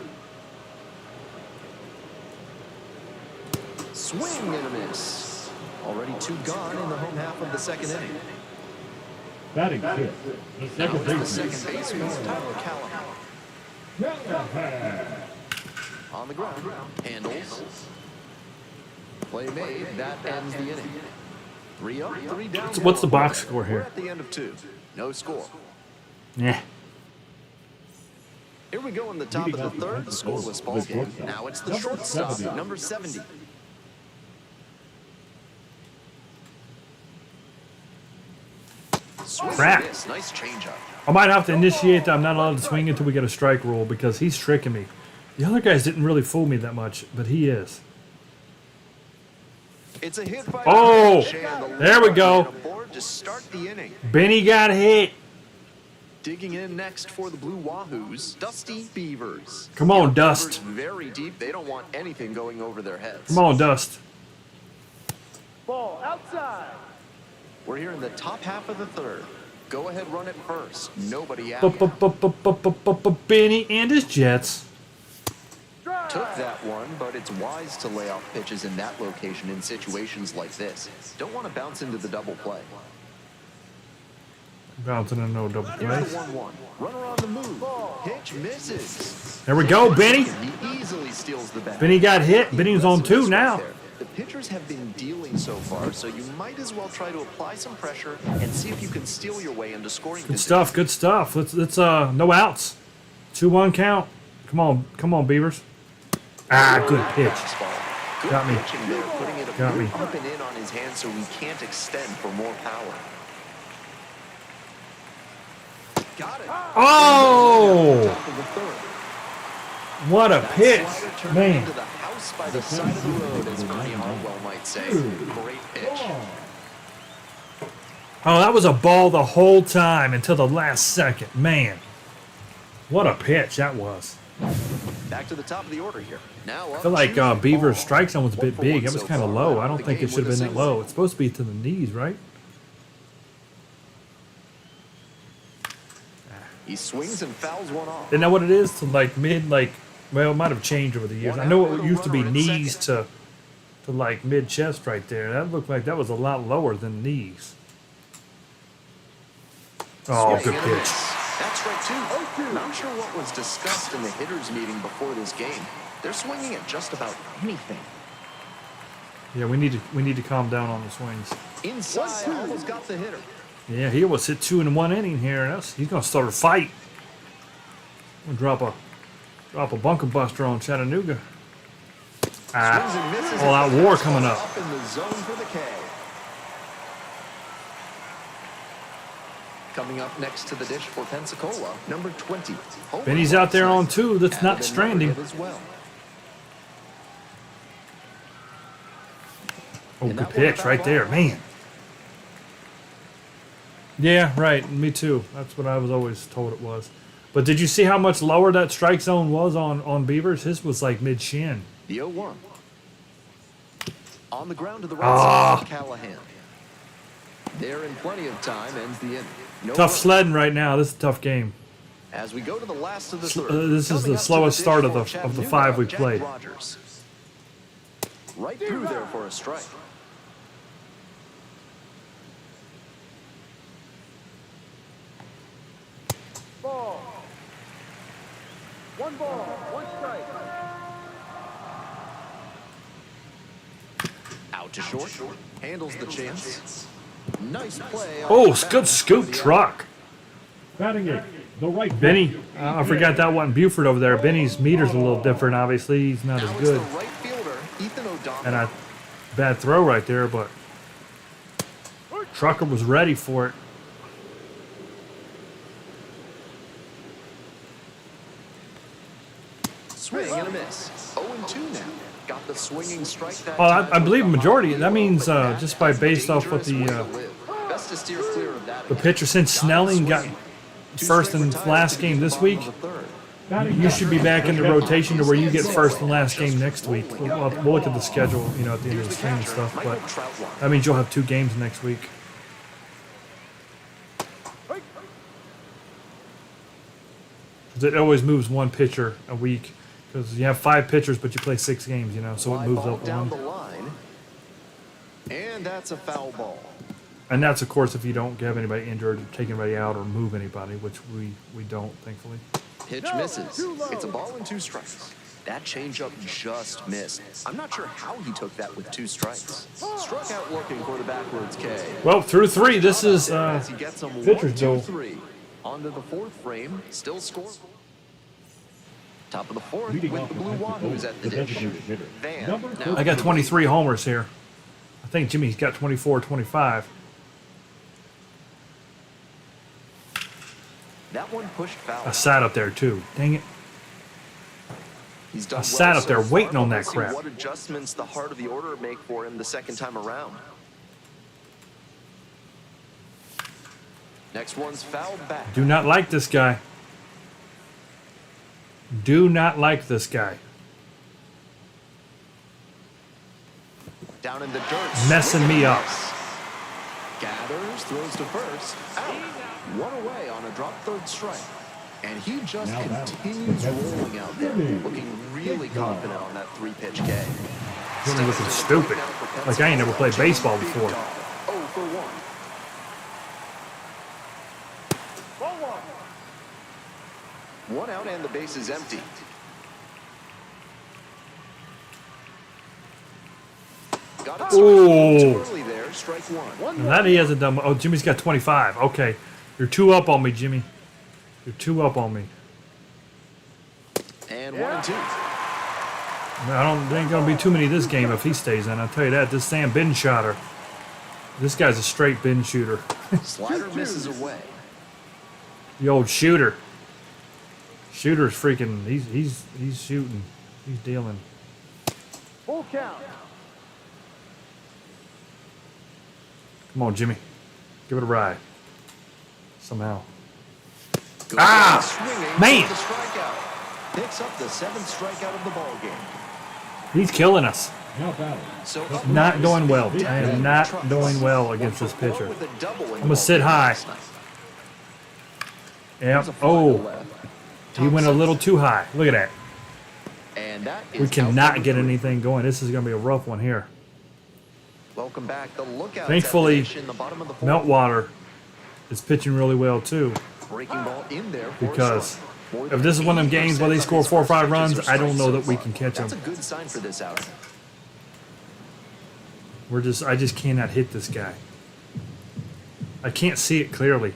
Swing and a miss. Already 2 gone in the home half of the second inning. Batting fifth, the Now second it's the baseman. second baseman, Tyler Callahan. On the ground, handles. Play made, that ends the inning. 3 up, 3 down. So what's the box score We're here? at the end of 2. No score. Yeah. Here we go in the top of the third, scoreless ball game. Now it's the shortstop, number 70. Swing and Crap. miss. Nice changeup. I might have to initiate that I'm not allowed to swing until we get a strike rule because he's tricking me. The other guys didn't really fool me that much, but he is. It's a hit by Oh, the pitch, and the there we go. leadoff man aboard to start the inning. Benny got hit. Digging in next for the Blue Wahoos, Dusty Beavers. Come on, Yeah, Dust. Beavers very deep. They don't want anything going over their heads. Come on, Dust. Ball outside. We're here in the top half of the third. Go ahead, run it first. Nobody out. Benny and his Jets. Took that one, but it's wise to lay off pitches in that location in situations like this. Don't want to bounce into the double play. Bouncing in no double Here's the plays. 1-1. Runner on the move. Pitch misses. There we go, Benny. He easily steals the bat. Benny got hit. Benny's on 2 now. The pitchers have been dealing so far, so you might as well try to apply some pressure and see if you can steal your way into scoring Good position. stuff. Good stuff. Let's no outs. 2-1 count. Come on, Beavers. Ah, good pitch. Fastball. Good Got me. pitching there, putting it Got me. up and in on his hand so he can't extend for more power. Got it. Oh, Top of the third. what a pitch, Slider turned man. into the house by the side of the road, as Bernie Hartwell might say. Great pitch. Oh, that was a ball the whole time until the last second. Man, what a pitch that was. Back to the top of the order here. Now I feel like Beaver's strike zone was a bit big. That was kind of low. I don't think it should have been that low. It's supposed to be to the knees, right? He swings and fouls one off. Isn't that what it is? To like mid, well, it might have changed over the years. I know it used to be knees to like mid chest right there. That looked like that was a lot lower than knees. Oh, Swing good and a pitch. miss. That's strike two. Not sure what was discussed in the hitters meeting before this game. They're swinging at just about anything. Yeah, we need to calm down on the swings. Inside, almost got the hitter. Yeah, he almost hit 2 in 1 inning here. He's gonna start a fight. We'll drop a bunker buster on Chattanooga. Swings and misses. All out war coming up. Up in the zone for the K. Coming up next to the dish for Pensacola, number 20. Benny's out there on 2. That's Added not another stranding. hit as well. Oh, And good that one pitch right there, man. Yeah, right. Me too. That's what I was always told it was. But did you see how much lower that strike zone was on Beavers? His was like mid-shin. The 0-1. On the ground to the right side, Callahan. There in plenty of time, ends the inning. No Tough run. sledding right now. This is a tough game. As we go to the last of the third. This is Coming the up to slowest dish start of for the Chattanooga, 5 we've Jack played. Rogers. Right through there for a strike. Ball. 1 ball, 1 strike. Out to short. Handles the chance. Nice play. Oh, good scoop truck. Batting eighth, the right Benny, I forgot that one. Buford over there. Benny's meter's a little different, obviously. He's not as Now it's the good. right fielder, Ethan O'Donnell. And a bad throw right there, but Trucker was ready for it. Swing and a miss. 0-2 now. Got the swinging strike that Oh, time I with believe the majority. hard That means but just by that's a based off what dangerous the way to live. Best to steer clear of that the again. pitcher since Snelling got first and last game this week. You should be back in the rotation to where you get first and last game next week. We'll look at the schedule, you know, at the end of the stream and stuff. But that means you'll have 2 games next week. It always moves 1 pitcher a week because you have 5 pitchers, but you play 6 games, you know, so it Fly moves ball up down the 1. line. And that's a foul ball. And that's, of course, if you don't have anybody injured or take anybody out or move anybody, which we don't, thankfully. Pitch misses. It's a ball and 2 strikes. That changeup just missed. I'm not sure how he took that with 2 strikes. Struck out looking for the backwards K. Well, through 3, this is As he gets them pitcher's 1, 2, duel. 3. Onto the 4th frame, still score. Top of the 4th Leading with off the the Blue Wahoos at the the dish. designated hitter. Van. Number Now I got 23 homers here. I think Jimmy's got 24 or 25. that one pushed foul. I sat up there, too. Dang it. He's done I sat well up there so far, waiting on but that we'll see crap. What adjustments the heart of the order make for him the second time around. Next one's fouled back. Do not like this guy. Do not like this guy. Down in the dirt. Messing me up. Gathers, throws to first. Out. 1 away on a drop 3rd strike. And he just Now batting. continues rolling out there, looking really confident on that 3-pitch K. Jimmy looking stupid. Like I ain't never played baseball before. 0 for 1. Ball 1. 1 out and the base is empty. Got it Ooh. too early there, strike 1. And that he hasn't done. Oh, Jimmy's got 25. Okay. You're 2 up on me, Jimmy. You're 2 up on me. And 1 and 2. There ain't gonna be too many this game if he stays in. I'll tell you that. This Sam bin shotter. This guy's a straight bin shooter. Slider misses away. The old shooter. Shooter's freaking. He's shooting. He's dealing. Full count. Come on, Jimmy. Give it a ride. Somehow. Goes Ah! down swinging Man! for the strikeout. Picks up the 7th strikeout of the ball game. He's killing us. Now batting. So Not going well. I am not doing well against this pitcher. I'm gonna sit high. Yep. Oh, he went a little too high. Look at that. And that We is cannot out get number 3. anything going. This is gonna be a rough one here. Welcome back. The lookout. Thankfully, in the bottom of the 4th. Meltwater is pitching really well too. Breaking ball in there for a Because strike. More if than this is one of them games where they 80% score of his 4 or 5 first runs, pitches are I don't know strikes that we so can far. catch That's them. a good sign for this outing. I just cannot hit this guy. I can't see it clearly.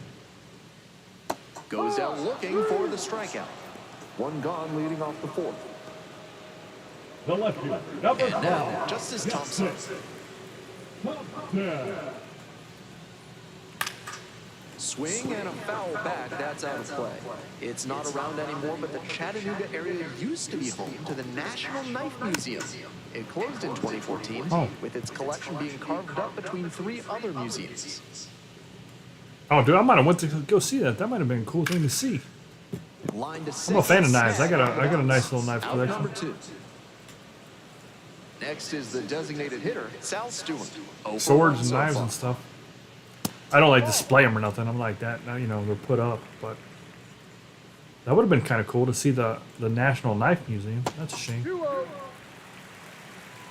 Goes down looking for the strikeout. One gone leading off the fourth. The left fielder, number And now, 5. Justice Thompson. Thompson. Swing and a foul back. That's out of play. It's not around anymore, but the Chattanooga area used to be home to the National Knife Museum. It closed in 2014, Oh. with its collection being carved up between 3 other museums. Oh, dude, I might have went to go see that. That might have been a cool thing to see. Line to I'm a fan of knives. I got six. a nice little knife Out collection. number 2. Next is the designated hitter, Sal Stewart. 0 for Swords 1 and so knives far. and stuff. I don't like display them or nothing. I'm like that. You know, they're put up, but that would have been kind of cool to see the National Knife Museum. That's a shame.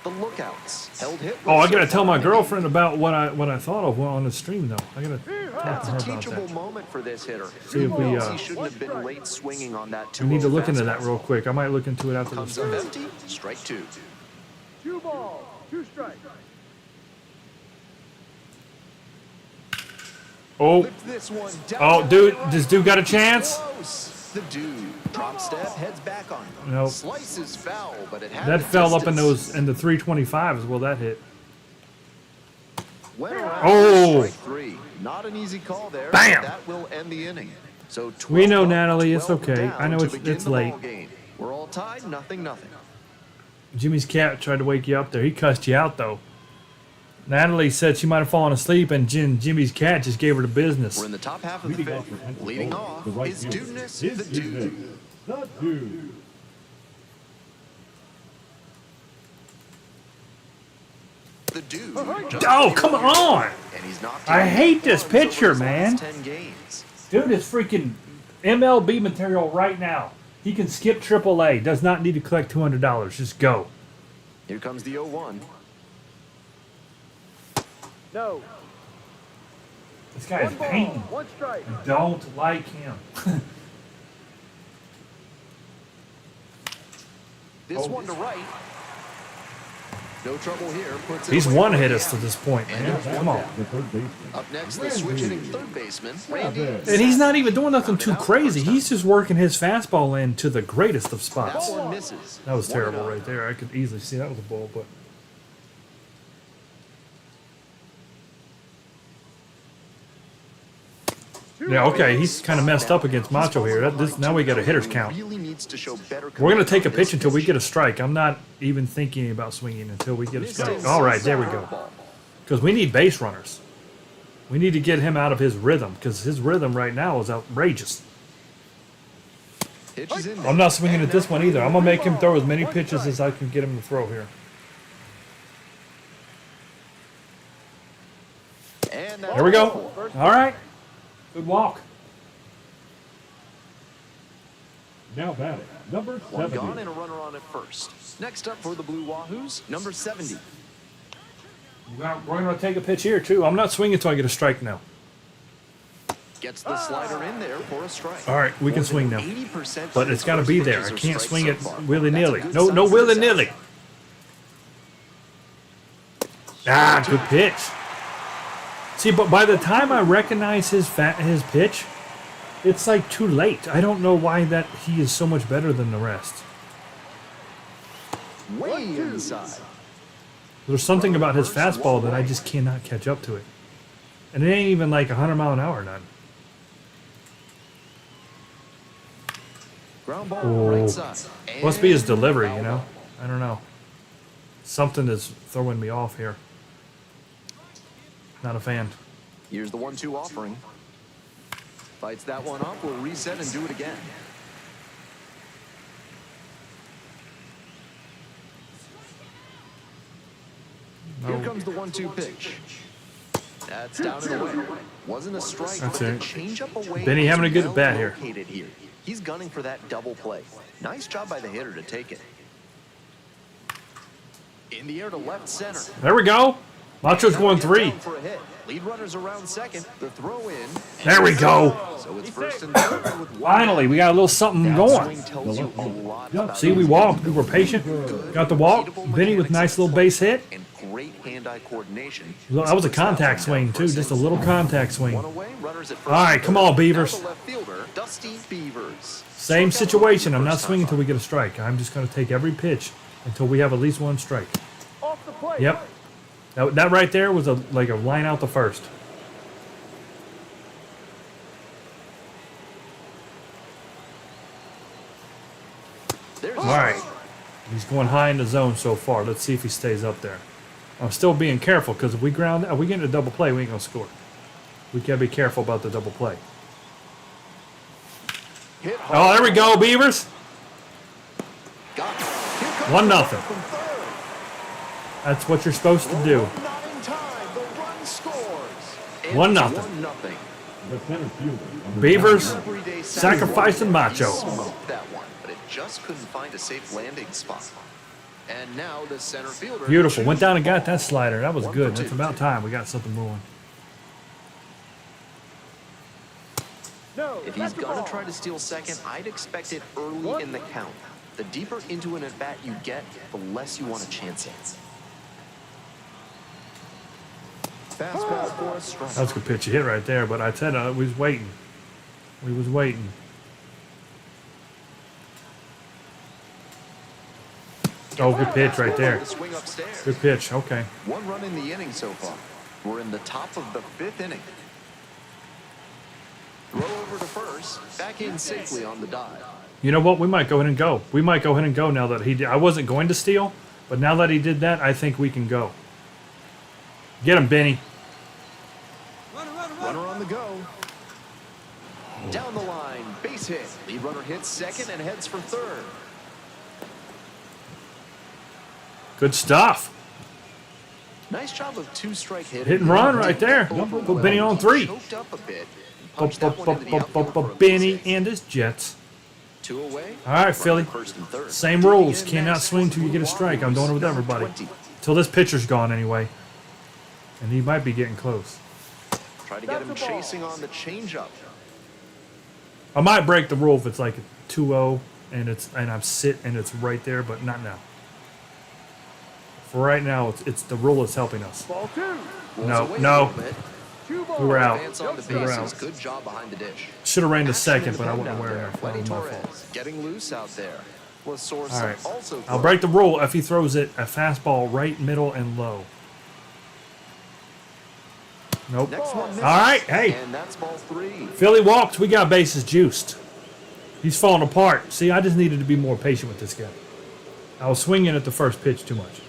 The Lookouts held hit. Oh, I gotta tell my girlfriend about what I thought of on the stream though. I gotta talk That's to a her about teachable that. moment for this hitter. See if we, He shouldn't have been late swinging on that We need to 2-0 look into that fastball. real quick. I might look into it after the Comes up stream. empty. Strike 2. 2 balls, 2 strikes. Oh, Lift this one down oh, the dude, right. this dude got a chance. Close. The dude drop step, heads back on him. Nope. Slice is foul, but it had That the fell up in distance. the 325s. Well, that hit. Went around. Oh. Strike 3. Not an easy call there. Bam. But that will end the inning. So 12 We know, up, Natalie, it's 12 okay. down I know to it's begin the late. ball game. We're all tied, 0-0. Jimmy's cat tried to wake you up there. He cussed you out though. Natalie said she might have fallen asleep, and Jimmy's cat just gave her the business. We're in the top half of the Leading off fifth. for Pensacola, Leading off the right is fielder. Dudeness, His the dude. dude. The dude. The dude. Oh, come on! And he's knocked I in hate this runs over pitcher, his last man. 10 games. Dude is freaking MLB material right now. He can skip AAA. Does not need to collect $200. Just go. Here comes the 0-1. No. This guy is 1 ball, painting. 1 strike. Don't like him. This one to right. No trouble here. Puts it He's away one for hit the us to out. this point, man. And Come on. The third baseman. Up next, the switch hitting third baseman, Randy. And he's not even doing nothing too crazy. He's just working his fastball in to the greatest of spots. That one misses. That was 1-0. terrible right there. I could easily see that was a ball, but yeah, okay. He's kind of messed up against Macho here. Now we got a hitter's count. Really needs to show better We're gonna command take a on this pitch until we get a strike. I'm not even thinking about swinging until we get a strike. All right, there we go. Because we need base runners. We need to get him out of his rhythm because his rhythm right now is outrageous. Pitch is in there. I'm not swinging at this one either. I'm gonna make him throw as many pitches as I can get him to throw here. And that's There we go. four. All right. Good walk. Now batting, number One 70. gone and a runner on at first. Next up for the Blue Wahoos, number 70. We're gonna take a pitch here too. I'm not swinging until I get a strike now. Gets the slider in there for a strike. All right, we can More swing than now. 80% But of it's his got to first be there. pitches I are can't strikes swing so it far. willy That's a nilly. good No, sign no for willy this nilly. outing. Ah, good pitch. See, but by the time I recognize his pitch, it's like too late. I don't know why that he is so much better than the rest. Way inside. There's something about his fastball that I just cannot catch up to it. And it ain't even like 100 mile an hour none. Ground ball Oh. right side. Must be his And delivery, foul you know? ball. I don't know. Something is throwing me off here. Not a fan. Here's the 1-2 offering. Fights that one up. We'll reset and do it again. Here comes the 1-2 pitch. That's down and away. Wasn't a strike, That's but the it. changeup away. Benny is having a good well bat here. located here. He's gunning for that double play. Nice job by the hitter to take it. In the air to left center. There we go. Macho's going 3. Down for a hit. Lead runners around second. The throw in. There we go. So it's first and third with one. Finally, we got a little something That going. swing tells you a lot about See, we his walked. We were patient. Got the walk. Benny with nice little base hit. and great hand-eye coordination. Well, that was a contact swing, too. Just a little contact swing. One away, runners at first All right, and come third. on, Beavers. Now the left fielder, Dusty Beavers. Same Struck out situation. the I'm not first swinging time until we get a strike. I'm just going to take every pitch until we have at least one strike. Off the plate. Yep. That right there was like a line out the first. There's All right. He's going high in the zone so far. Let's see if he stays up there. I'm still being careful because if we get into double play, we ain't going to score. We got to be careful about the double play. hit Oh, hard. there we go, Beavers. Got it. Here comes 1-0. the run from third. That's what you're supposed to do. Not in time. The run scores. 1-0. 1-0. The center fielder. number Beavers 9, Everyday sacrificing Macho. smoked that one, but it just couldn't find a safe landing spot. And now the center fielder. Beautiful. Went down and got that slider. That was 1 good. for That's 2. about time. We got something moving. No. If he's that's the gonna ball. try to steal second, I'd expect it early in the count. The deeper into an at-bat you get, the less you want to chance it. Fastball for a strike. That was a good pitch you hit right there, but I said we was waiting. We was waiting. Oh, good pitch right there. The swing upstairs. Good pitch. Okay. 1 run in the inning so far. We're in the top of the 5th inning. Throw over to first. Back in safely on the dive. You know what? We might go ahead and go. We might go ahead and go now that he did. I wasn't going to steal, but now that he did that, I think we can go. Get him, Benny. Runner on the go. Down the line. Base hit. Lead runner hits second and heads for third. Good stuff. Nice job of 2-strike hitting. Hit and run right there. Put Benny on 3. Choked up a bit. Punched that one into the outfield for a base Benny hit. and his Jets. 2 away. All right, Philly. First and third. Same Digging rules. in Cannot next swing till you for get a the strike. I'm doing it with Wahoos, everybody. number 20. Till this pitcher's gone anyway. And he might be getting close. Try to get him That's the ball. chasing on the changeup. I might break the rule if it's like a 2-0 and I'm sit and it's right there, but not now. For right now, it's the rule is helping us. Ball 2. Rolls No, away a no. little bit. 2 balls. We were out. Advance on the We were bases. out. Good job behind the dish. Should have ran to Action second, in but I the wasn't pen aware. down That there. was Lenny my fault. Torres getting loose out there. Let's source All right. also I'll break the rule if he throws it a fastball right, middle, and low. Nope. Next one misses. All right, hey. And that's ball 3. Philly walked. We got bases juiced. He's falling apart. See, I just needed to be more patient with this guy. I was swinging at the first pitch too much.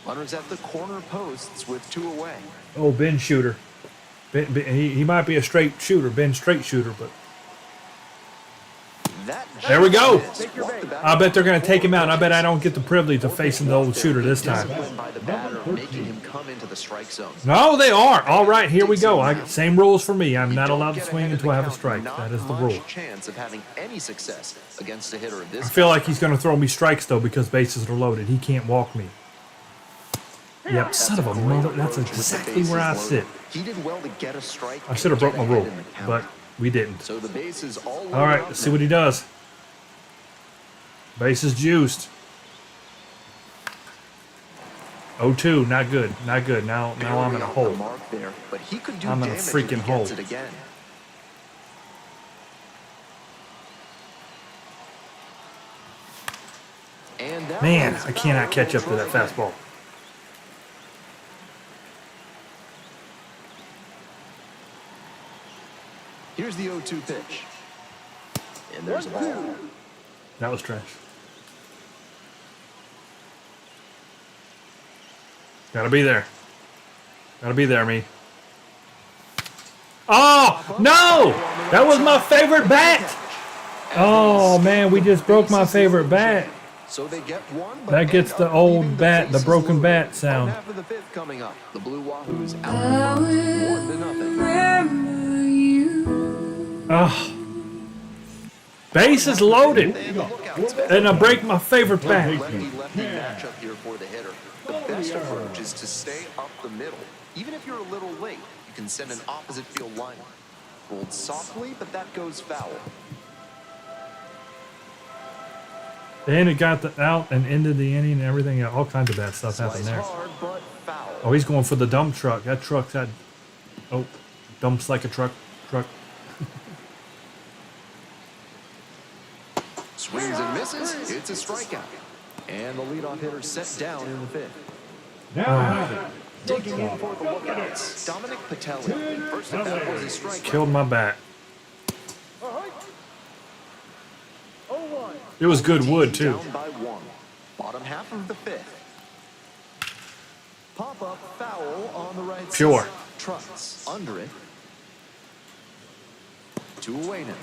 Runners at the corner posts with 2 away. Oh, Ben shooter. He might be a straight shooter, Ben straight shooter, but That there we go. Take your bait. I bet they're going to take him out. I bet I don't get the privilege of facing the old shooter this time. Disciplined by the batter, making him come into the strike zone. No, they are. All right, here we go. Same rules for me. I'm You not don't allowed to get swing ahead of until the I have a count, strike. not That is the much rule. chance of having any success against a hitter of this I feel like he's going to throw me strikes, though, because bases are loaded. He can't walk me. Yep, son of a mother. That's exactly where I sit. He did well to get a strike. I should have broke my and get rule, ahead in the count. but we didn't. So the base is all All right, loaded let's up see what now. he does. Bases juiced. 0-2, not good, not good. Now I'm in Barely a off the hole. mark there, but he could do I'm in a damage if freaking he hole. gets it again. And that Man, one's I cannot catch up to that foul. fastball. Here's the 0-2 pitch. And there's a ball. That was trash. Gotta be there. Gotta be there, me. Oh, no! That was my favorite bat! Oh, man, we just broke my favorite bat. So they get one, but That gets end the up old leaving bat, the bases broken loaded. bat sound. Half of the 5th coming up. The Blue Wahoos out 1-0. Oh, Bases loaded. And the lookouts back. And I break my favorite bat. Lefty-lefty matchup here for the hitter. The best approach is to stay up the middle. Even if you're a little late, you can send an opposite field liner. Rolled softly, but that goes foul. And it got out and ended the inning and everything. All kinds of bad stuff happened Slice there. hard, but foul. Oh, he's going for the dump truck. That truck had, oh, dumps like a truck. Swings and misses. It's a strikeout. And the leadoff hitter set down in the fifth. Now batting, Digging in for the lookouts. Dominic Patelli. First at bat was a strikeout. Killed my bat. It was good wood too. Down by one. Bottom half of the fifth. Pop up foul on the right Pure. side. Trucks under it. 2 away now.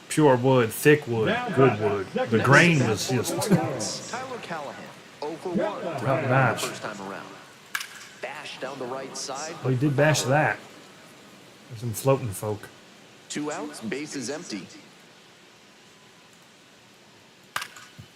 Pure wood, thick wood, good wood. The grain was just Tyler Callahan. 0 for 1. Grounded out bash. the first time around. Bash down the right side. we did bash that. There's some floating folk. 2 outs, bases empty.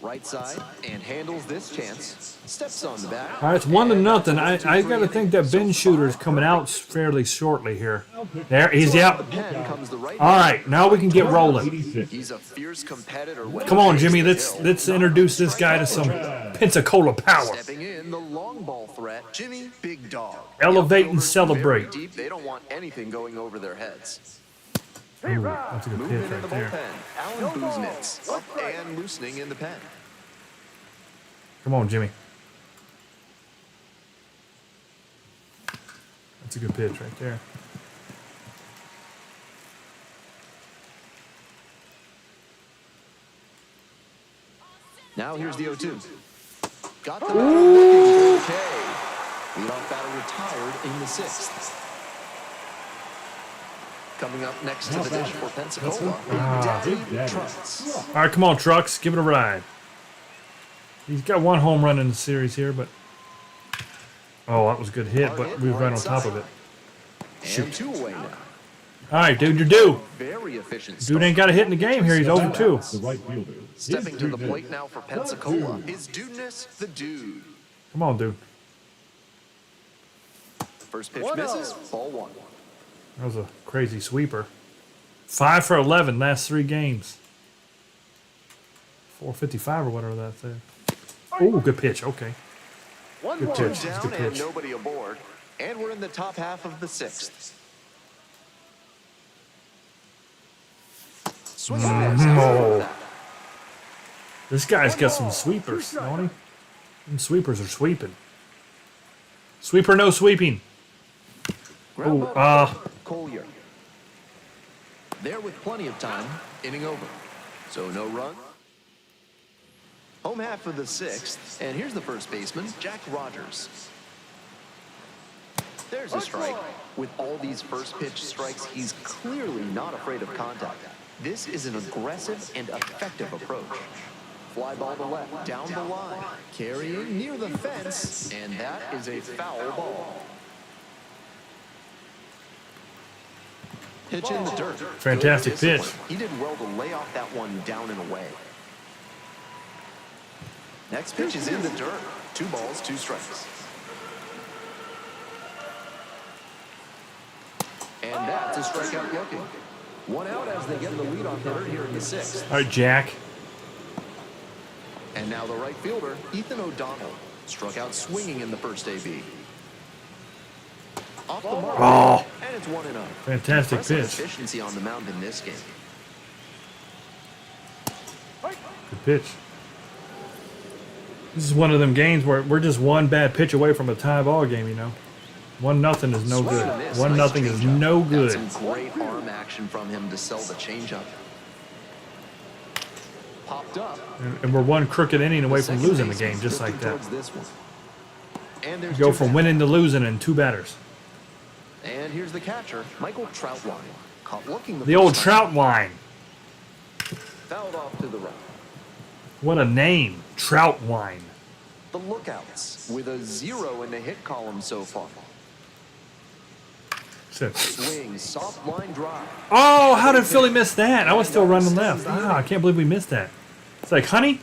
Right side and handles this chance. Steps on the bat. All right, it's 1-0. I got to think that Ben Shooter's coming out fairly shortly here. There, he's The out. pen comes the right. All right, now we can get rolling. 86. He's a fierce competitor. when Come he on, faces Jimmy. the Let's hill. let's introduce this guy to some Pensacola power. Stepping in, the long ball threat, Jimmy Big Dog. Elevate and Outfielders celebrate. very deep. They don't want anything going over their heads. Ooh, that's a good Moving pitch in the right there. bullpen, Alan Buznitz up and loosening in the pen. Come on, Jimmy. That's a good pitch right there. Now here's the 0-2. Got the batter looking okay. Leadoff batter retired in the 6th. Coming up next to the dish for Pensacola, Daddy Trucks. All right, come on, Trucks. Give it a ride. He's got 1 home run in the series here, but... Oh, that was a good hit, but we were right on top of it. And 2 away now. All right, dude, you're due. Very efficient Dude start. ain't got a hit in the game here. He's 0-2. The right fielder. Stepping to the His plate now for Pensacola is Dudeness the Dude. Come on, dude. First pitch misses, ball 1. That was a crazy sweeper. 5 for 11 last 3 games. 455 or whatever that said. Oh, good pitch. Okay. One Good more pitch. That's a down good and pitch. nobody aboard. And we're in the top half of the 6th. Swing and miss. No. This guy's got some sweepers, don't he? Them sweepers are sweeping. Sweeper, no sweeping. Ground Oh, ball to Collier. There with plenty of time, inning over. So no run. Home half of the 6th, and here's the first baseman, Jack Rogers. There's a strike. With all these first pitch strikes, he's clearly not afraid of contact. This is an aggressive and effective approach. Fly ball to left, down the line, carrying near the fence, and that is a foul ball. Pitch in the dirt. Fantastic Good pitch. discipline. He did well to lay off that one down and away. Next pitch is in the dirt. 2 balls, 2 strikes. And that's a strikeout looking. 1 out as they get the leadoff hitter here in the 6th. All right, Jack. And now the right fielder, Ethan O'Donnell, struck out swinging in the first AB. Off the mark, Oh. and it's 1-0. Fantastic Impressive pitch. efficiency on the mound in this game. Good pitch. This is one of them games where we're just one bad pitch away from a tie ball game, you know. 1-0 is no Swing and good. miss. 1-0 Nice is changeup. no Got good. some great arm action from him to sell the changeup. Popped up. And we're one crooked inning away from Second losing the baseman game, just like looking that. towards this one. And there's Go 2 from down. winning to losing in 2 batters. And here's the catcher, Michael Troutwine. Caught looking The old first Trout wine. time. Fouled off to the right. What a name. Trout wine. The lookouts with a 0 in the hit column so far. Shit. Swing, soft line drive. Oh, how did Philly miss that? I was still running left. Ah, I can't believe we missed that. It's like, honey,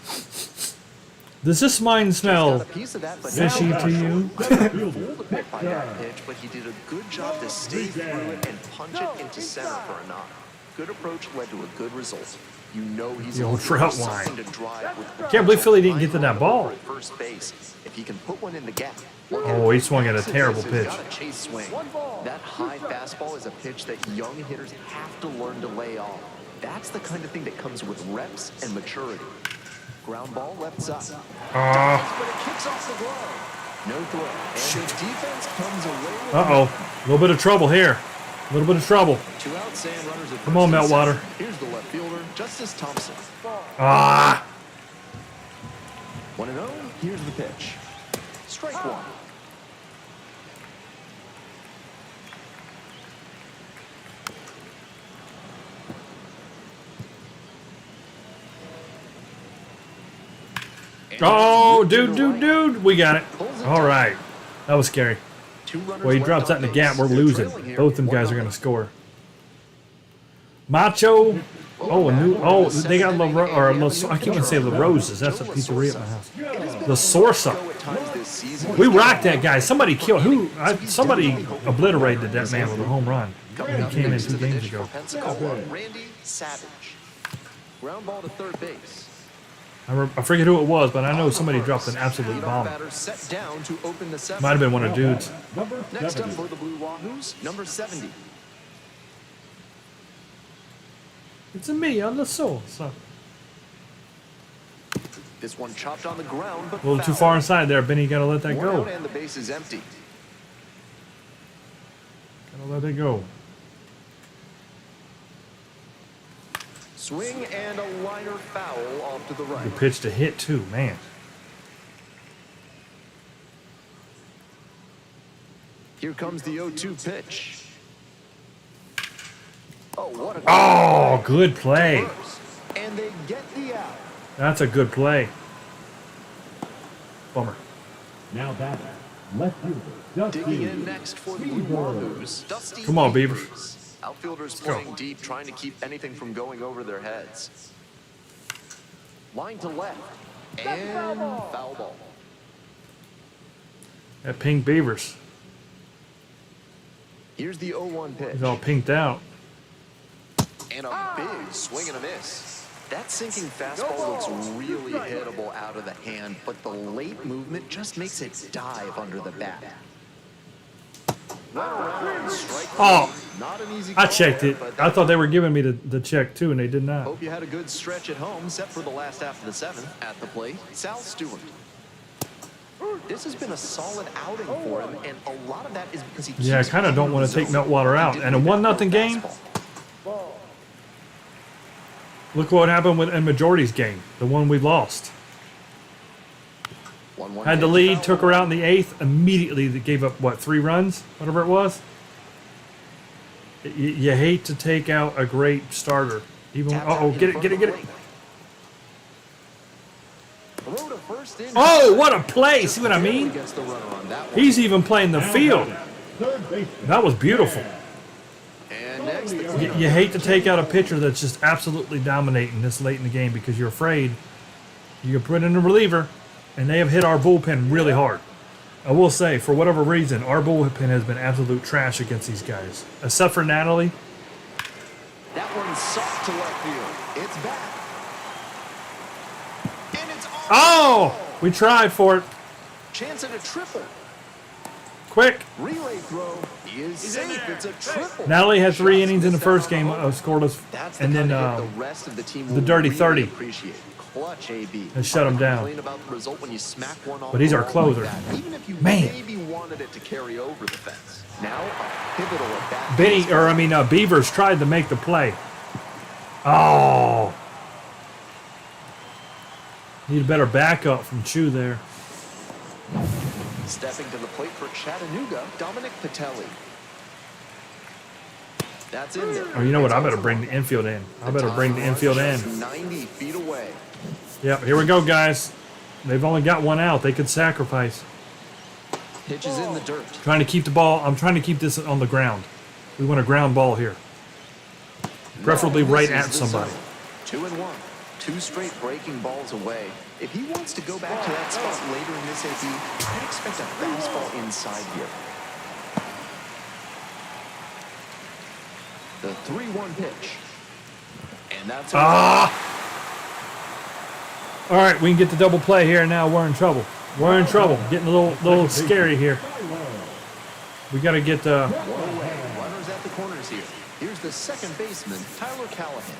does this mine smell Got a piece of that, but fishy now to you? pulled a bit by that pitch, but he did a good job to stay through it and punch it into center for a knock. Good approach led to a good result. You know he's The old looking for trout something line. to drive with. Can't believe Philly didn't get to that ball. At first base, if he can put one in the gap. Oh, he swung at a terrible pitch. Got a chase swing. That high fastball is a pitch that young hitters have to learn to lay off. That's the kind of thing that comes with reps and maturity. Ground ball left side. Dives, but it kicks off the glove. No throw. And the defense comes away with Uh-oh. A little bit of trouble here. A little bit of trouble. 2 outs and runners at Come on, first and Meltwater. second. Here's the left fielder, Justice Thompson. Ah! 1-0. Here's the pitch. Strike one. Oh, dude. We got it. All right. That was scary. Well, he drops that in the gap. We're losing. Both them guys are going to score. Macho. Oh, a new. Oh, they got I can't even say La Roses. That's a pizzeria at my house. The Sorsa. We rocked that guy. Somebody killed. Somebody obliterated that man with a home run. He came in 2 games ago. Randy Savage. Ground ball to third base. I forget who it was, but I know somebody dropped an absolute bomb. Batter set down to open the seventh. Might have been one of the dudes. Number Next up 70. for the Blue Wahoos, number 70. It's a me on the soul. So. This one chopped on the ground, but A little too foul. far inside there, Benny. You gotta let that One out go. and the base is empty. Gotta let it go. Swing and a liner foul off to the right. Good pitch to hit too, man. Here comes the 0-2 pitch. Oh, what a Oh, good play. and they get the out. That's a good play. Bummer. Now batting. Left fielder. Digging in Dusty. next for the Blue Wahoos, Dusty. Come on, Beavers. Outfielders go. playing deep, trying to keep anything from going over their heads. Line to left. And foul ball. That pink Beavers. Oh, Here's the 0-1 pitch. He's all pinked out. And a big swing and a miss. That sinking fastball looks really hittable out of the hand, but the late movement just makes it dive under the bat. Run around, strike Oh, three. Not an easy I call checked there, it. but I thought they were giving me the check too, and they did not. hope you had a good stretch at home, set for the last half of the seventh. At the plate, Sal Stewart. This has been a solid outing for him, and a lot of that is because he Yeah, I keeps kind of don't playing want to the take zone. Meltwater out. He did And a with that 1-0 game. fastball. Look what happened in Majority's game, the one we lost. 1-1 Had the pitch, lead, foul took her ball. out in the 8th. Immediately, they gave up what, 3 runs, whatever it was. You hate to take out a great starter. Even Tap, uh-oh, tap, get in it, get it, front get of it. the plate. Throw to first in. Oh, what a play! See what I Barely mean? gets the runner on that one. He's even playing the field. Third baseman. That was beautiful. And next, the You hate to take out a pitcher that's just absolutely dominating this late in the game because you're afraid you can put in a reliever, and they have hit our bullpen really hard. I will say, for whatever reason, our bullpen has been absolute trash against these guys, except for Natalie. that one's soft to left field. It's back. And it's on. Oh, we tried for it. Chance at a triple. Quick. Relay throw is safe. It's a triple. Natalie had 3 Just innings in the missed out first game, on home. scoreless, That's the and kind then of hit the rest of the team the will dirty really 30. appreciate. Clutch AB. And shut him down. Complain about the result when you smack one off But he's the our wall closer. like that, even if you Man. maybe wanted it to carry over the fence. Now a pivotal at bat. Beavers tried to make the play. Oh. Need a better backup from Chu there. Stepping to the plate for Chattanooga, Dominic Patelli. That's in there. Oh, you know what? I better bring the infield in. I better bring the infield in. 90 feet away. Yep, here we go, guys. They've only got 1 out. They could sacrifice. Pitch is in the dirt. Trying to keep the ball. I'm trying to keep this on the ground. We want a ground ball here. Preferably right This at is the somebody. zone. 2-1. 2 straight breaking balls away. If he wants to go back to that spot later in this AP, I'd expect a fastball inside here. The 3-1 pitch. And that's All right, we can get the double play here. Now we're in trouble. We're in trouble. Getting a little scary here. We got to get one away. Runners at the corners here. Here's the second baseman, Tyler Callahan.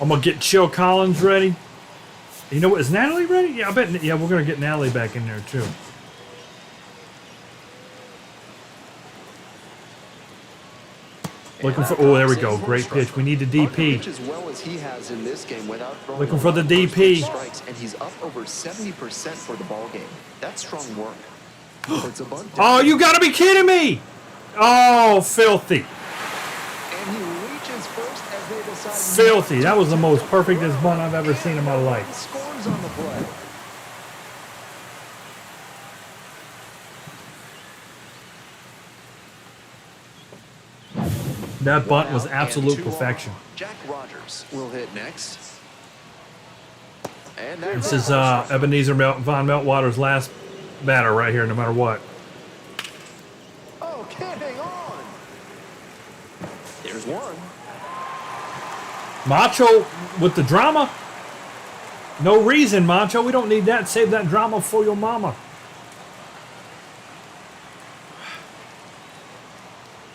I'm gonna get Chill Collins ready. You know what? Is Natalie ready? Yeah, I bet. Yeah, we're gonna get Natalie back in there too. Looking for. Oh, there we go. Great pitch. We need the DP. As well as he has in this game without throwing Looking for the a lot of first DP. pitch strikes, and he's up over 70% for the ball game. That's strong work. It's a bunt. Oh, you gotta be kidding me! Oh, filthy. And he reaches first as they decide. Filthy. That was the most perfectest bunt I've ever seen in my life. Scores on the play. That bunt was Out absolute and 2 on. perfection. Jack Rogers will hit next. And that This is Ebenezer Von Meltwater's last batter right here, no matter what. Oh, can't hang on. There's one. Macho with the drama. No reason, Macho. We don't need that. Save that drama for your mama.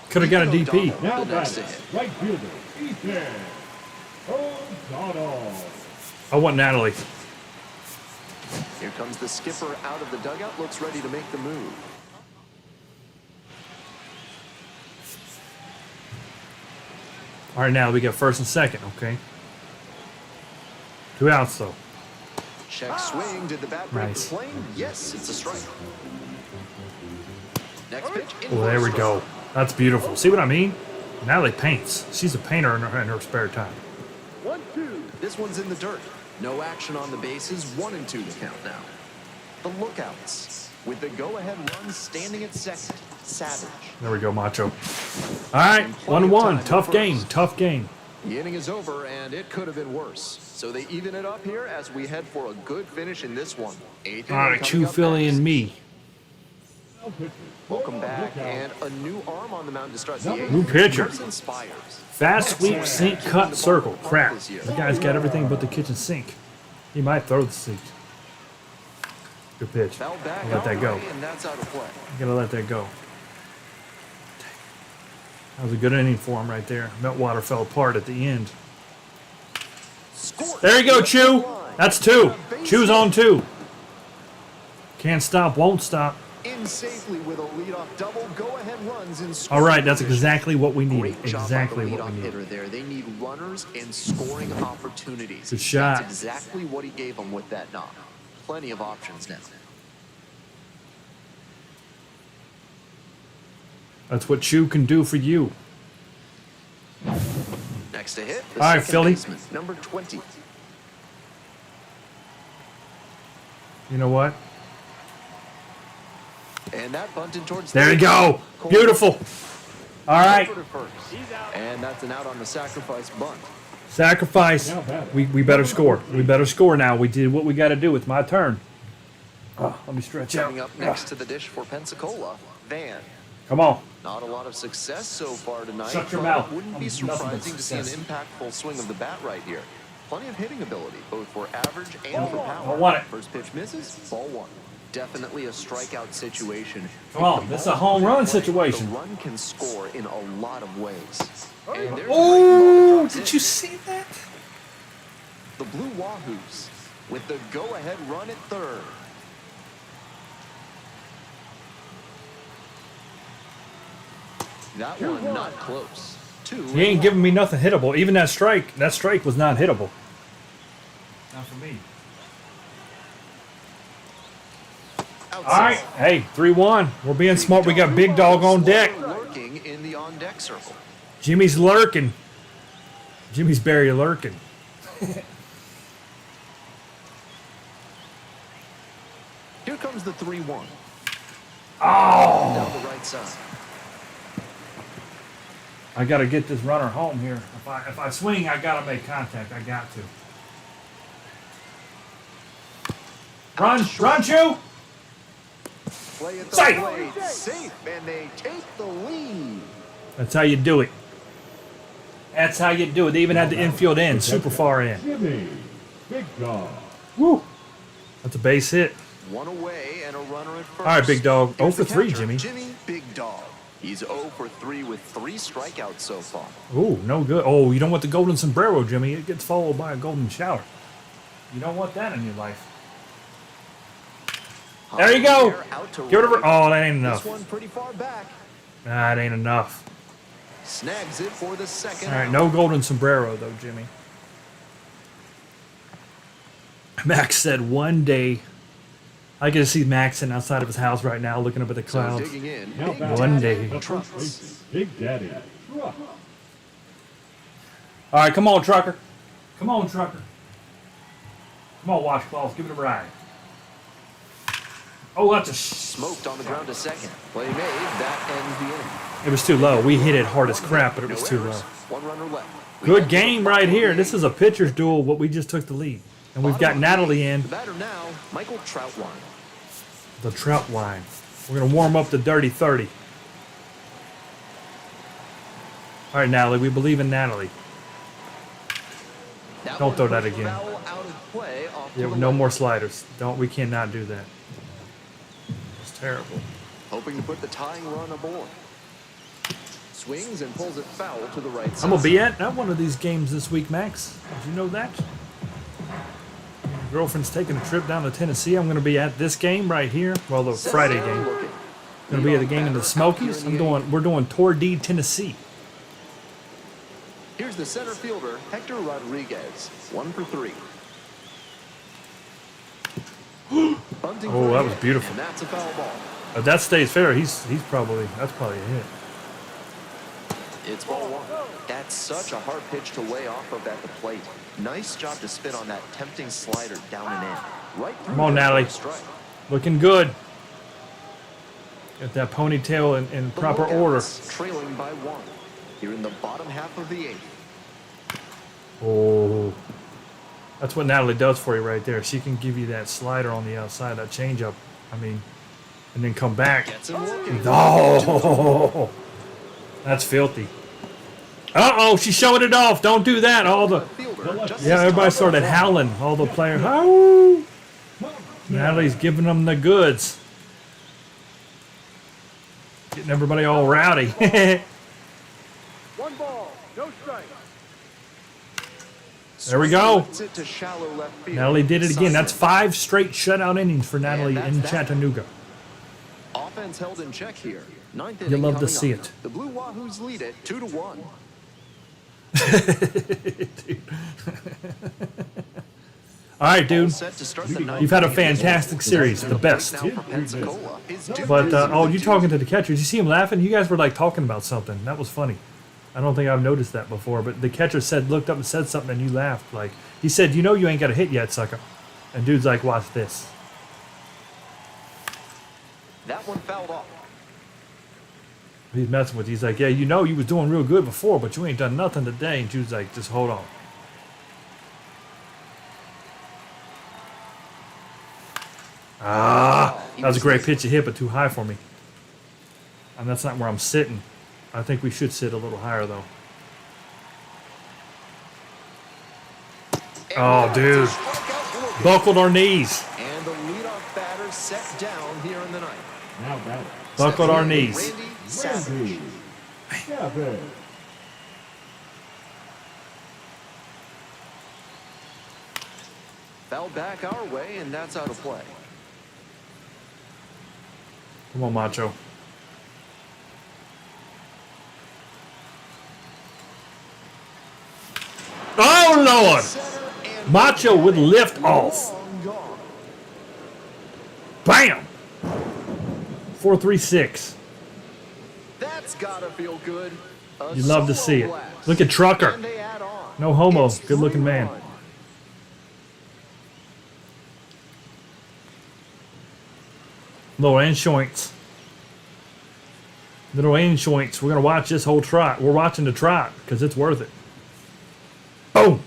Could have got a DP. Now The next batting, hit. right fielder, Ethan O'Donnell. I want Natalie. Here comes the skipper out of the dugout. Looks ready to make the move. All right, now we got first and second, okay? 2 outs, though. Check swing. Did the bat break Nice. the plane? Yes, it's a strike. Next pitch. Oh, there we go. That's beautiful. See what I mean? Natalie paints. She's a painter in her spare time. 1-2. This one's in the dirt. No action on the bases. 1-2 to count now. The lookouts with the go-ahead run standing at second. Savage. There we go, Macho. All right, 1-1. Tough game. Tough game. The inning is over, and it could have been worse. So they even it up here as we head for a good finish in this one. Eighth All inning right, coming Chew, up Philly, next. and me. Welcome back, and a new arm on the mound to start the eighth. New pitcher. This inspires. Fast sweep, sink, cut, circle. Crap. The guy's got everything but the kitchen sink. He might throw the sink. Good pitch. Foul back Let that go. outright, and that's out of play. Gotta let that go. That was a good inning for him right there. Meltwater fell apart at the end. Scored. There you go, Left Chew. line. That's 2. A base Chew's hit. on 2. Can't stop, won't stop. In safely with a leadoff double. Go-ahead runs in All scoring right, that's position. exactly what we needed. Great job Exactly by the what we leadoff needed. hitter there. They need runners and scoring opportunities. Good shot. That's exactly what he gave them with that knock. Plenty of options now. That's what Chew can do for you. Next to hit, the All right, second Philly. baseman, number 20. You know what? And that bunted towards There you third. go. Cole Beautiful. All right. over to first. And that's an out on the sacrifice bunt. Sacrifice. We better score. We better score now. We did what we got to do. It's my turn. Let me stretch out. Coming up next to the dish for Pensacola, Van. Come on. Not a lot of success so far tonight. Shut your but mouth. It wouldn't be Nothing but surprising to see an success. impactful swing of the bat right here. Plenty of hitting ability, both for average and for I power. want it. First pitch misses, ball one. Definitely a strikeout situation. Come on. This is a home run The situation. run can score in a lot of ways. And there's a Oh, great did drop you in. see that? The Blue Wahoos with the go-ahead run at third. That one not close. 2. He ain't giving me nothing hittable. Even that strike was not hittable. Not for me. Outside. All right. Hey, 3-1. We're being smart. We got Big Dog on deck. Lurking in the on-deck circle. Jimmy's lurking. Jimmy's Barry lurking. Here comes the 3-1. Down the right side. I got to get this runner home here. If I swing, I got to make contact. I got to. Run, Chew! Play at the Safe. plate. Safe, and they take the lead. That's how you do it. That's how you do it. They even had the infield in, super far in. Jimmy, big dog. Woo! That's a base hit. One away and a runner at first. All right, big dog. 0 Here's for the 3, catcher, Jimmy. Jimmy, big dog. He's 0 for 3 with 3 strikeouts so far. Ooh, no good. Oh, you don't want the golden sombrero, Jimmy. It gets followed by a golden shower. You don't want that in your life. There you go. Give it over. Oh, that ain't enough. This one pretty far back. Nah, it ain't enough. Snags it for the second. All right, no golden sombrero, though, Jimmy. Max said one day. I can see Max sitting outside of his house right now looking up at the So clouds. digging in. Now Big batting One Daddy day. Trucks. Big Daddy. Truck. All right, come on, trucker. Come on, trucker. Come on, washcloths. Give it a ride. Oh, that's a... Smoked on the ground to second. Play made. That ends the inning. It was too low. We hit it hard as crap, but it was No too errors. low. One runner left. We Good head to the game right final here. inning. This is a pitcher's duel, what we just took the lead. And we've got Bottom of the Natalie eighth. in The batter now, Michael Troutwine. the trout wine. We're going to warm up the dirty 30. All right, Natalie, we believe in Natalie. That Don't one throw that pushed again. foul out of play off to Yeah, the no left. more sliders. We cannot do that. It's terrible. Hoping to put the tying run aboard. Swings and pulls it foul to the right side. I'm going to be at one of these games this week, Max. Did you know that? My girlfriend's taking a trip down to Tennessee. I'm going to be at this game right here. Well, the Friday game. Going to be at the game in the Smokies. We're doing Tordee, Tennessee. Here's the center fielder, Hector Rodriguez. 1 for 3. Bunting Oh, for that a was hit, beautiful. And that's a foul ball. If that stays fair, that's probably a hit. It's ball 1. That's such a hard pitch to lay off of at the plate. Nice job to spit on that tempting slider down and in. Right through Come on, there for Natalie. a strike. Looking good. Get that ponytail in The proper Locals order. Trailing by 1. Here in the bottom half of the 8th. Oh, that's what Natalie does for you right there. She can give you that slider on the outside, that changeup. And then come back. Gets him looking. Oh, that's filthy. Uh-oh, she's showing it off. Don't do that. Fielder just Yeah, as everybody top started of the howling. All the players. Oh, Natalie's giving them the goods. Getting everybody all rowdy. 1 ball, no strike. There we go. Lifts it to shallow left field. Natalie did it again. That's Simon. 5 straight shutout innings for Natalie that's in that. Chattanooga. Offense held in check here. 9th You inning love to coming see up. it. The Blue Wahoos lead it 2-1. All right, dude. Set to start the ninth You've had a inning. fantastic series, the best. Now for Pensacola is But Dewey. you talking to the catcher? Did you see him laughing? You guys were like talking about something. That was funny. I don't think I've noticed that before. But the catcher looked up and said something, and you laughed. Like he said, "You know, you ain't got a hit yet, sucker." And dude's like, "Watch this." That one fouled off. He's messing with you. He's like, "Yeah, you know, you was doing real good before, but you ain't done nothing today." And dude's like, "Just hold on." That was a great pitch you hit, but too high for me. And that's not where I'm sitting. I think we should sit a little higher, though. Oh, dude. Buckled our knees. And the leadoff batter set down here in the ninth. Now batting. Buckled our Randy knees. Savage. Randy. Savage. Foul back our way, and that's out of play. Come on, Macho. Oh, Lord. Center and Macho with lift off. long gone. Bam. 4-3-6. That's gotta feel good. A You love to solo see it. blast. Look at Trucker. And they add on. No homo. It's Good looking man. 3-1. Lower end joints. Little inch-oinks. We're going to watch this whole trot. We're watching the trot because it's worth it. Oh!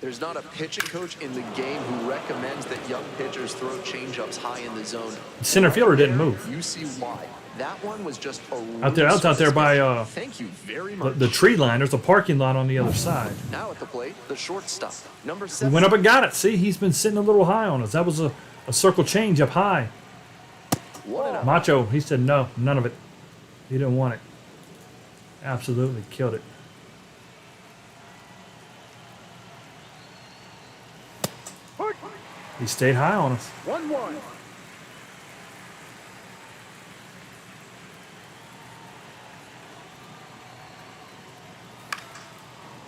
There's not a pitching coach in the game who recommends that young pitchers throw changeups high in the zone. Center fielder didn't move. You see why. That one was just a Out there, out there by Thank you very much. the tree line. There's a parking lot on the other side. Now at the plate, the shortstop, number We 7. went up and got it. See, he's been sitting a little high on us. That was a circle change up high. What an Macho, he said no, none of it. He didn't want it. Absolutely killed it. He stayed high on us. 1-1.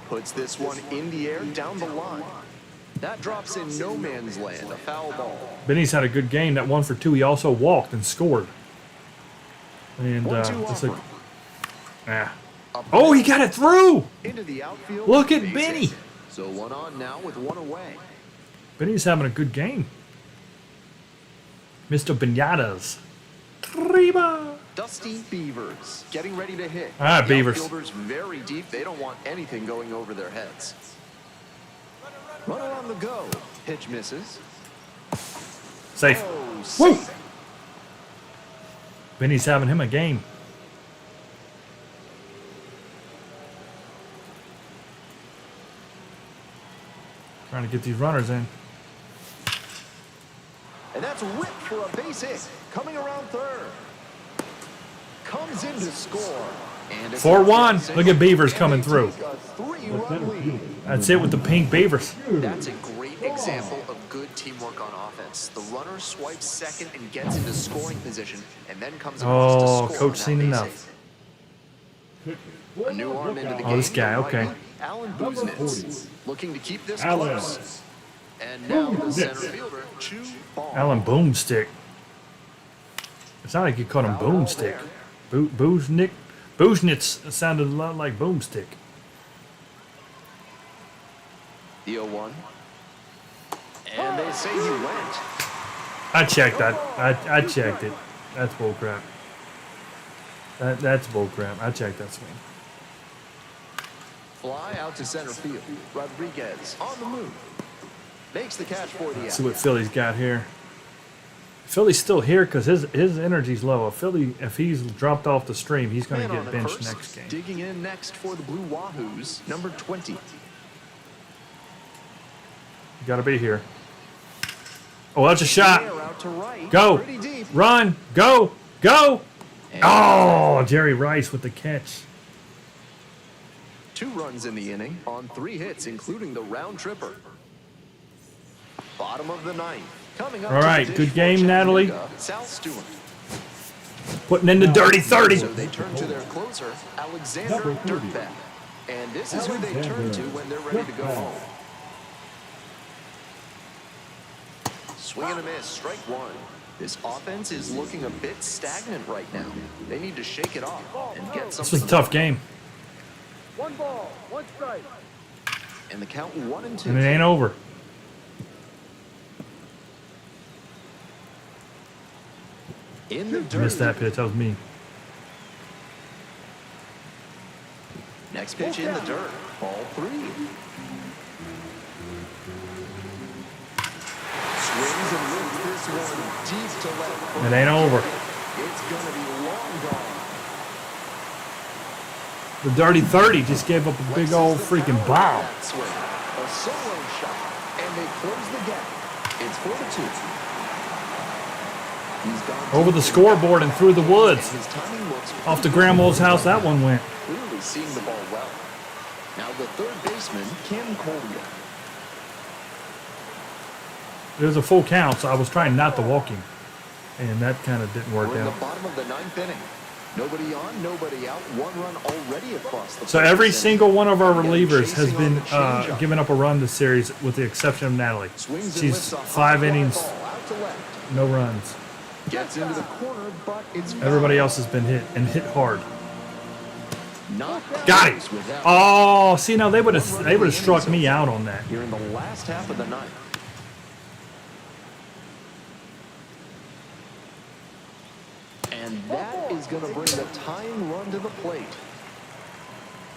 puts this one in the air down the line. That drops in no man's land, a foul ball. Benny's had a good game. That 1 for 2. He also walked and scored. And it's like, oh, he got it through. Into the outfield. Look at base Benny. hit. So one on now with one away. Benny's having a good game. Mr. Beñatas. Arriba. Dusty Beavers getting ready to hit. Ah, The Beavers. outfielders very deep. They don't want anything going over their heads. Runner on the go. Pitch misses. Safe. Oh, Woo. safe. Benny's having him a game. Trying to get these runners in. And that's ripped for a base hit. Coming around third. Comes in to score. And it's 4-1. Look at Beavers coming through. A 3-run lead. That's it with the pink Beavers. That's a great example of good teamwork on offense. The runner swipes second and gets into scoring position, and then comes across to Oh, score coach on that seen base enough. hit. A new arm into the game. Oh, this guy, okay. Alan Buznitz, looking to keep this Alan. close. And now the center fielder, Chew Ball. Alan Boomstick. It's not like you called him Boomstick. Buznitz sounded a lot like Boomstick. The 0-1. And they say he went. I checked that. I checked it. That's bullcrap. That's bullcrap. I checked that swing. Fly out to center field. Rodriguez on the move. Makes the catch for the Let's out. see what Philly's got here. Philly's still here because his energy's low. If he's dropped off the stream, he's going to Man get on benched first. next game. Digging in next for the Blue Wahoos, number 20. You got to be here. Oh, that's a shot. Air out to right. Go. Pretty deep. Run. Go. Go. And Oh, Jerry Rice with the catch. 2 runs in the inning on 3 hits, including the round tripper. Bottom of the 9th. Coming up All to right, the dish good for game, Natalie. Chattanooga, Sal Stewart. Putting in the dirty 30. So they turn to their closer, Alexander Dirtbag. And this is who they turn to when they're ready to go home. Swing and a miss, strike 1. This offense is looking a bit stagnant right now. They need to shake it off and get This was something. a tough game, 1 ball, 1 strike. And the count 1 and 2. and it ain't over. In the dirt. Missed that pitch. That was me. Next pitch in the dirt. Ball 3. Swings and lifts this one deep to left. It ain't over. It's going to be long gone. The dirty 30 just gave up a big old freaking bomb. That swing. A solo shot. And they close the gap. It's 4-2. He's gone Over the deep. scoreboard and through the woods. His timing looks Off to Grandma's house that one went. clearly seeing the ball well. Now the third baseman, Kim Collier. It was a full count, so I was trying not to walk him. And that kind of didn't work We're in the out. bottom of the 9th inning. Nobody on, nobody out. 1 run already across the So first every inning. single one of our Again, relievers has chasing on been the changeup. giving up a run this series with the exception of Natalie. Swings and She's lifts a 5 high innings, ball out to left. no runs. Gets into the corner, but it's Everybody foul. else has been hit and hit hard. Not Got close it. with that. Oh, see now they would have struck me out on that. Here in the last half of the 9th. is going to bring the tying run to the plate.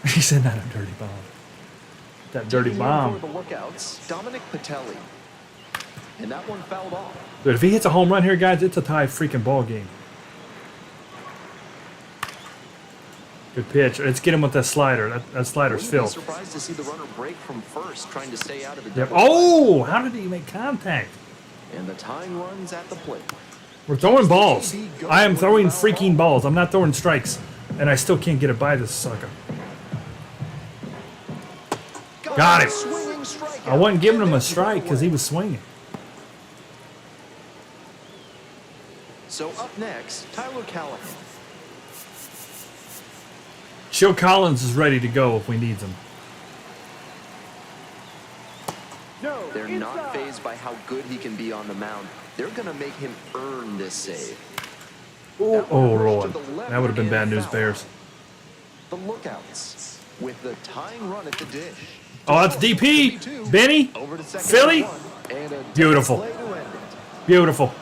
He said not a dirty bomb. That dirty Taking in bomb. for the lookouts, Dominic Patelli. And that one fouled off. Dude, if he hits a home run here, guys, it's a tie freaking ball game. Good pitch. Let's get him with that slider. That slider's Wouldn't be filled. surprised to see the runner break from first, trying to stay out of the Yep. double play. Oh, how did he make contact? And the tying run's at the plate. We're throwing balls. I am throwing freaking balls. I'm not throwing strikes. And I still can't get it by this sucker. Got him. Swinging strikeout. I wasn't giving him a strike because he was swinging. So up next, Tyler Callahan. Chill Collins is ready to go if we need him. No, They're not inside. fazed by how good he can be on the mound. They're going to make him earn this save. Oh, Lord. That would have been bad news, Bears. The lookouts with the tying run at the dish. Oh, that's DP. Benny. Over to second Philly. and one, and a Beautiful. play to end it. Beautiful.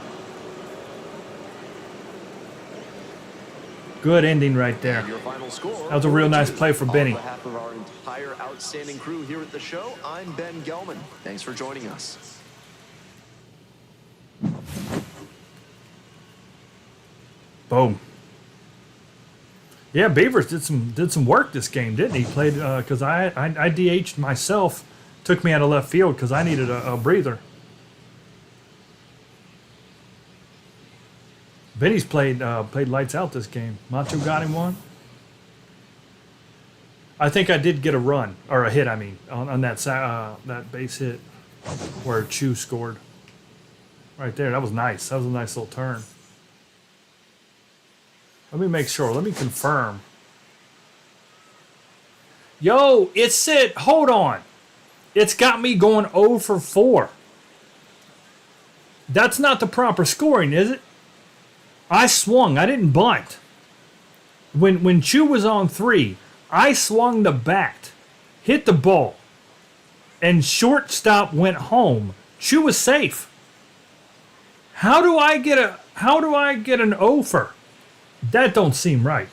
Good ending right there. Your final score. That was a real nice play for Benny. On behalf of our entire outstanding crew here at the show, I'm Ben Gelman. Thanks for joining us. Boom. Yeah, Beavers did some work this game, didn't he? Played because I DH'd myself. Took me out of left field because I needed a breather. Benny's played lights out this game. Macho got him one. I think I did get a run or a hit. I mean, on that that base hit where Chu scored. Right there, that was nice. That was a nice little turn. Let me make sure. Let me confirm. Yo, it's it. Hold on. It's got me going 0 for 4. That's not the proper scoring, is it? I swung. I didn't bunt. When Chu was on 3, I swung the bat, hit the ball, and shortstop went home. Chu was safe. How do I get an over? That don't seem right.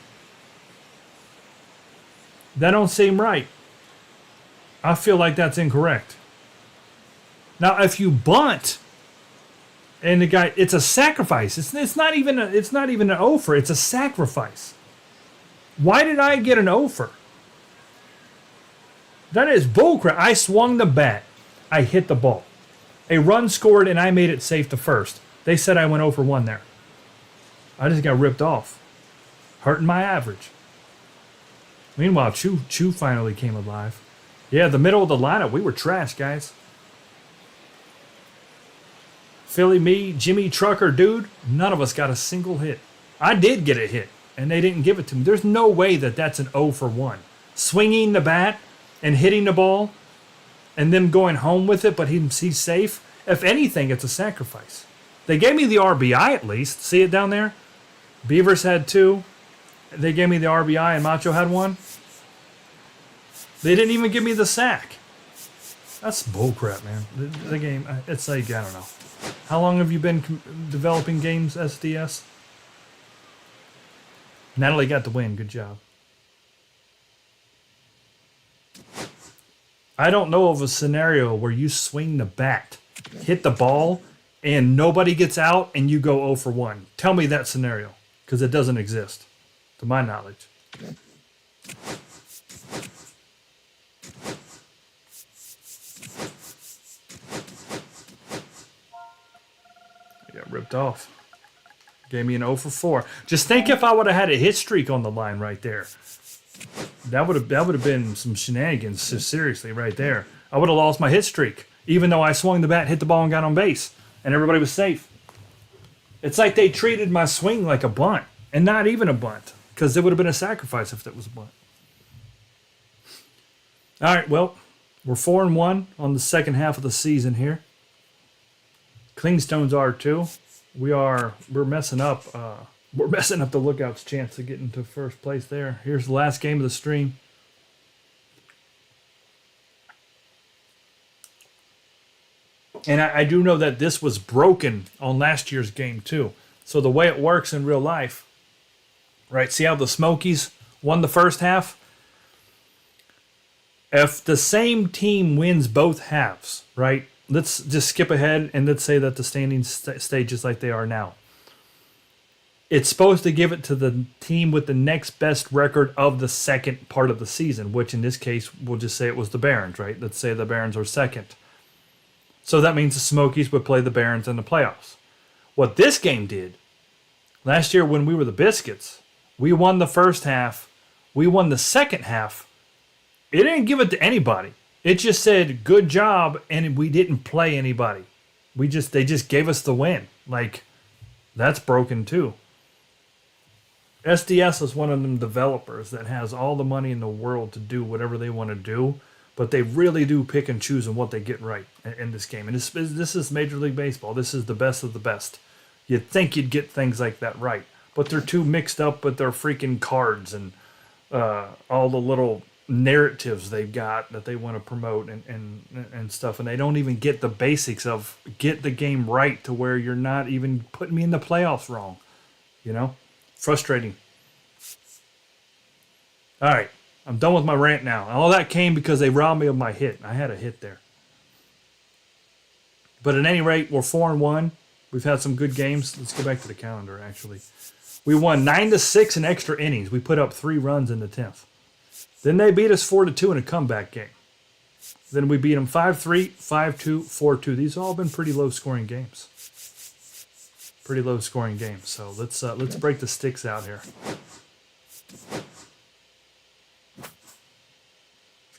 That don't seem right. I feel like that's incorrect. Now, if you bunt, and the guy, it's a sacrifice. It's not even an over. It's a sacrifice. Why did I get an over? That is bullcrap. I swung the bat. I hit the ball. A run scored, and I made it safe to first. They said I went 0 for 1 there. I just got ripped off. Hurting my average. Meanwhile, Chu finally came alive. Yeah, the middle of the lineup, we were trash, guys. Philly, me, Jimmy, Trucker, dude, none of us got a single hit. I did get a hit, and they didn't give it to me. There's no way that that's an 0 for 1. Swinging the bat and hitting the ball and them going home with it, but he's safe. If anything, it's a sacrifice. They gave me the RBI at least. See it down there? Beavers had 2. They gave me the RBI and Macho had 1. They didn't even give me the sack. That's bullcrap, man. The game, it's like, I don't know. How long have you been developing games, SDS? Natalie got the win. Good job. I don't know of a scenario where you swing the bat, hit the ball, and nobody gets out and you go 0 for 1. Tell me that scenario, because it doesn't exist, to my knowledge. Got ripped off. Gave me an 0 for 4. Just think if I would have had a hit streak on the line right there. That would have been some shenanigans, so seriously, right there. I would have lost my hit streak, even though I swung the bat, hit the ball, and got on base, and everybody was safe. It's like they treated my swing like a bunt, and not even a bunt, because it would have been a sacrifice if that was a bunt. All right, well, we're 4-1 on the second half of the season here. Clingstones are too. We're messing up. We're messing up the Lookouts' chance to get into first place there. Here's the last game of the stream. And I do know that this was broken on last year's game too. So the way it works in real life, right? See how the Smokies won the first half? If the same team wins both halves, right? Let's just skip ahead and let's say that the standings stay just like they are now. It's supposed to give it to the team with the next best record of the second part of the season, which in this case, we'll just say it was the Barons, right? Let's say the Barons are second. So that means the Smokies would play the Barons in the playoffs. What this game did, last year when we were the Biscuits, we won the first half, we won the second half. It didn't give it to anybody. It just said, good job, and we didn't play anybody. They just gave us the win. Like, that's broken too. SDS is one of them developers that has all the money in the world to do whatever they want to do, but they really do pick and choose on what they get right in this game. And this is Major League Baseball. This is the best of the best. You'd think you'd get things like that right, but they're too mixed up with their freaking cards and all the little narratives they've got that they want to promote and stuff, and they don't even get the basics of get the game right to where you're not even putting me in the playoffs wrong. You know? Frustrating. All right, I'm done with my rant now. All that came because they robbed me of my hit. I had a hit there. But at any rate, we're 4-1. We've had some good games. Let's go back to the calendar, actually. We won 9-6 in extra innings. We put up 3 runs in the 10th. Then they beat us 4-2 in a comeback game. Then we beat them 5-3, 5-2, 4-2. These have all been pretty low-scoring games. Pretty low-scoring games. So let's break the sticks out here. Let's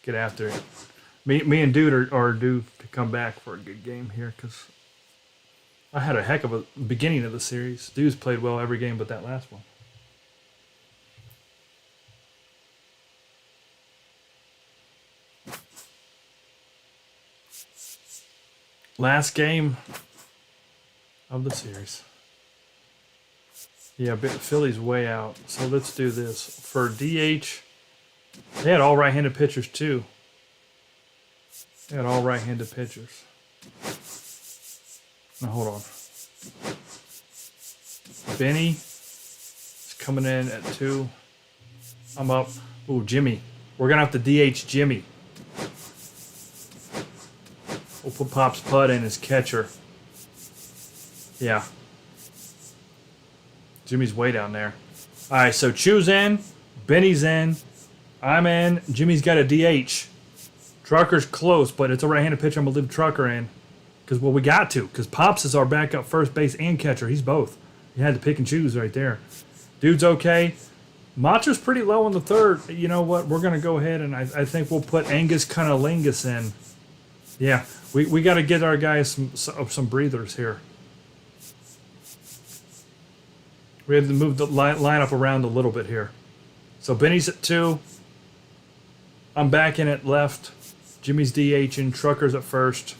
get after it. Me and Dude are due to come back for a good game here because I had a heck of a beginning of the series. Dude's played well every game but that last one. Last game of the series. Yeah, Philly's way out. So let's do this. For DH, they had all right-handed pitchers too. They had all right-handed pitchers. Now hold on. Benny is coming in at 2. I'm up. Ooh, Jimmy. We're going to have to DH Jimmy. We'll put Pop's Pud in as catcher. Yeah. Jimmy's way down there. All right, so Chu's in. Benny's in. I'm in. Jimmy's got a DH. Trucker's close, but it's a right-handed pitcher. I'm going to leave Trucker in. Because, well, we got to. Because Pops is our backup first base and catcher. He's both. You had to pick and choose right there. Dude's okay. Macha's pretty low on the third. You know what? We're going to go ahead and I think we'll put Angus Cunnilingus in. Yeah, we got to get our guys some breathers here. We have to move the lineup around a little bit here. So Benny's at 2. I'm back in at left. Jimmy's DHing. Trucker's at first.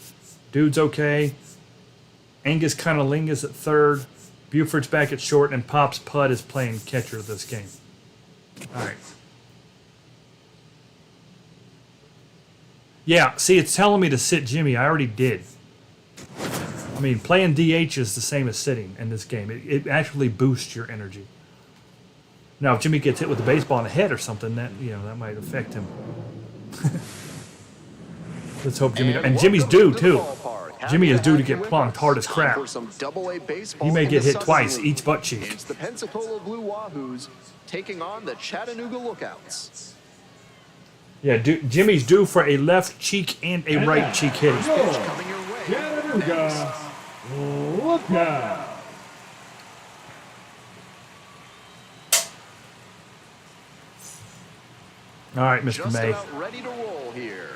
Dude's okay. Angus Cunnilingus at third. Buford's back at short. And Pop's Pud is playing catcher this game. All right. Yeah, see, it's telling me to sit Jimmy. I already did. I mean, playing DH is the same as sitting in this game. It actually boosts your energy. Now, if Jimmy gets hit with a baseball in the head or something, that might affect him. Let's hope Jimmy. And Jimmy's due too. Jimmy is due to get plunked hard as crap. He may get hit twice, each butt cheek. It's the Pensacola Blue Wahoos taking on the Chattanooga Lookouts. Yeah, Jimmy's due for a left cheek and a right cheek hit. Coming your way. Chattanooga, look out. All right, Mr. Just May. about ready to roll here.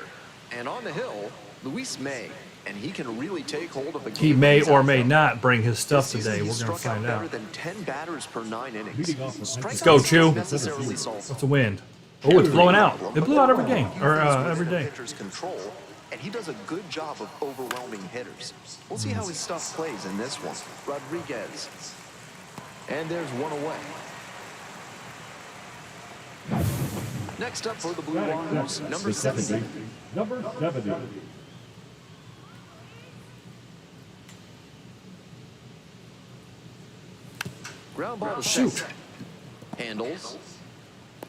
And on the hill, Luis May. And he can really take hold of the game. He may or may out. not bring his stuff This today. season, We're he's going to struck find better out. than 10 batters per 9 innings. Let's go, Chew. Necessarily solved. What's the wind? Oh, it's blowing out. It blew out every game, or every day. Pitcher's control, and he does a good job of overwhelming hitters. We'll see how his stuff plays in this one. Rodriguez. And there's one away. Next up for the Blue Wahoos, number 70. Number 70. Ground ball to Shoot. second. Handles.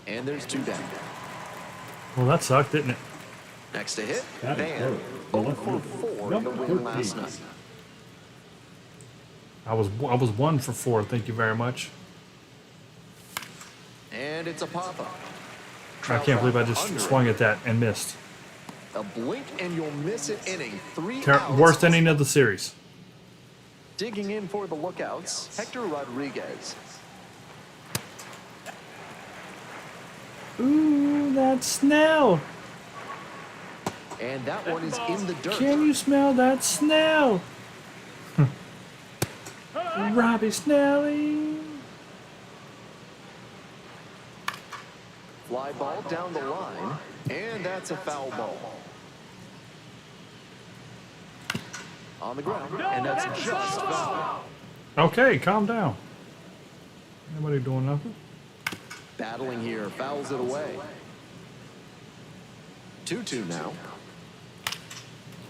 And there's 2 down. Well, that sucked, didn't it? Next to hit, Batting Van. third, the 0 left for fielder, 4 in the number win last 13. night. I was 1 for 4. Thank you very much. And it's a pop-up. I can't believe I just swung at that and missed. A blink and you'll miss it inning. 3 outs. Worst inning of the series. Digging in for the lookouts, Hector Rodriguez. Ooh, that smell. And that one is in the dirt. Can you smell that smell? Robbie Snelling. Fly ball down the line, and that's a foul ball. On the ground, and that's just foul. Okay, calm down. Nobody doing nothing. Battling here, fouls it away. 2-2 now.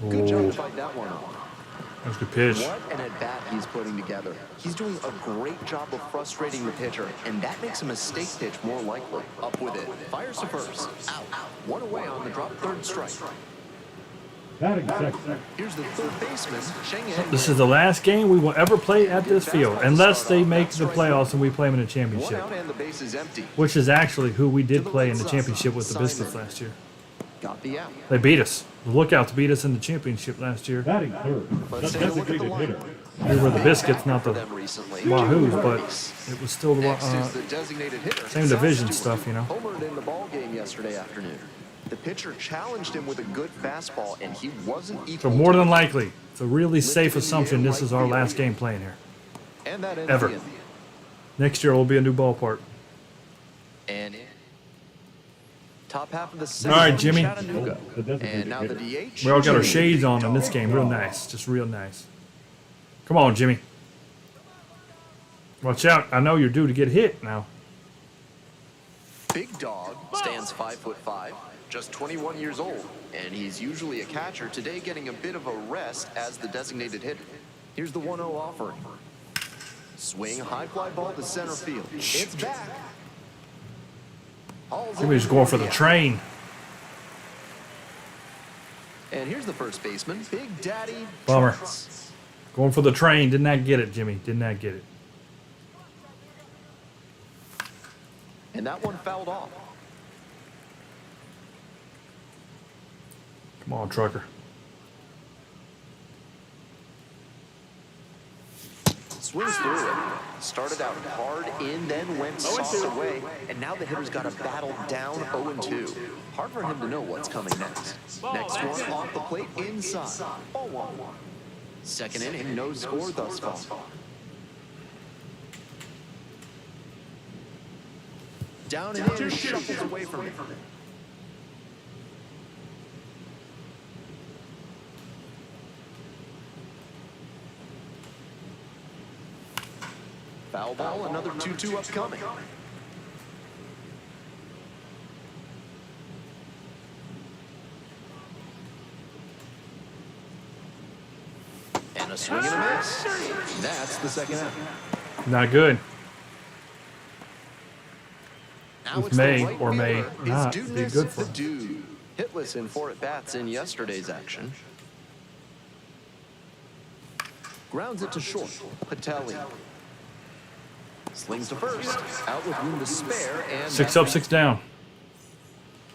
Good job to fight that one off. That's a good pitch. What an at-bat he's putting together. He's doing a great job of frustrating the pitcher, and that makes a mistake pitch more likely. Up with it. Fires to first. Out. 1 away on the drop, 3rd strike. Batting second, Here's the 3rd baseman, Cheng. This is the last game we will ever play at this field, unless they make the playoffs and we play them in a 1 championship, out and the base is empty. which is actually who we did play in the championship with the Biscuits last year. Got the out. They beat us. The Lookouts beat us in the championship last year. batting third, the Let's take a look at the designated lineup. hitter. We were the Biscuits, not the Them recently. Wahoos, but it was still the Next is the designated hitter. same division Zach stuff, you know. Homered in the ball game yesterday afternoon. The pitcher challenged him with a good fastball, and he wasn't So equal. more to than it. likely, it's a really safe assumption this is our last game playing here. And that ends ever. the inning. Next year will be a new ballpark. And in. Top half of the All second. right, Jimmy. Chattanooga. The designated And now the hitter. DH. We all got our Jimmy shades on in Big this Dog. game. Real nice. Just real nice. Come on, Jimmy. Watch out. I know you're due to get hit now. Big Dog stands 5'5", just 21 years old, and he's usually a catcher. Today, getting a bit of a rest as the designated hitter. Here's the 1-0 offering. Swing, high fly ball to center field. It's back. Jimmy's going for the train. And here's the first baseman, Big Daddy. Bummer. Trotz. Going for the train. Did not get it, Jimmy. Did not get it. And that one fouled off. Come on, trucker. Swings through it. Started out hard in, then went soft away. And now the hitter's got to battle down 0-2. Hard for him to know what's coming next. Next one off the plate inside. Ball 1. Second inning, no score thus far. Down and in, shuffles away from it. Foul ball, another 2-2 upcoming. And a swing and a miss. That's the second out. Not good. Now This it's the may right or may fielder, not is be Dudeness good for the him. Dude. Hitless in 4 at-bats in yesterday's action. Grounds it to short. Patelli. Slings to first. Out with room to spare. And 6 that up, 6 down.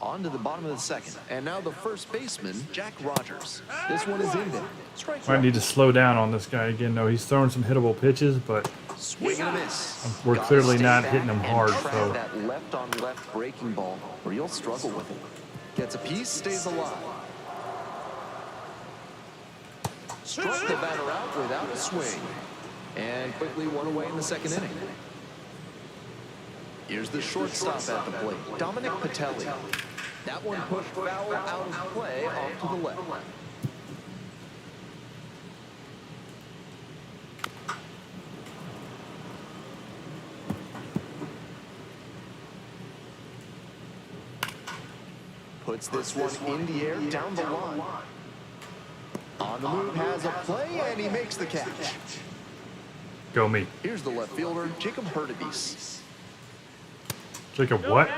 on to the bottom of the second. And now the first baseman, Jack Rogers. This one is in there. Strike Might need to slow down on this guy again, though. He's throwing some hittable pitches, but Swing and a miss. We're Gotta clearly stay not back hitting him and hard, trap so- that left-on-left breaking ball, or you'll struggle with it. Gets a piece, stays alive. Struck the batter out without a swing. And quickly one away in the second inning. Here's the shortstop at the plate, Dominic Patelli. That one pushed foul out of play off to the left. Puts this one in the air, down the line. On the move, has a play, and he makes the catch. Go me. Here's the left fielder, Jacob Hurtubise. Jacob, what?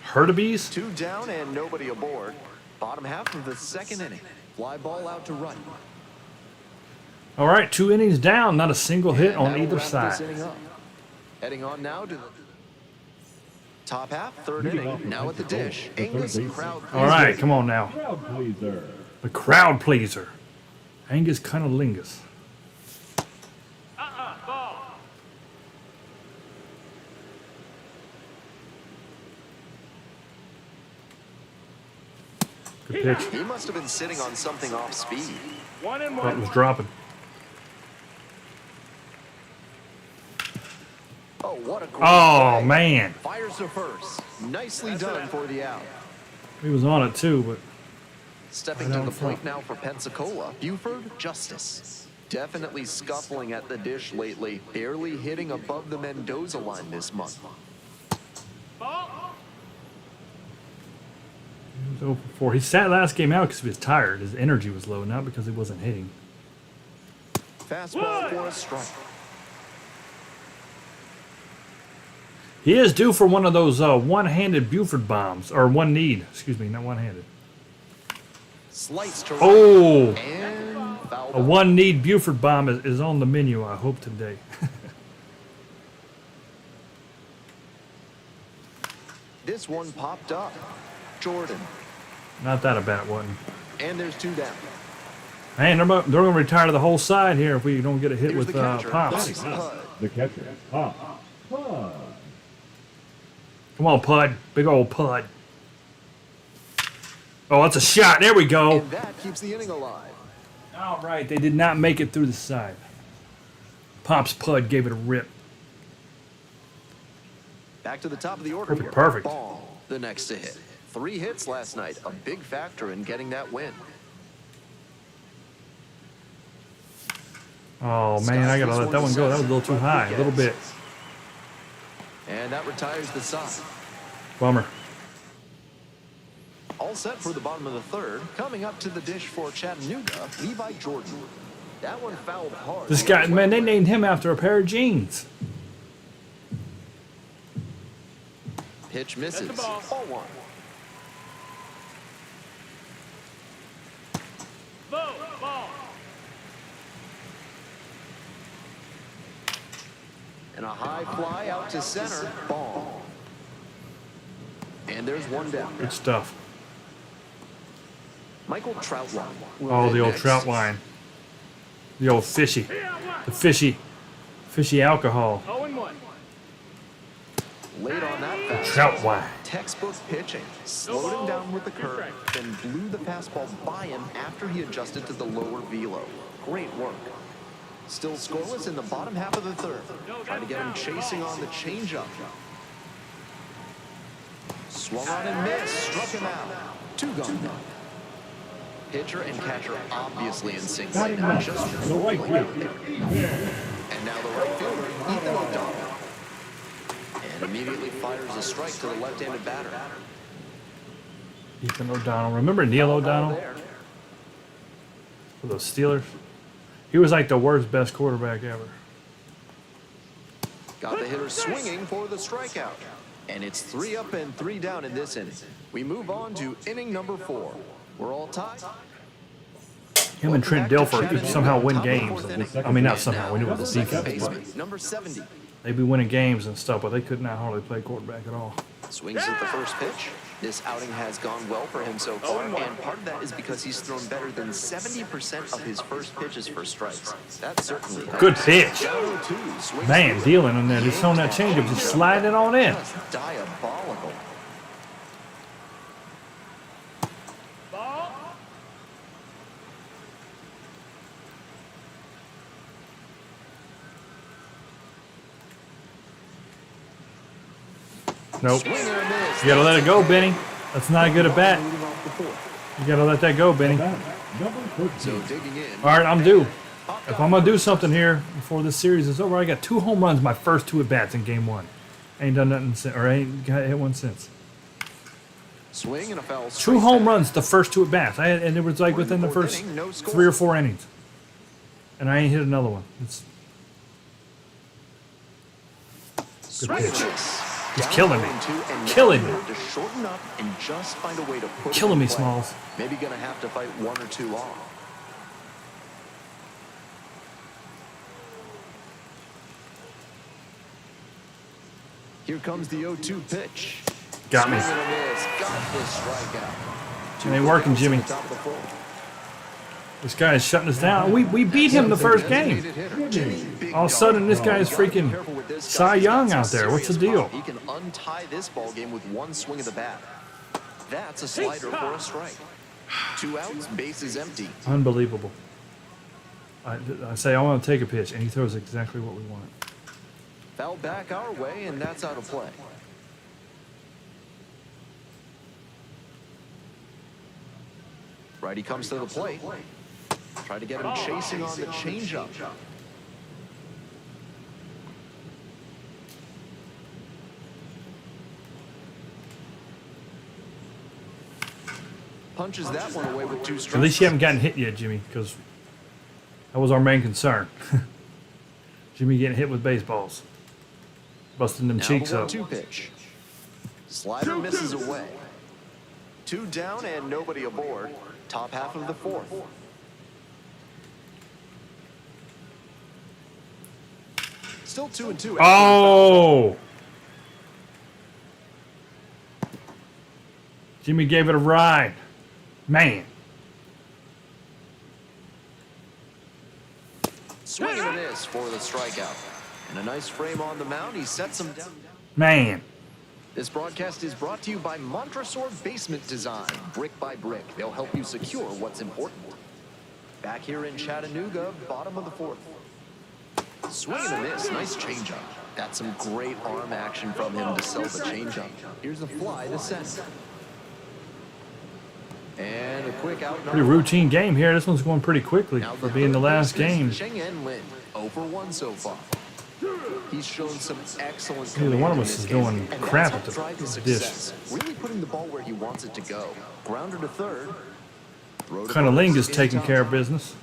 Herdebees? 2 down and nobody aboard. Bottom half of the second inning. Fly ball out to right. All right, 2 innings down, not a single hit And on that'll either wrap this side. inning up. Heading on now to the top half, third Leading inning. off Now at the dish. the third Angus baseman. crowd. All right, come on now. Crowd pleaser. The crowd pleaser. Angus Cunnilingus. Ball. Good pitch. He must have been sitting on something off speed. 1 and Thought it 1. was dropping. Oh, what a great Oh, play. man. Fires to first. Nicely done for the out. He was on it too, but Stepping Right to on the front. plate now for Pensacola, Buford Justice. Definitely scuffling at the dish lately, barely hitting above the Mendoza line this month. Ball. he was 0 for 4. He sat last game out because he was tired. His energy was low, not because he wasn't hitting. Fastball for a strike. He is due for one of those one-handed Buford bombs, or one need. Excuse me, not one-handed. Slice to right Oh, and foul a ball. one-need Buford bomb is on the menu, I hope, today. This one popped up. Jordan. Not that a bad one. And there's 2 down. Man, they're going to retire the whole side here if we don't get a hit Here's with the catcher. Pops. That's Pud. The catcher. Pud. Come on, Pud. Big old Pud. Oh, that's a shot. There we go. And that keeps the inning alive. All right, they did not make it through the side. Pops Pud gave it a rip. Back to the top of the order Perfect, here. perfect. Ball, the next to hit. 3 hits last night, a big factor in getting that win. Oh, man, I got to let that one go. That was a little too high. A little bit. And that retires the side. Bummer. All set for the bottom of the third. Coming up to the dish for Chattanooga, Levi Jordan. That one fouled hard. This guy, man, they named him after a pair of jeans. Pitch misses. That's the ball. Ball 1. Low. Ball. And a high fly out to center. Ball. And there's 1 down. Good stuff. Michael Troutline. will Oh, hit the old next. trout line. The old fishy. The fishy alcohol. 0 and 1. Late on that fastball. Trout line. Textbook pitching. Slowed him down with the curve, then blew the fastball by him after he adjusted to the lower velo. Great work. Still scoreless in the bottom half of the third. Trying to get him chasing on the changeup. Swung on and missed. Struck him out. 2 gone. Pitcher and catcher obviously in sync right now. Just The right rolling out field. there. And now the right fielder, Ethan O'Donnell. And immediately fires a strike to the left-handed batter. Ethan O'Donnell. Remember Neil Foul O'Donnell there. for those Steelers? He was like the worst, best quarterback ever. Got the hitter swinging for the strikeout. And it's 3 up and 3 down in this inning. We move on to inning number 4. We're all tied. Him and Trent Dilfer could somehow win games. I mean, not somehow. We knew it was the Second defense. baseman, number 70. They'd be winning games and stuff, but they could not hardly play quarterback at all. Swings at the first pitch. This outing has gone well for him so far, and part of that is because he's thrown better than 70% of his first pitches for strikes. That certainly helps. Good pitch. Down 0-2, swings Man, through it. dealing in there. Just throwing that changeup, just sliding it on in. Just diabolical. Ball. Nope. Swing and a miss. You gotta let it go, Benny. That's not a good at bat. Leading off the fourth. You gotta let that go, Benny. All Number 13. So digging in. right, I'm due. If I'm gonna do something here before this series is over, I got 2 home runs my first 2 at bats in game 1. Ain't done nothing since, or ain't got hit one since. Swing and a foul. 2 straight home back. runs the first 2 at bats. And it was like within the Fourth first inning, no score. 3 or 4 innings. And I ain't hit another one. It's Swing and a miss. He's Down killing me. 0-2, and Killing now me. to shorten up and just find a way to put it Killing in me, play. Smalls. Maybe gonna have to fight one or two off. Here comes the 0-2 pitch. Got me. Swing and a miss. Got this strikeout. It ain't working, Jimmy. Top of the fourth. This guy is shutting us down. We beat him the first game. All of a sudden, this guy is freaking Cy Young out there. What's the deal? He can untie this ball game with one swing of the bat. That's a slider for a strike. 2 outs, base is empty. Unbelievable. I say I want to take a pitch, and he throws exactly what we want. Foul back our way, and that's out of play. Righty comes to the plate. Try to get him chasing on the changeup. Punches that one away with 2 strikes. At least you haven't gotten hit yet, Jimmy, because that was our main concern. Jimmy getting hit with baseballs. Busting them Now cheeks the up. 1-2 pitch. Slider misses away. 2 down and nobody aboard. Top half of the fourth. Still 2-2. Oh! Jimmy gave it a ride. Man. Swing and a miss for the strikeout. And a nice frame on the mound. He sets him down. Man. This broadcast is brought to you by Montresor Basement Design. Brick by brick, they'll help you secure what's important. Back here in Chattanooga, bottom of the fourth. Swing and a miss. Nice changeup. Got some great arm action from him to sell the changeup. Here's a fly to center. And a quick out. Pretty routine game here. This one's going pretty quickly Now for being the third last baseman, game. Cheng-En Lin, 0 for 1 so far. He's shown some excellent Neither command one of in us this is game, doing and that's crap helped at the drive his dish. success. Really putting the ball where he wants it to go. Grounder to third. Throw to Kind of Ling first is in taking time. care of business.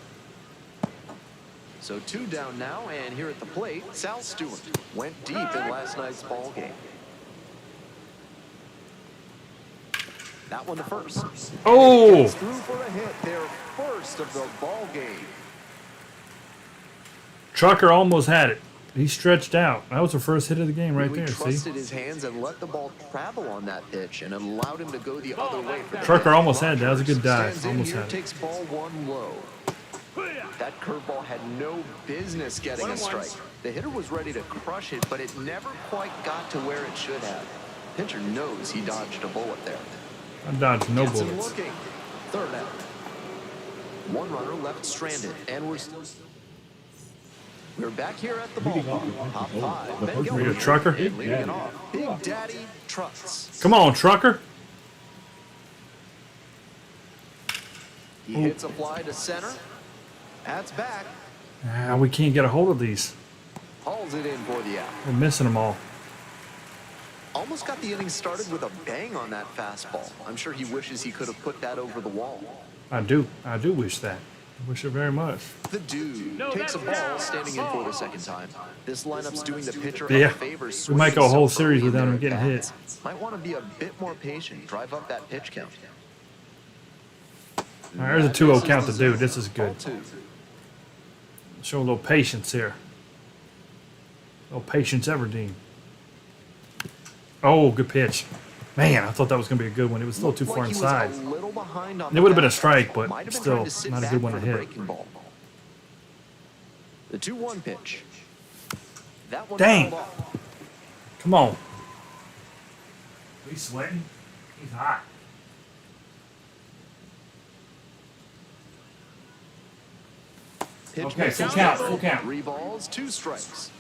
So 2 down now, and here at the plate, Sal Stewart went deep in last night's ball game. That one to first. Oh! Gets through for a hit, their first of the ball game. Trucker almost had it. He stretched out. That was the first hit of the game right Really there, trusted see? his hands and let the ball travel on that pitch and allowed him to go the other way. For the Trucker hit. almost had that. That was a good dive. Stands in Almost here, had it. takes ball 1 low. That curveball had no business getting a strike. The hitter was ready to crush it, but it never quite got to where it should have. Pitcher knows he dodged a bullet there. I dodged no Gets him bullets. looking. Third out. 1 runner left stranded, and we're back here at the ballpark. Top 5. Ben Are you a Gelman trucker? leading it off. Big Daddy Trucks. Come on, Trucker. He hits a fly to center. That's back. Ah, we can't get a hold of these. Hauls it in for the out. We're missing them all. Almost got the inning started with a bang on that fastball. I'm sure he wishes he could have put that over the wall. I do wish that. I wish it very much. The dude takes a ball standing in for the second time. This lineup's doing the pitcher Yeah. a favor. We might go a whole swinging series so without early him in getting their hit. at-bats. Might want to be a bit more patient. Drive up that pitch count. All right, there's a 2-0 count to do. This is good. Ball 2. Show a little patience here. No patience, Everdeen. Oh, good pitch. Man, I thought that was going to be a good one. It was still too far Like he was inside. a little behind on It the would have been a back. strike, but Might have been still trying to sit not a back good one for to the hit. breaking ball. The 2-1 pitch. That one Dang. fouled off. Come on. He's sweating. He's hot. Pitch Okay, misses. full count, full count. 3 balls, 2 strikes.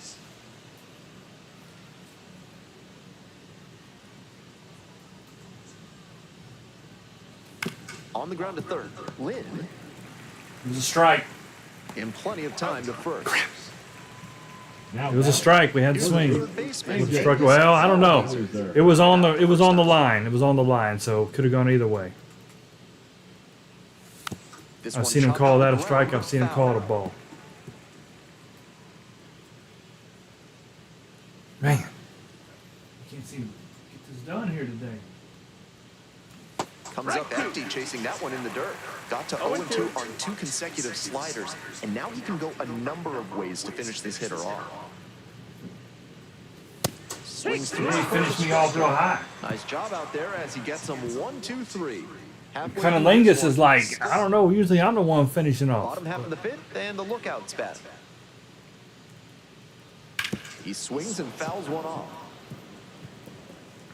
On the ground to third. Lynn It was a strike. in plenty of time to first. Now It was a strike. We had to swing. Third baseman. It was a strike. Well, I don't know. It was on the line. It was on the line, so could have gone either way. This I've one seen him chopped call on that the a strike. ground, I've seen him foul. call it a ball. Man. You can't see me. pitching that one in the dirt. Got to 0-2 on 2 consecutive sliders, and now he can go a number of ways to finish this hitter off. Swings through. He finished me off real high. Nice job out there as he gets them 1, 2, 3. Halfway through Cunnilingus this is one, like, I don't know, usually I'm the one finishing off. bottom half of the 5th, and the lookout's bat. He swings and fouls one off.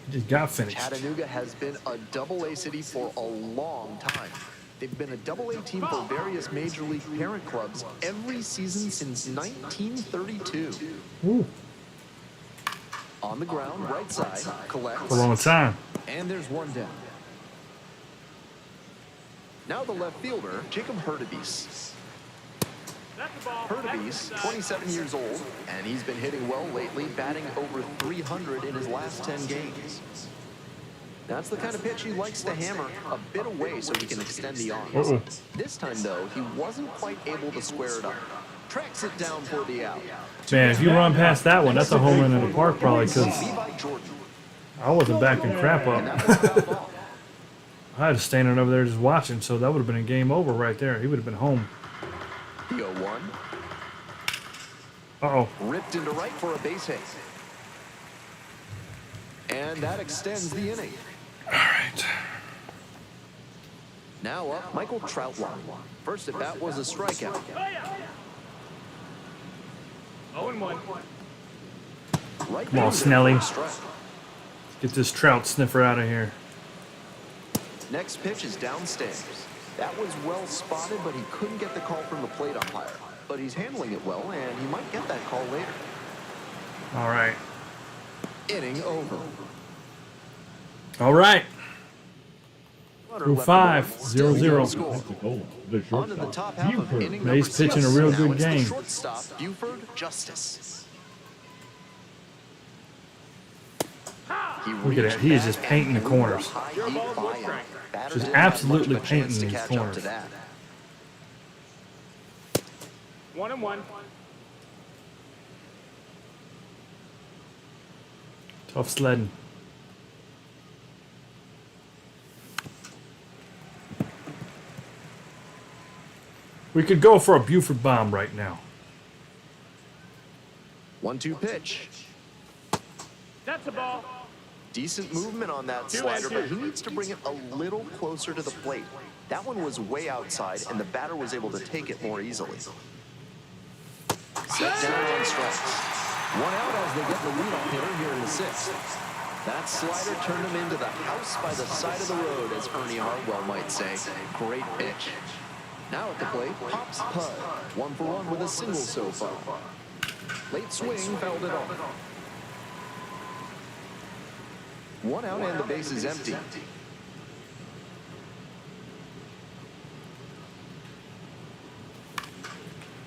He just got finished. Chattanooga has been a double-A city for a long time. They've been a double-A team for various major league parent clubs every season since 1932. Ooh, On the ground, right side, collects, a long time. and there's one down. Now the left fielder, Jacob Hurtubise. Hurtubise, 27 years old, and he's been hitting well lately, batting over 300 in his last 10 games. That's the kind of pitch he likes to hammer a bit away so he can extend the arms. This time, though, he wasn't quite able to square it up. Tracks it down for the out. Man, if you run past that one, that's a home run in the park probably, because Levi Jordan. I wasn't backing crap And up. that was fouled off. I was standing over there just watching, so that would have been a game over right there. He would have been home. The 0-1. Uh-oh. Ripped into right for a base hit. And that extends the inning. All right. Now up, Michael Troutwine. First at bat was a strikeout. 0-1. Right Come on, fielder Snelly. for a strike. Get this trout sniffer out of here. Next pitch is downstairs. That was well spotted, but he couldn't get the call from the plate umpire. But he's handling it well, and he might get that call later. All right. Inning over. All right. Runner Through left 5, alone, still 0-0. zero score. Pensacola, the On to the shortstop, top half of Buford. inning Man, number he's pitching 6. a real Now good it's the game. shortstop, Buford Justice. He Look at that. He is just painting the corners. Just absolutely painting these corners. 1-1. Tough sledding. We could go for a Buford bomb right now. 1-2 pitch. That's a ball. Decent movement on that slider, but he needs to bring it a little closer to the plate. That one was way outside, and the batter was able to take it more easily. Set down on strikes. One out as they get the leadoff hitter here in the 6th. That slider turned him into the house by the side of the road, as Ernie Hartwell might say. Great pitch. Now at the plate, pops Pud. 1-for-1 with a single so far. Late swing, fouled it off. One out and the base is empty.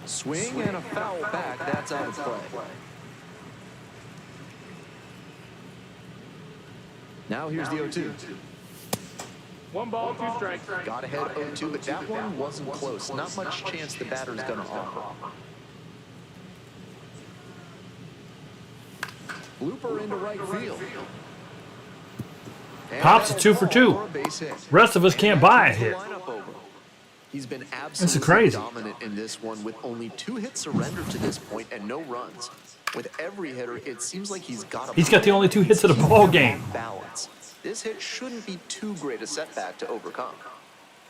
Swing and a foul back. That's out of play. Now here's the 0-2. 1 ball, 2 strikes. Got ahead 0-2, but that one wasn't close. Not much chance the batter's going to offer. Blooper into right field. And Pops a that'll 2 for fall 2. for a base hit. Rest of us can't buy a hit. He's been This absolutely is crazy. dominant in this one with only 2 hits surrendered to this point and no runs. With every hitter, it seems like he's got a He's got the only 2 hits of the ball game. balance. This hit shouldn't be too great a setback to overcome.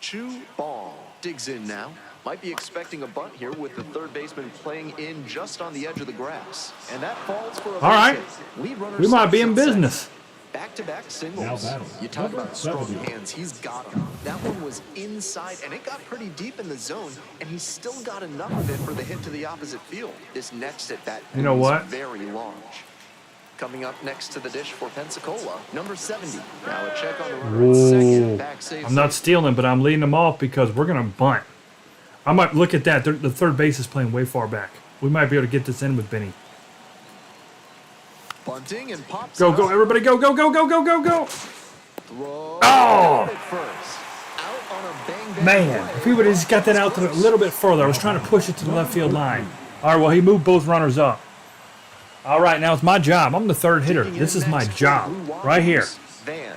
Chu Bong digs in now. Might be expecting a bunt here with the third baseman playing in just on the edge of the grass. And that falls for a All right. base hit. Lead runner We might be in steps at second. business. Back-to-back Now singles. batting. You talk about strong 70. hands, he's got them. That one was inside, and it got pretty deep in the zone, and he still got enough of it for the hit to the opposite field. This next at bat You know is what? very large. Coming up next to the dish for Pensacola, number 70. Now a check on the runner at second. Whoa. Back safe. I'm not stealing, but I'm leading them off because we're going to bunt. I might look at that. The third base is playing way far back. We might be able to get this in with Benny. Bunting and pops Go, out. go, everybody, go, go, go, go, go, go, go. Throw Oh! at first. Out on a bang-bang Man, play. if he would have just got that out to a little bit further. I was trying to push it to the left field line. All right, well, he moved both runners up. All right, now it's my job. I'm the third hitter. Digging in This is my next for job Blue right here. Wahoos, Van.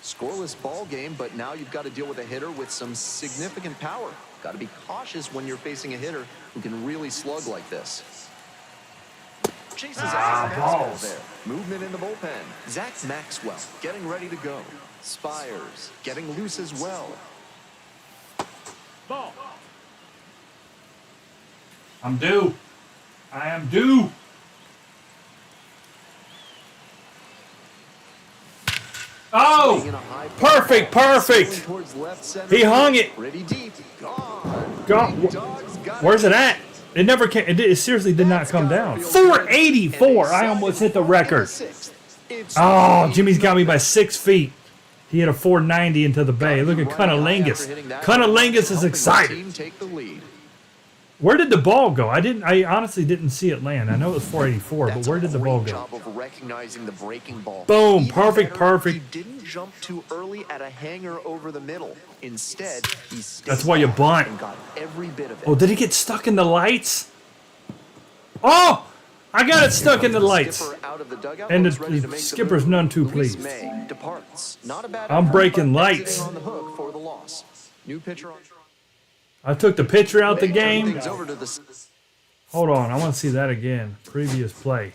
Scoreless ball game, but now you've got to deal with a hitter with some significant power. Got to be cautious when you're facing a hitter who can really slug like this. Chases out the fastball there. Movement in the bullpen. Zach Maxwell getting ready to go. Spires getting loose as well. Ball. I'm due. I am due. Oh, perfect, perfect. He hung it. Pretty deep. Gone. God, Big Dog's got where's it at? It never came. It seriously did not come down. 484. I almost hit the record. Oh, Jimmy's got me by 6 feet. He hit a 490 into the bay. Look at Cunnilingus. Cunnilingus is excited. Take the lead. Where did the ball go? I honestly didn't see it land. I know it was 484, but where did the ball go? Job of recognizing the breaking ball. Boom, Even perfect, better, perfect. He didn't jump too early at a hanger over the middle. Instead, he stayed That's why you back bunt. and got every bit of it. Oh, did he get stuck in the lights? Oh, I got it stuck in the lights. Skipper out of the dugout, And looks ready to the make the skipper's move. none too Luis pleased. May departs. Not a bad I'm effort, breaking but lights. exiting on the hook for the loss. New pitcher on. I took the pitcher out the Turn game. things over to the Hold on, I want to see that again. Previous play.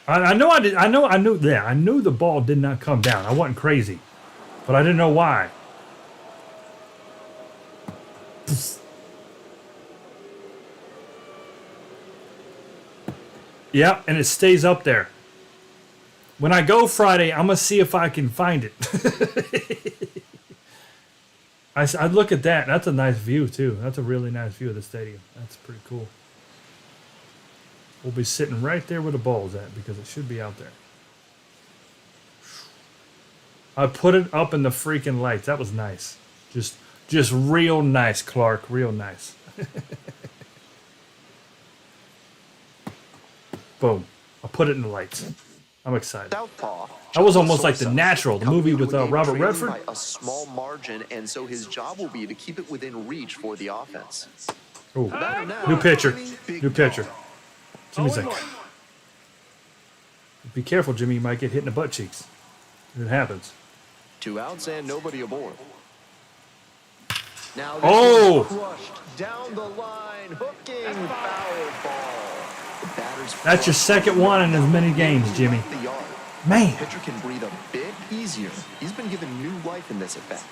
I know I did. I knew. Yeah, I knew the ball did not come down. I wasn't crazy, but I didn't know why. Yep, and it stays up there. When I go Friday, I'm gonna see if I can find it. I look at that. That's a nice view too. That's a really nice view of the stadium. That's pretty cool. We'll be sitting right there where the ball's at because it should be out there. I put it up in the freaking lights. That was nice. Just real nice, Clark. Real nice. Boom. I put it in the lights. I'm excited. Southpaw. That was almost like The Natural, the movie with Robert Redford. By a small margin, and so his job will be to keep it within reach for the offense. Ooh. Batter now, New pitcher. Jimmy, big New pitcher. dog. Jimmy's like, be careful, Jimmy. You might get hit in the butt cheeks. It happens. 2 outs and nobody aboard. Now this Oh! one's crushed down the line, hooking foul ball. The batter's That's your second one in as many games, Jimmy. the yard. Man. Pitcher can breathe a bit easier. He's been given new life in this at bat.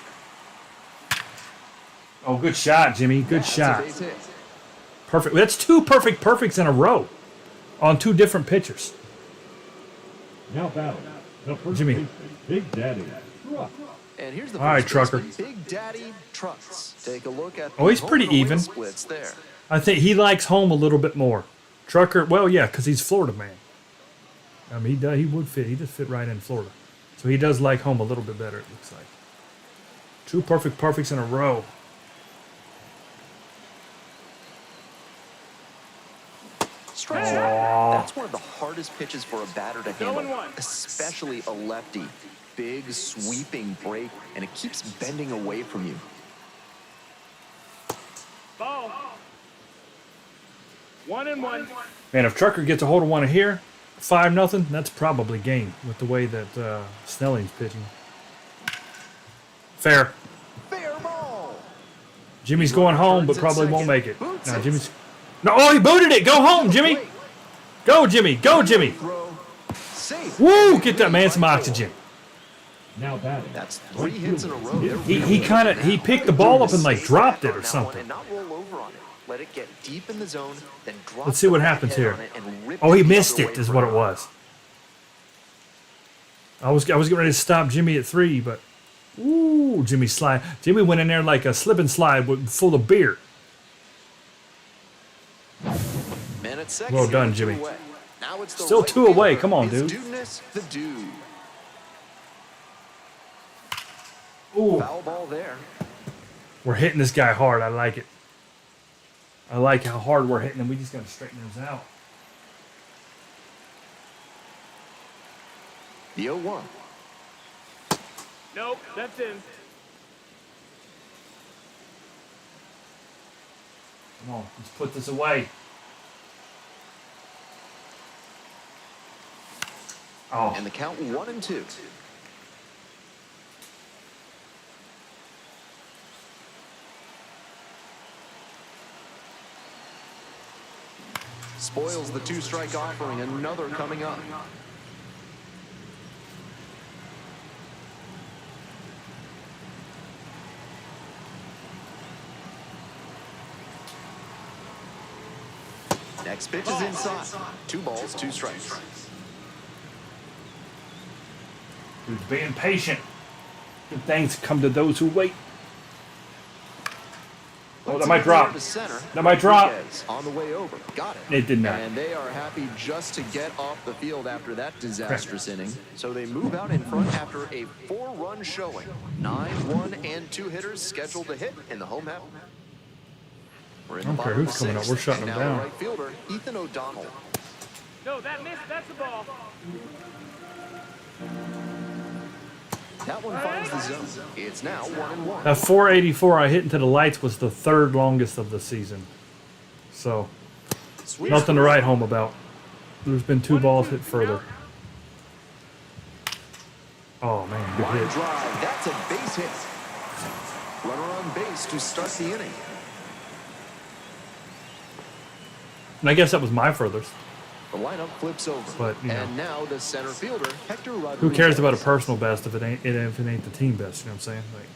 Oh, good shot, Jimmy. Good That's a shot. base hit. Perfect. That's 2 perfects in a row on 2 different pitchers. Now batting, the first Jimmy. baseman, Big Daddy Truck. And here's the All right, first Trucker. baseman, Big Daddy Trucks. Take a look at Oh, he's the pretty home and away even. splits there. I think he likes home a little bit more. Trucker, well, yeah, because he's Florida man. I mean, he would fit. He just fit right in Florida. So he does like home a little bit better, it looks like. 2 perfects in a row. Strike out. That's one of the hardest pitches for a batter to handle, 0-1. especially a lefty. Big sweeping break, and it keeps bending away from you. Ball. 1-1. Man, if Trucker gets a hold of one of here, 5-0, that's probably game with the way that Snelling's pitching. Fair. Fair ball. Jimmy's going home, but Turns at probably won't second. make it. Boots No, it. Jimmy's. No, oh, he booted it. Go home, Jimmy. Go, Jimmy. Go, Jimmy. Throw. Safe. Woo! Get that man some oxygen. Now batting. That's 3 hits in a row. They're He really kind of he picked the ball up and like dropped it or on that one something. and not roll over on it. Let it get deep in the zone, then drop Let's see what the happens head here. on it and rip Oh, he it the missed other it. way Is for what a it run. was. I was getting ready to stop Jimmy at 3, but ooh, Jimmy slide. Jimmy went in there like a slip and slide full of beer. Man at second, Well done, two Jimmy. away. Now it's the Still right 2 away. fielder. Come on, It's dude. Dudeness, the dude. Ooh. Foul ball there. We're hitting this guy hard. I like it. I like how hard we're hitting him. We just got to straighten this out. The 0-1. Nope, that's in. Come on, let's put this away. Oh. And the count 1-2. Spoils the two-strike offering. Another coming up. Next pitch is inside. 2 balls, 2 strikes. Who's being patient. Good things come to those who wait. Oh, that might drop. That might drop. On the way over. Got it. It did not. And they are happy just to get off the field after that disastrous inning. So they move out in front after a 4-run showing. 9, 1, and 2 hitters scheduled to hit in the home half. We're in I don't the care bottom who's of coming the up. We're 6th, shutting and them now the down. right fielder, Ethan O'Donnell. No, that missed. That's the ball. That one finds the zone. It's now 1-1. That 484 I hit into the lights was the 3rd longest of the season. So, nothing to write home about. There's been 2 balls hit further. Oh, man, good Line hit. drive. That's a base hit. Runner on base to start the inning. And I guess that was my furthest. The lineup flips over. But, you know. And now the center fielder, Hector Rodriguez. Who cares about a personal best if it ain't the team best? You know what I'm saying? Like,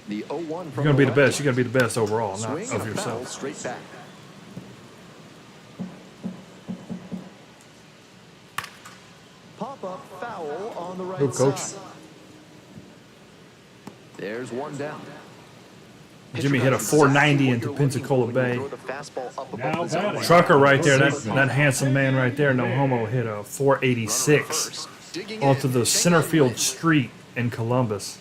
The 0-1 from you're gonna be the lefty. best. You gotta be the best overall, not Swing of and a foul yourself. straight back. Pop up foul on the right Go, coach. side. There's one down. Jimmy hit a 490 into Pensacola Bay. Now batting. Trucker right there, that handsome man right there, no homo, hit a 486 onto the center field street in Columbus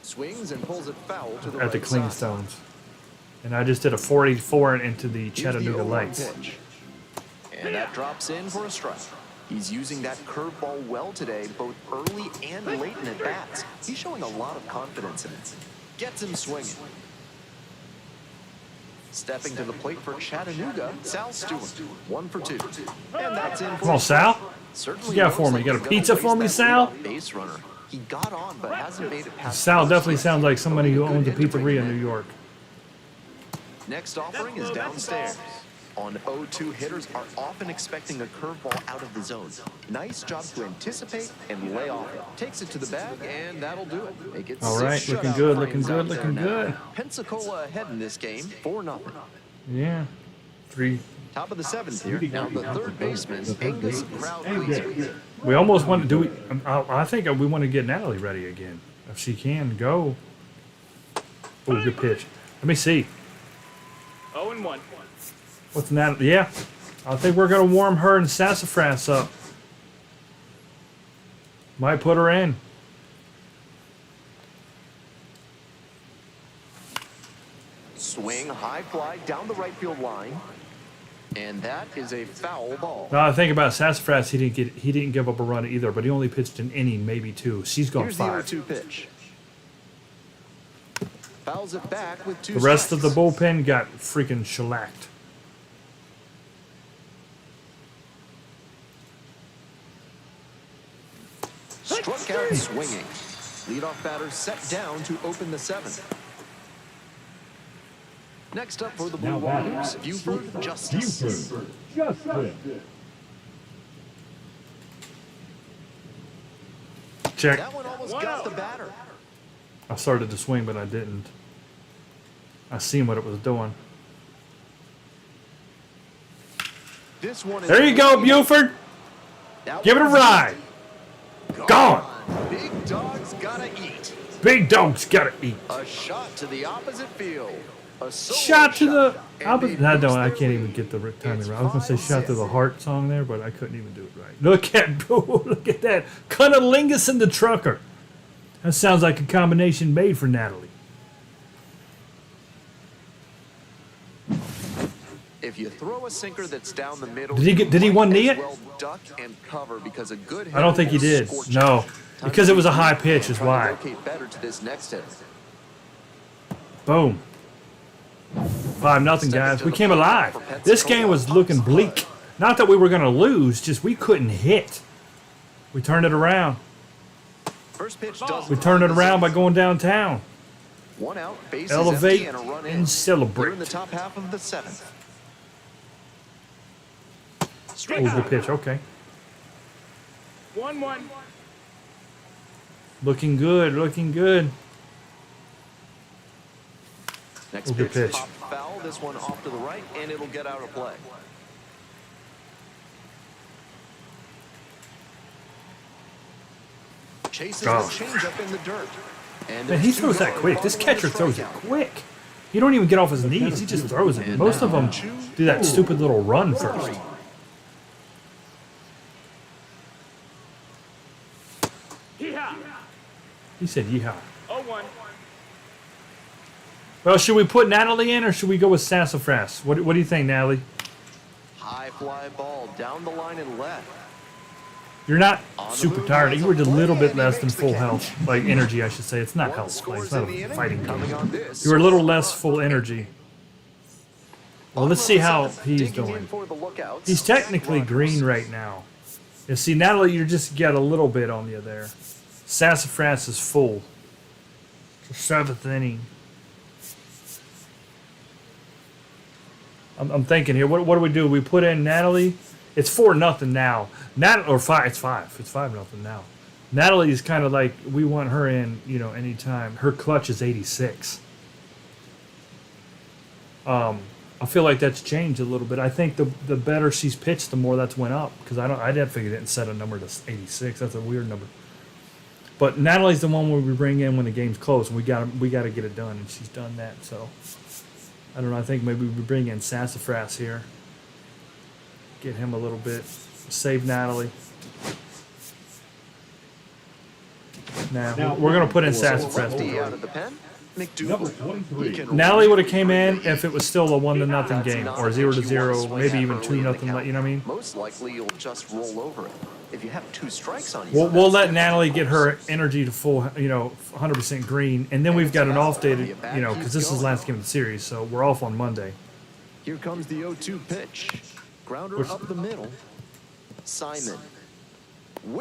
Swings and pulls it foul to the at the right side. Cleanstones. And I just did a 484 into the Here's the Chattanooga 0-1 Lights. pitch. And that drops in for a strike. He's using that curveball well today, both early and late in at-bats. He's showing a lot of confidence in it. Gets him swinging. Stepping to the plate for Chattanooga, Sal Stewart. 1 for 2. And that's in for Come on, a strike. Sal. Certainly What you got looks for me? like You got a he's gonna pizza waste for me, that Sal? leadoff base runner. He got on, but hasn't made it past. Sal the definitely first sounds like somebody who Good owns a hit to bring pizzeria him in New York. Next offering is downstairs. On 0-2, hitters are often expecting a curveball out of the zone. Nice job to anticipate and lay off it. Takes it to the bag, and that'll do it. Make it All 6 right, looking shutout good, looking frames good, out there looking now. good. Pensacola ahead in this game, 4-0. Yeah. 3. Top of the 7th here. Now the third baseman, Angus Crowd Pleaser. We almost want to do. I think we want to get Natalie ready again. If she can go. Oh, good pitch. Let me see. 0-1. What's Natalie? Yeah. I think we're going to warm her and Sassafras up. Might put her in. Swing, high fly down the right field line. And that is a foul ball. Now I think about Sassafras. He didn't give up a run either, but he only pitched an inning, maybe 2. She's gone Here's 5. the 0-2 pitch. Fouls it back with 2 The rest of the strikes. bullpen got freaking shellacked. Struck out swinging. Leadoff batter set down to open the 7th. Next up for the Blue Now batting. Wahoos, Buford Justice. Buford Justice. Check. That one almost got the batter. I started to swing, but I didn't. I seen what it was doing. This one is There you go, Buford. That Give it a one's ride. Gone. Big dog's gotta eat. Big dog's gotta eat. A shot to the opposite field. A solo Shot to the and opposite. they I boost can't their even lead. get the timing It's right. I was gonna say shot to the 5-6. heart song there, but I couldn't even do it right. Look at look at that. Cunnilingus and the trucker. That sounds like a combination made for Natalie. If you throw a sinker that's down the middle, Did he one knee it? well duck and cover because a good I don't think he hitter did. will scorch No, it. Time because to it was a high regroup pitch and is try to why. locate better to this next hit. Boom. 5-0, guys. We came alive. This game was looking bleak. Not that we were going to lose, just we couldn't hit. We turned it around. First pitch does. We turned it around by going downtown. One out, base Elevate is empty, and a run in. and celebrate. We're in the top half of the 7th. Strike Ooh, good pitch. Okay. 1-1. Looking good. Looking good. Next Ooh, good pitch, pitch. pop foul. This one off to the right, and it'll get out of play. Chases the Oh. changeup in the dirt. And Man, he throws that quick. This catcher throws it quick. He don't even get off his knees. He just throws it. Most of them do that stupid little run first. Yeehaw. He said, yeehaw. 0-1. Well, should we put Natalie in or should we go with Sassafras? What do you think, Natalie? High fly ball down the line and left. You're not super tired. You were just a little bit less than full health. Like energy, I should say. It's not health. Like, it's not a fighting game. You were a little less full energy. Well, let's see how he's doing. He's technically green right now. You see, Natalie, you just got a little bit on you there. Sassafras is full. It's the 7th inning. I'm thinking here. What do we do? We put in Natalie. It's 4-0 now. Or 5. It's 5. It's 5-0 now. Natalie is kind of like we want her in. Anytime. Her clutch is 86. I feel like that's changed a little bit. I think the better she's pitched, the more that's went up. Because I definitely didn't set a number to 86. That's a weird number. But Natalie's the one where we bring in when the game's close, and we got to get it done, and she's done that. So I don't know. I think maybe we bring in Sassafras here. Get him a little bit. Save Natalie. Now we're gonna put in Sassafras. Out of the pen. Number McDougal. 23. Natalie would have came in if it was still a 1-0 game, or 0-0, maybe even 2-0. You know what I mean? Most likely you'll just roll over it. If you have 2 strikes on you, We'll let Natalie get her energy to full, 100% green, and then we've got an off day to, because this is the last game of the series, so we're off on Monday. Here comes the 0-2 pitch. Grounder up the middle. Simon.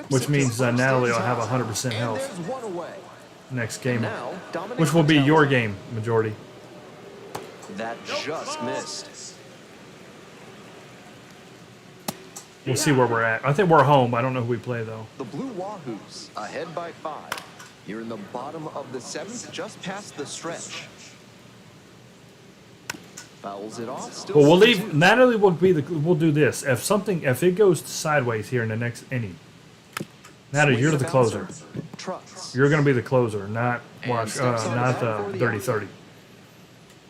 Which means Natalie will have 100% And health there's one away. next game, Now, Dominic which will be your Patel. game, majority. That just missed. We'll see where we're at. I think we're home. I don't know who we play, though. The Blue Wahoos ahead by 5. You're in the bottom of the 7th, just past the stretch. Fouls it off. Still Well, we'll 2-2. leave. Natalie will be the. We'll do this. If it goes sideways here in the next inning, Natalie, you're the closer. Trucks. You're going to be the closer, not not the 30-30.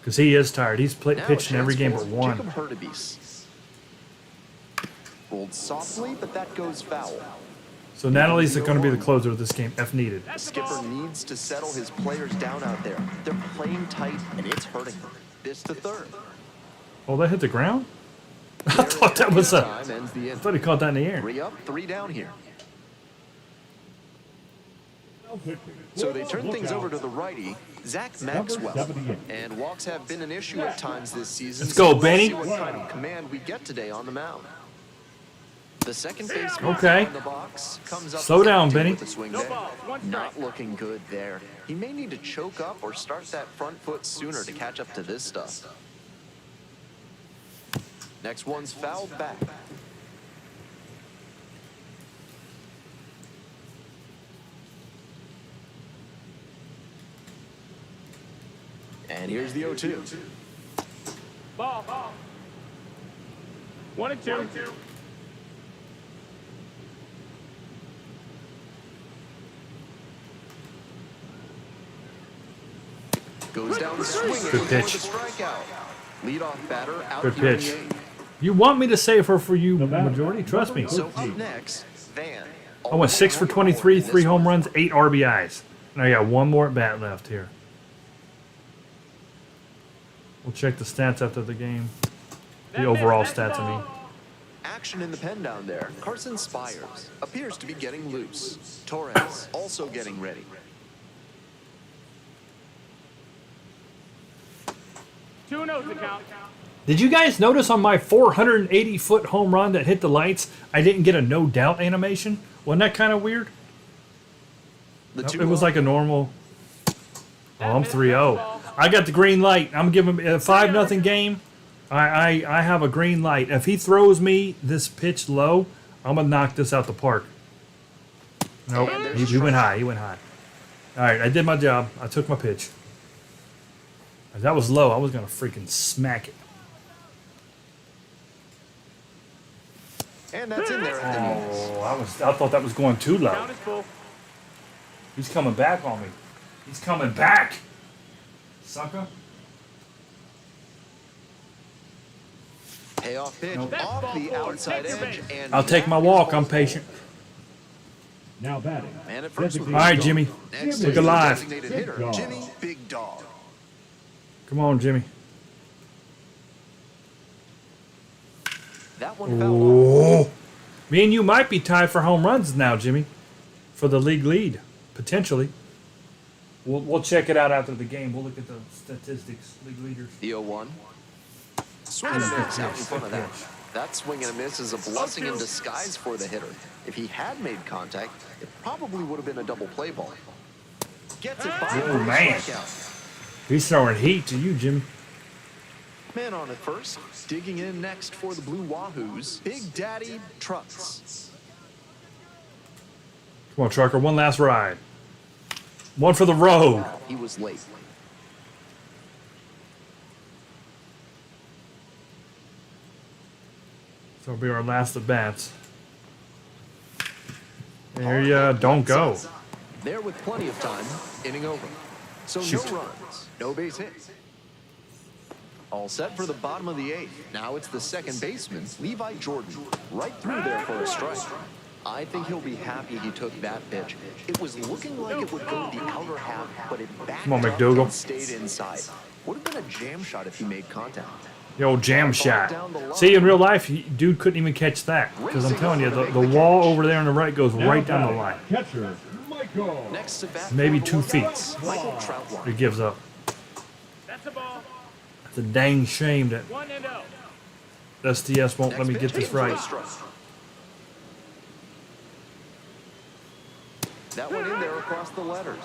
Because he is tired. He's Now a pitched in every chance game for but one. Jacob Hurtubise. Rolled softly, but that goes foul. So Natalie's going to be the closer of this game, if needed. The skipper needs to settle his players down out there. They're playing tight, and it's hurting them. This to third. Oh, that hit the ground? I thought that was a. Time ends the I inning. thought he caught that in the air. 3 up, 3 down here. Now pitching. So they turn things over to the righty, Zach Maxwell. 78. And walks have been an issue at times this season. Let's go, so we'll Benny. see what kind of command we get today on the mound. The second baseman Okay. in the box comes up Slow down, empty Benny. with a swing No there. ball, 1 strike. Not looking good there. He may need to choke up or start that front foot sooner to catch up to this stuff. Next one's fouled back. And here's the 0-2. Ball. 1-2. Goes down swinging Good for pitch. the strikeout. Leadoff batter out Good here in pitch. the 8th. You want me to save her for you, majority? Trust me. So up next, Van. I went 6 for 23, 3 home runs, 8 RBIs. And I got one more at bat left here. We'll check the stats after the game. The overall stats, I mean. Action in the pen down there. Carson Spires appears to be getting loose. Torres also getting ready. 2-0 to count. Did you guys notice on my 480-foot home run that hit the lights, I didn't get a no doubt animation? Wasn't that kind of weird? The Nope, two it was like a normal. Oh, I'm 3-0. I got the green light. I'm giving him a 5-0 game. I have a green light. If he throws me this pitch low, I'm gonna knock this out the park. Nope, he went high. He went high. All right, I did my job. I took my pitch. If that was low, I was gonna freaking smack it. And that's in there at the knees. Oh, I thought that was going too low. Count is full. He's coming back on me. He's coming back, sucker. Payoff pitch Nope. off the outside edge. And I'll take my walk. I'm patient. Now batting. Man at first with All right, Jimmy. Next Look is the alive. designated Big hitter, dog. Jimmy Big Dog. Come on, Jimmy. That one fouled off. Oh, me and you might be tied for home runs now, Jimmy, for the league lead potentially. We'll check it out after the game. We'll look at the statistics. League leaders. The 0-1. Swing and a miss out in front of that. That swing and a miss is a blessing in disguise for the hitter. If he had made contact, it probably would have been a double play ball. Gets it by Oh, for a man. strikeout. He's throwing heat to you, Jimmy. Man on at first. Digging in next for the Blue Wahoos, Big Daddy Trucks. Come on, trucker. One last ride. One for the road. He was late. So it'll be our last at bats. There you don't go. There with plenty of time, inning over. So Shoot. no runs, no base hits. All set for the bottom of the eighth. Now it's the second baseman, Levi Jordan, right through there for a strike. I think he'll be happy he took that pitch. It was looking like it would go to the outer half, but it backed Come on, up McDougal. and stayed inside. Would have been a jam shot if he made contact. The old jam shot. See, in real life, dude couldn't even catch that. Because I'm telling you, the wall over there on the right goes Now right down the batting. line. Catcher, Michael. Next to bat, Maybe for the 2 feet. Warriors, Michael Troutwine. It gives up. That's a ball. It's a dang shame that 1-0. SDS won't let Next me get pitch this for a right. strike. That one in there across the letters.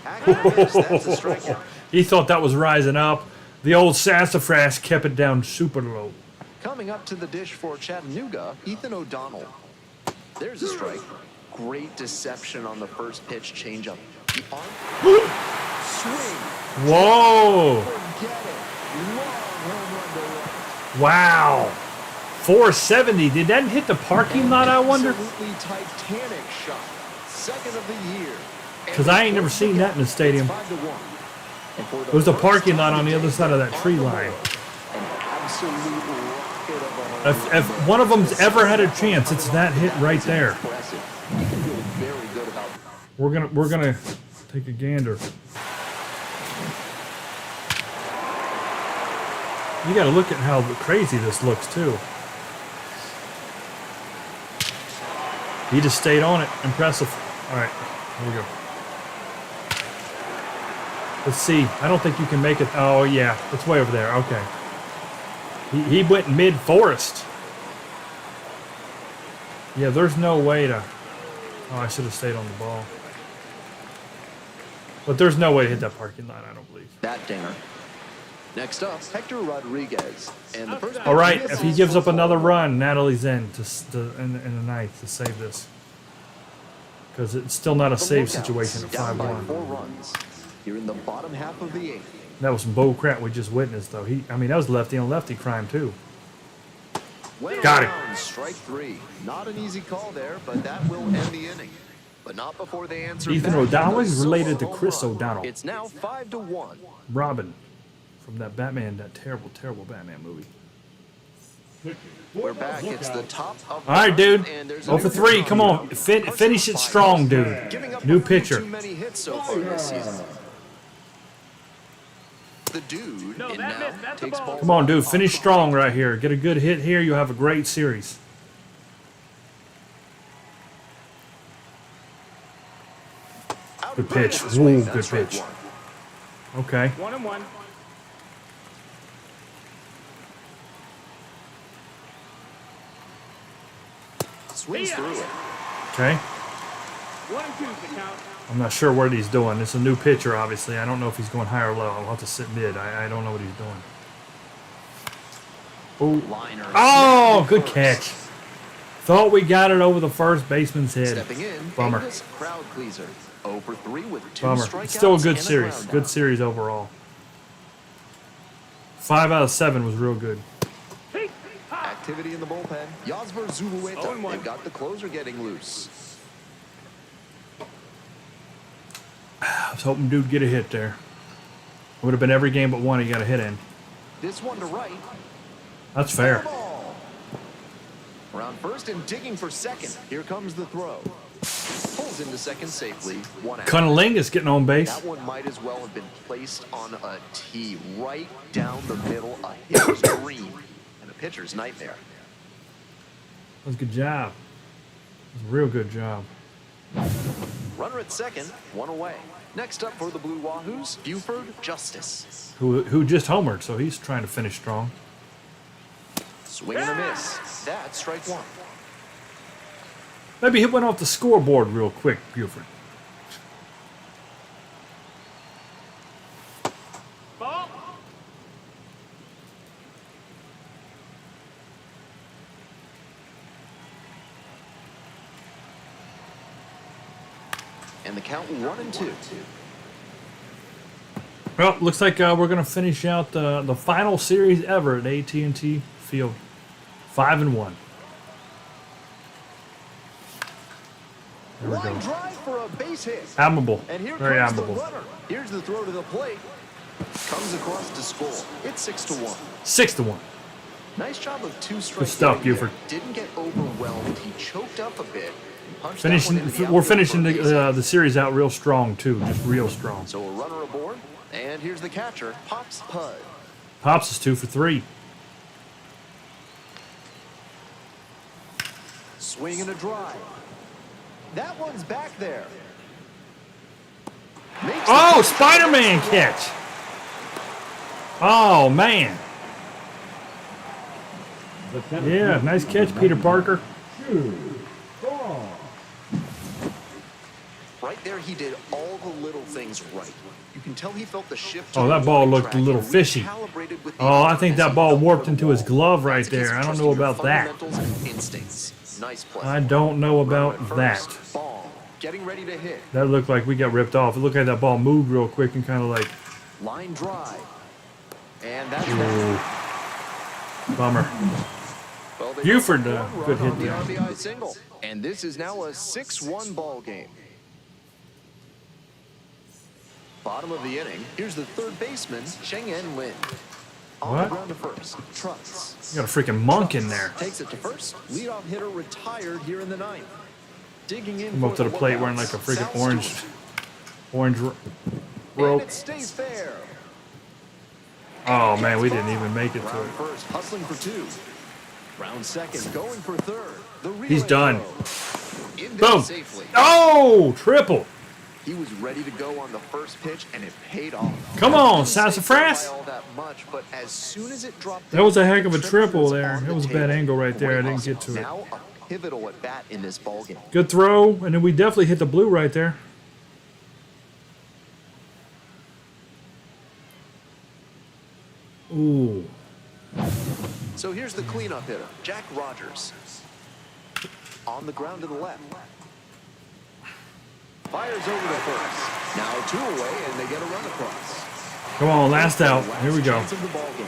Accurate miss, that's a strikeout. He thought that was rising up. The old sassafras kept it down super low. Coming up to the dish for Chattanooga, Ethan O'Donnell. There's a strike. Great deception on the first pitch changeup. The arm swing. Whoa! Forget it. Long home run to right. Wow! 470. Did that hit the parking lot, I wonder? Absolutely titanic shot. Second of the year. 'Cause I ain't never seen that in the stadium. It's 5-1. And for the There's a first parking time lot on the other today, side of that tree on the line. road, An absolute rocket of a home If run. one of them's ever had a chance, it's that hit right there. Impressive. You can feel very good about We're gonna take a gander. You gotta look at how crazy this looks too. He just stayed on it. Impressive. All right, here we go. Let's see. I don't think you can make it. Oh yeah, it's way over there. Okay. He went mid-forest. Yeah, there's no way to. Oh, I should have stayed on the ball. But there's no way to hit that parking lot, I don't believe. that dinger. Next up, Hector Rodriguez. And the first All right, pitch if he misses gives for up another ball. run, Natalie's in in the ninth to save this. Because it's still not a The save Lookouts situation at down by 5-1. 4 runs. Here in the bottom half of the eighth. That was some bull crap we just witnessed, though. I mean, that was lefty on lefty crime, too. Well Got it. down, strike 3. Not an easy call there, but that will end the inning. But not before they answer Ethan back with O'Donnell a is related to solo Chris run. O'Donnell. It's now 5-1. Robin from that Batman, that terrible, terrible Batman movie. We're back. It's the top of All right, dude. and there's 0 for a 3. Come on. Finish it strong, dude. Giving up New a few pitcher. Too many hits so far this season. The dude No, in that now missed. That's a takes ball. ball. Come on, dude. Finish strong right here. Get a good hit here. You'll have a great series. Out Good of play pitch. with the swing. Ooh, That's good strike pitch. 1. Okay. 1-1. Swings through it. Okay. 1-2 the count. I'm not sure what he's doing. It's a new pitcher, obviously. I don't know if he's going high or low. I'll have to sit mid. I don't know what he's doing. Oh, Liner. oh, good catch. Thought we got it over the first baseman's head. Stepping in, Bummer. Angus crowd pleaser. 0 for 3 with 2 Bummer. strikeouts. It's still a good and series. ground Good out. series overall. 5 out of 7 was real good. Activity in the bullpen. Yasver Zulueta. 0-1. They've got the closer getting loose. I was hoping dude get a hit there. Would have been every game but one he got a hit in. This one to right. That's fair. Ball. Around first and digging for second. Here comes the throw. Pulls into second safely. 1 out. Cunnilingus getting on base. That one might as well have been placed on a tee right down the middle. A hitter's dream and a pitcher's nightmare. That was a good job. That was a real good job. Runner at second, 1 away. Next up for the Blue Wahoos, Buford Justice. Who just homered, so he's trying to finish strong. Swing and a miss. That's strike 1. Maybe he went off the scoreboard real quick, Buford. Ball. And the count 1-2. Well, looks like we're going to finish out the final series ever at AT&T Field. 5-1. There we Line go. drive for a base hit. Admirable. And here Very comes admirable. the runner. Here's the throw to the plate. Comes across to score. It's 6-1. 6-1. Nice job of 2 strikes. Good stuff, getting there. Buford. Didn't get overwhelmed. He choked up a bit. and punched that Finishing, one into the we're outfield finishing for a base hit. the series out real strong too, just real strong. So a runner aboard. And here's the catcher, Pops Pud. Pops is 2 for 3. Swing and a drive. That one's back there. Makes the Oh, catch. Spider-Man catch! Oh man, The center yeah, fielder, nice catch, Peter Parker. 2 ball. Right there, he did all the little things right. You can tell he felt the shift. Oh, to that the ball warning looked a track little and fishy. recalibrated with the Oh, I think that optimism ball up warped for the into his wall. glove right That's because there. I don't trust know your about that. fundamentals and instincts. Nice play. I don't know Runner about at that. first. Ball. Getting ready to hit. That looked like we got ripped off. It looked like that ball moved real quick and kind of like, Line drive. And that's ooh, that. bummer. Well, they Buford, got one good run hit on the there. RBI single. And this is now a 6-1 ball game. Bottom of the inning. Here's the third baseman, Cheng-En Lin. On What? the ground to first. Trucks. You got a freaking monk in there. Takes it to first. Leadoff hitter retired here in the ninth. Digging in Come up for to the plate wearing like lookouts, a freaking Sal orange Stewart. And rope. it stays fair. Oh man, we didn't even make it to Round it. first, hustling for 2. Round second, going for third. The He's relay done. throw. In there Boom. safely. Oh, triple. He was ready to go on the first pitch, and it paid off. Come on, Didn't stay Sassafras. by all that much, but as soon as it dropped That was a down, heck of a the triple was there. on It the was a bad table. angle right there. I Great didn't get hustle. to it. Now a pivotal at bat in this ballgame. Good throw, and then we definitely hit the blue right there. Ooh. So here's the cleanup hitter, Jack Rogers. On the ground to the left. Fires over to first. Now 2 away, and they get a run across. Come on, last out. Last Here we go. chance of the ball game.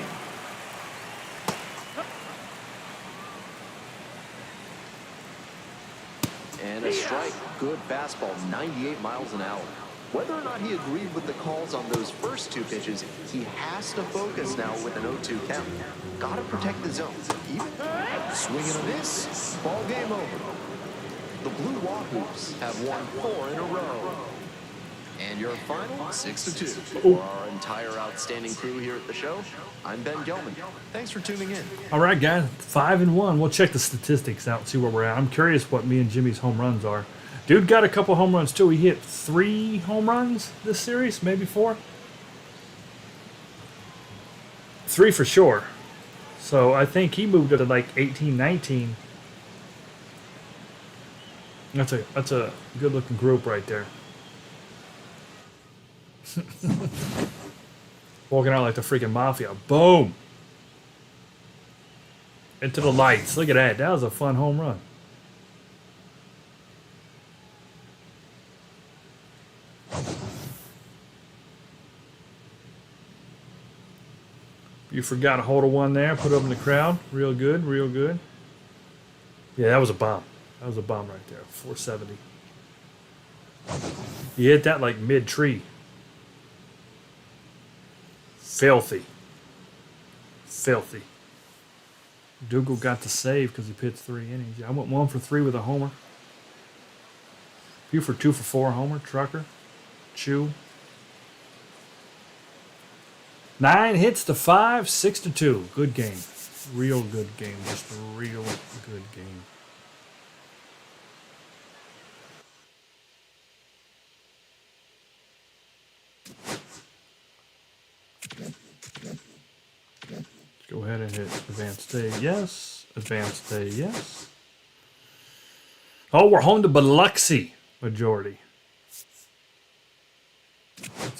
And a strike. Good fastball, 98 miles an hour. Whether or not he agreed with the calls on those first 2 pitches, he has to focus now with an 0-2 count. Gotta protect the zone. Even swing and a miss. Ball game over. The Blue Wahoos have won 4 in a row. And your final 6-2. For our entire outstanding crew here at the show, I'm Ben Gelman. Thanks for tuning in. All right, guys, 5-1. We'll check the statistics out and see where we're at. I'm curious what me and Jimmy's home runs are. Dude got a couple home runs too. He hit 3 home runs this series, maybe 4. 3 for sure. So I think he moved up to like 18, 19. That's a good looking group right there. Walking out like the freaking mafia. Boom! Into the lights. Look at that. That was a fun home run. You forgot a hold of one there. Put it up in the crowd. Real good. Real good. Yeah, that was a bomb. That was a bomb right there. 470. You hit that like mid-tree. Filthy. Filthy. Dougal got the save because he pitched 3 innings. I went 1 for 3 with a homer. You for 2 for 4 homer. Trucker. Chew. 9 hits to 5, 6 to 2. Good game. Real good game. Just a real good game. Let's go ahead and hit advanced day. Yes. Advanced day. Yes. Oh, we're home to Biloxi. Majority.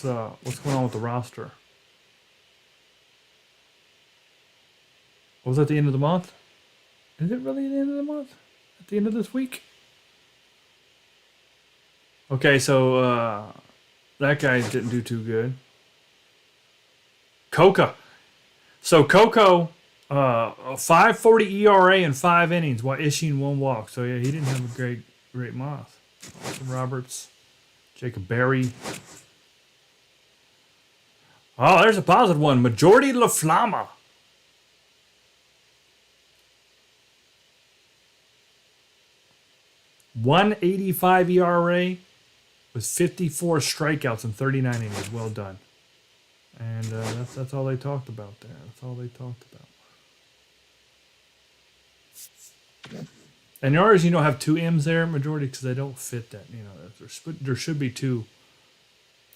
What's going on with the roster? Was that the end of the month? Is it really the end of the month? At the end of this week? Okay, so that guy didn't do too good. Coca. So Coco, 5.40 ERA in 5 innings while issuing 1 walk. So yeah, he didn't have a great month. Austin Roberts, Jacob Berry. Oh, there's a positive one. Majority La Flama. 1.85 ERA with 54 strikeouts and 39 innings. Well done. And that's all they talked about there. That's all they talked about. And yours, have 2 M's there, majority, because they don't fit that. There should be two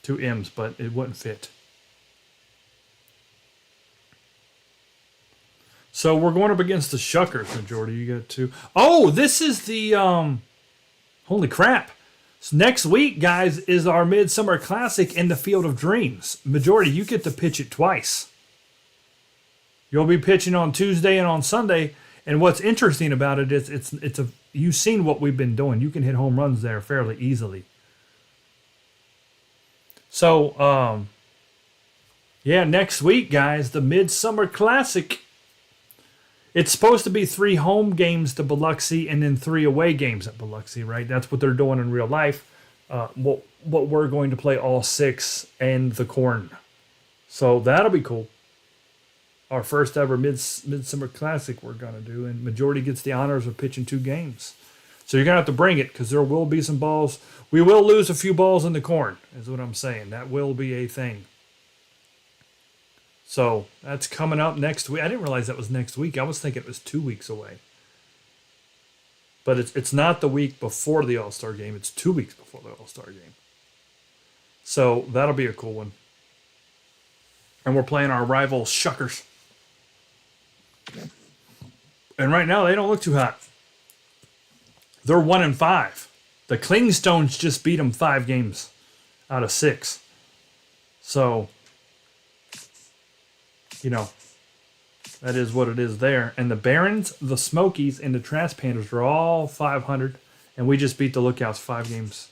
M's, but it wouldn't fit. So we're going up against the Shuckers, majority. You got 2. Oh, this is the holy crap. So next week, guys, is our Midsummer Classic in the Field of Dreams. Majority, you get to pitch it twice. You'll be pitching on Tuesday and on Sunday. And what's interesting about it is you've seen what we've been doing. You can hit home runs there fairly easily. So, yeah, next week, guys, the Midsummer Classic. It's supposed to be 3 home games to Biloxi and then 3 away games at Biloxi, right? That's what they're doing in real life. But we're going to play all 6 and the Corn. So that'll be cool. Our first ever Midsummer Classic we're going to do. And majority gets the honors of pitching 2 games. So you're going to have to bring it because there will be some balls. We will lose a few balls in the Corn, is what I'm saying. That will be a thing. So that's coming up next week. I didn't realize that was next week. I was thinking it was 2 weeks away. But it's not the week before the All-Star game. It's 2 weeks before the All-Star game. So that'll be a cool one. And we're playing our rival Shuckers. And right now they don't look too hot. They're 1-5. The Clingstones just beat them 5 games out of 6. So that is what it is there. And the Barons, the Smokies, and the Trash Pandas are all 500. And we just beat the Lookouts 5 games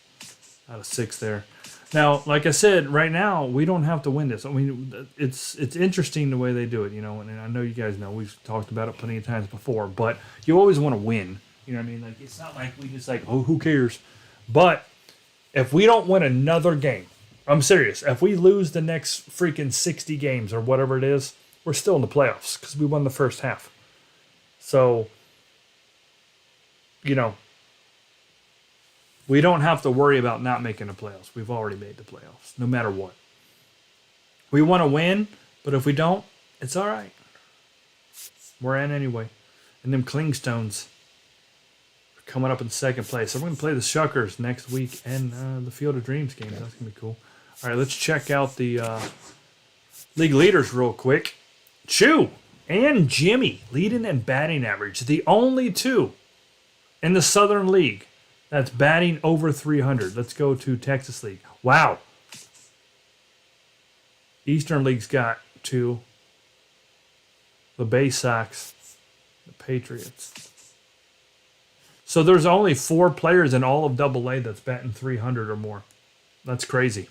out of 6 there. Now, like I said, right now, we don't have to win this. I mean, it's interesting the way they do it, and I know you guys know. We've talked about it plenty of times before. But you always want to win. You know what I mean? Like, it's not like we just who cares? But if we don't win another game, I'm serious. If we lose the next freaking 60 games or whatever it is, we're still in the playoffs because we won the first half. So, we don't have to worry about not making the playoffs. We've already made the playoffs, no matter what. We want to win, but if we don't, it's all right. We're in anyway. And them Clingstones are coming up in second place. So we're going to play the Shuckers next week and the Field of Dreams game. That's going to be cool. All right, let's check out the league leaders real quick. Chew and Jimmy leading in batting average. The only two in the Southern League that's batting over 300. Let's go to Texas League. Wow. Eastern League's got two. The Bay Sox, the Patriots. So there's only 4 players in all of AA that's batting 300 or more. That's crazy.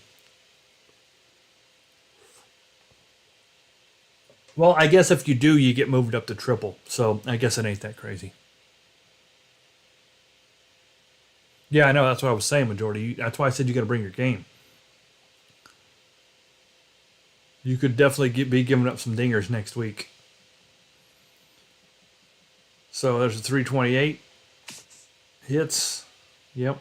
Well, I guess if you do, you get moved up to triple. So I guess it ain't that crazy. Yeah, I know. That's what I was saying, Majority. That's why I said you got to bring your game. You could definitely be giving up some dingers next week. So there's a 328. Hits. Yep.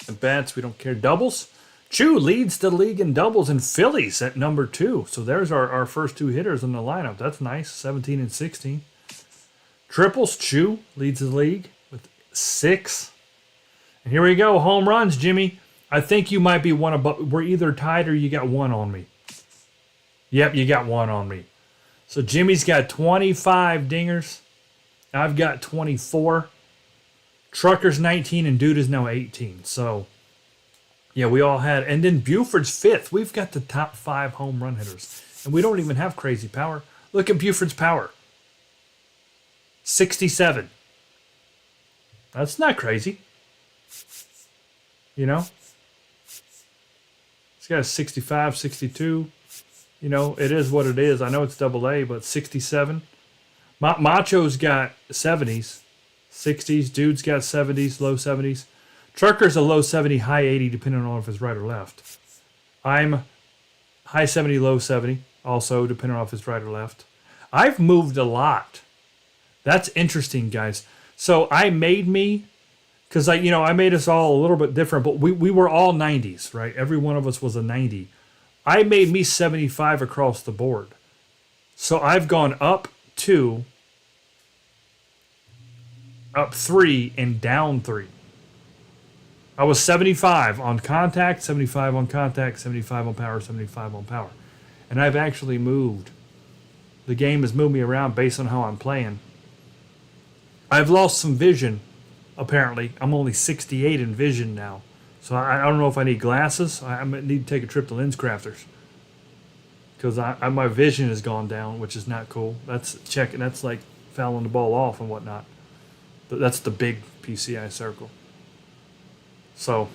And bats, we don't care. Doubles. Chew leads the league in doubles and Phillies at number 2. So there's our first 2 hitters in the lineup. That's nice. 17 and 16. Triples. Chew leads the league with 6. And here we go. Home runs, Jimmy. I think you might be one above. We're either tied or you got 1 on me. Yep, you got 1 on me. So Jimmy's got 25 dingers. I've got 24. Trucker's 19 and Dude is now 18. So, yeah, we all had. And then Buford's 5th. We've got the top 5 home run hitters. And we don't even have crazy power. Look at Buford's power. 67. That's not crazy. You know? He's got a 65, 62. You know, it is what it is. I know it's AA, but 67. Macho's got 70s, 60s. Dude's got 70s, low 70s. Trucker's a low 70, high 80, depending on if it's right or left. I'm high 70, low 70, also, depending on if it's right or left. I've moved a lot. That's interesting, guys. So I made me, because I made us all a little bit different, but we were all 90s, right? Every one of us was a 90. I made me 75 across the board. So I've gone up 2, up 3, and down 3. I was 75 on contact, 75 on contact, 75 on power, 75 on power. And I've actually moved. The game has moved me around based on how I'm playing. I've lost some vision, apparently. I'm only 68 in vision now. So I don't know if I need glasses. I need to take a trip to Lens Crafters. Because my vision has gone down, which is not cool. That's like fouling the ball off and whatnot. But that's the big PCI circle. So,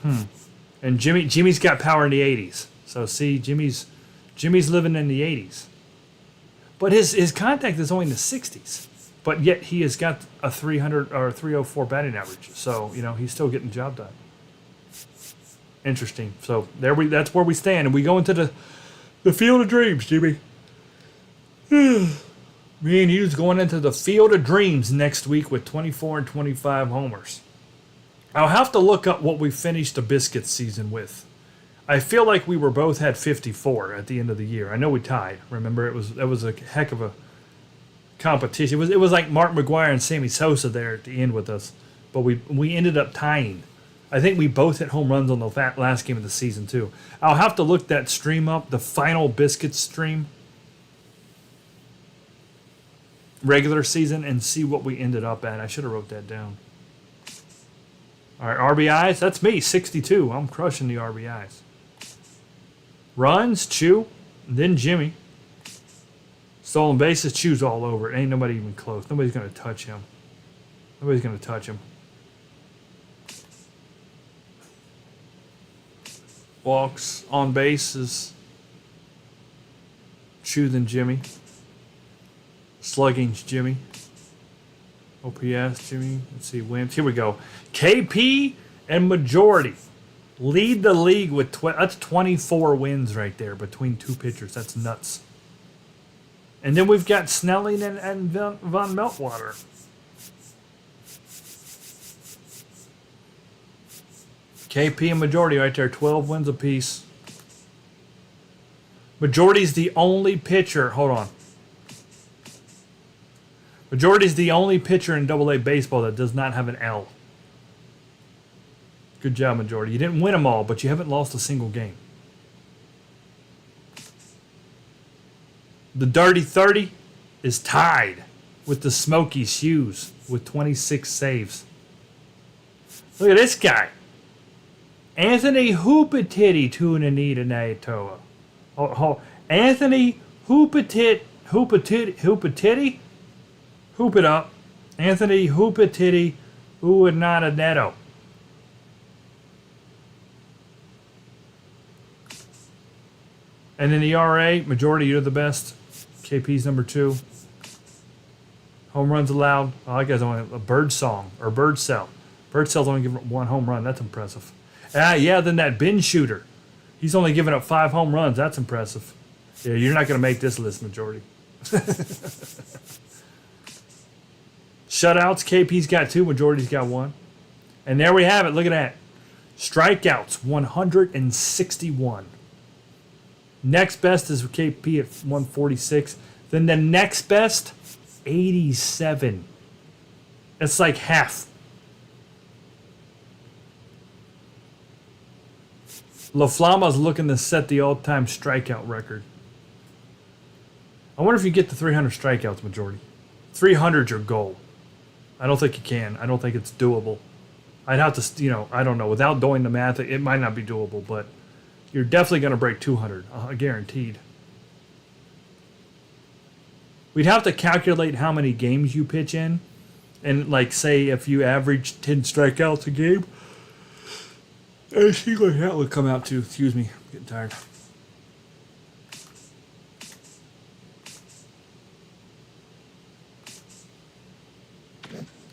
And Jimmy's got power in the 80s. So see, Jimmy's living in the 80s. But his contact is only in the 60s. But yet he has got a 300 or 304 batting average. So, he's still getting the job done. Interesting. So that's where we stand. And we go into the Field of Dreams, Jimmy. Me and you's going into the Field of Dreams next week with 24 and 25 homers. I'll have to look up what we finished the Biscuits season with. I feel like we both had 54 at the end of the year. I know we tied. Remember, that was a heck of a competition. It was like Mark McGuire and Sammy Sosa there at the end with us. But we ended up tying. I think we both hit home runs on the last game of the season, too. I'll have to look that stream up, the final Biscuits stream, regular season, and see what we ended up at. I should have wrote that down. All right, RBIs, that's me, 62. I'm crushing the RBIs. Runs, Chew, then Jimmy. Stolen bases, Chew's all over it. Ain't nobody even close. Nobody's going to touch him. Nobody's going to touch him. Walks, on base is Chew than Jimmy. Slugging's Jimmy. OPS, Jimmy. Let's see, wins. Here we go. KP and Majority lead the league with that's 24 wins right there between 2 pitchers. That's nuts. And then we've got Snelling and Von Meltwater. KP and Majority right there, 12 wins apiece. Majority's the only pitcher. Hold on. Majority's the only pitcher in AA baseball that does not have an L. Good job, Majority. You didn't win them all, but you haven't lost a single game. The Dirty 30 is tied with the Smokies Hughes with 26 saves. Look at this guy. Anthony Hoopatitty Tunanita Naitoa. Anthony Hoopatitty. Hoop it up. Anthony Hoopatitty Uanada Neto. And in the ERA, majority, you're the best. KP's number 2. Home runs allowed. I guess only a bird song or bird cell. Bird cell's only giving up 1 home run. That's impressive. Yeah, then that bin shooter. He's only giving up 5 home runs. That's impressive. Yeah, you're not going to make this list, majority. Shutouts, KP's got 2, majority's got 1. And there we have it. Look at that. Strikeouts, 161. Next best is KP at 146. Then the next best, 87. It's like half. LaFlama's looking to set the all-time strikeout record. I wonder if you get to 300 strikeouts, majority. 300's your goal. I don't think you can. I don't think it's doable. I'd have to, I don't know. Without doing the math, it might not be doable, but you're definitely going to break 200, guaranteed. We'd have to calculate how many games you pitch in, and like say if you average 10 strikeouts a game, I see what that would come out to. Excuse me, I'm getting tired.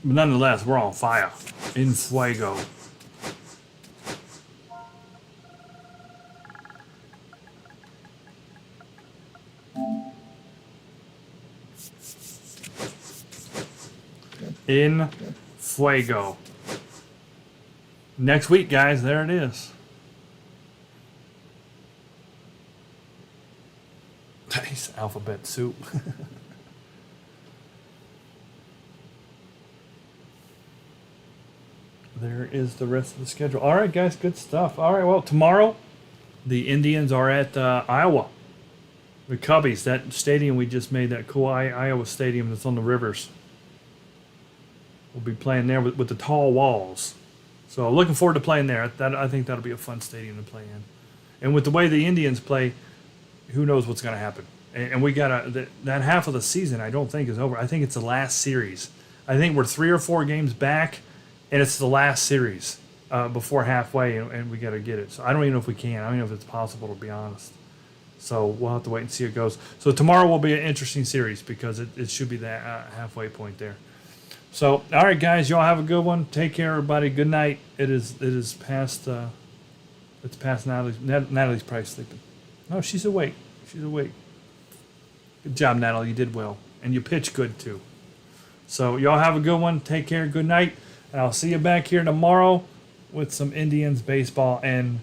But nonetheless, we're on fire. In fuego. In fuego. Next week, guys, there it is. Nice alphabet soup. There is the rest of the schedule. All right, guys, good stuff. All right, well, tomorrow, the Indians are at Iowa. The Cubbies, that stadium we just made, that cool Iowa stadium that's on the rivers. We'll be playing there with the tall walls. So looking forward to playing there. I think that'll be a fun stadium to play in. And with the way the Indians play, who knows what's going to happen. And we got that half of the season I don't think is over. I think it's the last series. I think we're 3 or 4 games back, and it's the last series before halfway, and we got to get it. So I don't even know if we can. I don't even know if it's possible, to be honest. So we'll have to wait and see how it goes. So tomorrow will be an interesting series because it should be that halfway point there. So, all right, guys, y'all have a good one. Take care, everybody. Good night. It is past. It's past Natalie's. Natalie's probably sleeping. No, she's awake. She's awake. Good job, Natalie. You did well, and you pitched good too. So, y'all have a good one. Take care. Good night, and I'll see you back here tomorrow with some Indians baseball and